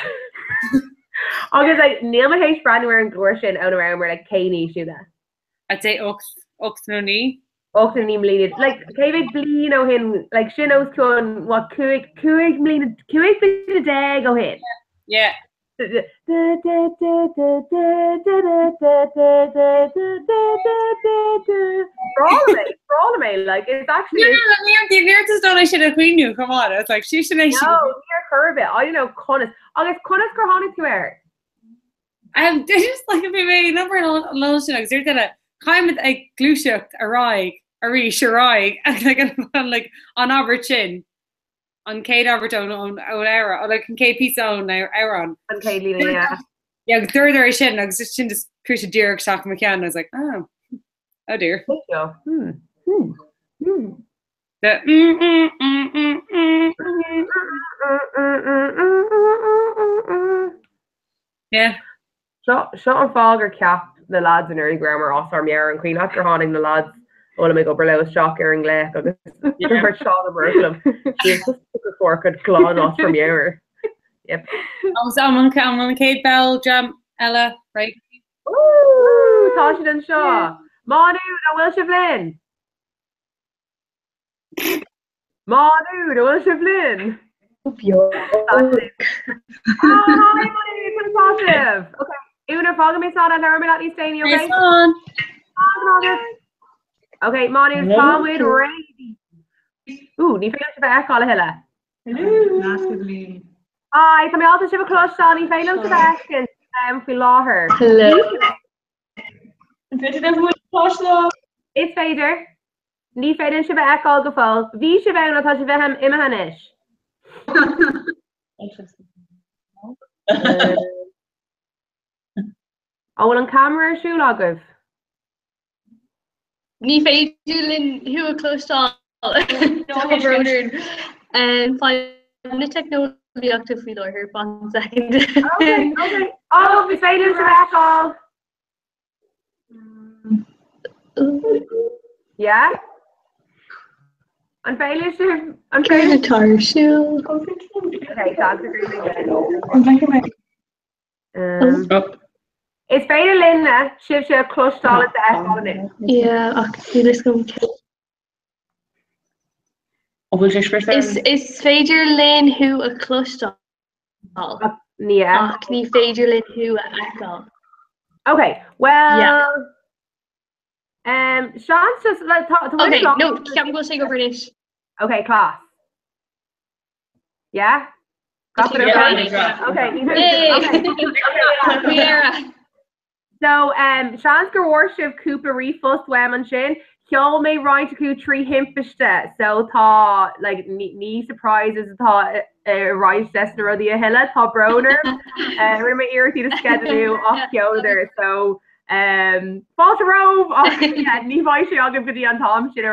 August like Neil my H brand wearing Glor shit out around where like Caney shoot that. I'd say Ux no knee. Ux and him bleeded. Like Kevin Blee know him like she knows Kuan what Kuig bleeded Kuig bleeded day go ahead. Yeah. Brawlame, like it's actually. The weirdest one I should have queen you. Come on, it's like she should. No, near curve it. I don't know. Connors. I guess Connors Corhani to wear. Just like if we made a number of loans, like there's a kind of a glue shook a rye, a really shirai, like on our chin. On Kate Overton on era, or like in Kate Pizza on Aaron. On Kate Lena, yeah. Yeah, third shit, like just in this Christian Derek Shock McCann. I was like, oh dear. Thank you. Yeah. Shot and Fogger cap the lads in early grammar off our mirror and Queen after haunting the lads. All of my upper low shock and glass. I just shot the Muslim. Just took a fork and clawed off from mirror. Yep. I'm on Kate Bell, Jam Ella, right? Ooh, Tasha and Shaw. Manu, no Will Shivlin. Manu, no Will Shivlin. Hi, Manu, positive. Okay, Una, follow me, son, and Herman at least staying, okay? Okay, Manu, Tom with ready. Ooh, ni feel back all hella. Hello. Hi, come out to Shiva Clutch, Sonny, fail to back and we law her. Hello. It's Fader. Ni Fader Shiva Ekal Gafal. V Shiva and Natasha Vehem Imahanish. Oh, well, on camera, shoe logov. Ní féidir linn hu a clostal brodered and find the technology fi her 1 second. Okay. Oh, we Fader Shiva Ekal. Yeah? On failure to on failure guitar shoe. Okay, talk to it's fair Linda, shift your close stall at the F on it. Yeah, I can see this going to. Is féidir linn hu a clostal? Yeah. Ní féidir linn hu a echo. Okay, well Sean's just like talk to okay, no, I'm going to take over this. Okay, class. Yeah? Got it okay. So Sean's go worship Cooper refust Wem Shin. Kyo may right to 3 himpiste. So ta like knee surprises ta right Chester or the Hilla top broner. We're my irritated schedule off Kyoder. So Falter Rove yeah, ní bhaid sé agam go an Tom sin a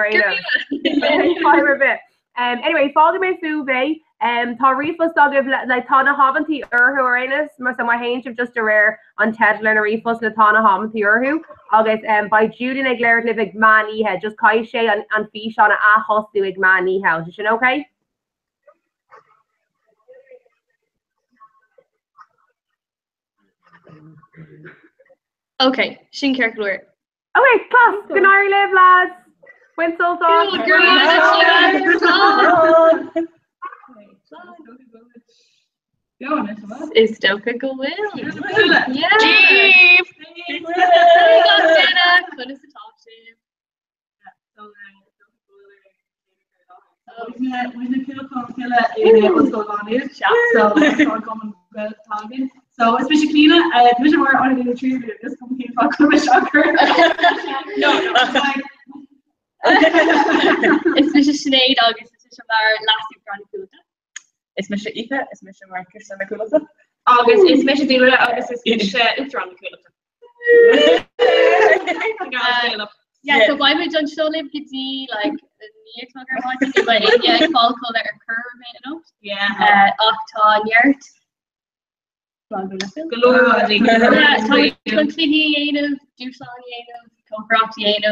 bit. Anyway, Falter me Suve, tá rifus agam like tána havanti urhu arenas, mar some hain just a rare on Tedler and a rifus na tána havanti urhu. August by Judy na glared live ag man ihe, just kai sé an fish on a hostu ag man house. Is it okay? Okay, sin ceirclúir. Okay, class. Good night, live lads. Winsel thoughts. Is Stoker go will? Yeah. Jeep. So especially Clina, division where on the tree this company fuck with shocker. No. It's Mr. Sinead August, it's our last year It's Mr. Aoife, it's Mr. Marcus and Nicolasa. August, it's Mr. Dila, August is Mr. Uhtran Nicolasa. Yeah, so why would John show live giddy like near Clogger but yeah, fall colour or curve made up. Yeah. Octa yard. Galore. Yeah, Twinty do song Cockroach yeah,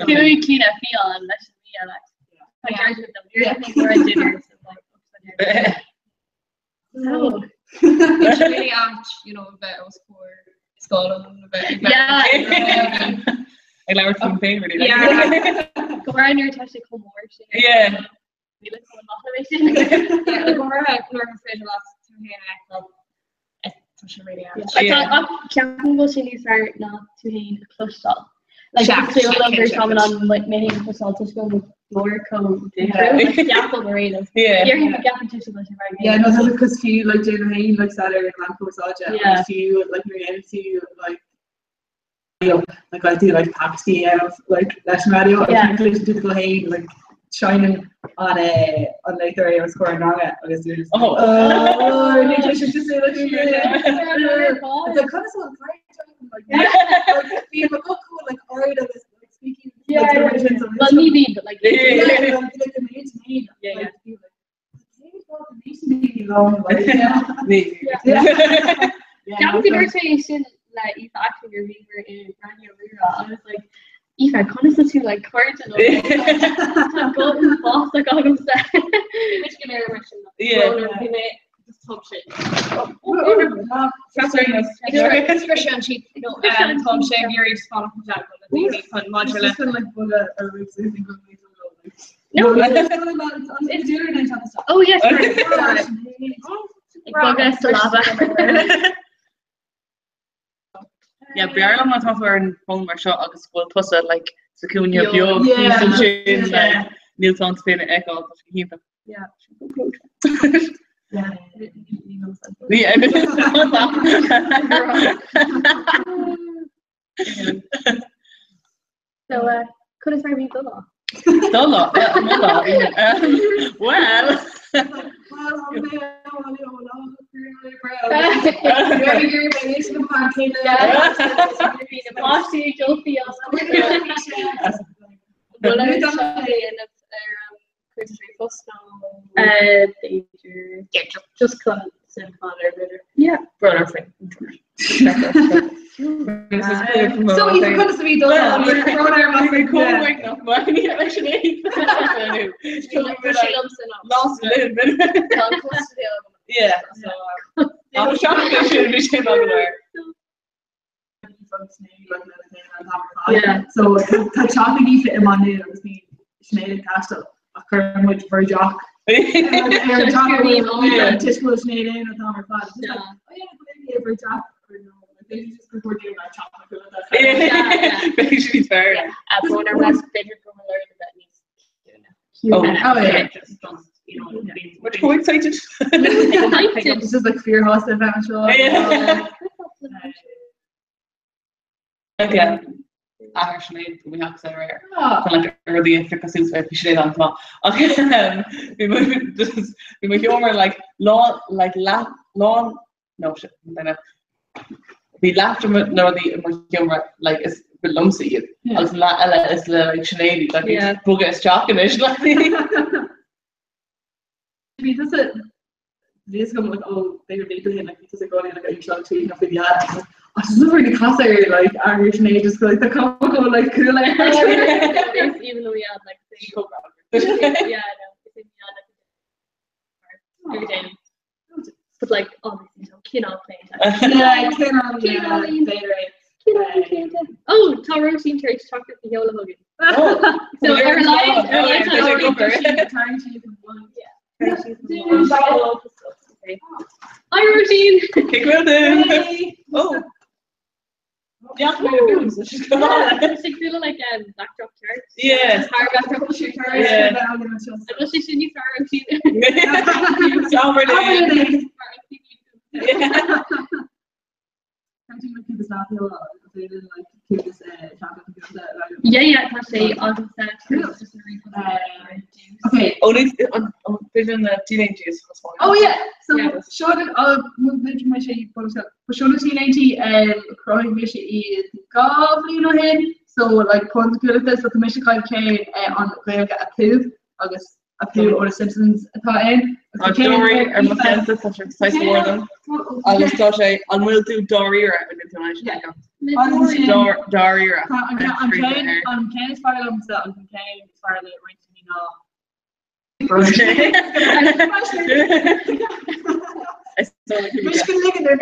Very clean up on no. It's really you know, a bit I was for Scotland, a bit. Yeah. I learned from pain really. Yeah. Go around your touch to come more. Yeah. We look for motivation. Yeah, the more I learn from last 2 years, like it's really I thought Captain was in his art not to hang a close stall. Like the two lovers coming on like many consultants go with more come Apple Marina. Yeah. You're yeah, no, that's because he like Jane Hay like Saturday Grand Massage. Yeah. She like reality like you know, like I do like Paxi out of like Latin Radio. Yeah. Typical Hay like shining on like the radio scoring wrong at I guess there's I should just say like it's kind of so like being a cool like art of this like speaking well maybe but like like amazing like if actually your reader in Radio Rira, I was like if I constantly like cards and all go in the boss I got him set. Michigan area mission. Yeah. some shame you're just falling from that. Maybe put modular. Just like No, it's oh yes, Bogus to lava. Yeah, Bjarla má tá an fón mar seo agus bhfuil tusa like Sacunia Yo, bio yeah, sin sin yeah. like níl tá féin eáil hípa. Yeah. Yeah. So, could have started Dolo. Dolo, well. Just cut send father better. Yeah. Brother friend. So you could have been done. Brother must be cool. Actually. Lost a little bit. Yeah. So I'm shocked they should be shame on there. Yeah. So the chocolate you fit him on there was the Sinead Castle. A current with for Jock. And chocolate was just was Sinead in with Hammer Flat. Oh yeah, for Jock. I think just before doing my chocolate. Yeah. Basically fair. Brother was bigger from learning that needs. Oh yeah. We're so excited. This is like Fear House eventually. Yeah. Okay. Actually, we have to say rare. Like early efficacies we should on top. Okay. We move humor like lawn no shit. We laughed no the humor like it's belongs to you. Als la is like Sinead like it's bugger is shocking like. This is this come like oh they were making like because they're going like a shot to enough with the I was looking at the class area like Irish teenagers like the comical like cool even though we had like yeah I know every day but like obviously so cannot play yeah cannot oh Tom Rosin Church chocolate and Yola Hogan so our Hi routine. Kick well then. Oh. Yeah, it's like feeling like backdrop charts. Yeah. Hard backdrop charts. Yeah. I wish I should use our routine. It's already. Yeah. Yeah, actually, on okay. Only on vision the teenagers. Oh yeah. So Sean, I'll move into my show. But Sean the teenage crying mission is goblin on him. So like pun the good this, but the mission kind of came on where get a poo, August a poo or the Simpsons thought in. Dory or Mackenzie, such a precise word. I'll start and we'll do Dory or Dory or I'm Ken's file on that I'm Ken's file that right to me now. I saw like we should look at their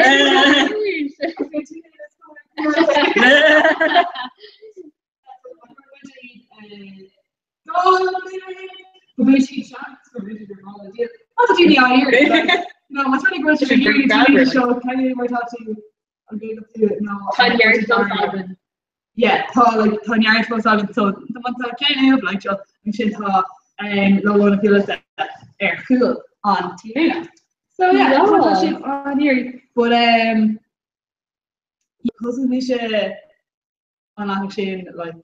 no, what's really great to the show. Can you ever talk to you? I'm going to do it now. Yeah, like Tanya was on so the month I came up like just I'm saying no one feels that are cool on TV. So yeah, on here. But because of this on actually like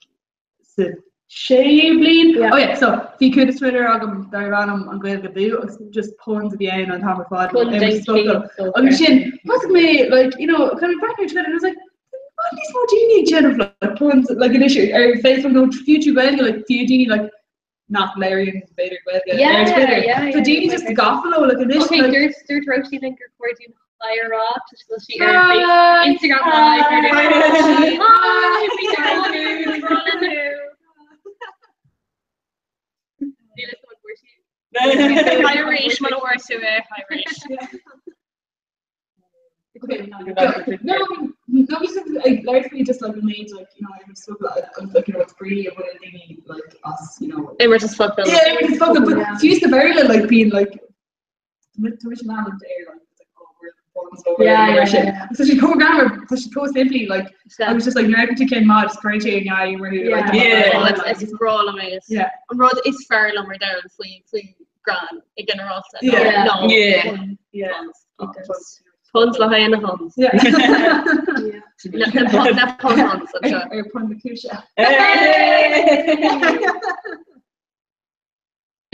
the Shavlin. Oh yeah, so if you could Twitter I'm going to do just puns at the end on top of fod. I'm saying possibly like coming back to Twitter and I was like what is more genie Jennifer like puns like an issue or Facebook no future well like genie like not Larry and Vader yeah. So Jeannie just goffalo like an issue. Okay, there's Rosie link recording fire off just go see her Instagram live. Irish, man, or to Irish. Okay, no, because like largely just like made like I was so like it's pretty and wouldn't really like us, They were just fucked up. Yeah, it was fucked up. But she used to very like being like tuition land in there, like it's like we're bonds over Yeah. So she told grandma, so she told simply like I was just like you're to came mad, it's great and you were like It's brawl on it. Yeah. And road is fair lumber down fleeing grand again or else. Yeah. No. Yeah. Puns la in the Huns. Yeah. Not pun Huns, I'm sure. Or pun the Kusha.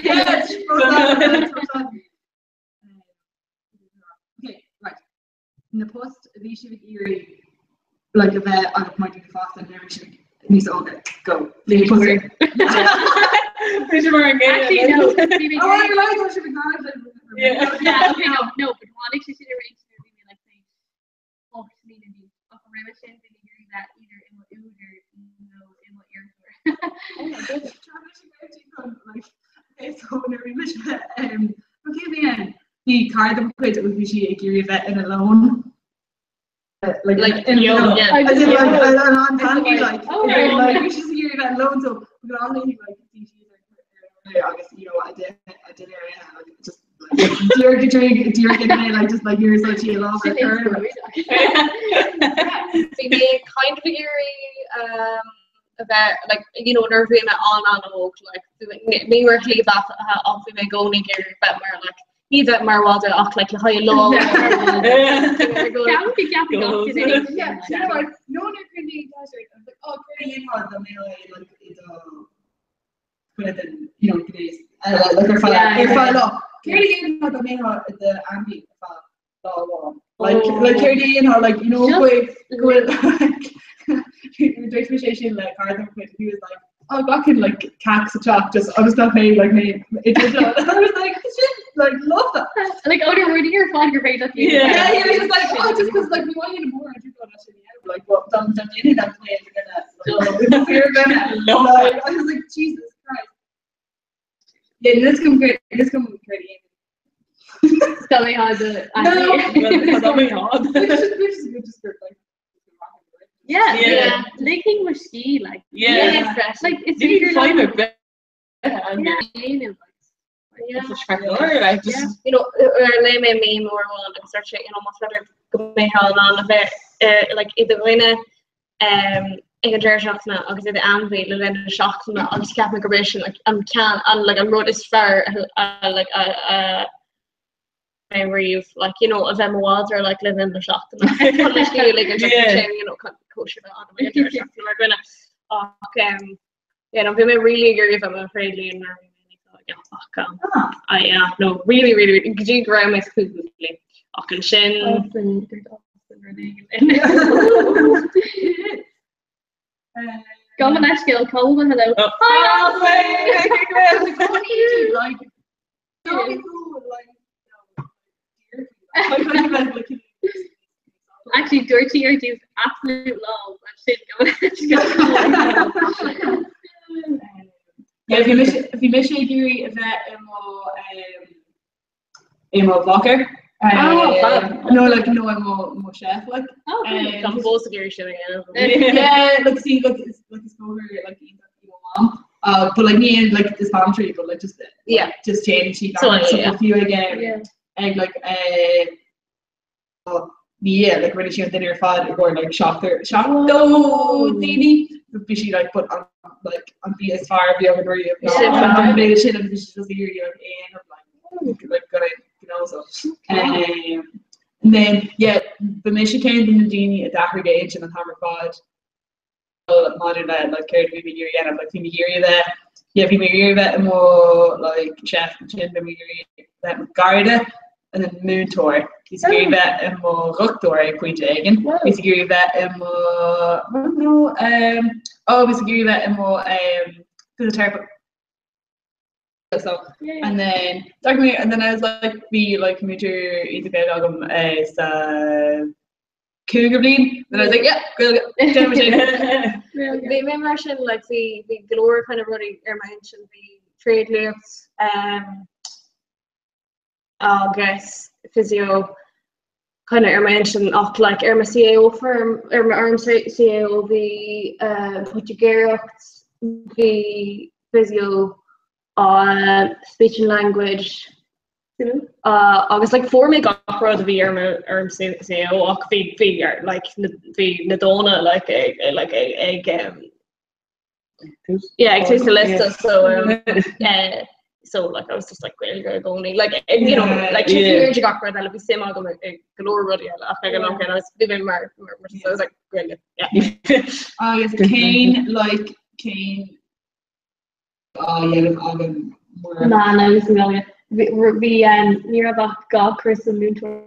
Yes. Okay, right. In the post, we should be like a bit on a point of fast and everything. Needs to all go. Leave it. Actually, no. Oh, I like I should be glad. Yeah. Okay, no. But one actually should arrange to be like saying, "Oh, community of remission." Did you hear that either in what you or in what you're Okay, so when we wish okay, then the card that we put would be she agree that in a loan. Like in loan, yeah. I did like on family like like we should agree that loan, so we could all like I guess I did like just like do you getting it like just like you're such a love or her. We made kind of eerie about like nerve me all on the walk like me work leave that off we may go and get but more like either mar water off like high low. Yeah, like no one can be like oh pretty in on the mail like it's put it in today's like your file pretty in on the mail the ambi file like pretty in or like go like hard he was like oh God can like cacks a chop just I was not made like me it did and I was like shit like love that like oh you're reading your flag your page at you he was just like oh just because like we want you to more I do go that shit like what done in that way you're gonna like I was like Jesus Christ this come great tell me how the tell me how just like yeah. Licking with ski, like fresh. Like it's you find like, a bit like just lei me meme or one and start almost better go me hell on a bit like either winner ik een jersey na agus de aanvelen en de shock na agus cap migration like can and like I'm road is fair like memory of like of Emma Wilder like living in the shock like kosher on the gonna I'm feeling really agree if I'm afraid Leon no really could you grab my food and shin Come on, Ashkill, call me hello. Actually, dirty or do absolute love and shit going. Yeah, if you miss Gary if that emo blocker. No, like I'm more chef like. I'm supposed to Gary shit again. Yeah, like see, like it's over like mom. But like me and like this palm tree, but like just change. She got a few again. Yeah. And like like when she went dinner fad or going like shop no Dini but she like put on like on PS5 the other day of shit and she's just here like gonna so and then the mission came to Nadini at that gauge and on Hammer Pod modern that like cared to be here again like we hear that we hear that more like chef and we hear that Garda and then Moon Tour. He's gave that and more Rock Tour point again. He's gave that and more he's gave that and more the type so and then I was like be like Mutter either bed album as Cougar Bleed. Then I was like, yeah, good. The immersion like the galore kind of running mentioned the trade loops I guess physio kind of mention of like my CAO firm my arm CAO the Portuguese the physio speech and language agus like for me got pro the arm CAO och the like the Nadona like a so like I was just like really going like you know like 2 years ago got that'll be same go galore ruddy I was living mar so I was like really yes Kane like Kane man I was familiar we near about God Chris and Moon Tour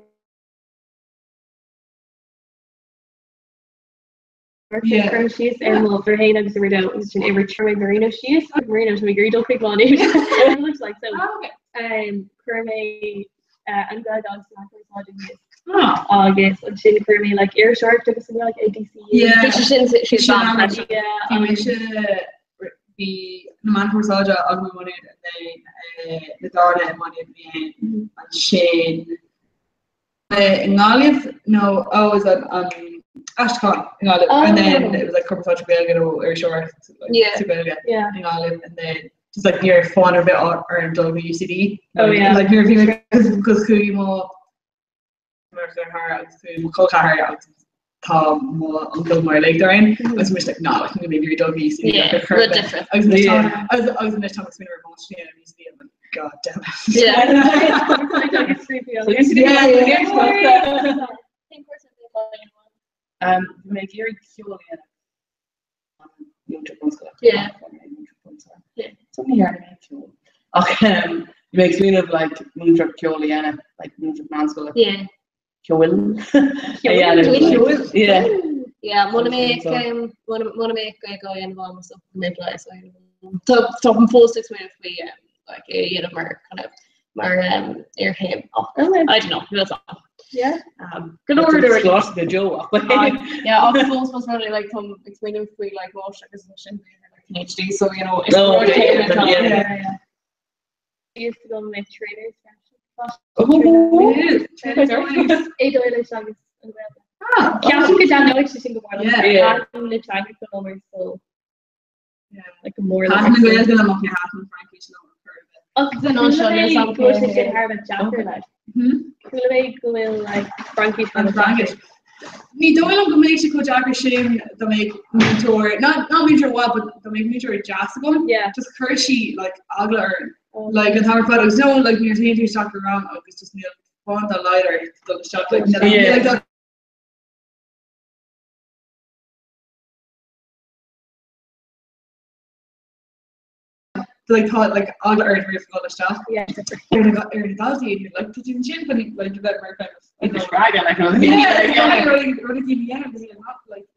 she's animal for hey nugs we're down it's an ever try marina she's marina so we agree don't pick on it it looks like so Kermay and God dogs August and she for me like air shark took something like ADC she's the man who's Saja Agma money and the Darla and money and Shane Ngalif no I was on Ashcon Ngalif and then it was like couple such Belgian or short and then just like near 400 bit or WCD like near because Kuimo Mercer Hart Colcar Tom until my leg during I was just like no I think maybe WCD different I was in the time it's been a remote and museum and god damn it make your something here okay makes me of like Moontrap Kyoliana like Moontrap Mansfield wanna make go involved so midlife so top and full 6 minutes we like you know more kind of more air him I don't know that's all good order the Joe I'm supposed to like some explaining free like motion like PhD so you know it's used to go and make trainers like more Ní dóilm go méid go deagar sin do méid mútóir not mútóir what but do méid mútóir jazz go just chuirsí like agla like an har photos no like you're taking shot around agus just níl fun the lighter do the shot like that like thought like agla earth real for the stuff like to do chin like that very famous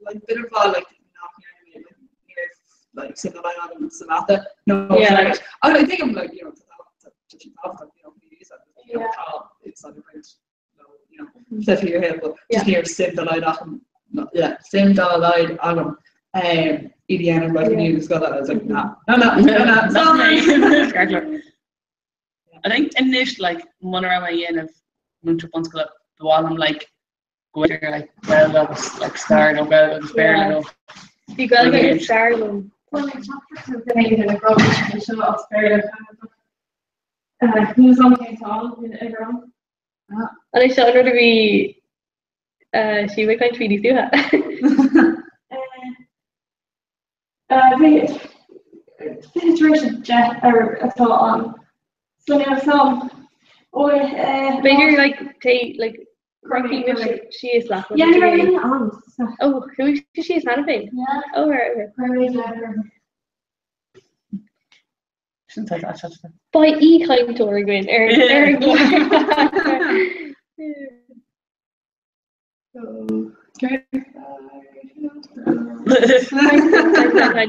like bit of like like single line on Samantha. No, like, I think I'm like, you know, it's not a print, you know, set for your head, but just near sim the light off him. Sim the light on him. EDN and like news got that. I was like, no. I think initially like one around my end of Moontrap Bunch Club, the wall I'm like going like well that's like star no well that's fair no. You gotta get started on who's on the call everyone? And I showed her to be she would kind of really do that. Situation Jeff or a thought on so now some or bigger like take like Crocky she is laughing. Yeah, you're on. Oh, who she is anything? Yeah. Oh, her. By E climb to Oregon.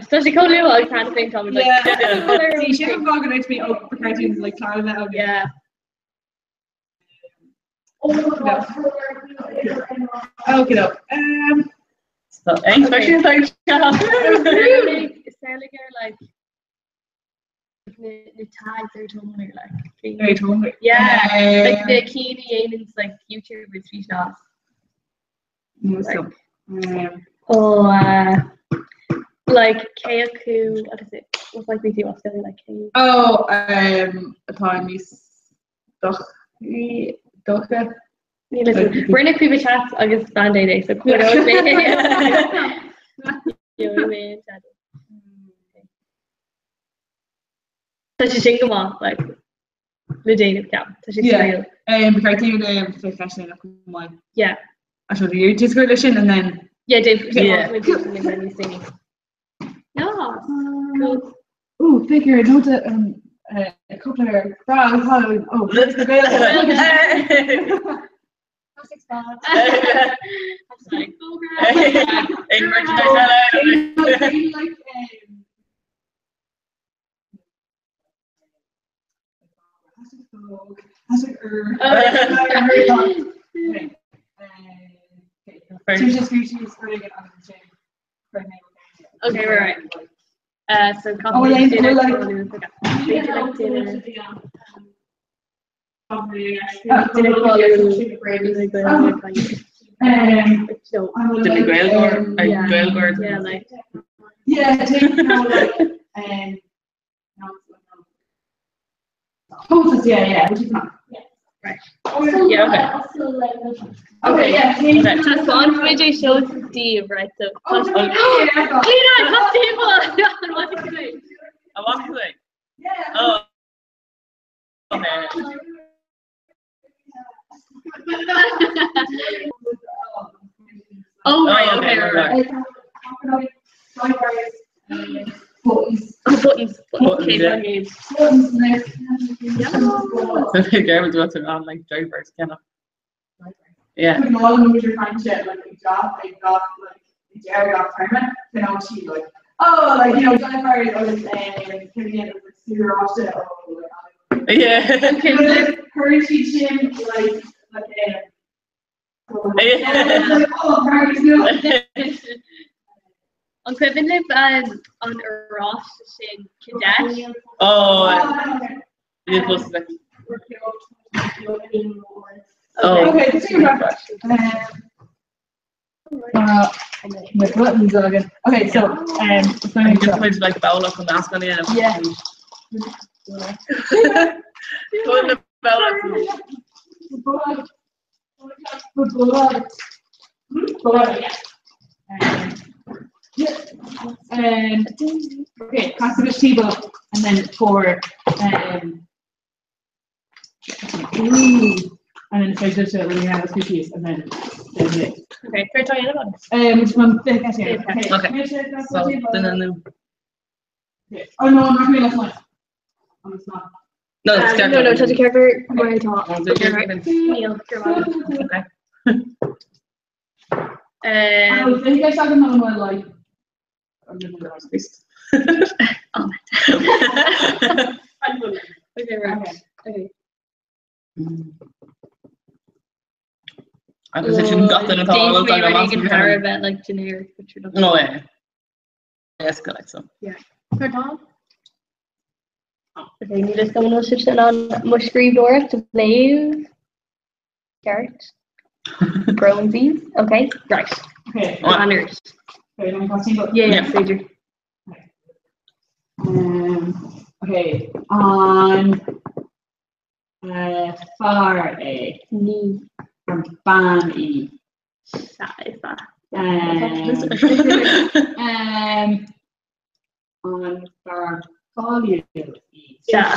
So she called you I can't think of it. Like she should have organized me up for cartoons like Clara. Yeah. Okay, no. So, especially like like the tags are totally like. Very totally. Yeah, like the Keely Yaman's like YouTubers, she's not. Like Kayaku, what is it? What's like we do what's going like Kayaku? Oh, Attorneys. Docha. We're in a creepy chat, I guess Band-Aid day, so quite Tá sé sin go like le déanamh ceap tá sé real. Because I think the fashion like yeah. I should do your description and then Dave yeah. And then you sing. Yeah. Cool. Oh, figure note a couple of crowd. Oh, let's go. Plastic spot. I'm sorry. Okay, we're right. So yeah, which is not. Right. Yeah, okay. Okay. Just on video shows Steve, right? So Lena, top table. What did you say? I want to say. Yeah. Oh. Okay. Oh right, okay, right. Buttons. So the game is what's on like drivers, kind of. Yeah. When all the major kind of shit, like a job, I got like the Jerry got tournament, then I'll see like, oh, like Jennifer was Kevin was super awesome. Yeah. Her teaching like On Kevin live on Ross in Kadesh. Oh, yeah, close to that. Okay, my buttons again. Okay, so it's going to just like bowl up and ask on the end. Yeah. Put the bowl up. Okay, consider table and then for and then if I just when you have a species and then okay, fair try another which one? Okay. So then oh no, I'm not doing that one. Oh, it's not. No, it's no, touch a character. Where talk. Neil. Okay. I think I saw another one like. I'm gonna go this. Oh. Okay, right. Okay. I just shouldn't got them at all. Dave may really compare about like generic, but you're not. No way. Yes, correct. So. Yeah. Her dog. Okay, need to someone else sit on my screen door to play. Carrot. Bronzies. Okay, right. Okay. Honors. Okay, I'm passing. Yeah, Sager. Okay, on far A. Knee. From ban E. On far volume E. Yeah.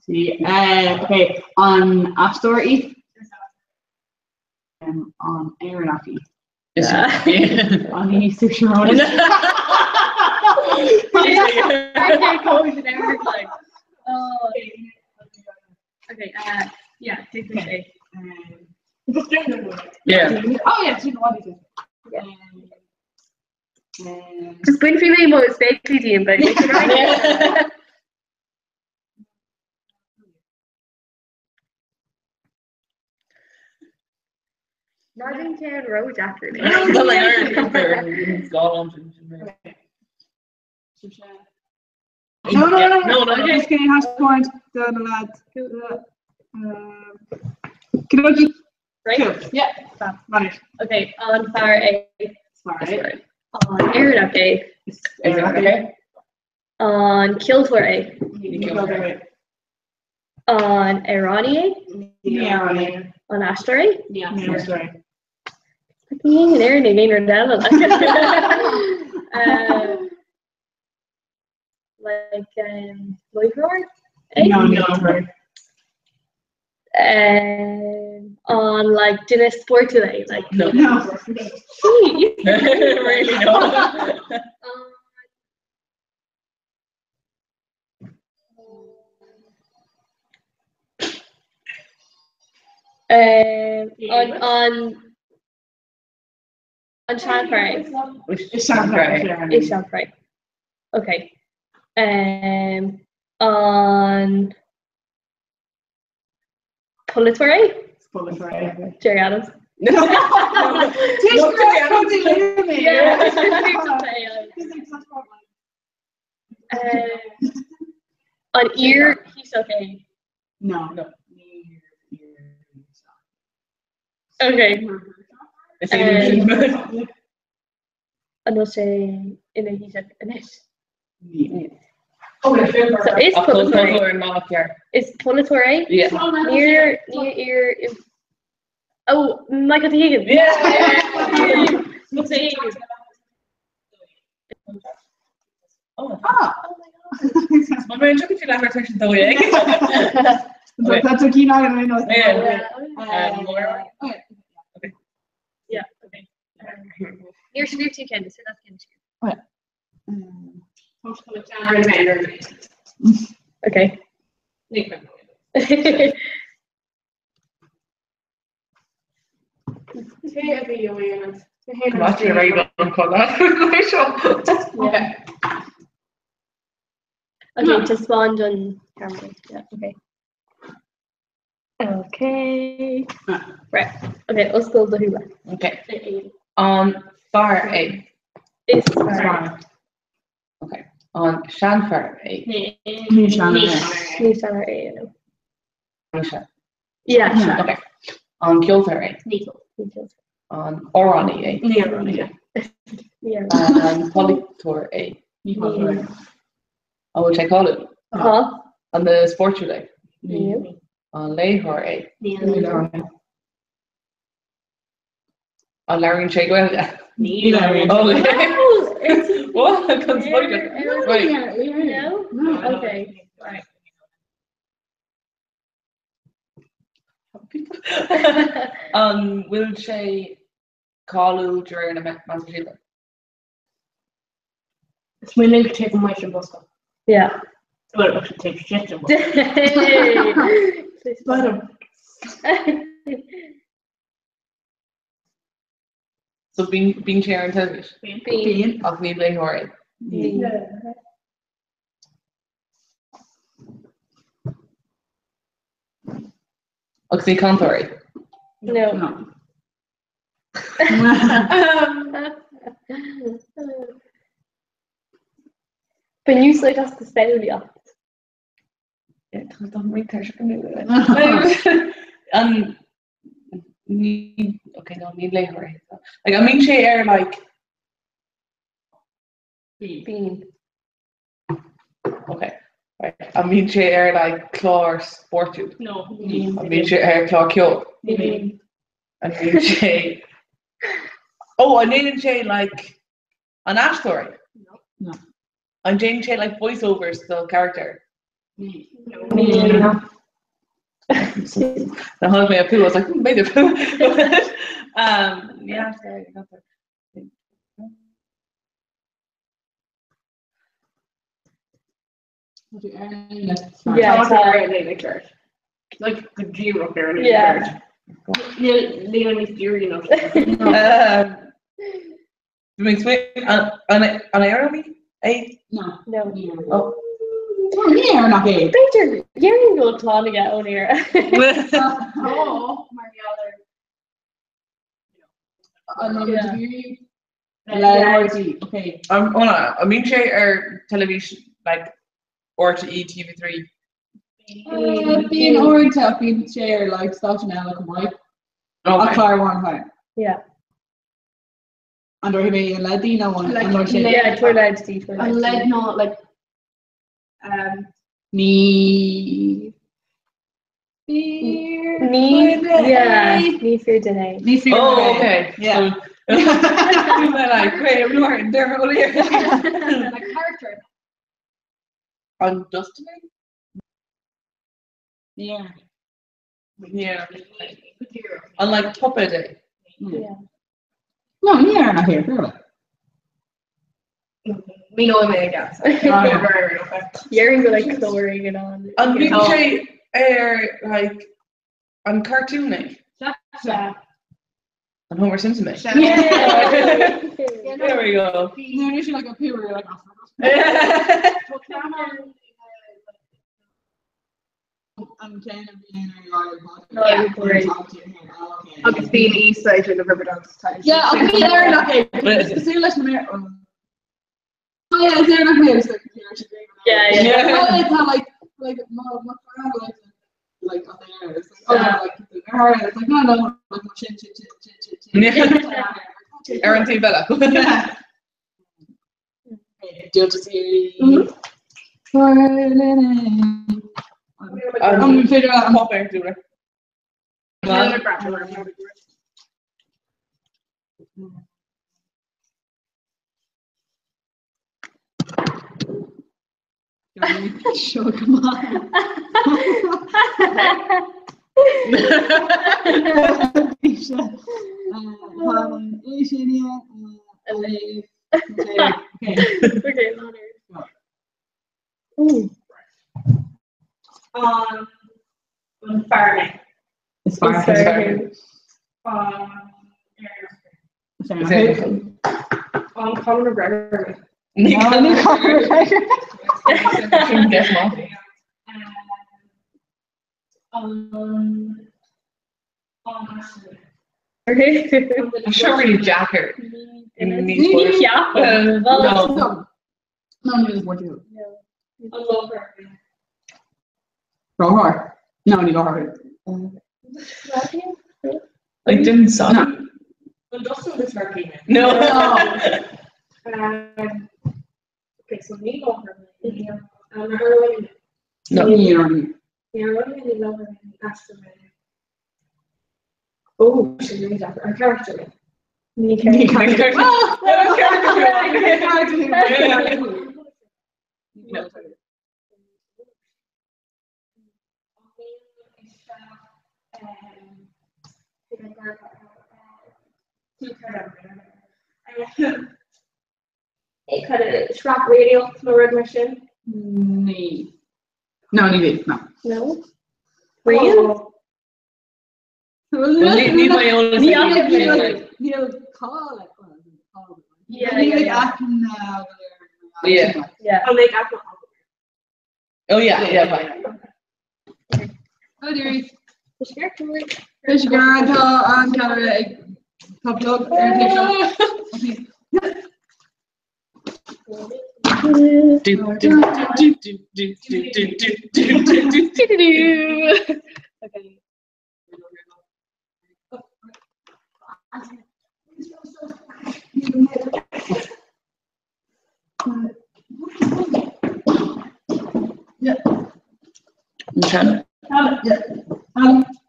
See, okay, on App Store E. On Aeronaut E. On the Sushi Road. Okay, yeah, take this A. Yeah. Oh yeah, what is it? Just going through my most vaguely Dean, but you can Nottington Road after me. No. Just kidding. Hash point. Down the lad. Kinoji. Right? Cool. Yeah. Manage. Okay, on far A. Right. On Aeronac A. Okay. On Kiltor A. On Irani A. Yeah. On Ashtar A. Yeah. Sorry. Fucking there, they gain her down. Like Loigroar A. No. On like Guinness Sport today, like No. Really no. On Shanghai. It's Shanghai. Okay. On Pulitzer. Jerry Adams. On ear, he's okay. No. Okay. And I'll say in a he's a Anish. so it's Pulitzer. and Malacare. It's Pulitzer, eh? Yeah. Ear is. Oh, Michael T. Higgins. Yeah. What's the Higgins? Oh. My man took it to that section though, yeah. That's a key now, I know. Yeah. Okay. Near Snoop you can say that's okay. Watch your right on color. Okay. Okay, to spawn on camera. Yeah, okay. Okay. Right. Okay, let's go to Hoover. Okay. On far A. It's far. Okay. On Shanfar A. Shanfar A. Nisha. Yeah. Okay. On Kilter A. Nico. On Orani A. Yeah. On Polytor A. Oh, which I call it. On the Sport Today. On Lahore A. On Larry and Shadewell. Oh, what? I can't spot it. Right. No? Okay. Right. Will she call during a Massachusetts? It's my link to take my Bosco. Yeah. Well, I should take shit. So being chair and television. Being. Of me playing horror. Yeah. Oxy Contory. No. When you say that's the style, yeah. Yeah, don't read okay, no, need later. Like, I mean, she air like Bean. Okay, right. I mean, she air like Claw Sport Tube. No. I mean, she air Claw Kyo. Bean. I mean, she. Oh, I named Jay like an Ash story. No. I'm Jane Jay like voiceovers the character. Me. The hug me a poo. I was like, maybe a poo. Yeah, sorry, I got that. Yeah, sorry, church. Like the G up there in the church. Leon is Fury, you know. You mean swing on air? Eh? No. Oh. Oh, yeah, not big. Peter, you're going to talk again on here. Oh, Okay. I mean, she television like RTE TV3. Being oriented, being share like Station Ella come right. Okay. Claire one time. Yeah. And there be a Ladina one. Yeah, Twilight Steve. And led not like me. Ní fear Danae. Oh, okay. Yeah. Like, wait, I'm not in there earlier. Like character. On Destiny? Yeah. Yeah. On like Puppet Day. Yeah. No, you're not here, girl. Me know me again. You're gonna be like coloring it on. And we say like on cartooning. Yeah. And Homer Simpson. Yeah. There we go. No, usually like a paper, you're like, I'm kind of being Agus being east side of the river down to yeah, I'll be there, okay. See you later, Mayor. Oh, yeah, it's there, not here. It's like, yeah. Oh, it's not like, like on the air. It's like, oh, it's like, no, like, chin. Aaron T. Bella. Yeah. Do you see? I'm gonna figure out I'm popping to it. Sure, come on. Farming. It's farming. Conor McGregor. Sure, Jacker. Yeah. No, it's more too. I love her. Go hard. No, you go hard. Like didn't suck. No. Well, Dustin was working. No. Okay, so me love her. Her No. really love her. Oh, she's really love her. Her character. Me character. Ik had een scrap radio van Red Machine. Nee. No, niet. No. No. Real? Niet my own. He'll call it. Yeah. Yeah. I'll make up. Oh yeah, fine. Oh dearie. Fish garden on Canada. Top dog. Okay. Yeah. Okay. Yeah.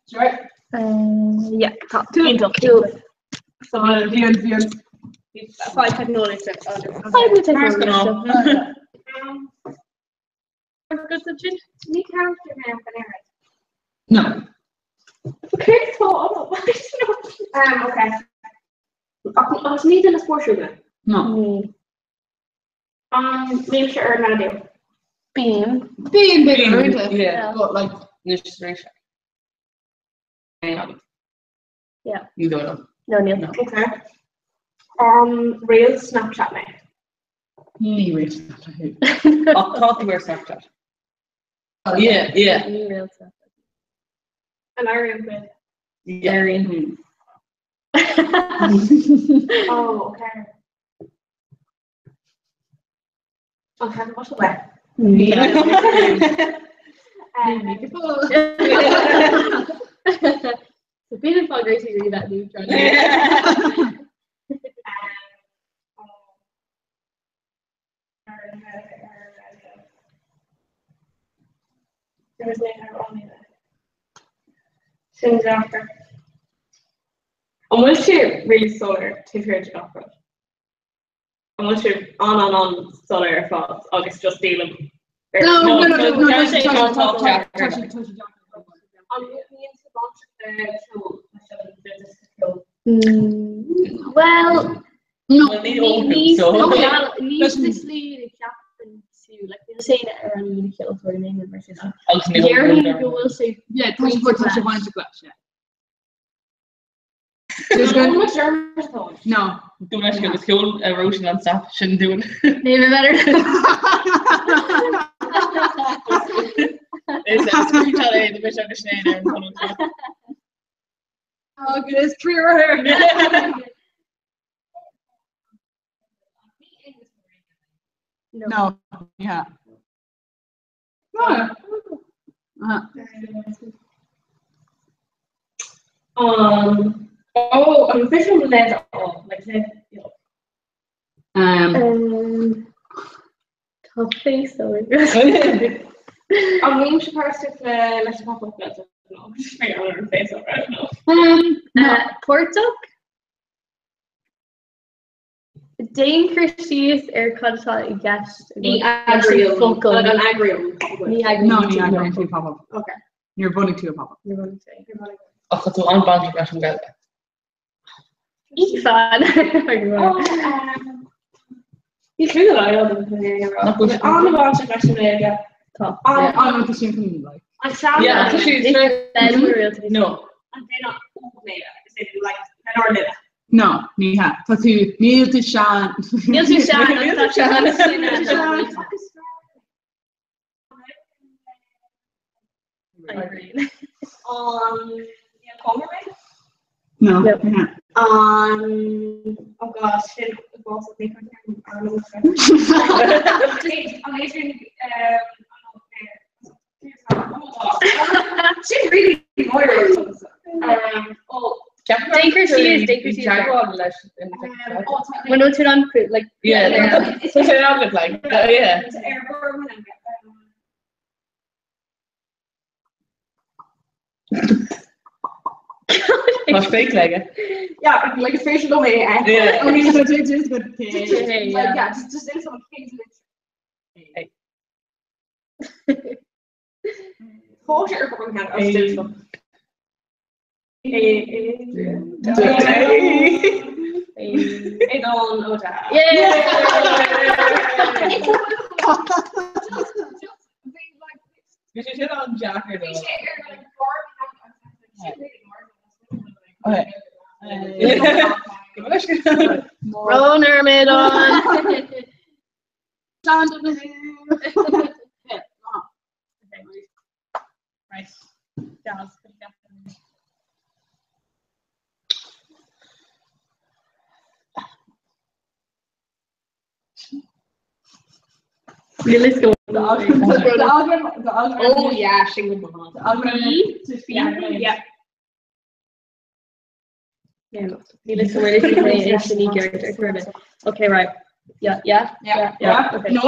Sure. Yeah. Two. So, Vian. 5 technology. 5 technology. Good subject. Me character man for Eric. No. Okay, so okay. Als niet in de sportschoenen. No. Neem je er naar deel. Bean bigger, isn't it? Yeah. But like Nutrition. Yeah. You don't know. No, Neil. No. Okay. Real Snapchat me. real I'll talk to her Snapchat. Oh, yeah. Real Snapchat. And Arian with. Yeah. Arian. Oh, okay. Okay, what's the way? So being in Fall Gracie really that new trend. Soon after. And once you're really solar, to hear the opera. And once you're on solar falls, August just deal them. No. Well, no, needs this lead a captain to like they're saying it around the kill for name and versus. Jeremy will say Tasha wanted to clash. Yeah. No. Don't ask the school erosion and stuff. Shouldn't do it. Maybe better. Oh goodness, clear hair. No. Yeah. I'm fishing the legs off, like I said, Top face, so I'm going to pass it let's pop up that. No, just figure out her face over. I don't know. Portuc. Dane Christie's codta I guess. Ní agrium. An agrium. No, ní agrium to pop up. Okay. You're voting to a pop up. You're voting to. Ach, tu anband from that. Ifan. You feel like on the bunch of Australia. Top. On the same thing like. Yeah, she's no. And they're not like they're not. No, ní ha. Tá tú níl tú sean. Níl tú sean. No. Oh gosh, shit. Boss of me. She's really moral. Dane Christie's. When no turn on like yeah. So turn on look like yeah. What's fake like it? Yeah, like a facial domain. Yeah. I mean, so just good. Yeah, just in some things. Hey. Culture from here. You should hit on Jacker though. Okay. Roner mid on. Right. Let's go. Oh yeah, Shingle Mahal. Yeah. Yeah, no. Let's go. It's the new character. Okay, right. Yeah. Okay. No.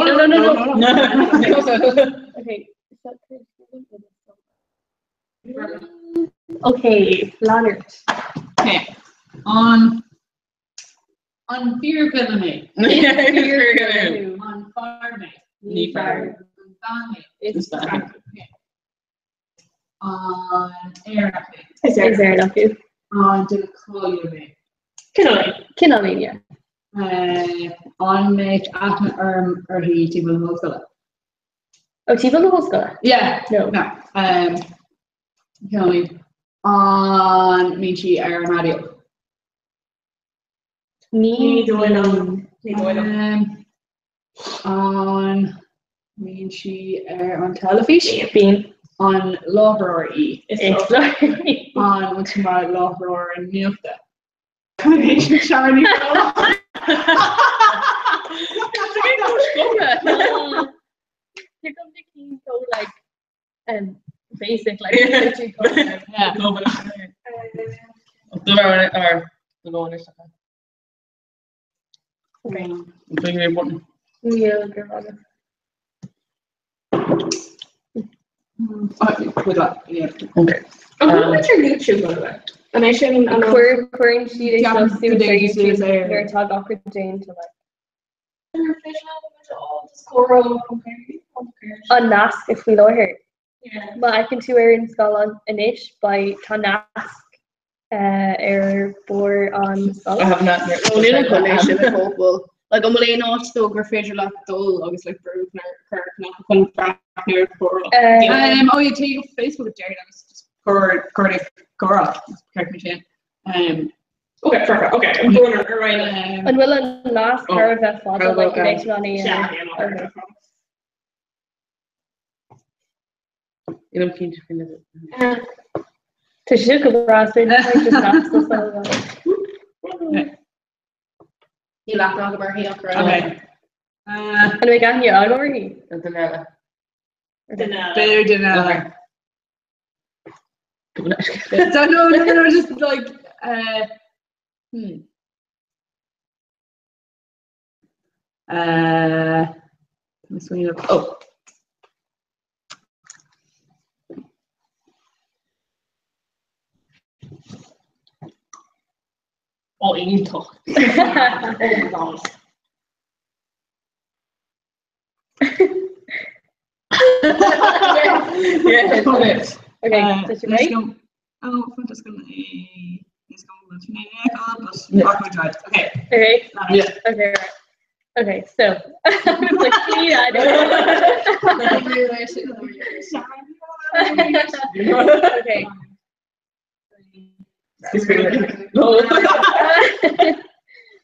Okay. Okay, Leonard. Okay. On Fear Villainy. On Farming. It's okay. On Air. Is there enough? On the Collier. Kinnaline, yeah. On Mate Atman or he Tibble Hoscola. Oh, Tibble Hoscola? Yeah. No. Kinnaline. On Michi Mario. On Michi on Telefish. Bean. On Lover E. On what's my Lover and Milta. Combination Charlie. Here comes the king, so like basic like Yeah. yeah. No, but the going is Okay. I'm thinking of one. Yeah, good one. With that, yeah. Okay. What's your YouTube by the way? And I shouldn't Queer she Yeah, stuff the day YouTube is there. their tag awkward Jane to like an nasc if we know her. Yeah. But I can see her in Scotland inish by tá nasc bor on Scotland. I have not. Only collation of hopeful. Like I'm only not so graffiti like dull. Obviously, like Bruce Kirk, not come back here for. Oh, you take Facebook with Jerry. That was just Cora. Kirk machine. Okay, perfect. Okay, I'm going right. And will an last caravan father like connection on a I'm keen to finish it. To shoot a brass in the You laugh dog about here. Okay. And we got here out over here. Danella. Better Danella. So no, just like Oh. Oh, you talk. Oh my god. Yeah, okay. Okay, so right? Oh, I'm just gonna Okay. Okay. Yeah. Okay, right. Okay, so it's like yeah, okay.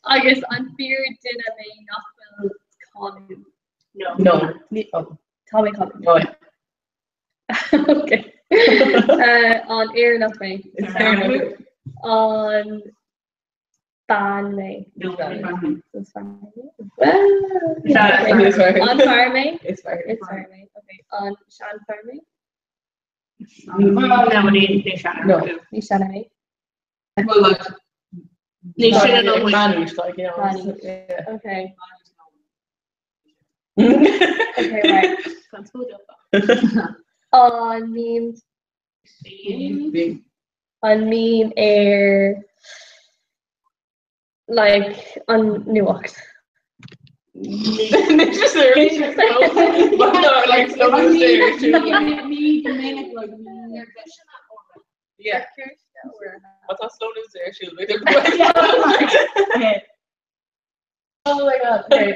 I guess I'm feared did I may not will call him. No. Oh. Tommy call him. No. Okay. On air nothing. It's fair enough. On Ban May. No. It's fine. Well, yeah, Okay. It's fine. On Farmay. It's fine. It's Farmay. Okay. On Shan Farmay. No, they shot No. You Shan May. Well, like, They should have like known. managed, like, you know. Managed. Yeah. Okay. Okay, right. On memes. On meme air. Like on Newark. It's just there. But no, like, slow and serious. Yeah. I thought Sloan was there. She was with her. Okay. Oh my god. Okay.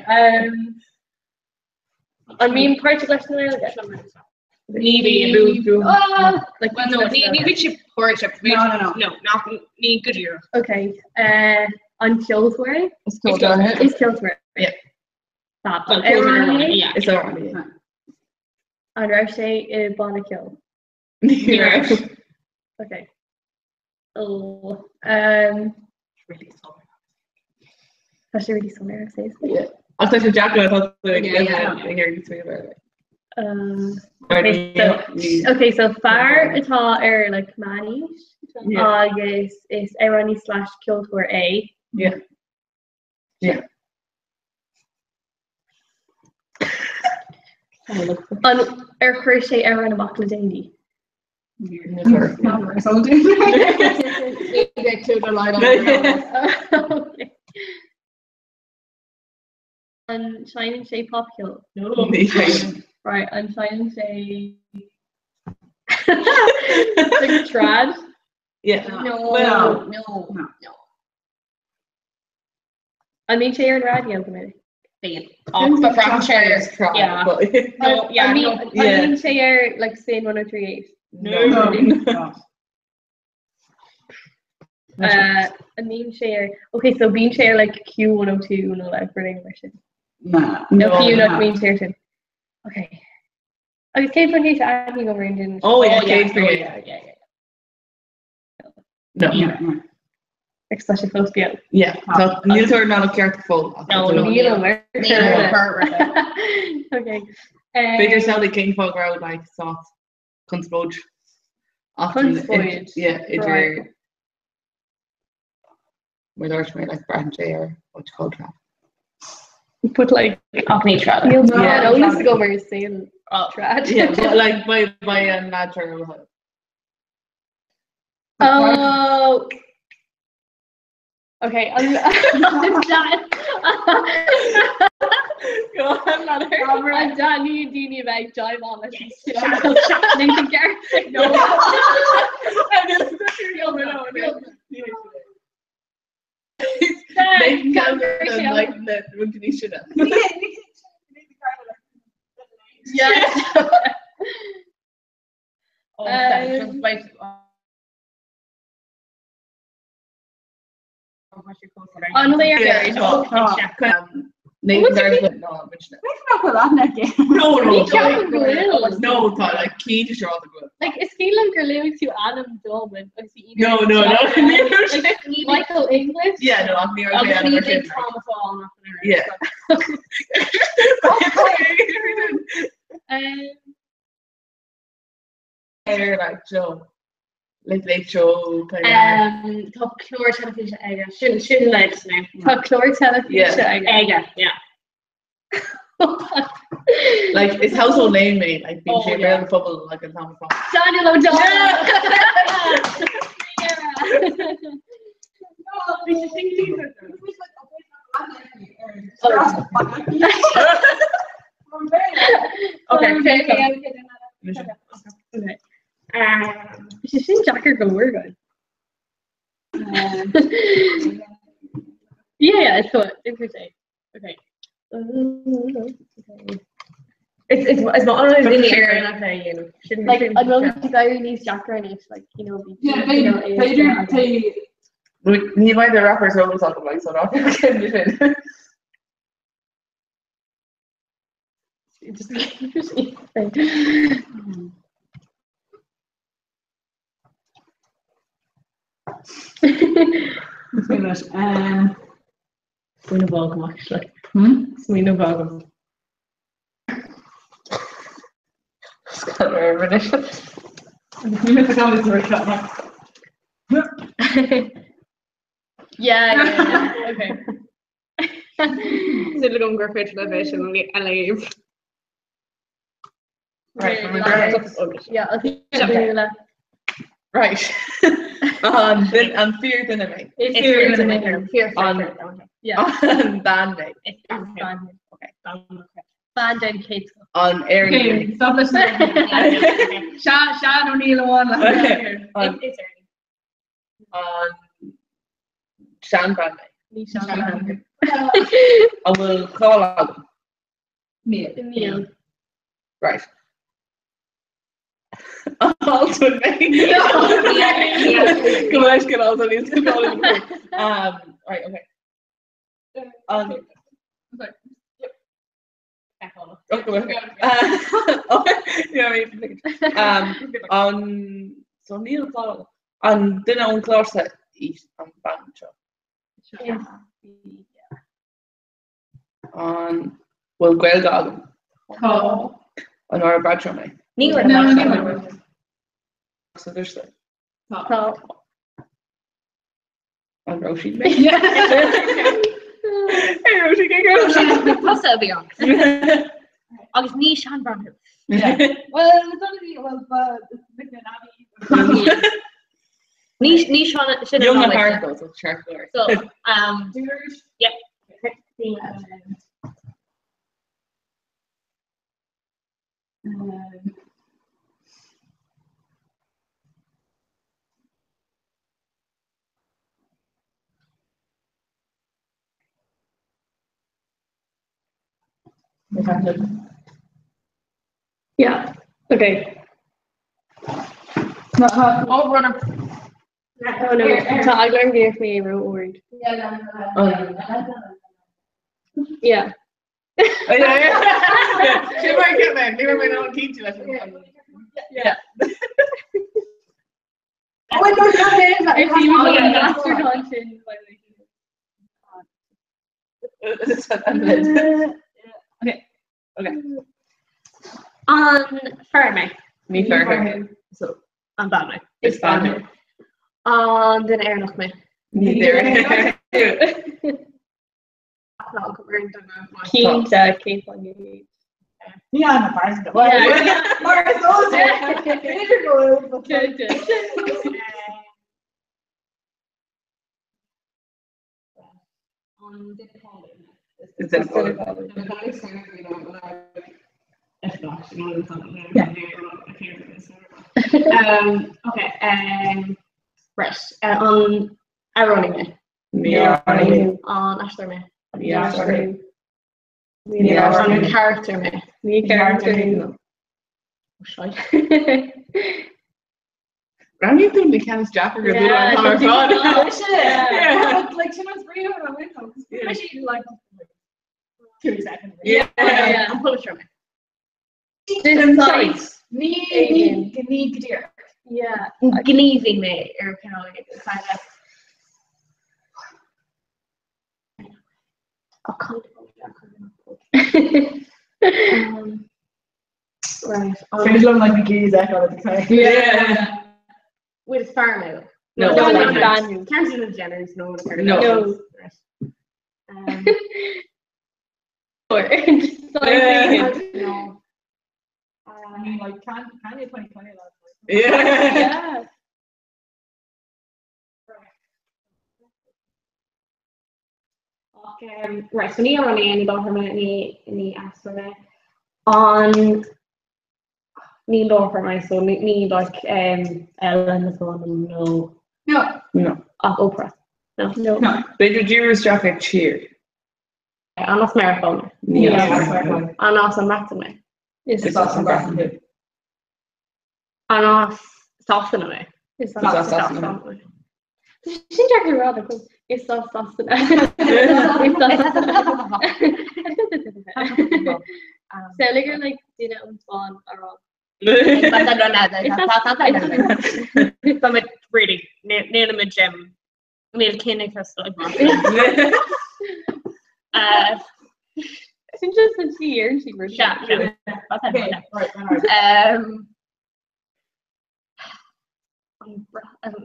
I mean, particular Maybe like well, no, maybe she poured it. No. Not need good year. okay. On Killsbury. It's Killsbury. It's Killsbury. Yeah. Stop. On On Killsbury, yeah. It's alright. On Roche Bonnekill. Yeah. Okay. Oh. Really sorry. That's really summer, I say. Yeah. I thought you Jack. I thought Yeah. Here you speak about it. Okay, so far atá like Manish. Agus is Irani / Kiltor A. Yeah. Yeah. On Crochet Erin and Bakla Dainty. Okay. On Shining Shea Pop Hill. No. Right, on Shining Shea. Like trash. Yeah. No. I mean Shea and Radio committee. Off the franchise. Yeah. No, yeah, I mean, no. I mean Shea like Spain 1038. No. A mean share. Okay, so bean share like Q102, no like for version. Nah. No, Q not mean share too. Okay. Okay, Kate from Kate Annie over in. Oh yeah, Kate for Kate. Yeah. No. Especially close to you. Yeah. So Neil Turner not a character full. No, Neil Mercer. Okay. Beidir Sally King fog road like soft Kunstbodge. Kunstbodge, Yeah, right. idir my large mate like Brand J or what's called that. Put like Acne trad. Yeah. I used to go where you're saying trad. Yeah, but like by a natural. Oh. Okay, I'm done. Go on, mother. I'm done. You do need like jive on it. Nathan Garrett. No. Nathan Garrett like the Rugnishina. Yeah. Nathan Garrett, no, no, like keen to show the good. Like is Keelan Gerlew to Adam Dolman? No. Like Michael English. Yeah, no, I'm near. Yeah. Like Joe. Late show. Top chlor television egg. Shouldn't like now. Top chlor television egg. Yeah. Like it's household name, mate. Like being shared around the football, like a Tom Fong. Daniel O'Donnell. Okay. She's seen Jacker go we're good. Yeah, it's what interesting. Okay. It's not always in the air and okay, you know. Like I know the guy who needs Jacker and it's like, you know, Ni by the rappers always talk about so not just Swing Vogum actually. Swing Vogum. Yeah. Okay. Still going to go for television and leave. Right. Yeah, I'll keep Right. And fear enemy. It's fear enemy. Fear yeah. On band day. Okay. Band dedicated. On air. Okay, stop listening. Sean O'Neill on. On Sean band day. I will call out. Neil. Right. Also, right, okay. On so Neil Paul on dinner on Clarsa East on Bancho. On well Gaelgog. On our Bradshaway. No. So there's the top. On Roshi. Hey Roshi, get What's that be on? August Niche and Brown. Yeah. Well, it's only Niche on it. Young and hard though, so sharp there. So yeah. Yeah. Okay. Oh, run up. Oh no. So I learned give me a real word. Yeah. Yeah. She might get there. Never mind. I don't teach you. Yeah. Oh, I don't have it. If you want to master content, Okay. On Ferme. Me fair. So, on Balme. It's Balme. On den nog me. Me there. Keith on you. Yeah, I'm a person. Yeah. Mars also. On the Paul. It's a Okay. Right. On Ironic. Yeah. On Ashler me. Yeah. On character me. Me character. Granny doing the Canis Jack or Yeah, Yeah, like she was reading on my window. Especially like 2 seconds. Yeah. I'm Polish from This Me, dear. Yeah. Gleaving me, or kind of like kind of. Right. Sounds like the keys echo at the time. Yeah. With Farmo. No, Daniel. Carson of Jenners, no one heard of No. No. I mean, like, Kanye 2020 last night. Yeah. Okay, right, so ni ar ni dá ni asna on ni dá for my so ni like Ellen so no Oprah No. They do Jewish jacket cheer. on us marathon on us on Rathme It's awesome. on us Sassaname It's Sassaname She's actually rather cool. It's so saucy. So you're like dinner and spawn around. From it really near the gym near Kenny Crystal It's interesting to hear she was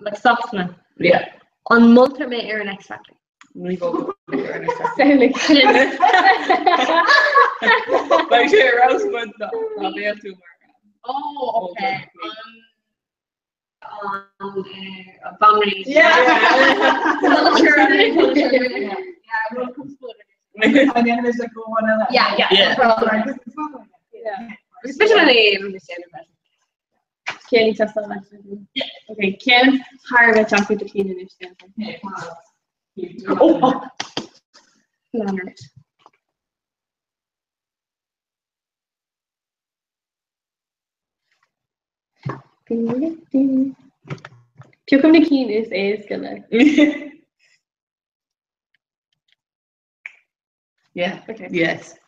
like softness. Yeah. On multi air and X Factor. We go. Sound like Like shit, Rose, but no, we have 2 more. Oh, okay. On Bombery. And then there's like one of that. Yeah. Especially in the standard. Kenny test on actually. Yeah. Okay, Ken Harvard champion to Keenan is dancing. Oh. Leonard. Più come Keen is gonna. Yeah. Okay. Yes.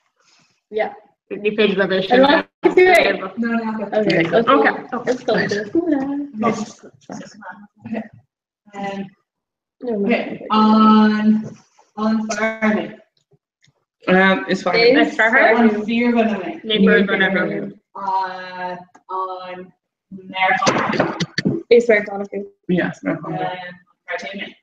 Yeah. You paid the best. No. Okay. Let's go. Okay. On farming. It's fine. It's for her. On fear runaway. Neighbor. On marathon. It's very Donovan. Yes. Cartoon. Cartoon.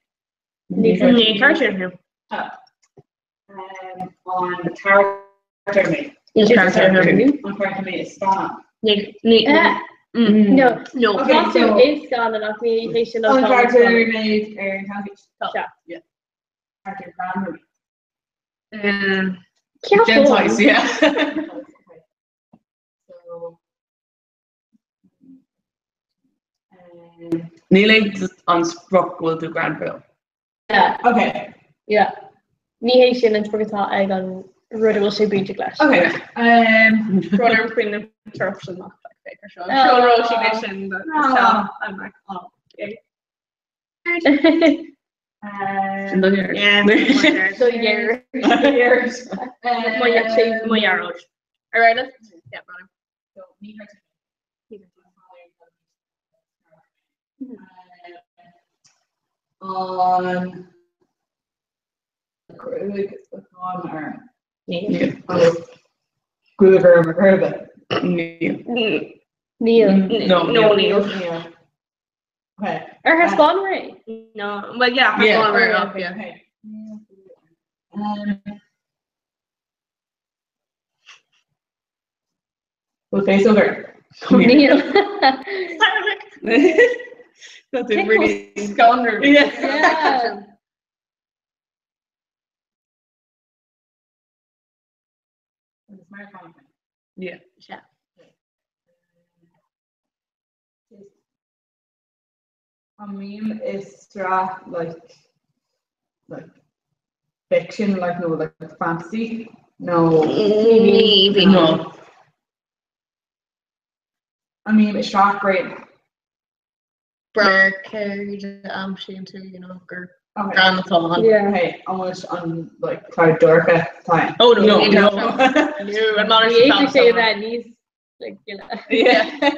On character me. On character me is Stana. No. Okay, Doctor so is gone and off me. Patient on of character made Yeah. character grammar. Gentiles, yeah. So Nearly on Spruck will do Granville. Yeah. Okay. Yeah. Ní sin an spurtá ag an rudil sé bíte leis. Okay. Brother between the turfs and not like Baker Show. Show she mentioned but I'm like, oh, okay. Yeah. So years. My arrows. Alright, yeah, brother. So me her on Gruger McGurba. Neil. No, Neil. Okay. Or her spawn right? No. Well, yeah, her spawn right up. Yeah. Okay. We'll face over. Neil. That's a really scoundrel. Yeah. Yeah. Yeah. A meme is straight like fiction, like no, like fantasy. No. Maybe. No. A meme is straight great. Brother carried she into, you know, her Okay. grandson. Yeah. Hey, almost on like Cloud Dorka time. Oh no, No, no. no. No, I'm not We hate to say that, and he's like, you know. Yeah.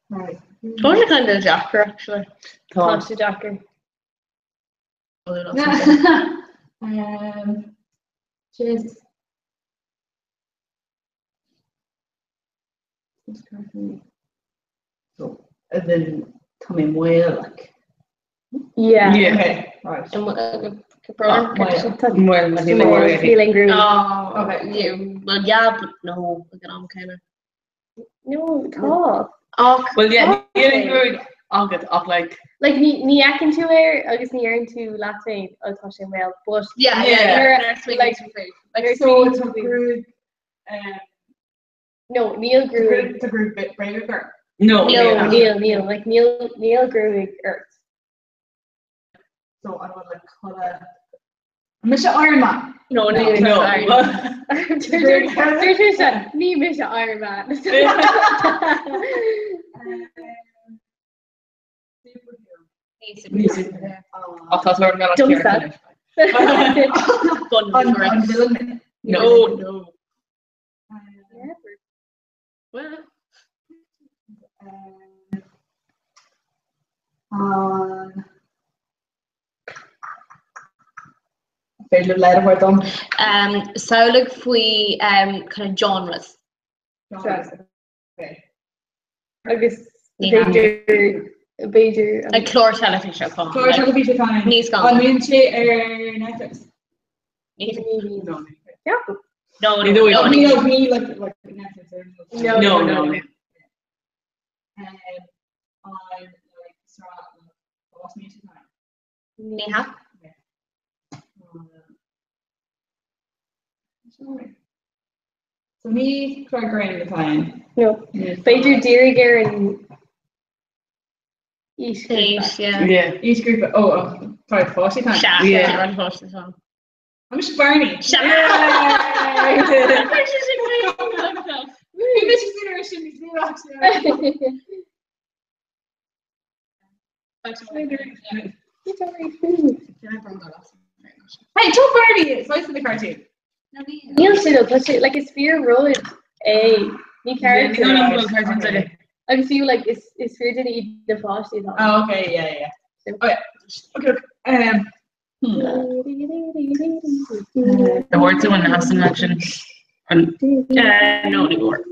Right. What was kind of Jacker actually? Constant Jacker. Cheers. So, and then Tommy Moyle, like. Yeah. Yeah. Okay, right. And Well, I think Feeling groovy. Oh, okay. Yeah. Well, yeah, but no, look at him kind of. No, talk. Oh, well, yeah, Okay. good. I'll get up like. Like, ní acin tú agus ní ar tú látain atá sé mé, but yeah, Yeah. Next week, like, like, So it's a group, no, Neil Gruig. the group bit Braver. No. Neil, like Neil Gruig Earth. So I would like call it Mr. Iron Man. no, No. Ní mis Iron Man. I thought we were going Jump to start. On villain. No. Well, Favorite letter word done. so like we kind of genres. Okay. Agus Yeah. Beidir. Like chlor television show. Close television time. Níos gá. On Minche Netflix. No. Yeah. No, Neither way. no, Me no. of me like Netflix. No. No. On like what's Minche time? Neha. So me try grain the time. No. Beidir Diriger and East. Yeah. Yeah. Each group sorry, Fossy time. Shaft. Yeah. Run horse as well. I'm just Barney. Shaft. We miss you dinner, shouldn't we? Hey, tell Barney it's nice in the cartoon. Neil Siddle, plus like it's fear road a new character. I can see like it's fear didn't eat the Fossy. Oh, okay, yeah. Okay. The word one has to mention. No, anymore.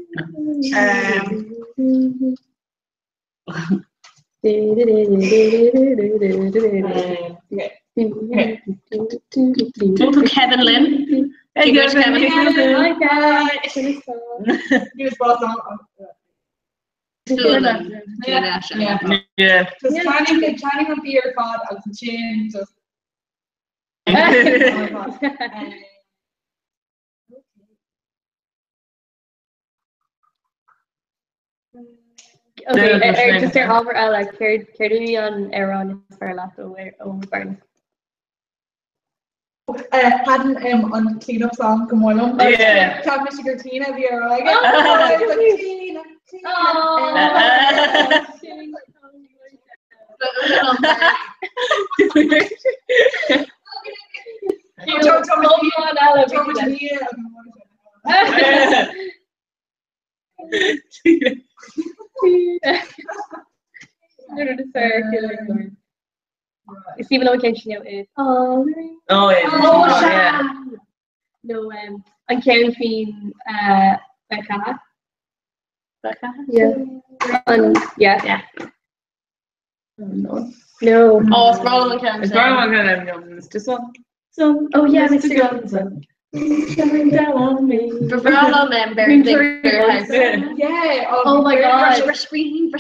Uncle Kevin Lynn. Hey, George Kevin. Hi guys. He was boss on. Two of them. Yeah. Yeah. Just trying to be your god as a chin, just. Okay, just their over Ella, Cardi on Aaron for Lato over Barney. Hadn't on clean up song come on. Yeah. Talk Mr. Gertina be alright. Even though I can't know it. Oh, yeah. No, I'm Karen Fien, Becca. Yeah. Yeah. No. Oh, it's Brolin Karen. It's Brolin Karen. It's this one. So, oh yeah, Mr. Mr. Robinson. Shine down on me. Brolin member. Yeah. Oh my God. Brush breathing.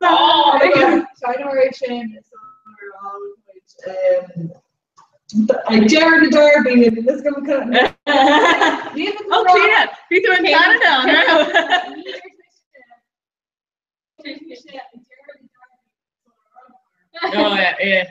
Oh my God. China Ocean is I dare the Derby and let's go cut. Oh, Cleena. People in Canada now. Oh yeah.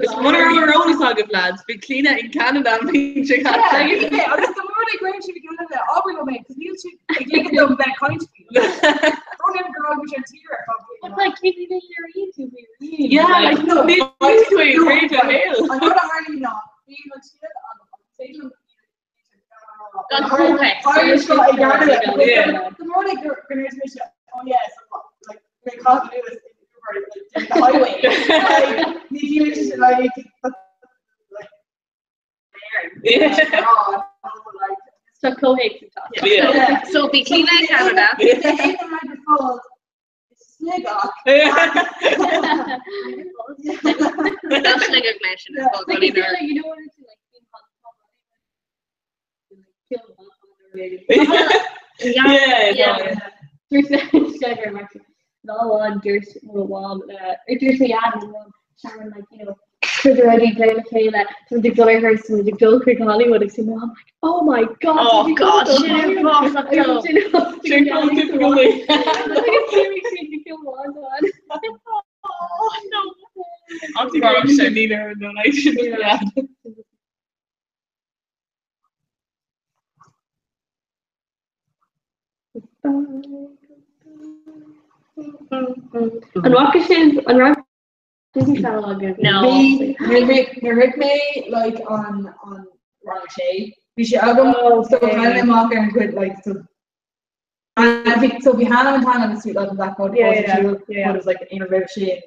It's one of our own song of lads. Be Cleena in Canada and be in Chicago. Yeah, that's the more they ground to be Canada. All we will make because you two like them that kind of feel. Don't even go with your tear. But like, can you make your YouTube video? Yeah, like no, these two is great to hail. I'm not hardly not being on stage on the more they go oh yeah, so like they can't do this the highway. Like you just like so co-hate yeah. So be clean in Canada. They hate the microphone. Snigger. That's Snigger mention. You don't want to like kill no one there's wall there's me Adam Sharon like because already playing Kayla from the Guller House and the Dunkirk Hollywood I'm like oh my God and Rockishin and Rock Disney Channel Rick May like on Roche. We should go so kind of mock and quit like so. And I think so. We had him on the Sweet Love and Black Mode. It was like an innovation.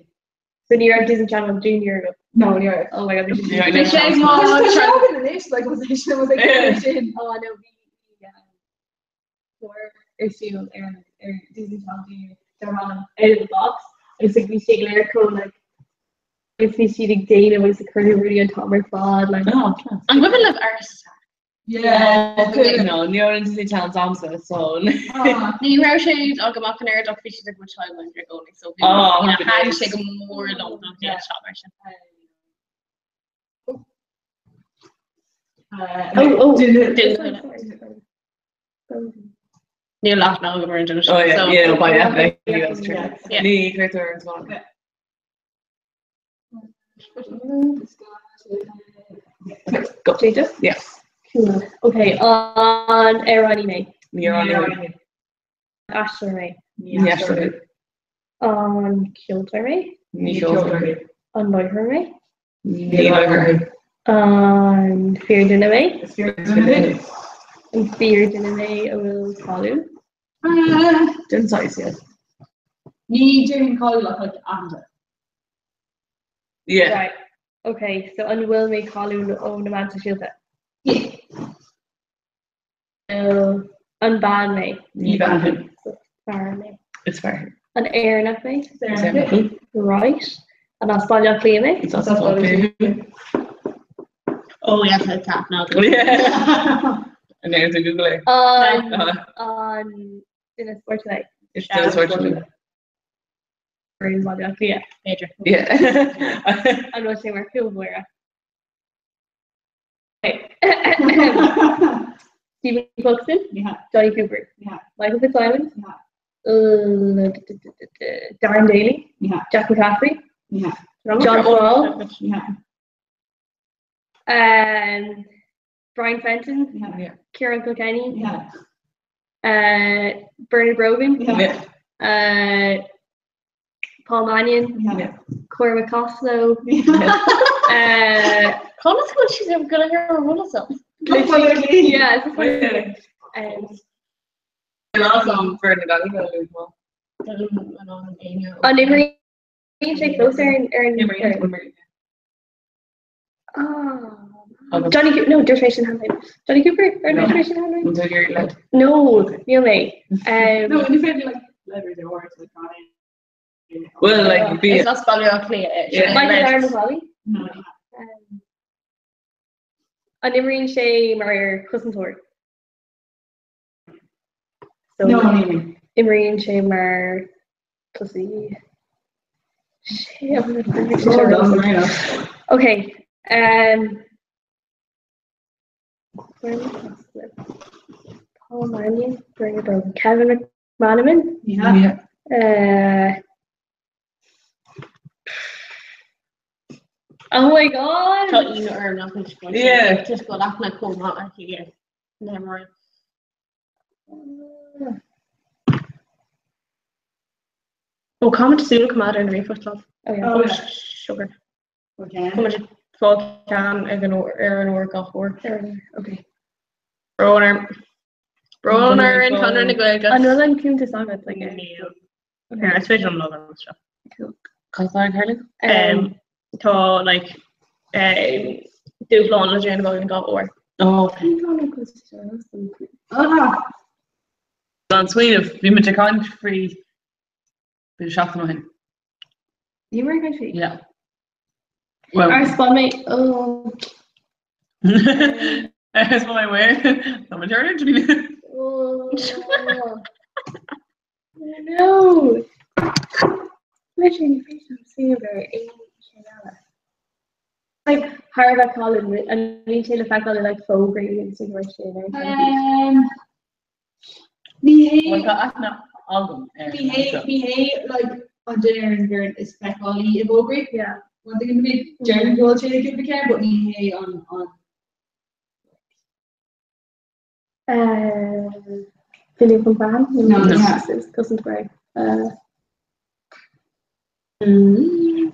The New York Disney Channel Junior. No, New York. Oh my God. Was Oh no. Issue and Disney Channel Junior. They're on out of the box. It's like we see lyrical like if we see like Dana was the Curly Rudy and Tom McFaud like and women love artists. Yeah, no, New Orleans Disney Channel's answer so. New Roshade, I'll go up in there. Doc Fisher did much time when you're going so. Handshake more long than the shop version. Near last now we're into the show. Oh yeah, so, yeah, by that that's true. Yeah. Lee Carter as well. Go. Changes? Yeah. Cool. Okay, on Aaron May. Ashler May. Ashler. On Kilter May. On Neuher May. On Feardin May. And Feardin May I will call you. Didn't size yet. Ní dún call like Anda. Yeah. Right. Okay, so and will make Colin own the man to shield it. Yeah. Unban me. Unban. Fair me. It's fair. An Aaron of me. Right. And I'll spell your clean me. It's also okay. Oh yes, it's tap now. Yeah. And there's a Google it. On in a sport today. It's still a sport today. Yeah. Major. Yeah. I'm not saying we're cool where. Okay. Stephen Buxton. Yeah. Johnny Cooper. Yeah. Michael Fitzsimons. Yeah. Darren Daly. Yeah. Jack McCaffrey. Yeah. John Small. Yeah. Brian Fenton. Yeah. Kieran Kilkenny. Yeah. Bernard Brogan. Yeah. Paul Mannion. Yeah. Cora McCoslow. Connor's good. She's gonna hear her one of something. Yeah, it's funny. And also Bernard Gallagher as well. On Imrie, say closer Johnny Cooper, no, Dershation Handling. Johnny Cooper or Dershation Handling? No, really. No, in fact, like letters or words like well, like be it's not spelling out clear. Michael Ireland Valley. On Imrie say Mario Cousin Tour. So no, Imrie and Shay Mar Pussy. Okay. Paul Mannion, bring it over. Kevin McManaman. Yeah. Oh my god. Yeah. Just go off my cold water here. Never mind. Oh, comment soon come out in the first class. Oh yeah. Oh, sugar. Okay. Comment folk can an work off work. Okay. Broner and Connor and Greg. Another one came to song it's like okay, I switched on another stuff. Cool. Constantine Carling? To like do blonde as you're going to go over. Oh, okay. On Sweden, we met a country. Been shocked on him. You were country? Yeah. Well, I spun me. Oh. I spun my way. I'm a turn to me. Oh. No. Literally, I'm seeing about 8 like Harvard College and we take the fact that like faux grade and situation. We hate like on dinner and girl is back all the Bogri. Yeah. One thing to be German girl change if we can, but we hate on Philip from Bram. No, his cousin Greg.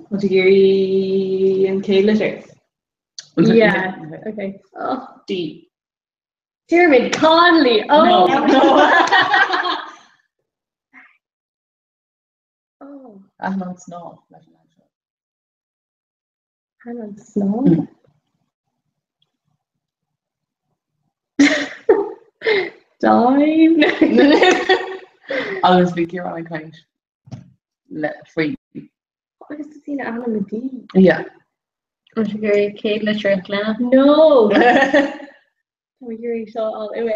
What do you and Kay letters? Yeah. Okay. Oh. D. Jeremy Conley. Oh. No. Oh. Alan Snow. Alan Snow. Dive. I'll speak here on a kind. Let free. I just seen Anna Medee. Yeah. Kate Litcher Glenn. No. You're so all over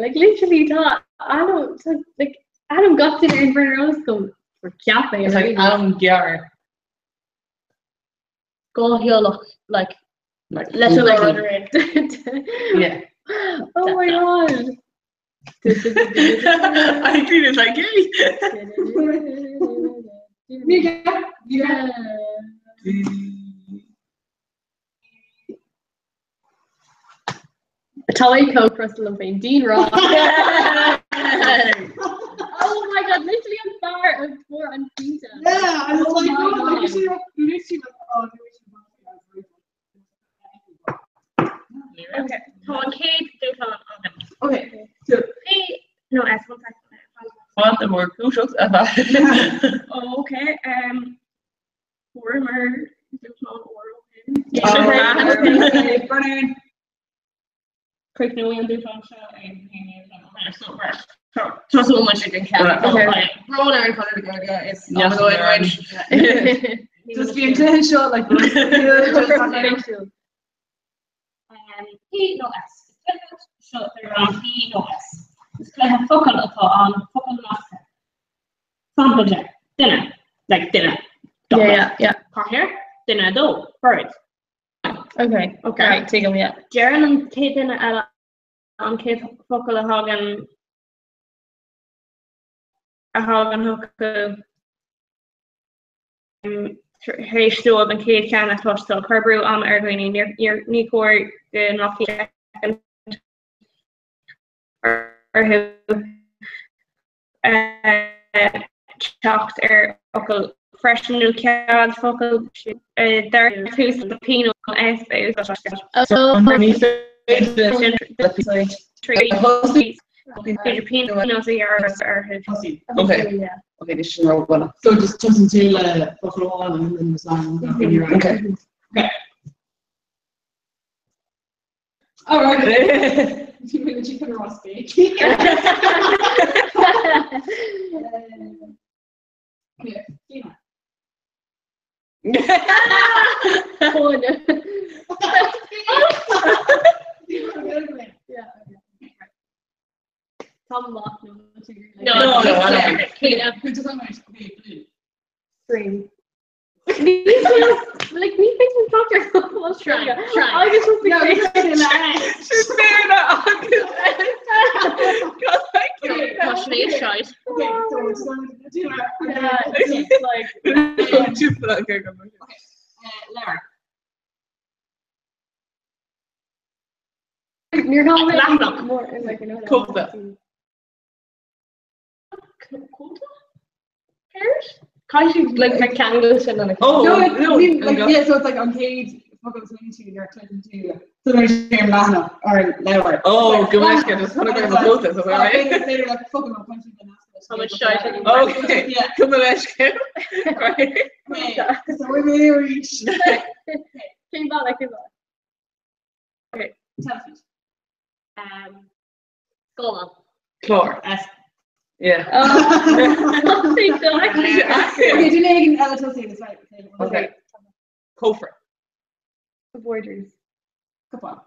like literally thought Adam like Adam got to in Bernard School for cafe. It's like Adam Garrett. Go he'll look like let him run around. Yeah. Oh my god. I think it's like yeah. Tommy Coke, Crystal and Payne, Dean Ross. Oh my god, literally on fire of 4 and pizza. Yeah, I was like, oh no, like you literally okay, so on Kate, do on okay. So hey, no, ask 1 second. What the more crucial Oh, okay. Warmer, do on Bernard. Quick no one do phone show just so much you can count. Roll and color together is not going right. Just be intentional, like P no S. So they're on P no S. It's going to have focal on focal master. Sample jet. Dinner. Like dinner. Yeah. Car here. Dinner though. Bird. Okay. Right, take them, yeah. Jaren and Kate dinner on Kate focal a Hagen hook Hey Stove and Kate can a touch so Carbrew Ergwini near Nicor the Nocky second or who chopped or fresh new card focal there who's the penal Peter Pino's a yard or his. Okay. Yeah. Okay, this is no one. So just until Buffalo on and the song. Okay. Okay. All right. Chicken roast steak. Yeah. Tom Mock, no. No, Green. Like me thinking Doctor Australia. Try. I just was No, thinking She's fair enough. God, thank you. Passionate shite. Okay, so we're just going to do it's like Okay, go. Lara. you're not Laptop. more like you know. Coda. Pears? Kind of like rectangles and then like. Oh, No, no, I mean, like, no. yeah, so it's like on page, fuck, I was listening to, you're clicking to, so there's your Lana, or Laura. Oh, Gumeshka, just want to grab a notice, is that right? They're like, fucking up, punching the nasty. How much shite have you Okay, Yeah. Gumeshka. Right. Okay, so we may reach. Came back like Okay, television. Skull. Chlor. Yeah. Okay, Janae and Ella say this right. Okay. Kofer. Borders. Come on.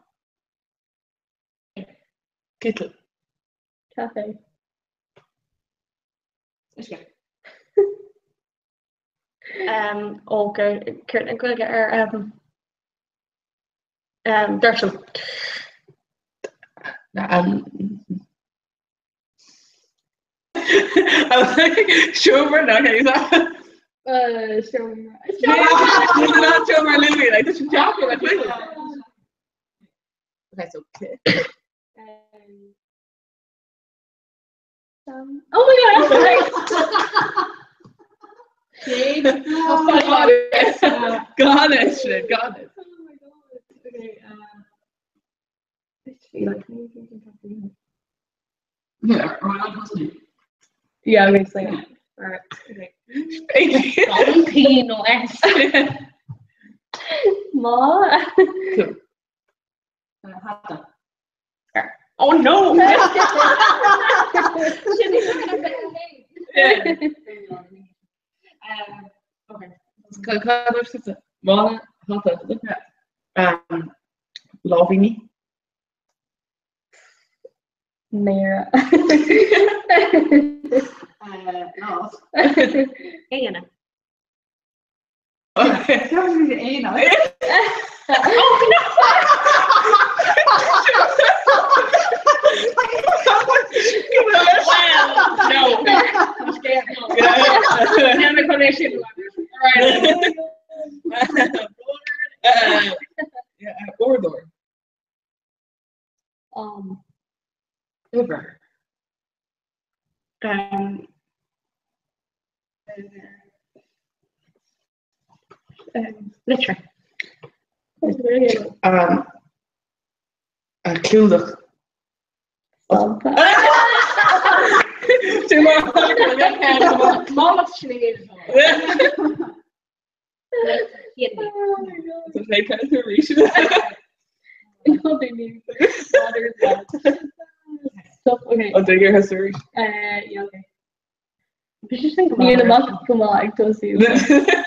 Kittle. Cafe. Okay. Okay, Curtin going to get her Dersham. I was like, Schumer, no, okay, is that? Sure. It's not Schumer, literally, like, this is Jackie, like, okay, so, oh my god! Got it. Okay. Yeah, I'm gonna say that. Alright. Okay. Valentino S. Ma. Oh no! Okay. Mala, Loving Mara. No. Anna. That was really Anna. No. Never connection. yeah, Ordor. Uber. Literally. Clueless. Too much. To play penetration. No, they need water. Stuff. Okay. Oh, dig your history. Yeah. Okay. You should think about it. Come on, I don't see it.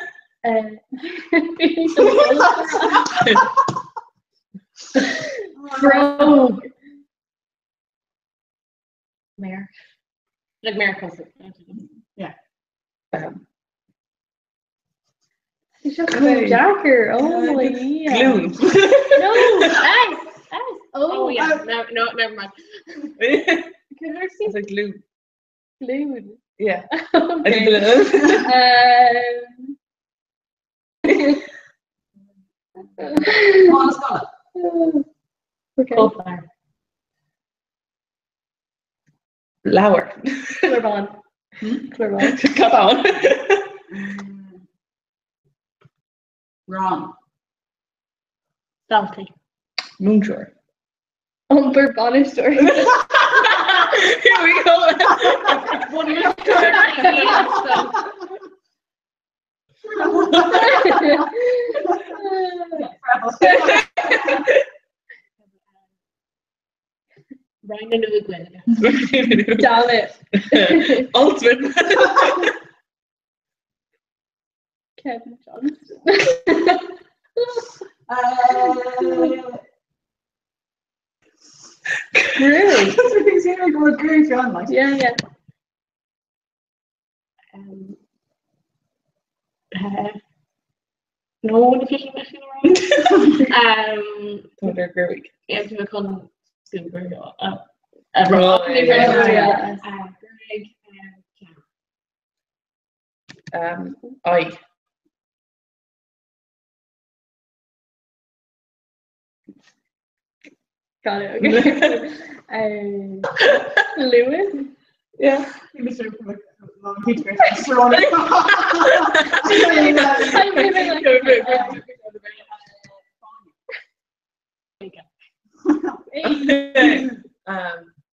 Rogue. Mare. Like miracles. Yeah. She's just a jacker. Oh my god. Glue. No, S. Oh yeah. No, never mind. It's like glue. Glued. Yeah. Okay. Okay. Lower. Clairbon. Clairbon. Come on. Wrong. Salty. Moonshore. Umber Bonnet story. Here we go. One minute. Ryan and Uguay. Damn it. Ultimate. Kevin Johnson. Really? That's what things here go with Gary John, like. Yeah. No one official mission around. They're great. Yeah, to become super. I. Got it. Okay. Lewis. Yeah. He was sort of like long teacher.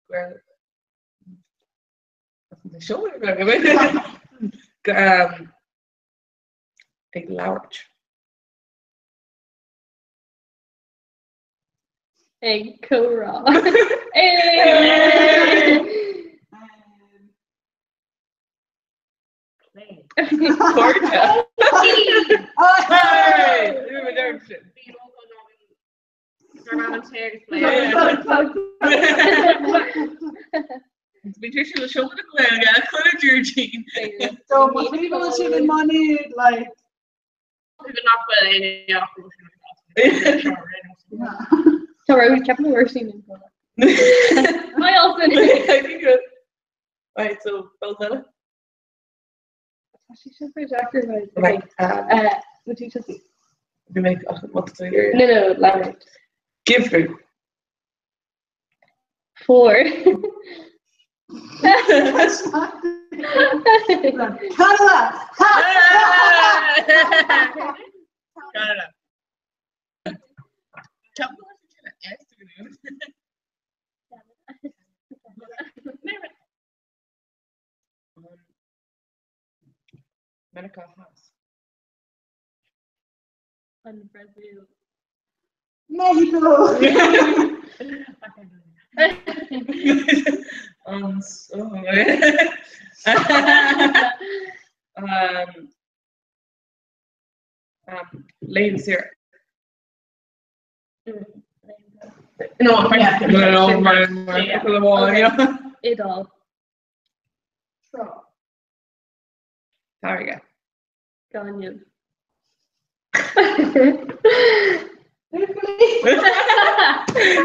Where the show big large. Egg Cora. Porta. Hey! Redemption. Patricia will show me the plan. Yeah, color Georgine. So much people should have money, like. Sorry, we kept the worst scene in I also did. I think good. Right, so Bellzilla. She should play Jacker, but right. Would you just we make what's the year? No, elaborate. Give me 4. Canada. Medical house. And Brazil. Mexico. Lane syrup. No, It all. There we go. Ganyan.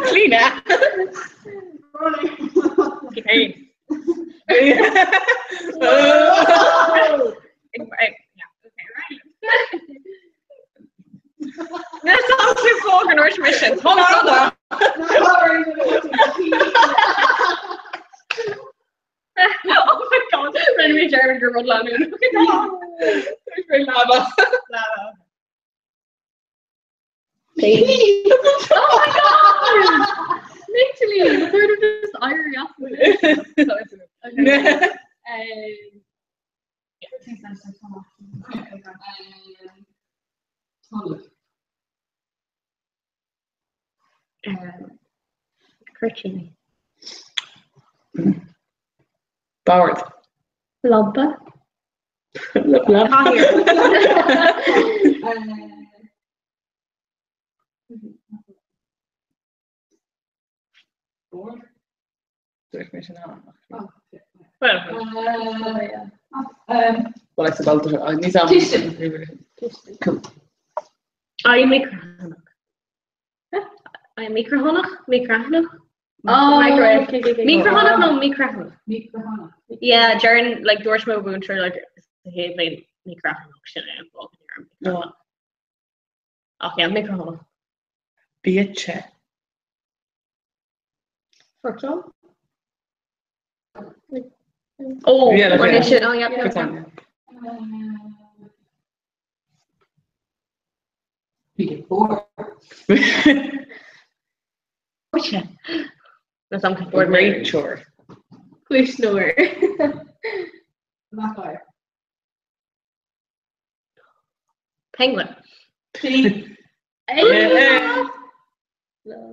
Cleaner. Okay. That's also fucking North Mission. Hold on. Oh my god, enemy German girl would land in. Look at that. There's very lava. Oh my god! Literally, the third of this Irish Kirchini. Boward. Lampa. Well, I said I need to. Cool. I make Mikrahonach. Oh, microwave. okay. Mikrahonach, no, Mikrahonach. Yeah, Jaren, like, George Mobu and sure, like, he played Mikrahonach. No. Okay, Mikrahonach. Beache. Virtual. Oh, yeah, Ornation. Oh, yeah. Good time. We get 4. That's something for Great chore. Quishnor. Vampire. Penguin. P.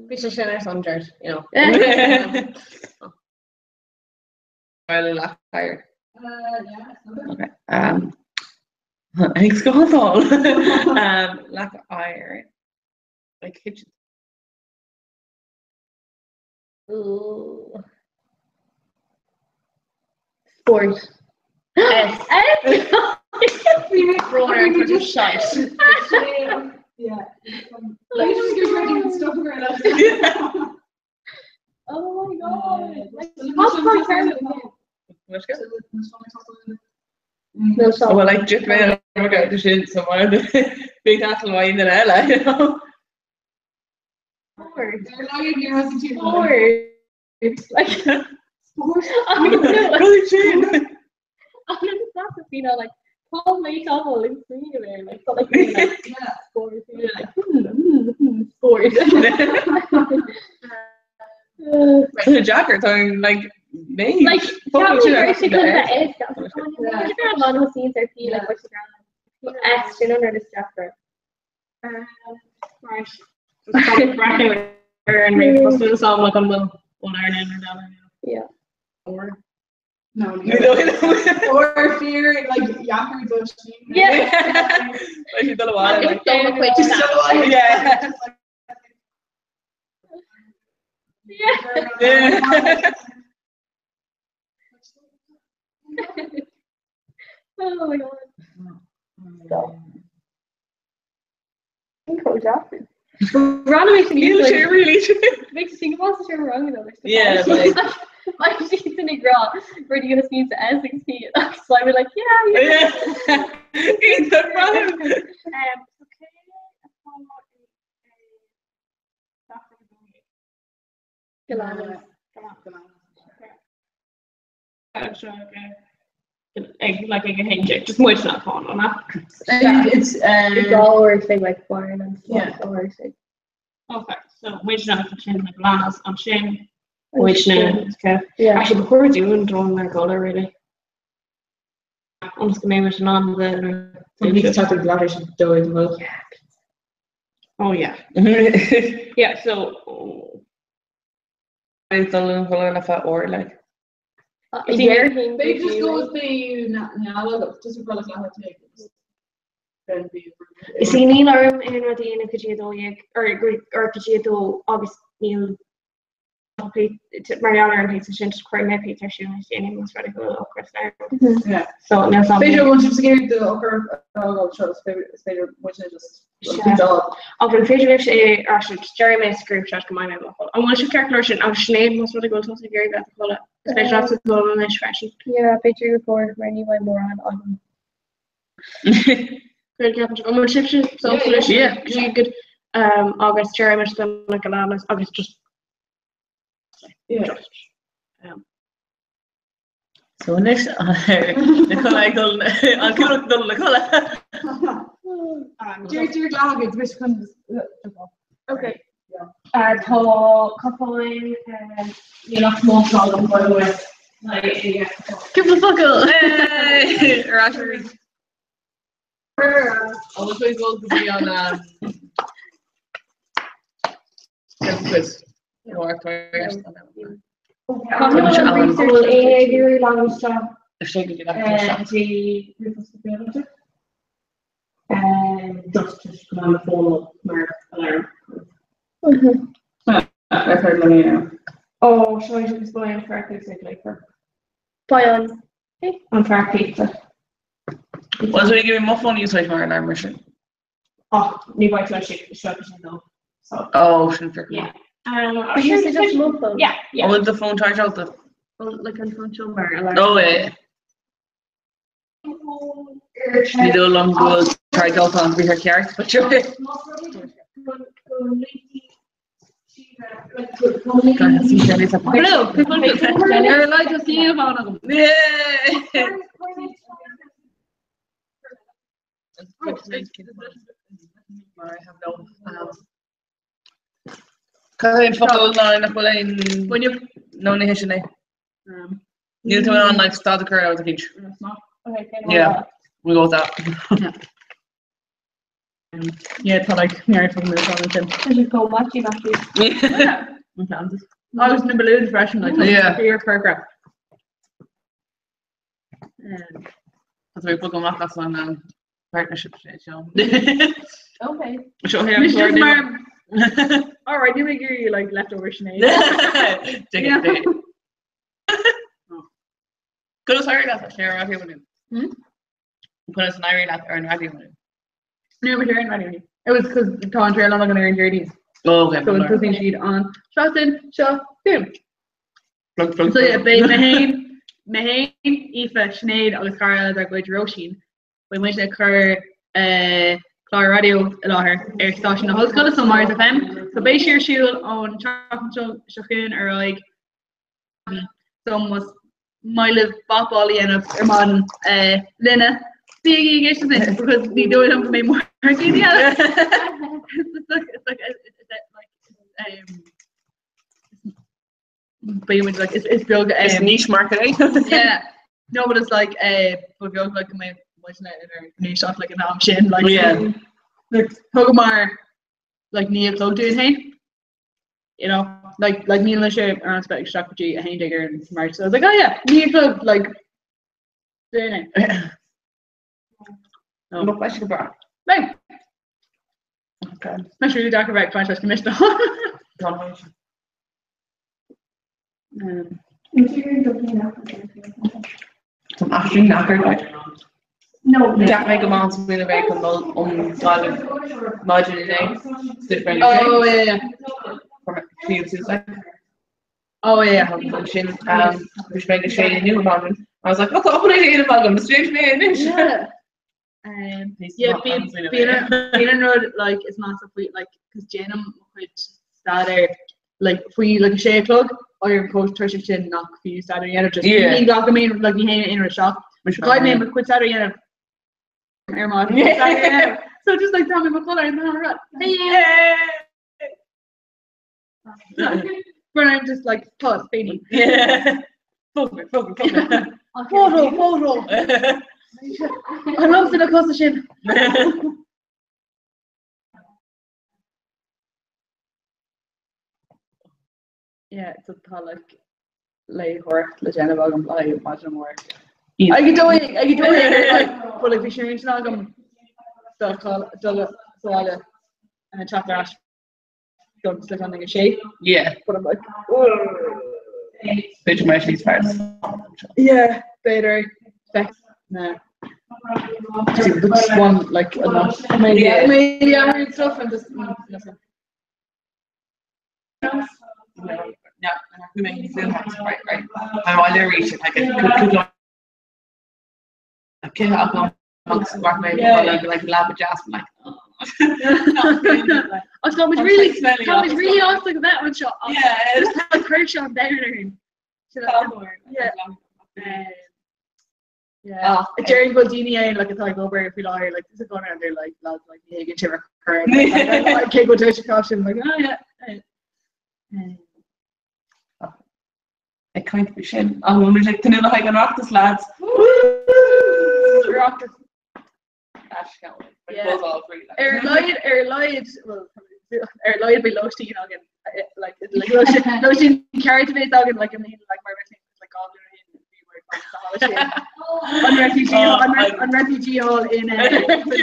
Which is Shinner Sundred, you know. Well, laugh higher. Yeah. Okay. Thanks, God, all. Lack of iron. Like kitchen. Ooh. Sport. S. Roller for the shite. Yeah. Like you just get ready and stuff around. Oh my god. What's Oh, well, like just when I got the shit, so one of the big apple wine in Ella, you know. Sport. They're lying here as a team. It's like sport. I mean, no. Really shit. I mean, it's not to be like Paul May Double in Sweden, like so like yeah, sport. You're like sport. The jackets are like names. Like Fucking she could have S. What's the grand man who sees her feel like what's the grand S? You know, this jacket. Right. Just come bracket with her and make us do the song like on the one iron in or down. Yeah. Or no, or fear like Yaku does. Yeah. Like she's done a while. Like, Yeah. Yeah. Oh my god. So. Jackson. Rana makes me makes you think about such a wrong though. Yeah, like she's in a grot where you gonna speak to S6P. So I was like, yeah. He's the brother. Like a hinge, just much not fun on that. It's all working like foreign and stuff. Yeah. All working. Okay, so which not Shin like bananas on Shin, which okay. Yeah. Actually, before we do, don't wear color really. I'm just gonna name it on the. Somebody's chocolate bladder should do it as well. Oh yeah. Yeah. So. It's a little color of that or like. They just go with the now just for like that take. You see, Neil Arm in Radina could you do or could you do August Neil Mariana and Pizza Shin to quite my pizza she was any most ready for the Chris there. Yeah. So now something. Favorite one to give the okra favorite which is just Often favorite actually Jerry made a group chat combined with I want to check version of Sinead most really good to Gary got the call it. Especially after the goal on this fashion. Yeah, picture report when you went more on. Good captain. I'm gonna shift you so yeah. You could August Jeremy spend like an honest August just So next Nicola Golden I'll kill it Golden Nicola. Dear Glagid, which comes okay. Tall coupling and you know small problem by the way. Like yeah. Give the fuck up. Hey Rashford. All the place will be on quiz. Very long stuff. If she could do that. Just come on the phone mark alarm. I've heard many now. Oh, so I should explain on Fair Pizza later. Boyan. On Fair Pizza. Was we giving more phone use like my alarm mission? Oh, new white shirt though. So. Oh, shouldn't forget. Yeah. I used to just move phone. Yeah. Oh, with the phone charge out the. Like on phone show bar alarm. Oh yeah. We do a long goal charge out on be her cards, but you're. Hello, people you're like to see you on them. Yeah. I have no Because I'm fucking on when you no You do it on like start the career out of the beach. Okay, Yeah, we go with that. Yeah, it's not like married from the Hamilton. I should go matchy. Yeah. I was in a balloon freshman, like Yeah. 3 year program. That's why we put on that's on partnership stage, you know. Okay. Show him Mr. where they Marm. All right, you make your like leftover Sinead. Take it. Could have started that actually, or not even. Could have started that or not even. No, but you're in ready. It was because Tom Trail on in journeys. Oh, okay. So it's pushing sheet on shots in, shot, boom. Plug. So yeah, Mahane, Aoife, Sinead, agus Carla, they're going to Roisin. We went to Clara Radio láthir station na Hoscoil so Mars FM. So Bay Sheer Shield on Shachun or like some was my live Bob Ollie and Erman Lina. See you guys because we do it for me more. Yeah. But you would like it's built it's niche marketing. Yeah. No, but it's like but built like my niche shot like an arm shin like like Hogomar like Nia Club doing hey. You know, like Neil Lisher are on spec strategy a digger and March. So I was like, oh yeah, Nia Club like doing it. No question about Right. Okay. Make sure you talk about franchise commission. Some actually knackered like. No. Jack make a monster with a very solid module day. Oh yeah. From Tuesday. Oh yeah. Which made a shady new module. I was like, what's up when I hate about them? The strange name. Yeah. Yeah, being road like it's massive like because Janum would start like if we like a shade plug or your post Turkish chin knock for you start yeah just me block I mean like you hang in a shop which guide name would quit start yeah Airmod so just like Tommy McCullough and then hey but I'm just like pause baby focus photo I love the cost of shit. Yeah, it's a talic lay horror legend about him I imagine more. I could do it like but like we should reach nagam stuff called Dulga and a chapter ash don't stick on like a shape. Yeah. But I'm like Bitch my these parts. Yeah, better. Nah. Just one like enough. Maybe I read stuff and just listen. Yeah, we make Zoom right. And while they're reaching, like a kid up on monks maybe like lab jazz like oh Tom is really awesome at that one shot. Yeah, it's like her shot down there. Yeah. Jerry Goldini and like a Thai over if we lie like this is going around there like lads like you get your current like can't go to costume like oh yeah. I can't be shit. I'm only like to know how I can rock this lads. Rock Ash can't wait. Yeah. Lloyd be Loshi you know again like Loshi carried to me dog like I mean like my like all on refugee hall in the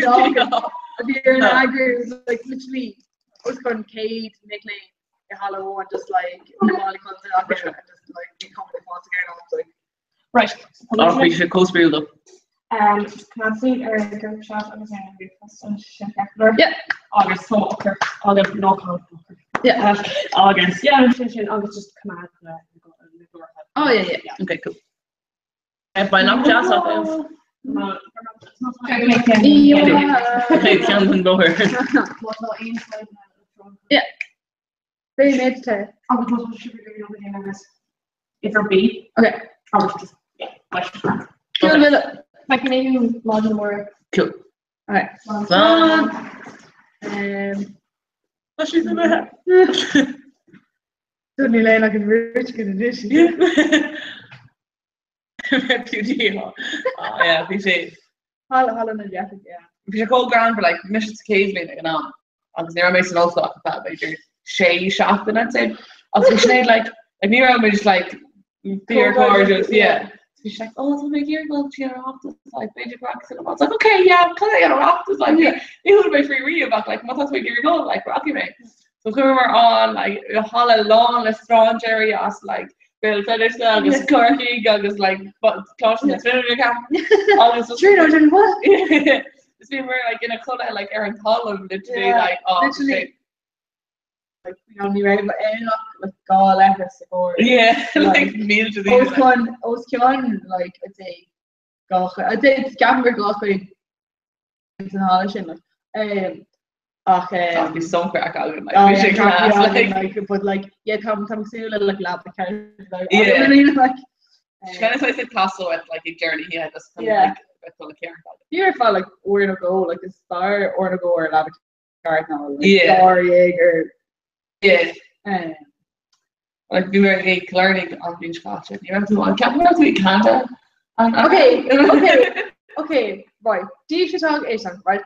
dog. If you're in Agri, it was like literally I was going Kate, Nickname, Hello, and just like Molly comes in and just like we come to once again. I was like, right. We should co-spiel though. Can I see a group shot on the yeah. August so okay. August no count. Yeah. August. Yeah, August just come out. Oh yeah. Okay, cool. By knock jazz off. Yeah. Very mid to. It's a B. Okay. Just I can even model more. Cool. Alright. What's she gonna have? Don't you like a rich good edition? Refugee. Yeah, PG. Holland and Jeff, yeah. If you're called ground for like missions occasionally, like, no, because near makes it also like that, like you're shay shopping, I'd say. Also, she like near me just like beer gorgeous, yeah. So she's like, oh, so make your go to your office, like, major cracks and I was like, okay, yeah, I'm kind of your office, like, you would be free read back, like, what that's my gear go, like, Rocky mate. So we were on like a whole long strong area, like. Bill finished agus Corky agus like but close to the Trinity camp. Agus Trinity what? It's been we're like in a colour like Aaron Collum literally like literally like we only read about like Gaul efforts or like meal to these. Oscan like I'd say it's Gamber Gosway international like that'd be so crack out in like vision class like but like yeah Tom Sula like lab the character like she kind of like said Tasso with like a journey he had just kind of like full of care here felt like we're gonna go like the star or to go or lab cardinal like Star Jaeger like we were like learning on beach culture you remember the one Captain Canada okay right do you talk Asian right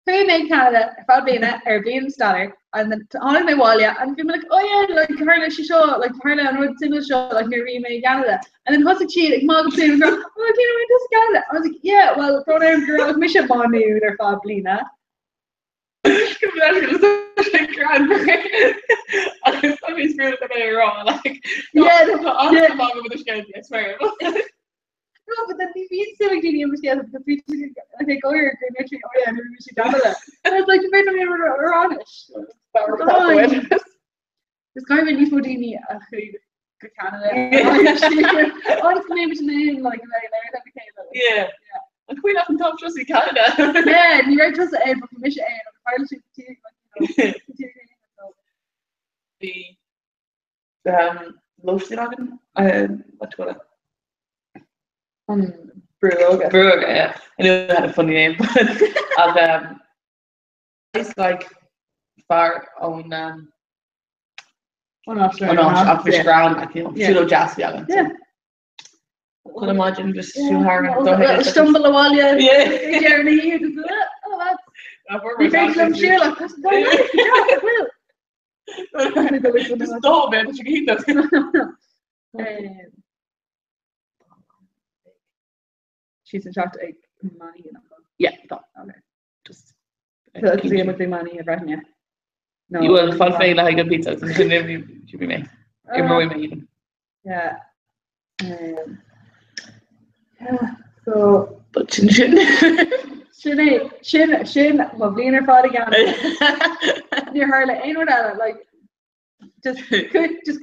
who made Canada Falbina or being Stanner and then on my wall and people like oh yeah like Carla she show like Carla and Rod single show like near remade Canada and then what's the cheat like Mog saying oh Tina went to Canada I was like yeah well pronoun girl mission bond you there Falbina I swear no, but then the means so genius was the feature like go here and oh yeah maybe we should do that. And I was like, wait a minute, we're honest. This guy when he's Modini Canada. Honestly, maybe his name like yeah. And Queen often talks to us in Canada. Yeah, and you write to us a permission and pilot the lotion what do you call it? Brugge, yeah. I knew it had a funny name, but of it's like far on off fish ground, like pseudo jazz island. Yeah. I can imagine just too hard. Stumble a while, yeah. Jeremy, you you think them shit like this? Just stop it, but you can eat that. She's in charge of money, you know. Yeah, okay. Just so the same with the money, right? Yeah. No. You will fall fail like a good pizza. So should be made. You're more even. Yeah. So. But Shin. Well, being her father again. Near her, like, ain't that like, just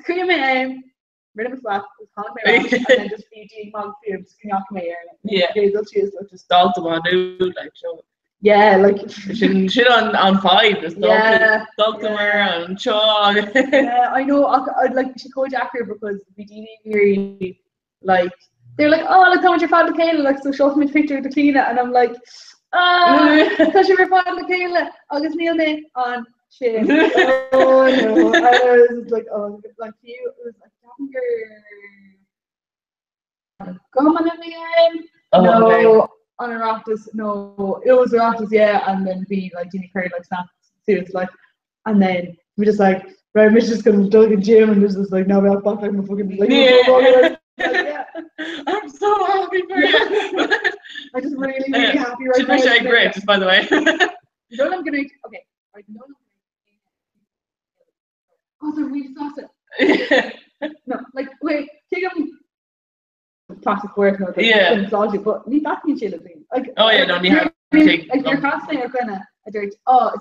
cream it in. Rid of his laugh, and then just BG Mog Fumes, yeah, just dog them on new, like show. Yeah, like shit on 5, just dog them and chog. Yeah, I know. I'd like to go Jack here because BG really like they're like, oh, look how much your father Kayla like so show me a picture of the Tina, and I'm like, because your father Kayla, August Neil me on shit. Oh no, I was like, oh, like you, it was like. Coming in the game. No, on a Raptors. No, it was Raptors, yeah. And then be like Jimmy Curry, like snap, serious, like, and then we just like, right, we're just gonna do the gym, and this is like, now we're back like my fucking like, yeah. I'm so happy for you. I'm just really happy right now. Should great, just by the way. You know what I'm gonna okay. Right, you know what I'm gonna they're really saucy. No, like wait, take them plastic work, salty, but leave that in chili thing. Like oh yeah, don't you have like your casting are gonna it's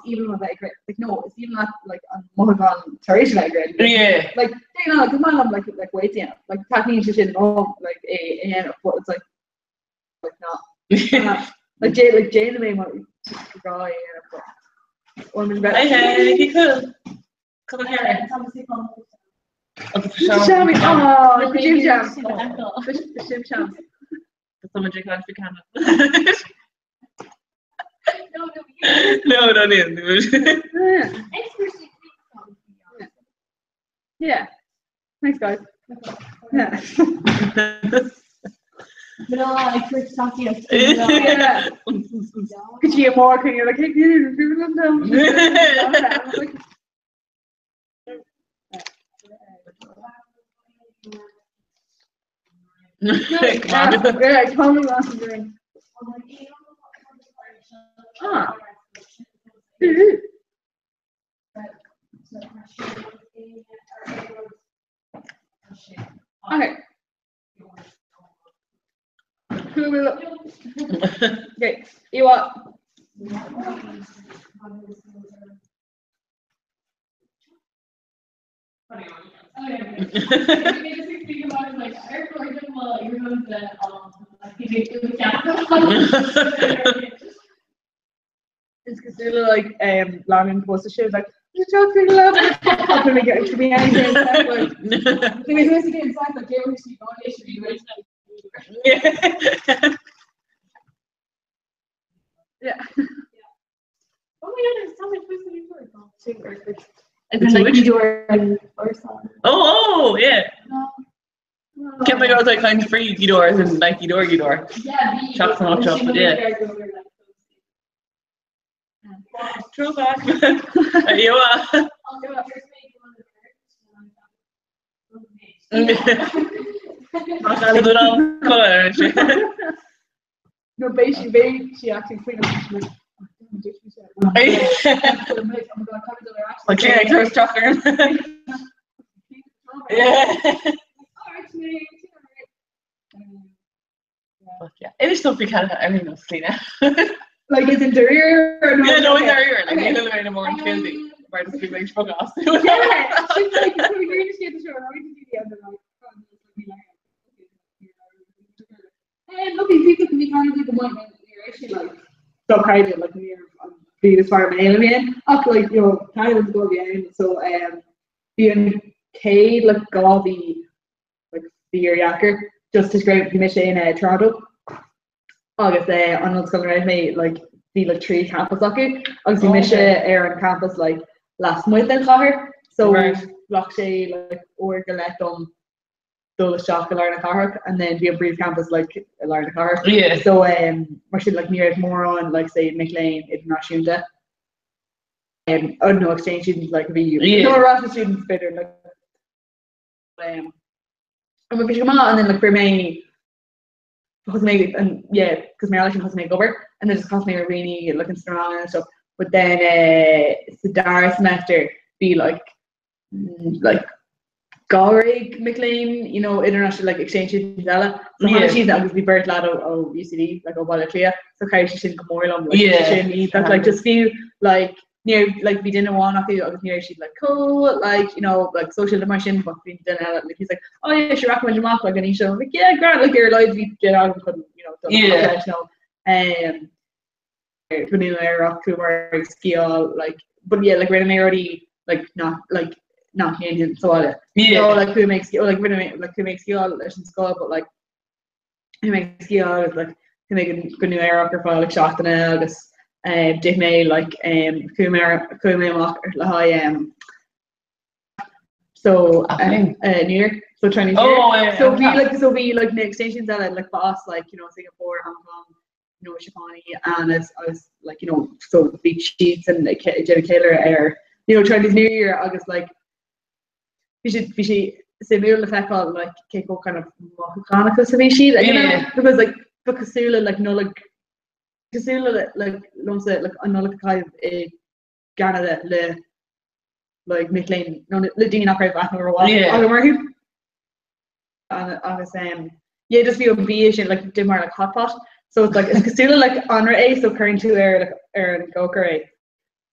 even with that great. Like no, it's even not like on Mulligan Terration like great. Yeah. Like you know, like come on, I'm like waiting, like packing into shit like but it's like not like Jane the main one guy hey, he could come here. Shami, oh, the gym jams. The gym jams. Someone drink out for Canada. No, don't need. Yeah. Thanks, guys. Yeah. No, like Twitch talking. Yeah. Could you get more? Can you like, hey, dude, people them down? Yeah, Tommy wants to drink. Ah. Okay. Who will? Okay, you what? It's because they're like long and post shit like you talk to love and we get to be anything like we used to get inside like you see foundation yeah. Oh my god, there's so much food in your and then like Eudor and Orson. Oh, yeah. Can't think I was like kind of free Eudor and like Eudor. Yeah, Chops and all chops, yeah. Throwback. You No, basically, she actually freedom. Okay, there's Tucker. Yeah. Yeah. It is something kind of everything else clean. Like it's interior or no? Yeah, no, interior. Like a little bit more filthy. Right, just be like fuck off. Yeah, she's like, so you're going to see the show. How did you see the other and look, people can be kind of like the one you're actually like so kind of like when you're being as far as alien. Up like you know, kind of go behind. So being Cade like got the like the Yacker just as great commission in Toronto. Agus an school raibh mé like bhí like 3 campus acu agus bhí mise ar an campus like last month in chathair so blach sé like or go let dul isteach go learn a chathair and then bhí an brief campus like learn a chathair. Yeah. So mar sin like near more on like say McLean International oh no exchange students like bhí no Erasmus students better like and we come out and then like for me because maybe and yeah because my election was made over and then just cost me really looking strong and stuff but then the Dara semester be like Galrig McLean you know international like exchange students so how she's that would be very glad of UCD like of Wallachia so Kai she shouldn't come more along that's like just feel like near like we didn't want to feel near she'd like cool like you know like social immersion but we didn't have it like he's like oh yeah she recommend your mark like and he's like yeah great like your lives we get out and couldn't you know skill like but yeah like when I already like not Canadian so on you know like who makes skill like when I like who makes skill in school but like who makes skill like who make a good new era profile like shot and August Dick May like so New York so Chinese so we like next stations that like boss like you know Singapore Hong Kong you know Shapani and I was like you know so beach sheets and like Jenny Taylor air you know Chinese New Year August like we should say we will affect all like Keiko kind of Mohanika Savishi like you know because Sula like no like Kasula like lumsa like another kind of Canada le like McLean no le Dina Craig back over a while and yeah just feel Asian like did more like hot pot so it's like it's Kasula like honor A so current to air like and Goker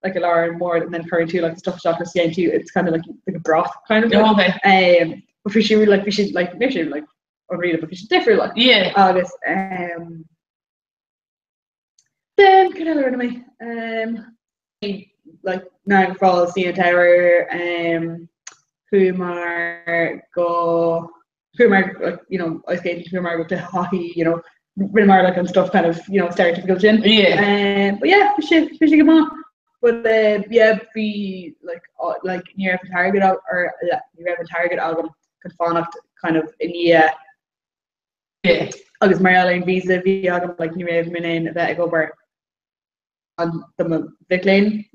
like a lot more and then current to like stuff shop or CN2 it's kind of like a broth kind of but we should like make sure like unread it but we should differ like August then can I learn me like Niagara Falls, CN Tower, Kumar like you know ice skating, Kumar go to hockey, you know, Rinmar like and stuff kind of you know stereotypical gym. But yeah, we should come on. But be like near the target or near the target album could find out kind of in agus Marialine visa bhí agam like ní raibh min a bheith ag obair an the Vic-Lane.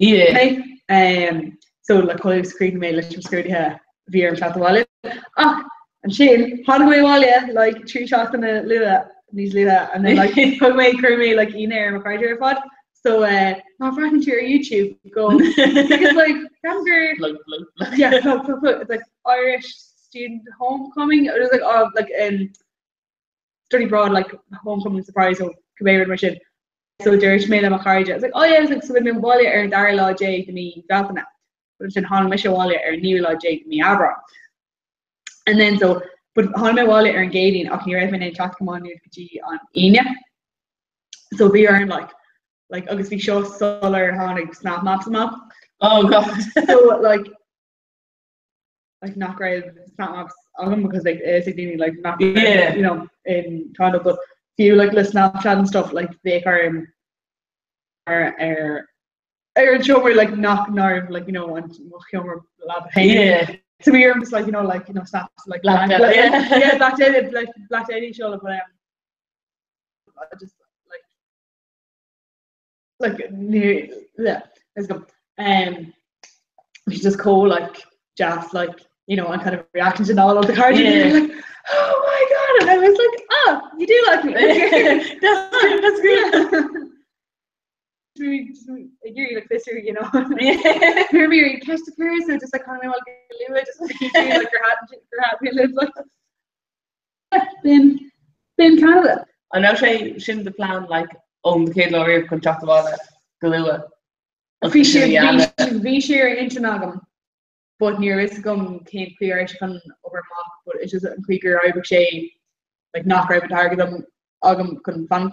So like choibh scrín mé leis scrúdithe bhí an chatháile. An sin hána mé bháile like 3 shots in a lua níos lua and then like thug mé cur mé like air mar caiidir fad. So má fragan to your YouTube go because like Gamger it's like Irish student homecoming. It was like study abroad like homecoming surprise or Quebec mission. So there's me and Macarja. It's like, oh yeah, it's like so when Wally or Darla J to me Valtana. But it's in Han Misha Wally or New Law J to me Abra. And then so but Han my Wally or Gading up near my name chat come on on Enya. So we are in like August we show solar Han snap maps them up. Oh god. So like not great snap maps because like like not you know in Toronto but if you like the Snapchat and stuff like they are show where like knock nerve like you know and humor lab so we are just like you know snaps like black lady show but I just like near let's go we just call like jazz like you know and kind of reacting to all of the cards like oh my god and I was like oh you do like me that's good you're like this year you know hear me you catch the person just like kind of like just like your hat lives like been Canada I know she the plan like on the kid lawyer contract about Galua we share Internagam but near is gum came clear can over mock but it's just quicker I would say like knock right target them agam can fan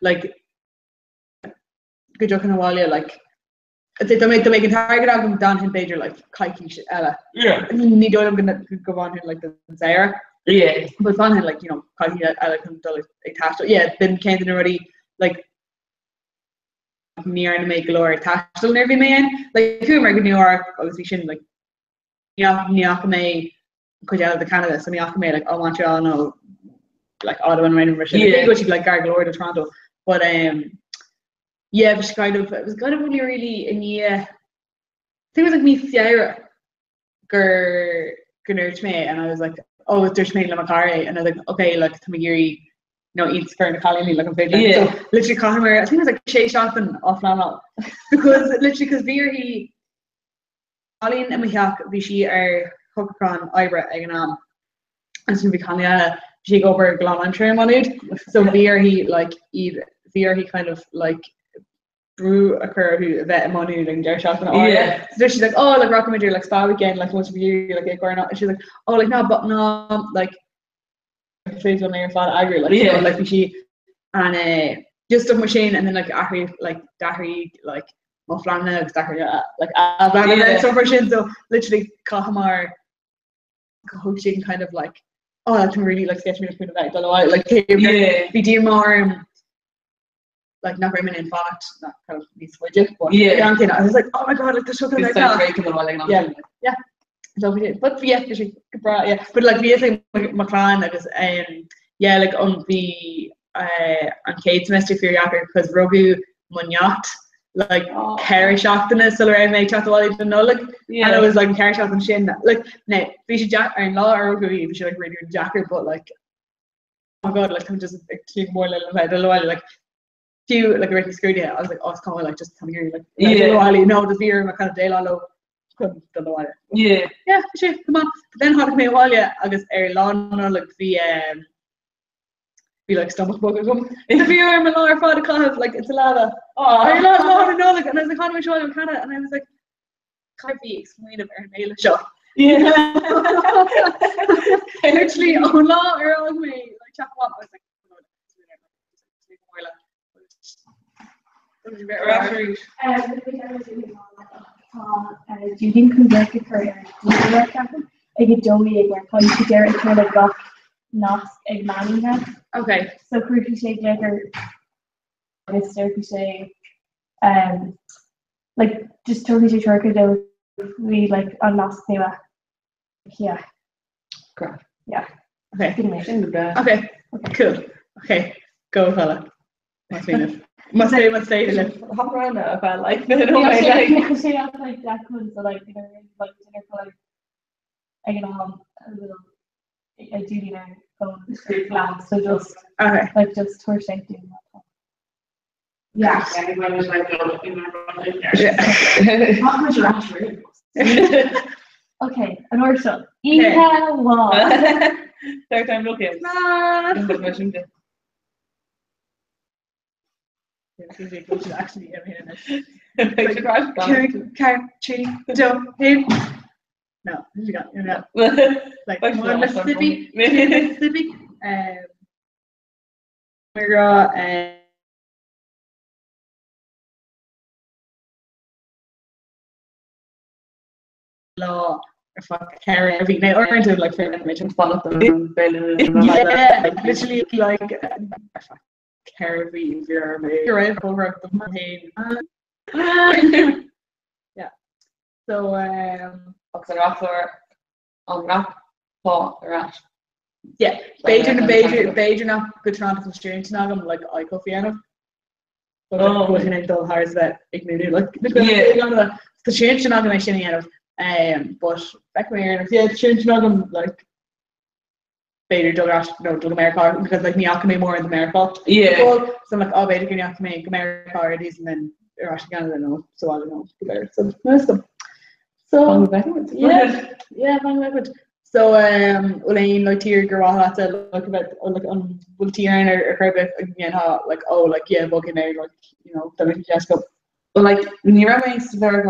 like good joke in a while like they make target agam down him pager like kiki ella need I'm gonna go on him like the Sarah but fun him like you know kiki ella can attached been Kenton already like near to make Laura attached to nervy man like who American New York obviously shouldn't like Niakame could out of the Canada so Niakame like I want you all know like Ottawa and random Russia she'd like Gargle or to Toronto but yeah but it was kind of only really in I think it was like me Sierra Gurnert me and I was like oh there's me Lamakare and I was like okay like Tamagiri no eats for the colony like I'm saying so literally caught I think it was like Shay Shopping offline because literally because he Colleen and Mihak Vishi are Hukran Ibra Eganam and so Vikanya she go over Glon and Trim on it so he like he kind of like brew a curve who vet money and Jerry Shop and all so she's like oh like rock like spa weekend like once a year like or not and she's like oh like no but no like trades on your father agree like you know, like she and just stuff machine and then like Ahri like Dahri like Moflana like so literally Kahamar coaching kind of like oh that can really like sketch me to that don't know why like be dear more like not very many in fact not kind of these widget but I was like oh my god like the show like that so we did but but like we like McLaren like was like on the on Kate semester for Yacker because Rogu Munyat like carry shocked in so I made chat while I know like and it was like carry shocked and shin like no we should jack or law or we should like radio jacker but like oh my god like I'm just like more little like few like a written screwed I was like oh it's kind of like just come here like you know the beer my kind of day low couldn't know sure come on but then how to me while I guess air lawn like the be like stomach bug or something. If you are my lower father kind of like it's a lava. Oh, you're not allowed to know like and I was like how do I show you Canada and I was like can't be explained of our mail show. I literally oh no or on me like chat what I was like Judy converted her ag domi ag mar chuid si deir kind of gach nás ag maníthe. Okay. So cruúpi sé léidir agus stopi sé like just topi sé troca do we like on nás nua. Yeah. Great. Yeah. Okay. Okay. Cool. Okay, go fella. Must stay to live. Hop around now if I like no way like Say I like that cool so like dinner for like I get on a little I do going straight flat so just okay like just tour safety. Yeah. How much actually? Okay, an orso. Yeah, wow. Third time looking. Actually, no, you got like one Mississippi, Mississippi, law or fuck carry everything now or into like fair information follow them yeah like literally like carry you're right over the pain yeah so Oxford Rockford on rap paw rat yeah Beijing not good Toronto from Steering to Nagam like I coffee enough but looking at the hires that ignorant like the change to Nagam I shouldn't out of but back when you're yeah, change Nagam like Bader Doug America because like Niakame more in America. Yeah. So I'm like, oh Bader Niakame America already and then Rush Canada no. So I don't know. So most of them. So yeah, backwards. So Elaine like tier Garwala to look about like on will tier or Kirby again how like oh like yeah booking there like you know the like just go. But like Nira makes very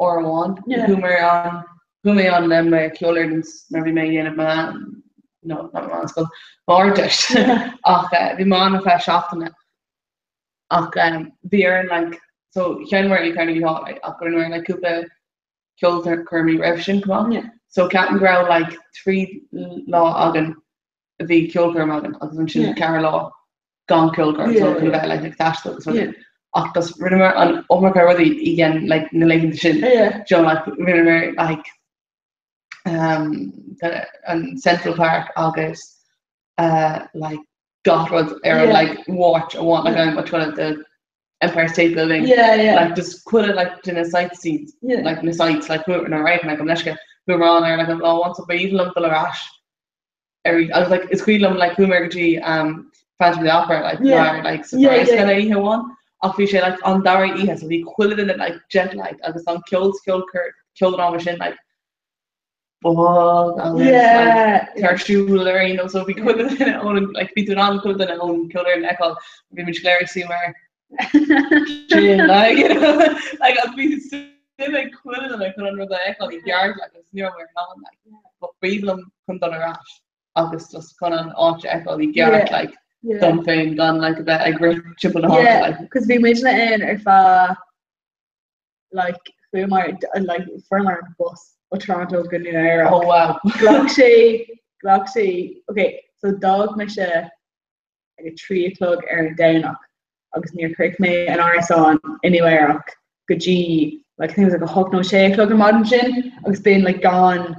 or one who may on them Kjolerdens maybe may in man no not man school Bordish ach the man of shaften ach beer like so January kind of hot like ach we're like Cooper Kjolder Kermy Revision come on so Captain Grow like 3 law agan the Kjolker magan as in Carol law gone Kjolker so like that so ach das rinner an already again like in the late edition Joe like rinner like and Central Park August like Gothwood era like watch I want like I'm much one of the Empire State Building like just put it like in a sightseeing like in the sites like we were right like I'm not we were on there like I'm once a bit lump the Larash every I was like it's quite like Humergy Phantom of the Opera like like surprise kind of even one officially like on Dari he has to be quilted in it like jet lag I was on killed on machine like Terschuler, you know, so we couldn't own like we do not put in own killer and echo we much Larry Seymour like you know like I'd be still like quilling and I put under the echo the yard like it's near where not like but Breedlam come down a rash August just kind of off echo the yard like dumping gone like a bit like great chip on the heart like because we mentioned it in if like we might like firmer bus or Toronto good in era. Oh wow. Glocksy. Okay, so dog me like a 3 o'clock Aaron Downlock. Agus near Kirkmay and Arson anywhere good G like things like a hawk no shake plug and modern gin. Agus been like gone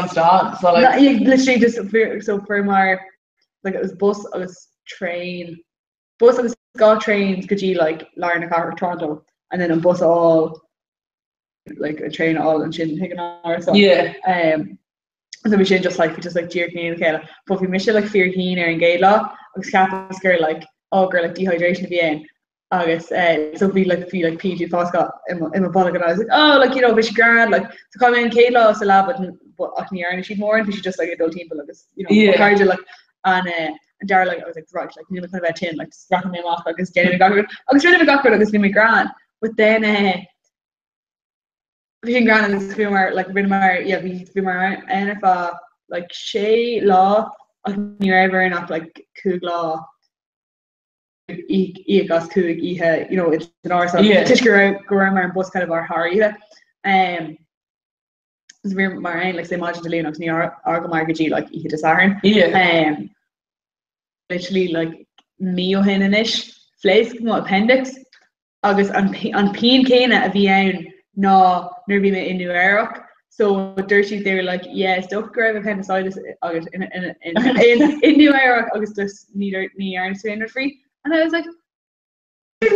start. So like literally just so for my like it was bus agus train. Bus agus got trains good G like Larnaca or Toronto and then a bus all like a train all and shouldn't take an hour so so we should just like jerk me okay but we miss it like fear keen or in gay law I was scared like oh girl like dehydration of the end August so we like feel like PG Foscott in my bottle and I was like oh like you know we should grand like to come in Kate law so lab but I can hear she'd more and we should just like adult team but like this you know like and Dara like I was like right like you know about 10 like just rocking me off like this Jenny got good I was trying to got good like this me grand but then we grand in this film like we and if like Shay law near ever not like Coog law gas Coog you know it's an hour so Tishker and bus kind of our Harry it's very marine like say imagine the Leonox near Argomargagy like he just Aaron literally like Mio Henanish Flask appendix August on Peen Kana a VN no nervy me in New York So dirty, they were like, yes, don't grab appendicitis August in New York, August just neither me or surrender free. And I was like, she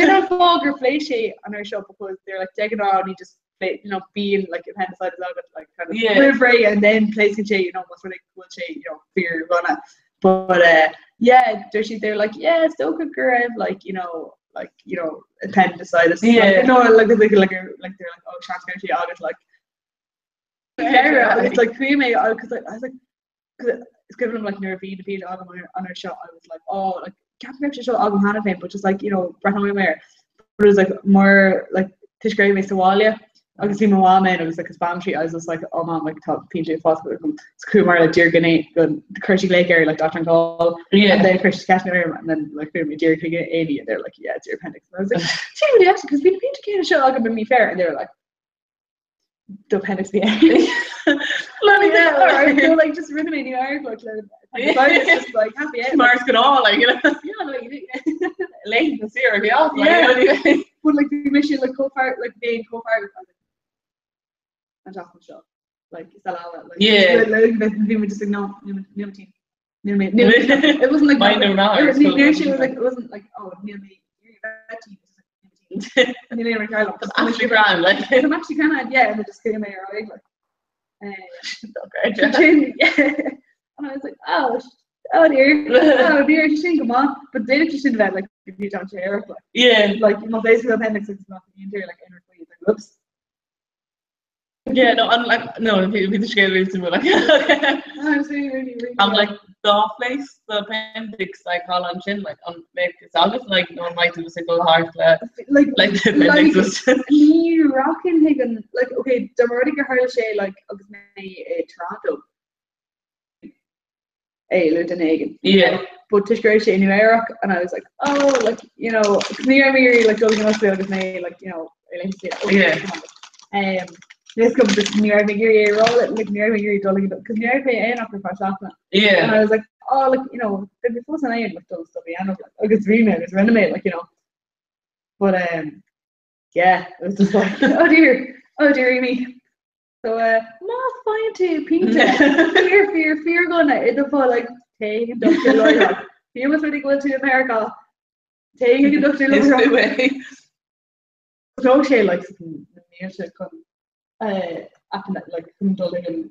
don't fog or play shit on our shop because they're like taking on you just play, you know, being like appendicitis August like kind of delivery and then placing shit, you know, what's really cool shit, you know, fear gonna. But yeah, dirty, they're like, yes, don't grab like, you know, appendicitis. Yeah. Like, no, like they're like, oh, transparent August like. It's like creamy because I was like, because it's given them like Nervine Pete on our show. I was like, oh, like can't actually show Agam Hannah but just like, you know, Brett Hoymer. But it was like more like Tish Gray makes Walia. I could see my mom and it was like a spam sheet. I was just like, oh man, like top PJ Foster. It's cool more like Dear Guinea, the Kershey Lake area, like Dr. Call. Yeah. And then Kershey's Catchment area, and then like Dear Guinea 80, and they're like, yeah, it's your appendix. And I was like, see what actually, because we painted Kate show Agam and me fair, and they were like, the appendix be anything. Alright, so like just rid of me New York, like it's just like happy end. Mars can all like, you know. Yeah, like late this year, yeah. But like the mission, like co-fire, like being co-fire with and talking shop, like Salala, like we were just like no team. It wasn't like mine no now. It wasn't like oh near me, you're that team. And then Ricardo, I'm actually grand, like I'm actually kind of yeah, and they just came here, right? Like, and I was like, oh dear, she shouldn't come on. But they just shouldn't have like if you don't share, like like you know, basically appendix is not the interior like inner like whoops. Yeah, no, I'm like no, we just get really similar. Like I'm really I'm like the place, the appendix like all on chin, like on make it's always like no one might do a single heart like the appendix was you rocking Hagen like okay, the already get hard to like Toronto. Lieutenant Hagen. Yeah. But Tish Gray in New York and I was like, oh like, you know, near me like going up to like, you know, this comes this New York McGeary roll it like New York McGeary dulling because New York pay after for Shopman. Yeah. And I was like, oh like, you know, they'd be forcing in with those stuff, and I was like, it's remake, it's renovate, like, you know. But yeah, it was just like, oh dear me. So not fine to Peter fear gonna it'll fall like take industrial lawyer. He was really going to America. Take industrial lawyer. So she like near to come after that like come building in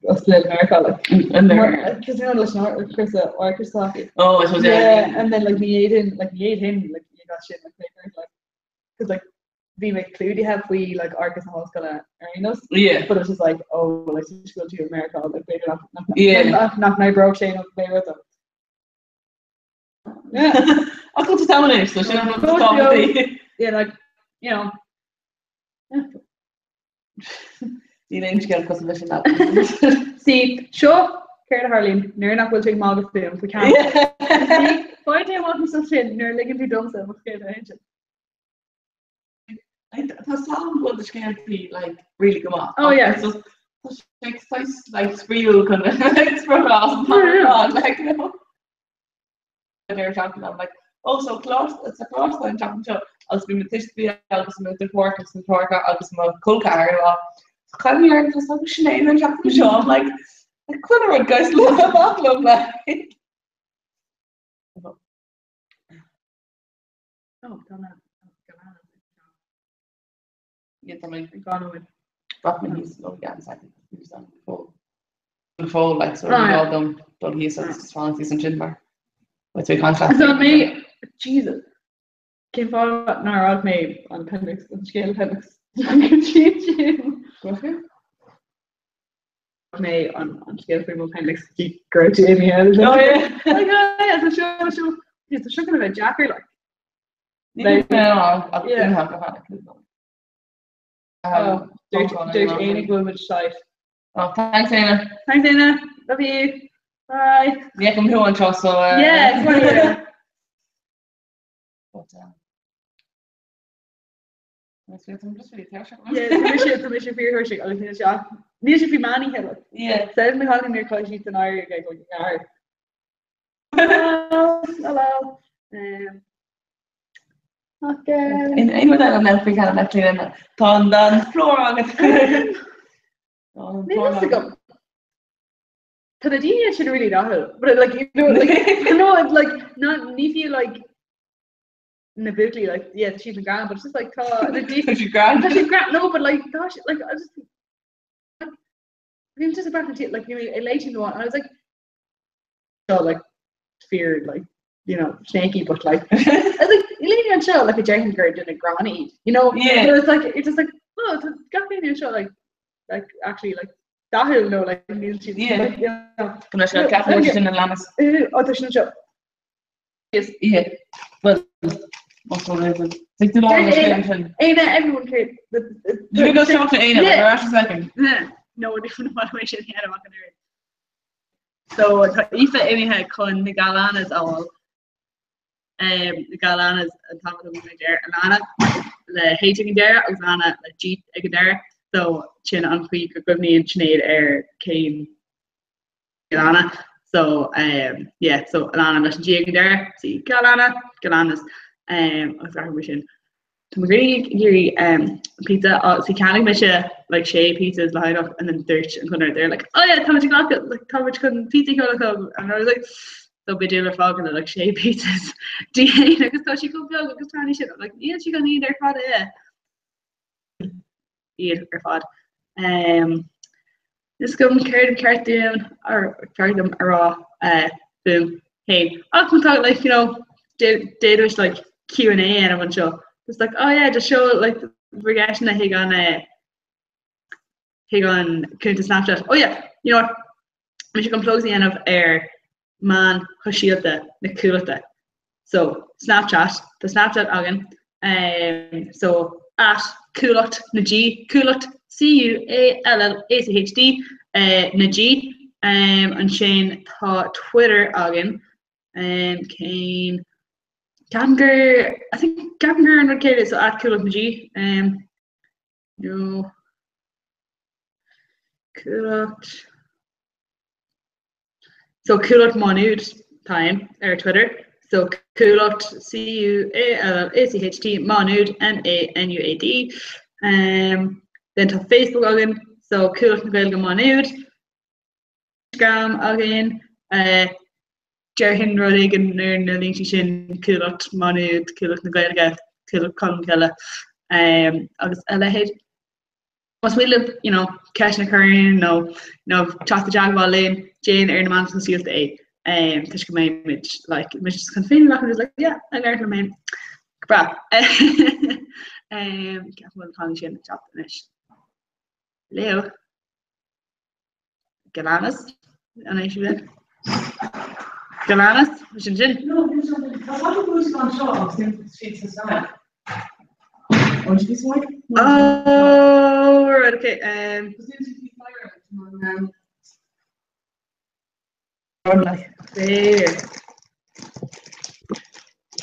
Australia, America, like and there because you know like Chris Orchestra. Oh, it was and then like we ate him like you got shit like papers like because like we make Cludy have we like Arcus Hall's gonna earn us. Yeah. But it's just like oh like just go to America like they not my broke Shane up there with them. Yeah. I'll go to town now, so she don't have to talk to me. Yeah, like you know. Yeah. You didn't get a customization that. See, sure, Cara Harleen, near not will take Margaret film we can't. See, find time what was such in near like into dumb stuff okay the the song will just can't be like really come on. Oh yeah. It's just like spreal kind of like spread off like you know. They're talking I'm like, oh so close it's a cross line talking to I'll be with this be I'll be with the work and talk I'll be with cool car come here for some Sinead and talking to I'm like could guys look like oh don't know. Yeah, something gone away. Brockman used to go again, second. He was done before, like so all done. But he's strong, he's in Chinbar. What's your contract? So me, Jesus, came forward an hour out me on appendix, on scale appendix. Me on scale frame appendix. He grew to Amy Head. Oh yeah, like yeah, so sure. He's a sugar of a jacker like. No, I didn't have to have it. There's Annie going with shite. Oh, thanks, Anna. Thanks, Anna. Love you. Bye. Yeah, come here and trust. So. Yeah, it's funny. Yeah. But I'm just really terrified. Yeah, permission for your Hershey. I'll finish off. These should be Manny here. Yeah. Says me holding their clothes sheets and I guy going yard. Hello. In with that Netflix had Netflix in it. Tá dan floor agus. Tá a dine should really not, but like you know, like no, it's like not Nifi like Nabukli, like yeah, she's a grand, but it's just like she's grand. No, but like gosh, like I just I'm just about to like you know, elation one, and I was like, so like feared, like you know, snaky, but like I was like Elena and show like a giant girl doing a granny, you know, yeah. But it's like it's just like oh, it's got me show like actually like. Dahil no like yeah. Like, you know. Can I show Catherine in the Lamas? Oh, there's no show. Yes, yeah. Well, what's what is it? Like the long extension. Aina, everyone cared. You go talk to Aina, like last second. No, different evaluation here. I'm not gonna read. So, Aoife anyhow con the Galanas all. The Galanas on top of them there, and Anna, the hating there, was Anna the G there. So chin on quick Gubney and Sinead came Galana. So yeah, so Alana mission G there. See Galana's I was wishing to really pizza see canning mission like Shay pizzas lined up and then Dirch and Connor there like oh yeah Thomas got it like Thomas couldn't pizza come and I was like so be doing fog and like Shay pizzas DA because so she could go because trying shit like yeah she gonna need their father yeah. Eat or fod. This gum carried cartoon or carried them raw. Boom. Hey, I can talk like you know, did was like Q&A and a bunch of just like oh yeah, just show like the regression that he gone come to Snapchat. Oh yeah, you know what? We should come close the end of air man Hushiata Nikulata. So Snapchat, the Snapchat again. So at Kulot Naji Kulot CUALLACHD Naji and Shane thought Twitter again Kane Ganger I think Ganger and Arcade is at Kulot Naji no Kulot so Kulot Manud time or Twitter. So Kulot CUALACHD Manud MANUAD. Then to Facebook again. So Kulot Nagelga Manud. Instagram again. Jerhin Rodigan Nerling Shin Kulot Manud Kulot Nagelga Kulot Column August Elahead. Once we live, you know, Cash and Curran, no, chat the Jagball Lane, Jane Ernaman from CSA. Tush my image like just kind of feeling like I was like yeah I learned from him crap can't call you in the chat finish Leo Galanas and I should Galanas which is in no oh right okay like there.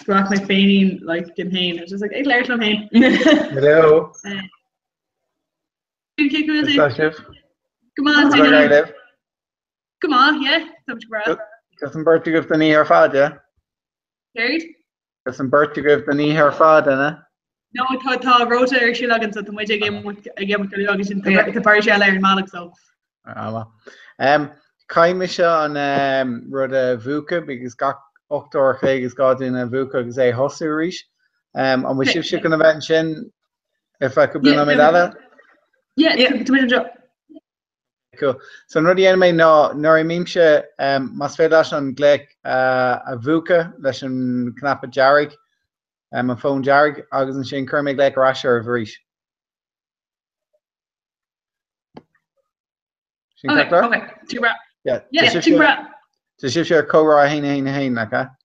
Rock my feigning like campaign. I was just like, hey, Larry campaign. Hello. Come on, say hello. Come on, yeah. Got some birthday gift the knee her fad, yeah? Carried? Got some birthday gift the knee her fad, innit? No, I wrote her she logging so the way I gave with the parish Larry Malik so. Ah well. Caiime se an rud a bhuca because gach ochtar chuig got in a bhuca agus é hosú rís. And we should gonna mention if I could be on that. Yeah, cool. So rudí anime no mimse mas féidir an gléic a bhuca leis an knappa jarrig a phone jarrig agus an sin curmig gléic rasher of rís. Okay. Yeah, two bra. So she share cobra hein naka.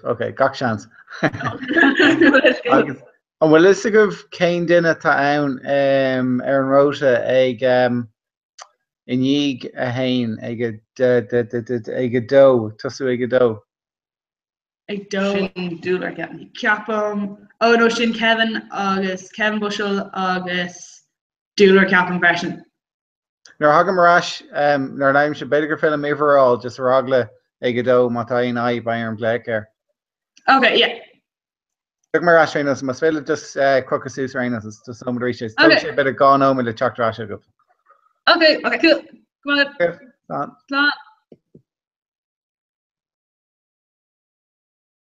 Okay, gach chance. And well is of Kane dinner town Aaron Rota ag in yig a hain ag do tusu ag do. Ag do like Capum. Oh no, Shin Kevin Bushel August Dueler Captain version. Nar hagam rash nar naim se beidir film overall just ragla ag go matain ai Bayern Blacker. Okay, yeah. Look mar Rainas mas féile just crocus Rainas is just some reaches. Okay. Better gone home with the chuck rash. Okay, cool. Come on. Done. Slán.